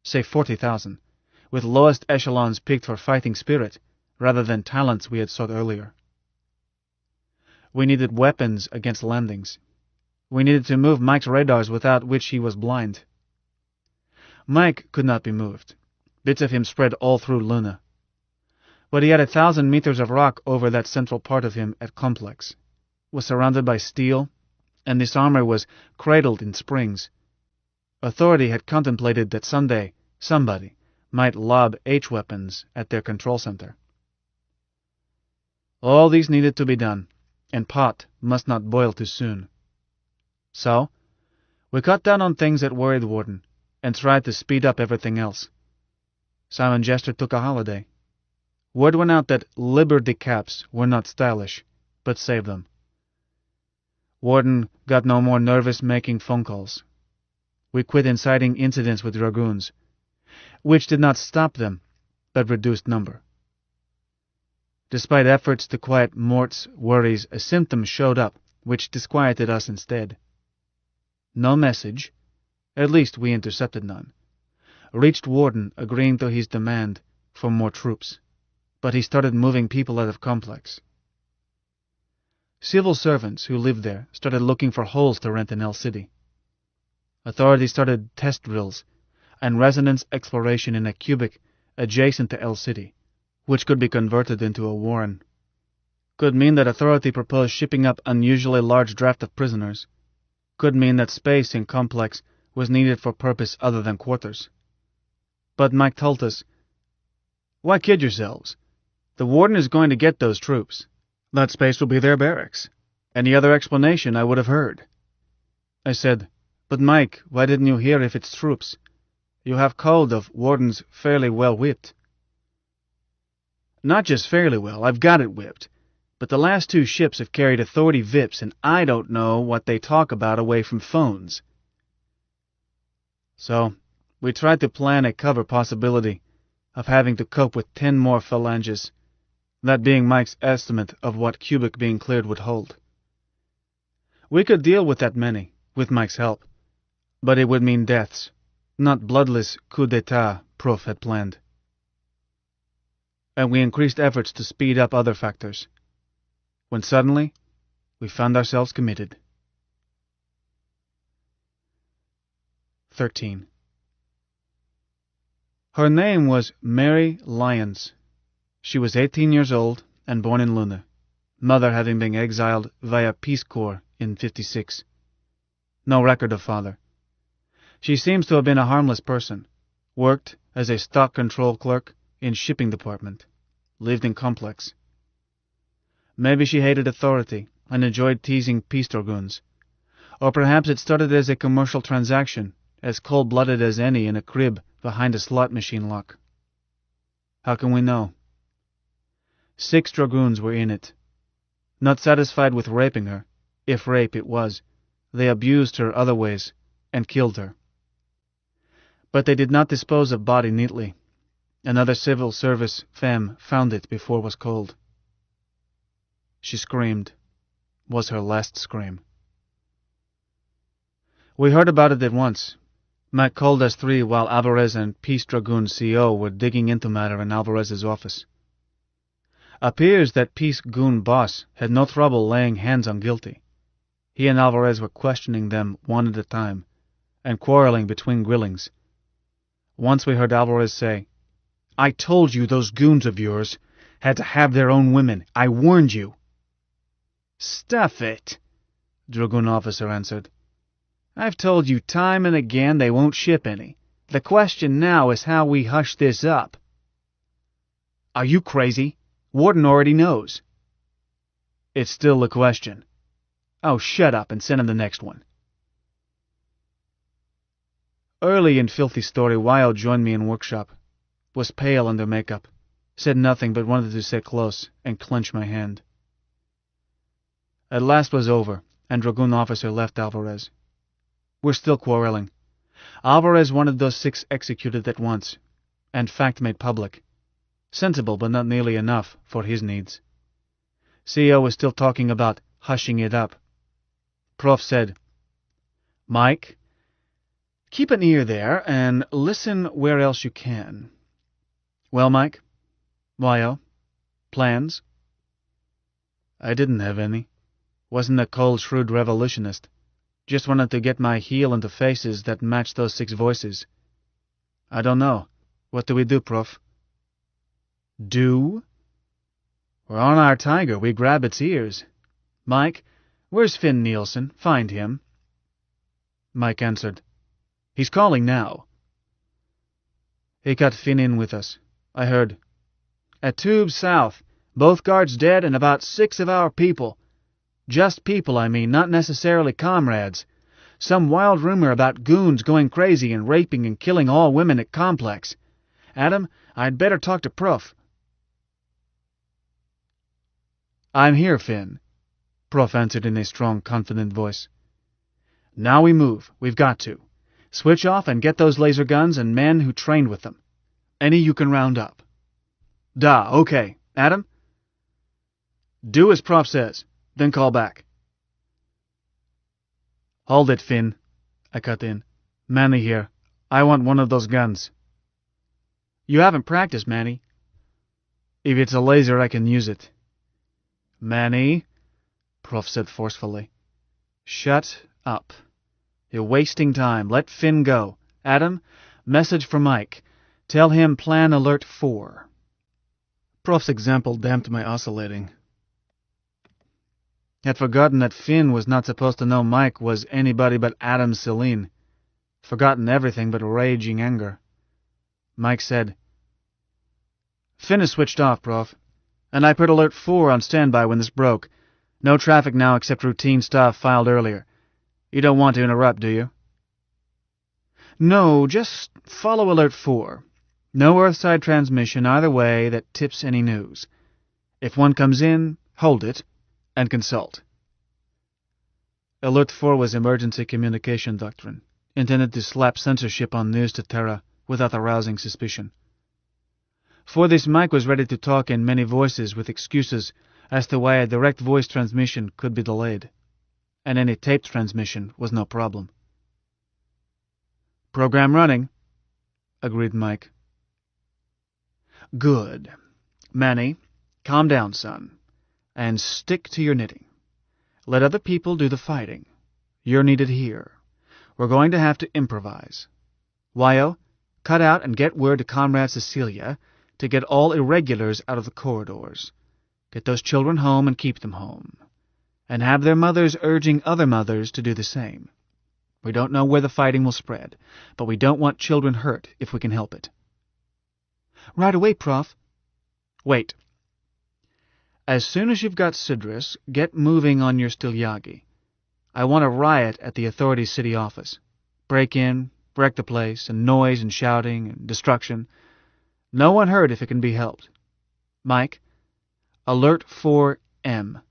say 40,000, with lowest echelons picked for fighting spirit, rather than talents we had sought earlier. We needed weapons against landings. We needed to move Mike's radars without which he was blind. Mike could not be moved. Bits of him spread all through Luna. But he had 1,000 meters of rock over that central part of him at Complex, was surrounded by steel, and this armor was cradled in springs. Authority had contemplated that someday somebody might lob H-weapons at their control center. All these needed to be done, and pot must not boil too soon. So, we cut down on things that worried Warden, and tried to speed up everything else. Simon Jester took a holiday. Word went out that Liberty caps were not stylish, but saved them. Warden got no more nervous making phone calls. We quit inciting incidents with dragoons. which did not stop them, but reduced number. Despite efforts to quiet Mort's worries, a symptom showed up, which disquieted us instead. No message, at least we intercepted none, reached Warden agreeing to his demand for more troops, but he started moving people out of complex. Civil servants who lived there started looking for holes to rent in El City. Authorities started test drills and resonance exploration in a cubic adjacent to El City, which could be converted into a warren. Could mean that authority proposed shipping up unusually large draft of prisoners. Could mean that space in complex was needed for purpose other than quarters. But Mike told us, "Why kid yourselves? The warden is going to get those troops. That space will be their barracks. Any other explanation I would have heard." I said, "But Mike, why didn't you hear if it's troops? You have code of wardens fairly well whipped." "Not just fairly well, I've got it whipped. But the last 2 ships have carried authority VIPs, and I don't know what they talk about away from phones." So, we tried to plan a cover possibility of having to cope with 10 more phalanges, that being Mike's estimate of what cubic being cleared would hold. We could deal with that many, with Mike's help, but it would mean deaths, not bloodless coup d'etat Prof had planned. And we increased efforts to speed up other factors, when suddenly we found ourselves committed. 13. Her name was Mary Lyons. She was 18 years old and born in Lunar, mother having been exiled via Peace Corps in '56. No record of father. She seems to have been a harmless person, worked as a stock control clerk in shipping department, lived in complex. Maybe she hated authority and enjoyed teasing peace dragoons, or perhaps it started as a commercial transaction, as cold-blooded as any in a crib behind a slot machine lock. How can we know? 6 dragoons were in it. Not satisfied with raping her, if rape it was, they abused her other ways and killed her. But they did not dispose of body neatly. Another civil service femme found it before it was cold. She screamed. Was her last scream. We heard about it at once. Mac called us 3 while Alvarez and Peace Dragoon CO were digging into matter in Alvarez's office. Appears that Peace Goon boss had no trouble laying hands on guilty. He and Alvarez were questioning them one at a time, and quarreling between grillings. Once we heard Alvarez say, "I told you those goons of yours had to have their own women. I warned you." "Stuff it," Dragoon officer answered. "I've told you time and again they won't ship any. The question now is how we hush this up." "Are you crazy? Warden already knows." "It's still the question." "Oh, shut up and send him the next one." Early in Filthy Story, Wild joined me in workshop. Was pale under makeup. Said nothing but wanted to sit close and clench my hand. At last was over, and Dragoon officer left Alvarez. We're still quarreling. Alvarez wanted those 6 executed at once, and fact made public. Sensible, but not nearly enough for his needs. CO was still talking about hushing it up. Prof said, "Mike, keep an ear there and listen where else you can." "Well, Mike? Why-oh? Plans?" I didn't have any. Wasn't a cold, shrewd revolutionist. Just wanted to get my heel into faces that matched those 6 voices. "I don't know. What do we do, Prof?" "Do? We're on our tiger. We grab its ears. Mike, where's Finn Nielsen? Find him." Mike answered, "He's calling now." He got Finn in with us. I heard, "At Tube South, both guards dead and about 6 of our people. Just people, I mean, not necessarily comrades. Some wild rumor about goons going crazy and raping and killing all women at Complex. Adam, I'd better talk to Prof." "I'm here, Finn," Prof answered in a strong, confident voice. "Now we move. We've got to. Switch off and get those laser guns and men who trained with them. Any you can round up. Da, okay. Adam? Do as Prof says, then call back. Hold it, Finn, I cut in. Manny here. I want one of those guns. You haven't practiced, Manny. If it's a laser, I can use it. Manny, Prof said forcefully. Shut up. You're wasting time. Let Finn go. Adam, message for Mike. Tell him Plan Alert 4. Prof's example damped my oscillating. Had forgotten that Finn was not supposed to know Mike was anybody but Adam Celine. Forgotten everything but raging anger. Mike said, Finn is switched off, Prof. And I put Alert 4 on standby when this broke. No traffic now except routine stuff filed earlier. You don't want to interrupt, do you? No, just follow Alert 4. No Earthside transmission either way that tips any news. If one comes in, hold it, and consult. Alert 4 was emergency communication doctrine, intended to slap censorship on news to Terra without arousing suspicion. For this, Mike was ready to talk in many voices with excuses as to why a direct voice transmission could be delayed, and any taped transmission was no problem. Program running, agreed Mike. Good. Manny, calm down, son, and stick to your knitting. Let other people do the fighting. You're needed here. We're going to have to improvise. Wyo, cut out and get word to Comrade Cecilia to get all irregulars out of the corridors. Get those children home and keep them home. And have their mothers urging other mothers to do the same. We don't know where the fighting will spread, but we don't want children hurt if we can help it. Right away, Prof. Wait. As soon as you've got Sidris, get moving on your Stilyagi. I want a riot at the authorities' city office. Break in, wreck the place, and noise and shouting and destruction. No one hurt if it can be helped. Mike, Alert 4M.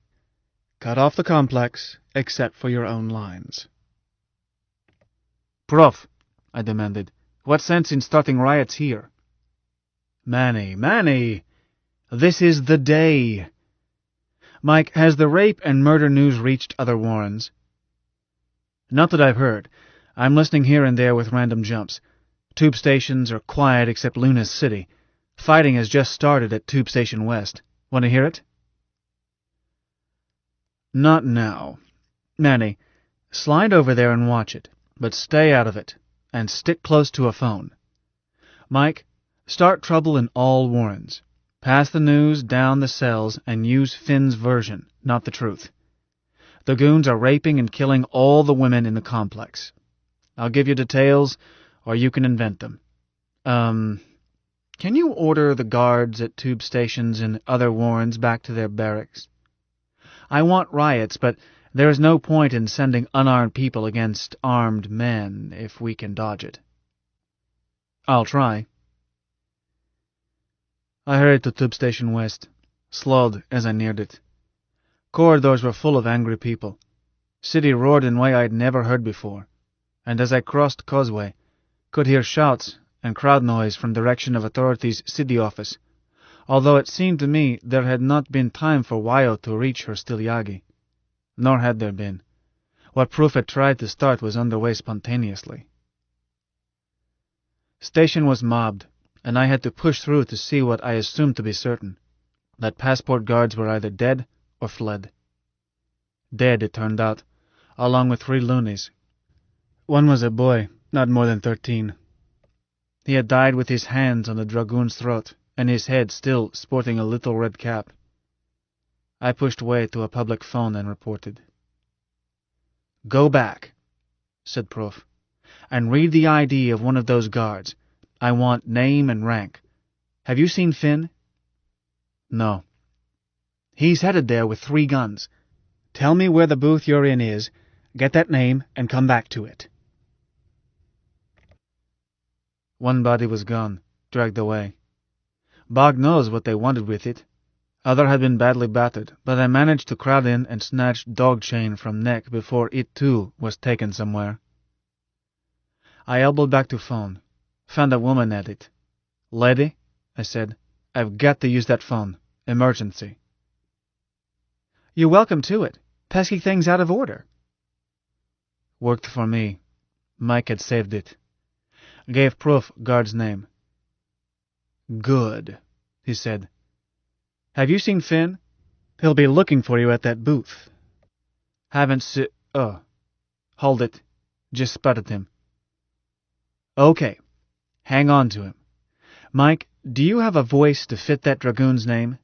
Cut off the complex, except for your own lines. Prof, I demanded, what sense in starting riots here? Manny, this is the day. Mike, has the rape and murder news reached other Warrens? Not that I've heard. I'm listening here and there with random jumps. Tube stations are quiet except Luna's city. Fighting has just started at Tube Station West. Want to hear it? Not now. Manny, slide over there and watch it, but stay out of it, and stick close to a phone. Mike, start trouble in all Warrens. Pass the news down the cells and use Finn's version, not the truth. The goons are raping and killing all the women in the complex. I'll give you details, or you can invent them. Can you order the guards at tube stations and other Warrens back to their barracks? I want riots, but there is no point in sending unarmed people against armed men if we can dodge it. I'll try. I hurried to Tube Station West, slowed as I neared it. Corridors were full of angry people. City roared in a way I'd never heard before, and as I crossed Causeway, could hear shouts and crowd noise from direction of authorities' city office, although it seemed to me there had not been time for Wyo to reach her Stilyagi. Nor had there been. What Proof had tried to start was underway spontaneously. Station was mobbed, and I had to push through to see what I assumed to be certain, that passport guards were either dead or fled. Dead, it turned out, along with 3 loonies. One was a boy, not more than 13. He had died with his hands on the dragoon's throat, and his head still sporting a little red cap. I pushed way to a public phone and reported. Go back, said Prof, and read the ID of one of those guards. I want name and rank. Have you seen Finn? No. He's headed there with 3 guns. Tell me where the booth you're in is, get that name, and come back to it. One body was gone, dragged away. Bog knows what they wanted with it. Other had been badly battered, but I managed to crowd in and snatch dog chain from neck before it too was taken somewhere. I elbowed back to phone, found a woman at it, "Lady," I said, "I've got to use that phone. Emergency." "You're welcome to it. Pesky thing's out of order." Worked for me. Mike had saved it. Gave proof guard's name. "Good," he said. "Have you seen Finn? He'll be looking for you at that booth." "Haven't oh, hold it. Just spotted him." "Okay. Hang on to him. Mike, do you have a voice to fit that dragoon's name?"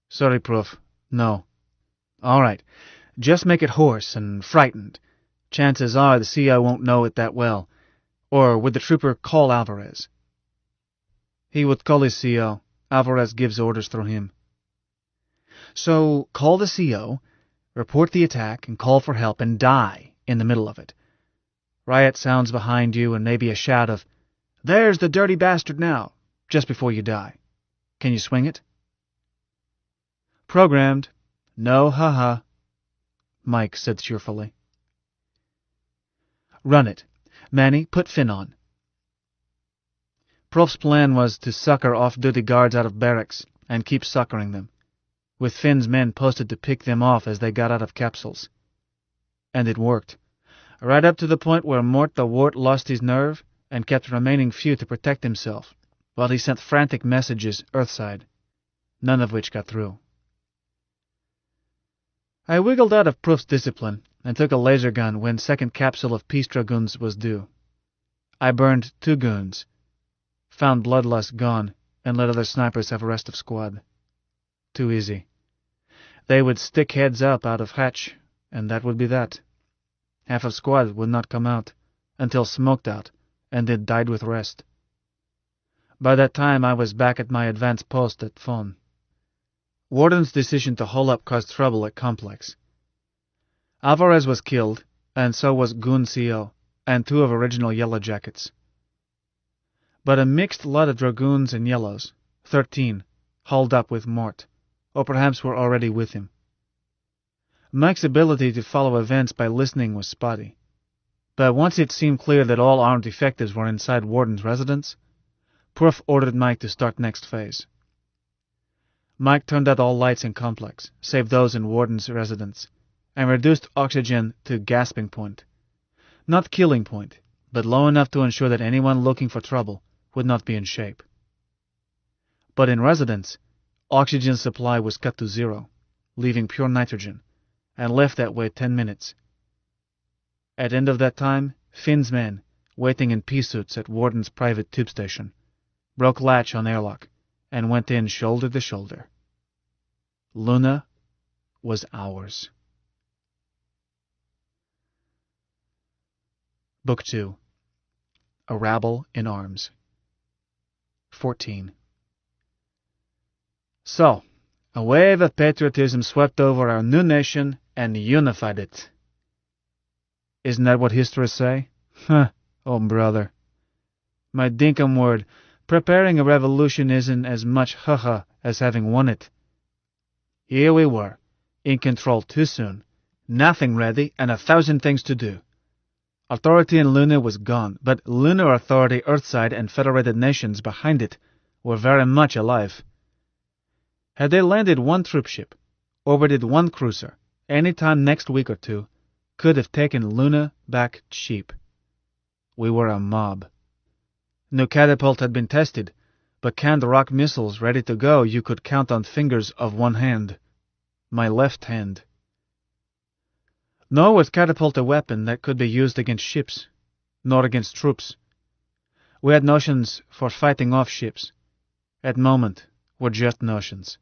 "Sorry, Prof. No." "All right. Just make it hoarse and frightened. Chances are the CO won't know it that well. Or would the trooper call Alvarez?" "He would call his CO. Alvarez gives orders through him." "So call the CO, report the attack, and call for help, and die in the middle of it. Riot sounds behind you, and maybe a shout of, 'There's the dirty bastard now,' just before you die. Can you swing it?" "Programmed. No ha-ha," Mike said cheerfully. "Run it. Manny, put Finn on." Prof's plan was to sucker off-duty guards out of barracks and keep suckering them, with Finn's men posted to pick them off as they got out of capsules. And it worked, right up to the point where Mort the Wart lost his nerve and kept remaining few to protect himself, while he sent frantic messages Earthside, none of which got through. I wiggled out of Prof's discipline and took a laser gun when second capsule of Peace Dragoons was due. I burned 2 goons, found Bloodlust gone, and let other snipers have rest of squad. Too easy. They would stick heads up out of hatch, and that would be that. Half of squad would not come out, until smoked out, and then died with rest. By that time I was back at my advanced post at Fon. Warden's decision to hole up caused trouble at Complex. Alvarez was killed, and so was Goon CO, and 2 of original Yellow Jackets. But a mixed lot of Dragoons and Yellows, 13, hauled up with Mort, or perhaps were already with him. Mike's ability to follow events by listening was spotty, but once it seemed clear that all armed effectives were inside Warden's residence, Prof ordered Mike to start next phase. Mike turned out all lights in Complex, save those in Warden's residence, and reduced oxygen to gasping point. Not killing point, but low enough to ensure that anyone looking for trouble would not be in shape. But in residence, oxygen supply was cut to 0, leaving pure nitrogen, and left that way 10 minutes. At end of that time, Finn's men, waiting in pea suits at Warden's private tube station, broke latch on airlock and went in shoulder to shoulder. Luna was ours. Book 2. A Rabble in Arms. 14. So, a wave of patriotism swept over our new nation and unified it. Isn't that what histories say? Huh, oh brother. My dinkum word, preparing a revolution isn't as much haha as having won it. Here we were, in control too soon, nothing ready, and 1,000 things to do. Authority in Luna was gone, but lunar authority Earthside and federated nations behind it were very much alive. Had they landed 1 troopship, orbited 1 cruiser, any time next week or 2, could have taken Luna back cheap. We were a mob. No catapult had been tested, but canned rock missiles ready to go you could count on fingers of 1 hand. My left hand. Nor was catapult a weapon that could be used against ships, nor against troops. We had notions for fighting off ships. At moment, were just notions.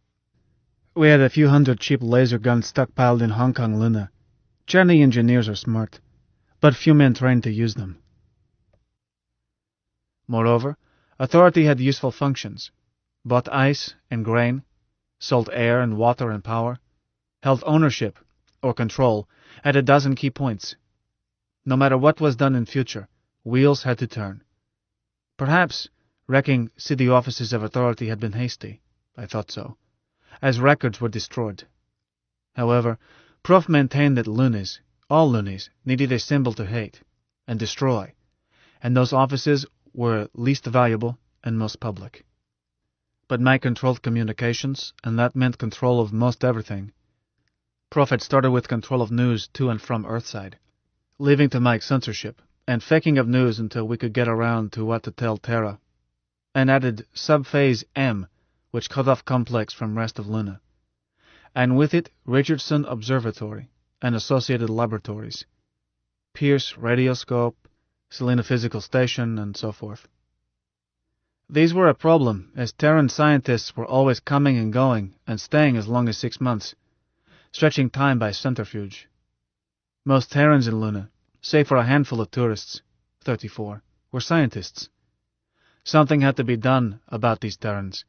We had a few hundred cheap laser guns stockpiled in Hong Kong Luna. Chinese engineers are smart, but few men trained to use them. Moreover, authority had useful functions, bought ice and grain, sold air and water and power, held ownership, or control, at a dozen key points. No matter what was done in future, wheels had to turn. Perhaps wrecking city offices of authority had been hasty. I thought so, as records were destroyed. However, Prof maintained that Lunas, all Lunas, needed a symbol to hate and destroy, and those offices were least valuable and most public. But Mike controlled communications, and that meant control of most everything. Prof had started with control of news to and from Earthside, leaving to Mike censorship, and faking of news until we could get around to what to tell Terra, and added Subphase M, which cut off Complex from rest of Luna, and with it Richardson Observatory and associated laboratories, Pierce Radioscope, Selena Physical Station, and so forth. These were a problem, as Terran scientists were always coming and going and staying as long as 6 months, stretching time by centrifuge. Most Terrans in Luna, save for a handful of tourists, 34, were scientists. Something had to be done about these Terrans,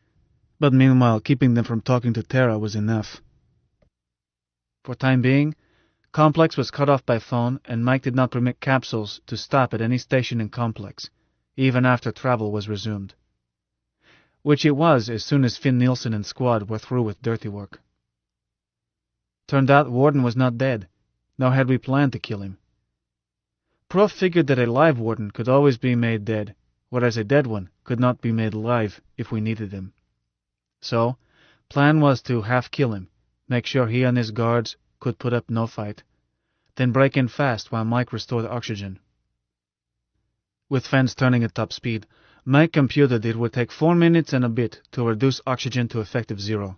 but meanwhile keeping them from talking to Terra was enough. For time being, Complex was cut off by phone, and Mike did not permit capsules to stop at any station in Complex, even after travel was resumed. Which it was as soon as Finn Nielsen and squad were through with dirty work. Turned out Warden was not dead, nor had we planned to kill him. Prof figured that a live Warden could always be made dead, whereas a dead one could not be made alive if we needed him. So, plan was to half-kill him, make sure he and his guards could put up no fight, then break in fast while Mike restored oxygen. With fans turning at top speed, Mike computed it would take 4 minutes and a bit to reduce oxygen to effective 0.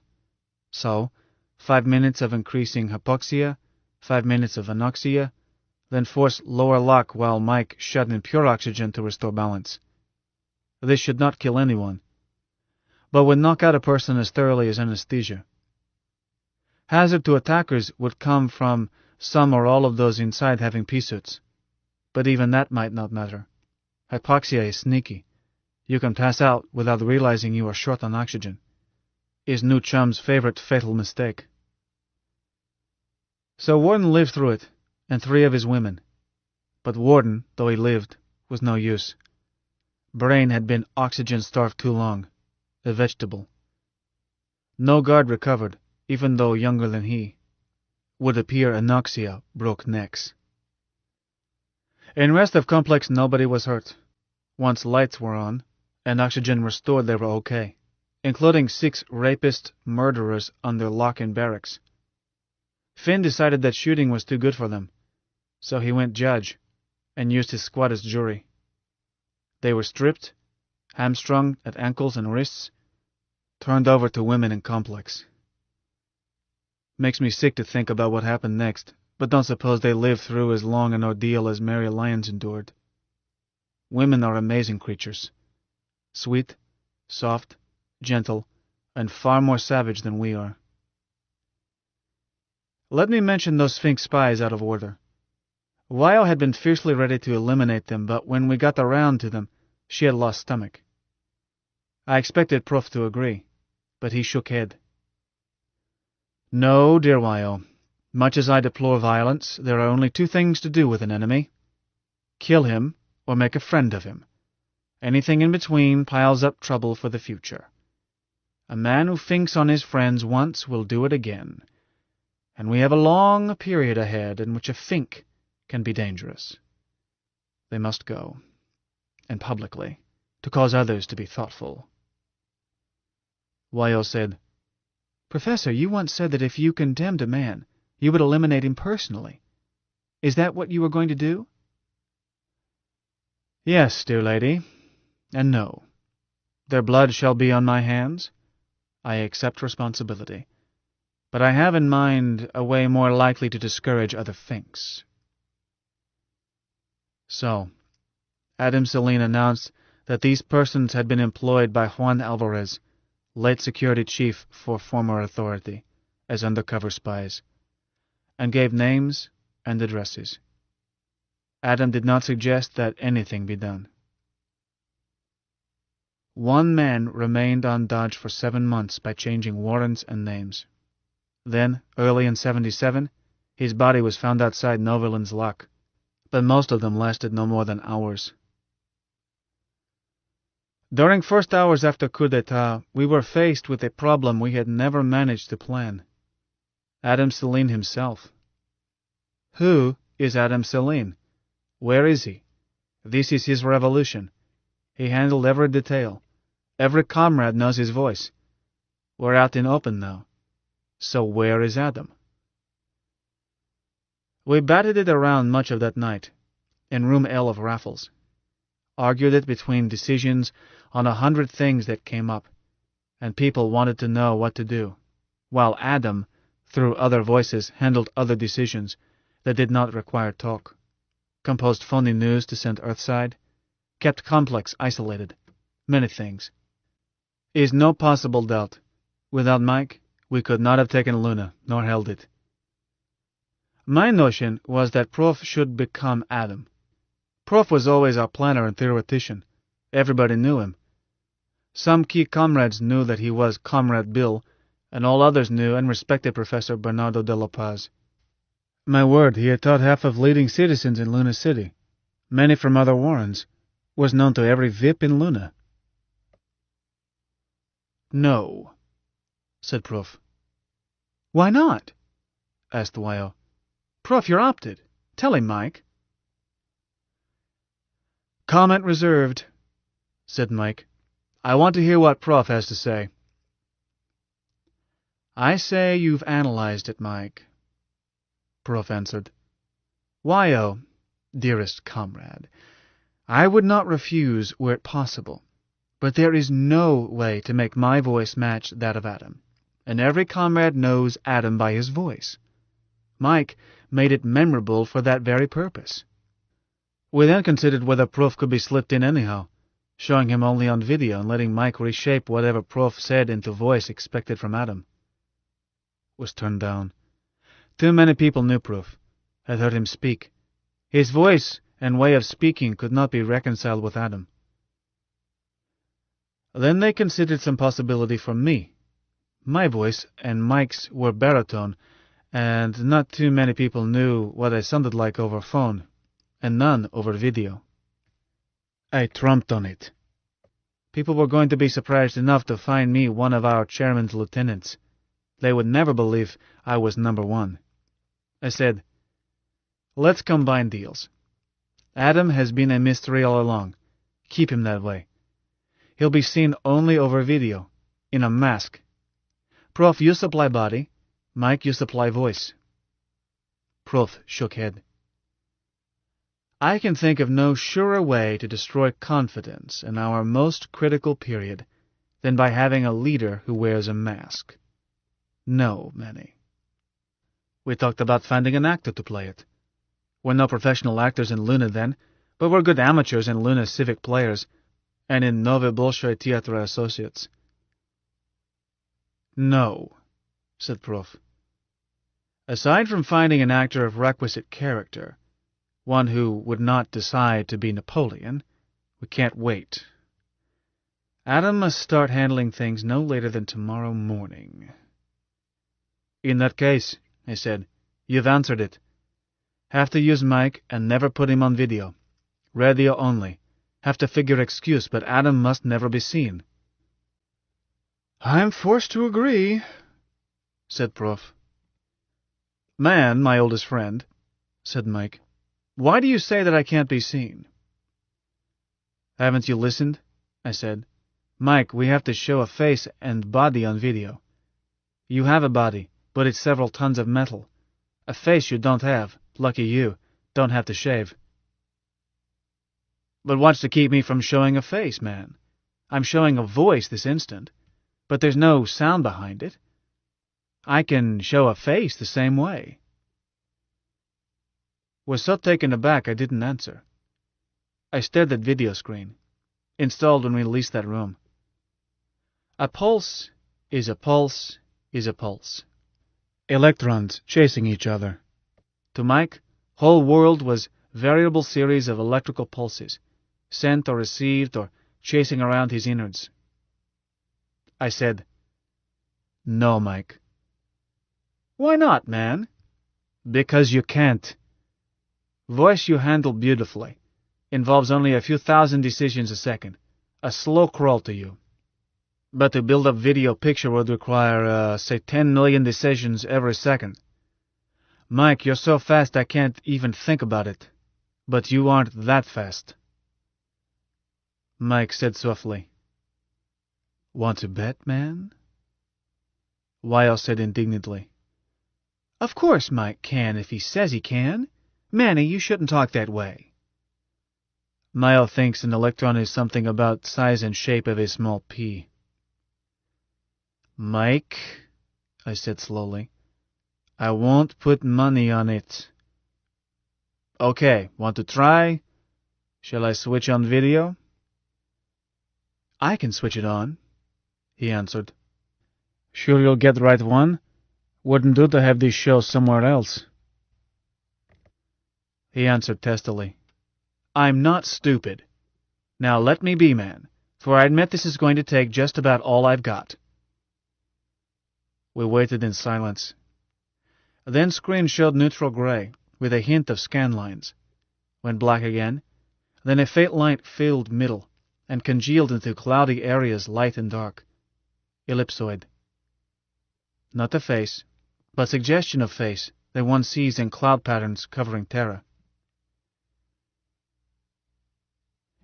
So, 5 minutes of increasing hypoxia, 5 minutes of anoxia, then force lower lock while Mike shut in pure oxygen to restore balance. This should not kill anyone, but would knock out a person as thoroughly as anesthesia. Hazard to attackers would come from some or all of those inside having P-suits, but even that might not matter. Hypoxia is sneaky. You can pass out without realizing you are short on oxygen. Is new chum's favorite fatal mistake. So Warden lived through it, and 3 of his women. But Warden, though he lived, was no use. Brain had been oxygen-starved too long. A vegetable. No guard recovered, even though younger than he. Would appear anoxia broke necks. In rest of Complex nobody was hurt. Once lights were on, and oxygen restored they were okay, including 6 rapist murderers under lock in barracks. Finn decided that shooting was too good for them, so he went judge, and used his squad as jury. They were stripped, hamstrung at ankles and wrists, turned over to women in Complex. Makes me sick to think about what happened next, but don't suppose they lived through as long an ordeal as Mary Lyons endured. Women are amazing creatures. Sweet, soft, gentle, and far more savage than we are. Let me mention those Sphinx spies out of order. Wyo had been fiercely ready to eliminate them, but when we got around to them, she had lost stomach. I expected Prof to agree, but he shook head. No, dear Wyo. Much as I deplore violence, there are only 2 things to do with an enemy. Kill him, or make a friend of him. Anything in between piles up trouble for the future. A man who thinks on his friends once will do it again, and we have a long period ahead in which a think can be dangerous. They must go, and publicly, to cause others to be thoughtful. Wyo said, Professor, you once said that if you condemned a man, you would eliminate him personally. Is that what you were going to do? Yes, dear lady, and no. Their blood shall be on my hands. I accept responsibility. But I have in mind a way more likely to discourage other thinks. So, Adam Celine announced that these persons had been employed by Juan Alvarez, late security chief for former authority, as undercover spies, and gave names and addresses. Adam did not suggest that anything be done. 1 man remained on Dodge for 7 months by changing warrants and names. Then, early in 77, his body was found outside Novalin's lock, but most of them lasted no more than hours. During first hours after coup d'etat, we were faced with a problem we had never managed to plan. Adam Celine himself. Who is Adam Celine? Where is he? This is his revolution. He handled every detail. Every comrade knows his voice. We're out in open now. So where is Adam? We batted it around much of that night, in room L of Raffles. Argued it between decisions on 100 things that came up, and people wanted to know what to do, while Adam, through other voices, handled other decisions that did not require talk, composed phony news to send Earthside, kept Complex isolated, many things. Is no possible doubt. Without Mike, we could not have taken Luna, nor held it. My notion was that Prof should become Adam. Prof was always our planner and theoretician. Everybody knew him. Some key comrades knew that he was Comrade Bill, and all others knew and respected Professor Bernardo de la Paz. My word, he had taught half of leading citizens in Luna City, many from other warrens, was known to every VIP in Luna. No, said Prof. Why not? Asked Wyo. Prof, you're opted. Tell him, Mike. Comment reserved, said Mike. I want to hear what Prof has to say. I say you've analyzed it, Mike, Prof answered. Wyo, dearest comrade, I would not refuse were it possible, but there is no way to make my voice match that of Adam, and every comrade knows Adam by his voice. Mike made it memorable for that very purpose. We then considered whether Prof could be slipped in anyhow, showing him only on video and letting Mike reshape whatever Prof said into voice expected from Adam. Was turned down. Too many people knew Prof, had heard him speak. His voice and way of speaking could not be reconciled with Adam. Then they considered some possibility for me. My voice and Mike's were baritone, and not too many people knew what I sounded like over phone, and none over video. I trumped on it. People were going to be surprised enough to find me one of our chairman's lieutenants. They would never believe I was number one. I said, let's combine deals. Adam has been a mystery all along. Keep him that way. He'll be seen only over video, in a mask. Prof, you supply body. Mike, you supply voice. Prof shook head. I can think of no surer way to destroy confidence in our most critical period than by having a leader who wears a mask. No, Manny. We talked about finding an actor to play it. We're no professional actors in Luna then, but we're good amateurs in Luna civic players, and in Nove Bolshoi Teatra associates. No, said Prof. Aside from finding an actor of requisite character, one who would not decide to be Napoleon, we can't wait. Adam must start handling things no later than tomorrow morning. In that case, I said, you've answered it. Have to use Mike and never put him on video. Radio only. Have to figure excuse, but Adam must never be seen. I'm forced to agree, said Prof. Man, my oldest friend, said Mike, why do you say that I can't be seen? Haven't you listened? I said. Mike, we have to show a face and body on video. You have a body, but it's several tons of metal. A face you don't have. Lucky you. Don't have to shave. But what's to keep me from showing a face, man? I'm showing a voice this instant, but there's no sound behind it. I can show a face the same way. Was so taken aback I didn't answer. I stared at video screen, installed when we leased that room. A pulse is a pulse is a pulse. Electrons chasing each other. To Mike, whole world was variable series of electrical pulses, sent or received or chasing around his innards. I said, no, Mike. Why not, man? Because you can't. Voice you handle beautifully. Involves only a few thousand decisions a second. A slow crawl to you. But to build up video picture would require, say, 10 million decisions every second. Mike, you're so fast I can't even think about it. But you aren't that fast. Mike said softly, Want to bet, man? Weil said indignantly. Of course Mike can if he says he can. Manny, you shouldn't talk that way. Mile thinks an electron is something about size and shape of a small pea. Mike, I said slowly, I won't put money on it. Okay, want to try? Shall I switch on video? I can switch it on, he answered. Sure you'll get the right one? Wouldn't do to have these shows somewhere else. He answered testily. I'm not stupid. Now let me be, man, for I admit this is going to take just about all I've got. We waited in silence. Then screen showed neutral gray, with a hint of scan lines. Went black again. Then a faint light filled middle, and congealed into cloudy areas light and dark. Ellipsoid. Not a face, but suggestion of face that one sees in cloud patterns covering Terra.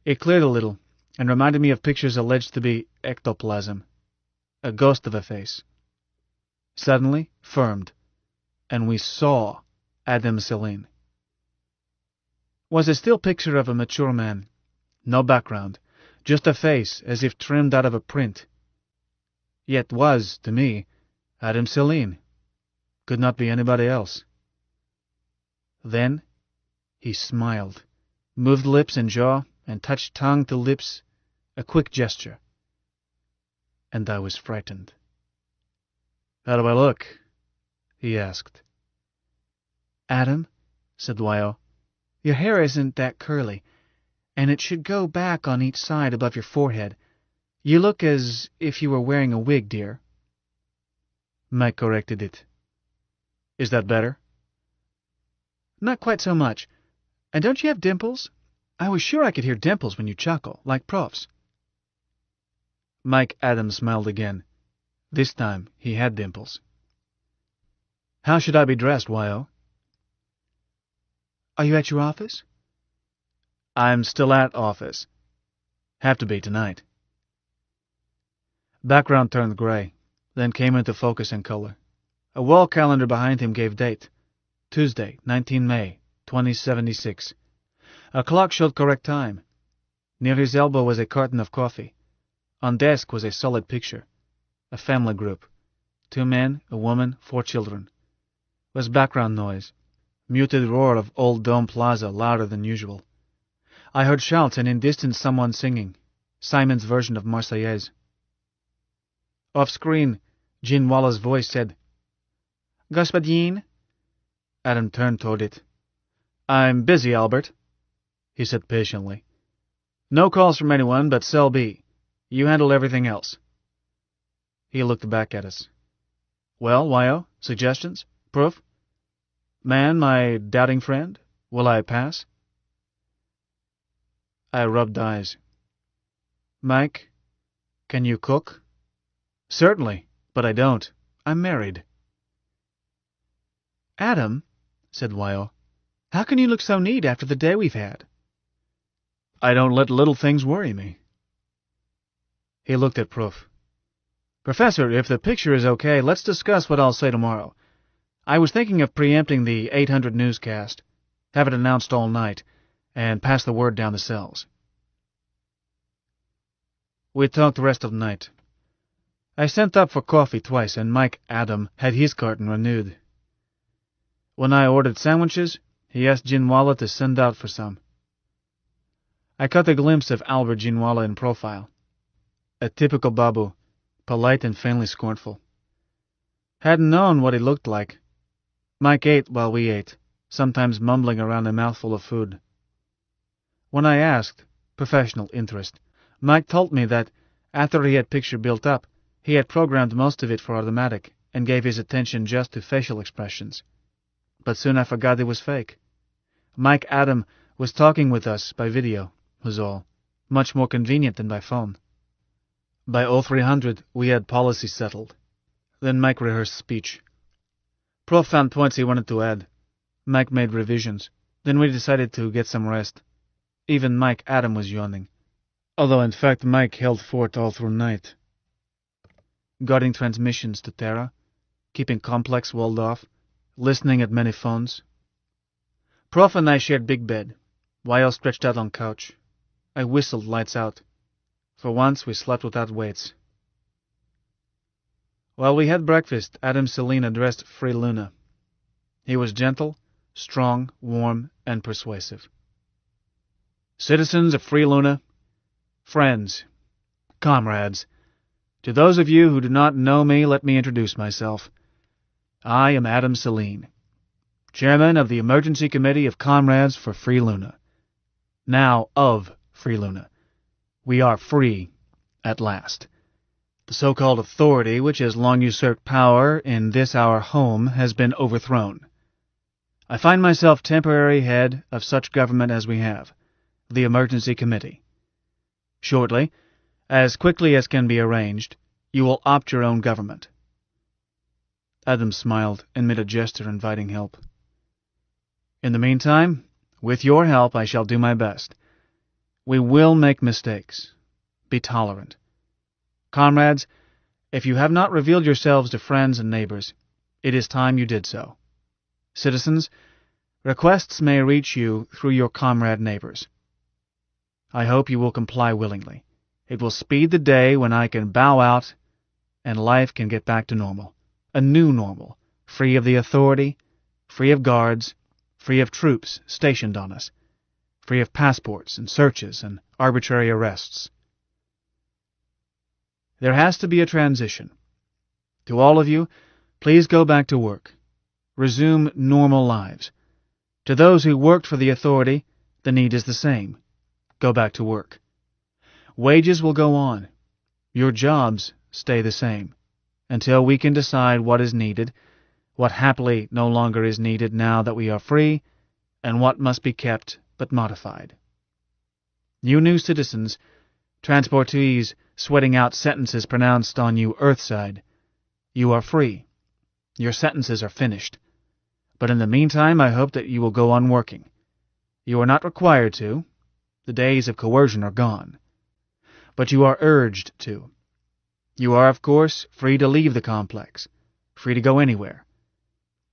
It cleared a little, and reminded me of pictures alleged to be ectoplasm, a ghost of a face. Suddenly firmed, and we saw Adam Celine. Was a still picture of a mature man, no background, just a face as if trimmed out of a print. Yet was, to me, Adam Celine. Could not be anybody else. Then he smiled, moved lips and jaw, and touched tongue to lips, a quick gesture. And I was frightened. How do I look? He asked. Adam, said Wyo, your hair isn't that curly, and it should go back on each side above your forehead. You look as if you were wearing a wig, dear. Mike corrected it. Is that better? Not quite so much. And don't you have dimples? I was sure I could hear dimples when you chuckle, like Prof's. Mike Adams smiled again. This time he had dimples. How should I be dressed, Wyo? Are you at your office? I'm still at office. Have to be tonight. Background turned gray, then came into focus in color. A wall calendar behind him gave date. Tuesday, 19 May, 2076. A clock showed correct time. Near his elbow was a carton of coffee. On desk was a solid picture. A family group. 2 men, a woman, 4 children. Was background noise. Muted roar of Old Dome Plaza louder than usual. I heard shouts and in distance someone singing. Simon's version of Marseillaise. Off-screen, Jean Wallace's voice said, Господин? Adam turned toward it. I'm busy, Albert, he said patiently. No calls from anyone but Cell B. You handle everything else. He looked back at us. Well, Wyo, suggestions? Proof? Man, my doubting friend, will I pass? I rubbed eyes. Mike, can you cook? Certainly, but I don't. I'm married. Adam, said Wyo, how can you look so neat after the day we've had? I don't let little things worry me. He looked at Proof. Professor, if the picture is okay, let's discuss what I'll say tomorrow. I was thinking of preempting the 800 newscast, have it announced all night, and pass the word down the cells. We talked the rest of the night. I sent up for coffee twice, and Mike Adam had his carton renewed. When I ordered sandwiches, he asked Jinwala to send out for some. I caught a glimpse of Albert Jinwala in profile. A typical Babu, polite and faintly scornful. Hadn't known what he looked like. Mike ate while we ate, sometimes mumbling around a mouthful of food. When I asked, professional interest, Mike told me that, after he had picture built up, he had programmed most of it for automatic and gave his attention just to facial expressions. But soon I forgot it was fake. Mike Adam was talking with us by video, was all. Much more convenient than by phone. By 0300, we had policy settled. Then Mike rehearsed speech. Prof found points he wanted to add. Mike made revisions. Then we decided to get some rest. Even Mike Adam was yawning. Although in fact Mike held fort all through night. guarding transmissions to Terra, keeping complex walled off, listening at many phones. Prof and I shared big bed, Weil stretched out on couch. I whistled lights out. For once, we slept without weights. While we had breakfast, Adam Selene addressed Free Luna. He was gentle, strong, warm, and persuasive. Citizens of Free Luna, friends, comrades, to those of you who do not know me, let me introduce myself. I am Adam Selene, chairman of the Emergency Committee of Comrades for Free Luna. Now of Free Luna. We are free, at last. The so-called authority which has long usurped power in this our home has been overthrown. I find myself temporary head of such government as we have, the Emergency Committee. Shortly, as quickly as can be arranged, you will opt your own government. Adam smiled and made a gesture inviting help. In the meantime, with your help, I shall do my best. We will make mistakes. Be tolerant. Comrades, if you have not revealed yourselves to friends and neighbors, it is time you did so. Citizens, requests may reach you through your comrade neighbors. I hope you will comply willingly. It will speed the day when I can bow out and life can get back to normal. A new normal, free of the authority, free of guards, free of troops stationed on us, free of passports and searches and arbitrary arrests. There has to be a transition. To all of you, please go back to work. Resume normal lives. To those who worked for the authority, the need is the same. Go back to work. Wages will go on. Your jobs stay the same, until we can decide what is needed, what happily no longer is needed now that we are free, and what must be kept but modified. You new citizens, transportees sweating out sentences pronounced on you Earthside, you are free. Your sentences are finished. But in the meantime, I hope that you will go on working. You are not required to. The days of coercion are gone. But you are urged to. You are, of course, free to leave the complex, free to go anywhere.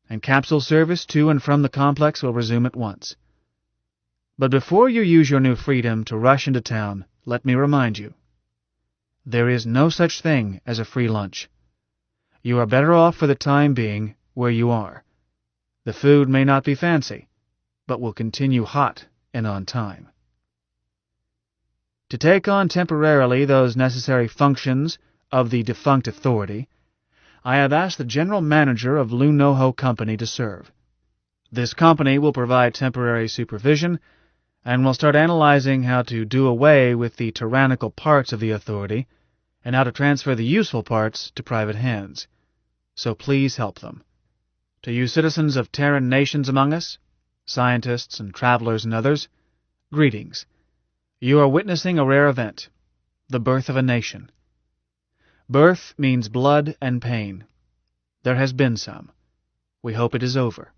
And capsule service to and from the complex will resume at once. But before you use your new freedom to rush into town, let me remind you, there is no such thing as a free lunch. You are better off for the time being where you are. The food may not be fancy, but will continue hot and on time. To take on temporarily those necessary functions of the defunct authority, I have asked the general manager of Lunoho Company to serve. This company will provide temporary supervision and will start analyzing how to do away with the tyrannical parts of the authority and how to transfer the useful parts to private hands. So please help them. To you citizens of Terran nations among us, scientists and travelers and others, greetings. You are witnessing a rare event, the birth of a nation. Birth means blood and pain. There has been some. We hope it is over.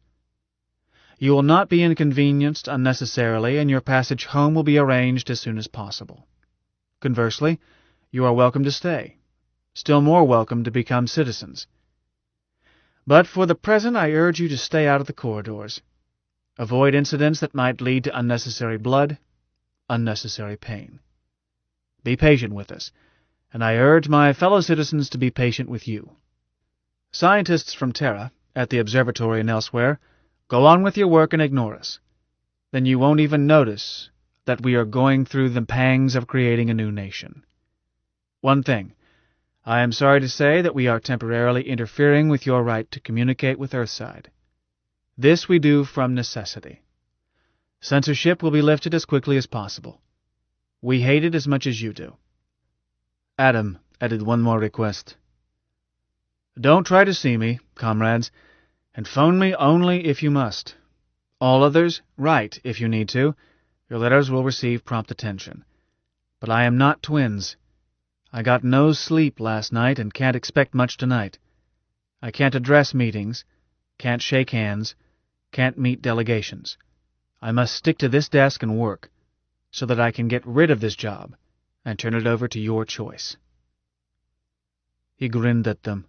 You will not be inconvenienced unnecessarily, and your passage home will be arranged as soon as possible. Conversely, you are welcome to stay, still more welcome to become citizens. But for the present I urge you to stay out of the corridors. Avoid incidents that might lead to unnecessary blood, unnecessary pain. Be patient with us, and I urge my fellow citizens to be patient with you. Scientists from Terra, at the observatory and elsewhere, go on with your work and ignore us. Then you won't even notice that we are going through the pangs of creating a new nation. One thing, I am sorry to say that we are temporarily interfering with your right to communicate with Earthside. This we do from necessity. Censorship will be lifted as quickly as possible. We hate it as much as you do. Adam added one more request. Don't try to see me, comrades, and phone me only if you must. All others, write if you need to. Your letters will receive prompt attention. But I am not twins. I got no sleep last night and can't expect much tonight. I can't address meetings, can't shake hands, can't meet delegations. I must stick to this desk and work, so that I can get rid of this job and turn it over to your choice. He grinned at them.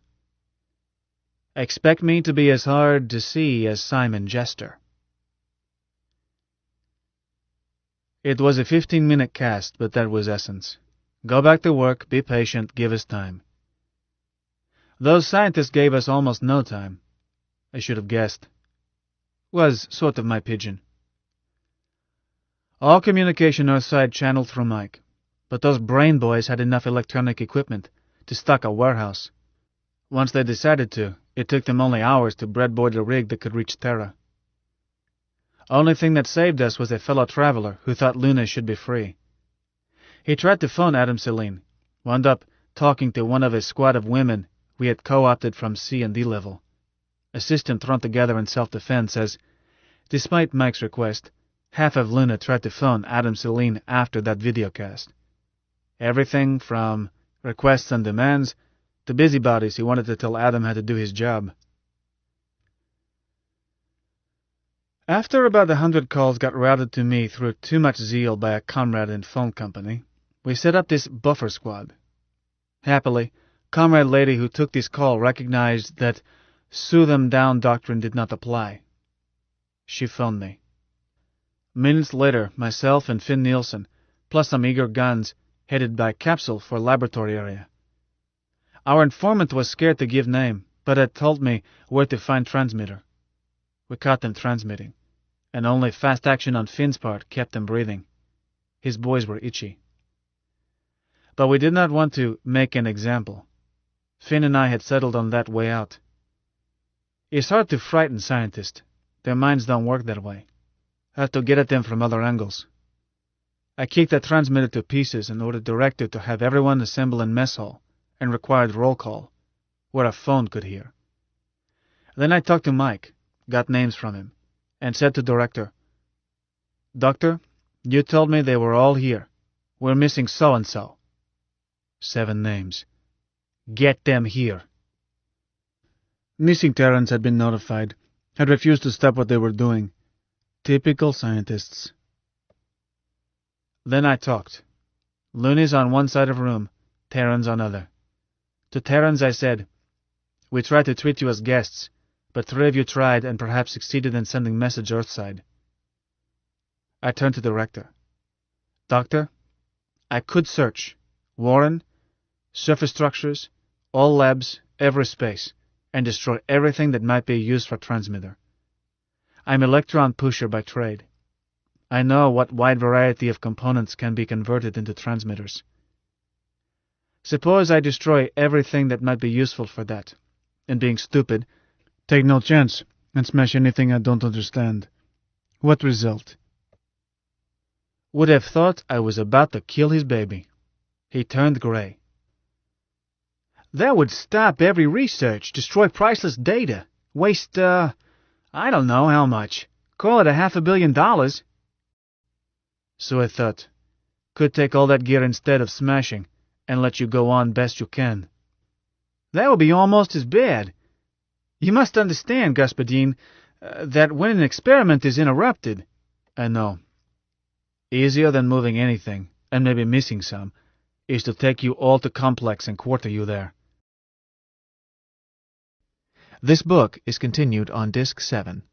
Expect me to be as hard to see as Simon Jester. It was a 15-minute cast, but that was essence. Go back to work, be patient, give us time. Those scientists gave us almost no time. I should have guessed. Was sort of my pigeon. All communication Earthside channeled through Mike, but those brain boys had enough electronic equipment to stock a warehouse. Once they decided to, it took them only hours to breadboard a rig that could reach Terra. Only thing that saved us was a fellow traveler who thought Luna should be free. He tried to phone Adam Celine, wound up talking to one of a squad of women we had co-opted from C and D level. A system thrown together in self-defense as, despite Mike's request, half of Luna tried to phone Adam Celine after that videocast. Everything from requests and demands to busybodies who wanted to tell Adam how to do his job. After about 100 calls got routed to me through too much zeal by a comrade in phone company, we set up this buffer squad. Happily, comrade lady who took this call recognized that sue them down doctrine did not apply. She phoned me. Minutes later, myself and Finn Nielsen, plus some eager guns, headed by capsule for laboratory area. Our informant was scared to give name, but had told me where to find transmitter. We caught them transmitting, and only fast action on Finn's part kept them breathing. His boys were itchy. But we did not want to make an example. Finn and I had settled on that way out. It's hard to frighten scientists. Their minds don't work that way. Have to get at them from other angles. I kicked that transmitter to pieces and ordered director to have everyone assemble in mess hall and required roll call, where a phone could hear. Then I talked to Mike, got names from him, and said to director, Doctor, you told me they were all here. We're missing so-and-so. 7 names. Get them here. Missing Terrans had been notified, had refused to stop what they were doing. Typical scientists. Then I talked. Loonies on one side of room, Terrans on other. To Terrans I said, we tried to treat you as guests, but 3 of you tried and perhaps succeeded in sending message Earthside. I turned to director. Doctor, I could search Warren, surface structures, all labs, every space, and destroy everything that might be used for transmitter. I'm electron pusher by trade. I know what wide variety of components can be converted into transmitters. Suppose I destroy everything that might be useful for that, and being stupid, take no chance and smash anything I don't understand. What result? Would have thought I was about to kill his baby. He turned gray. That would stop every research, destroy priceless data, waste, I don't know how much. Call it $500 million. So I thought, could take all that gear instead of smashing, and let you go on best you can. That would be almost as bad. You must understand, Gaspadine, that when an experiment is interrupted... I know. Easier than moving anything, and maybe missing some, is to take you all to Complex and quarter you there. This book is continued on Disc 7.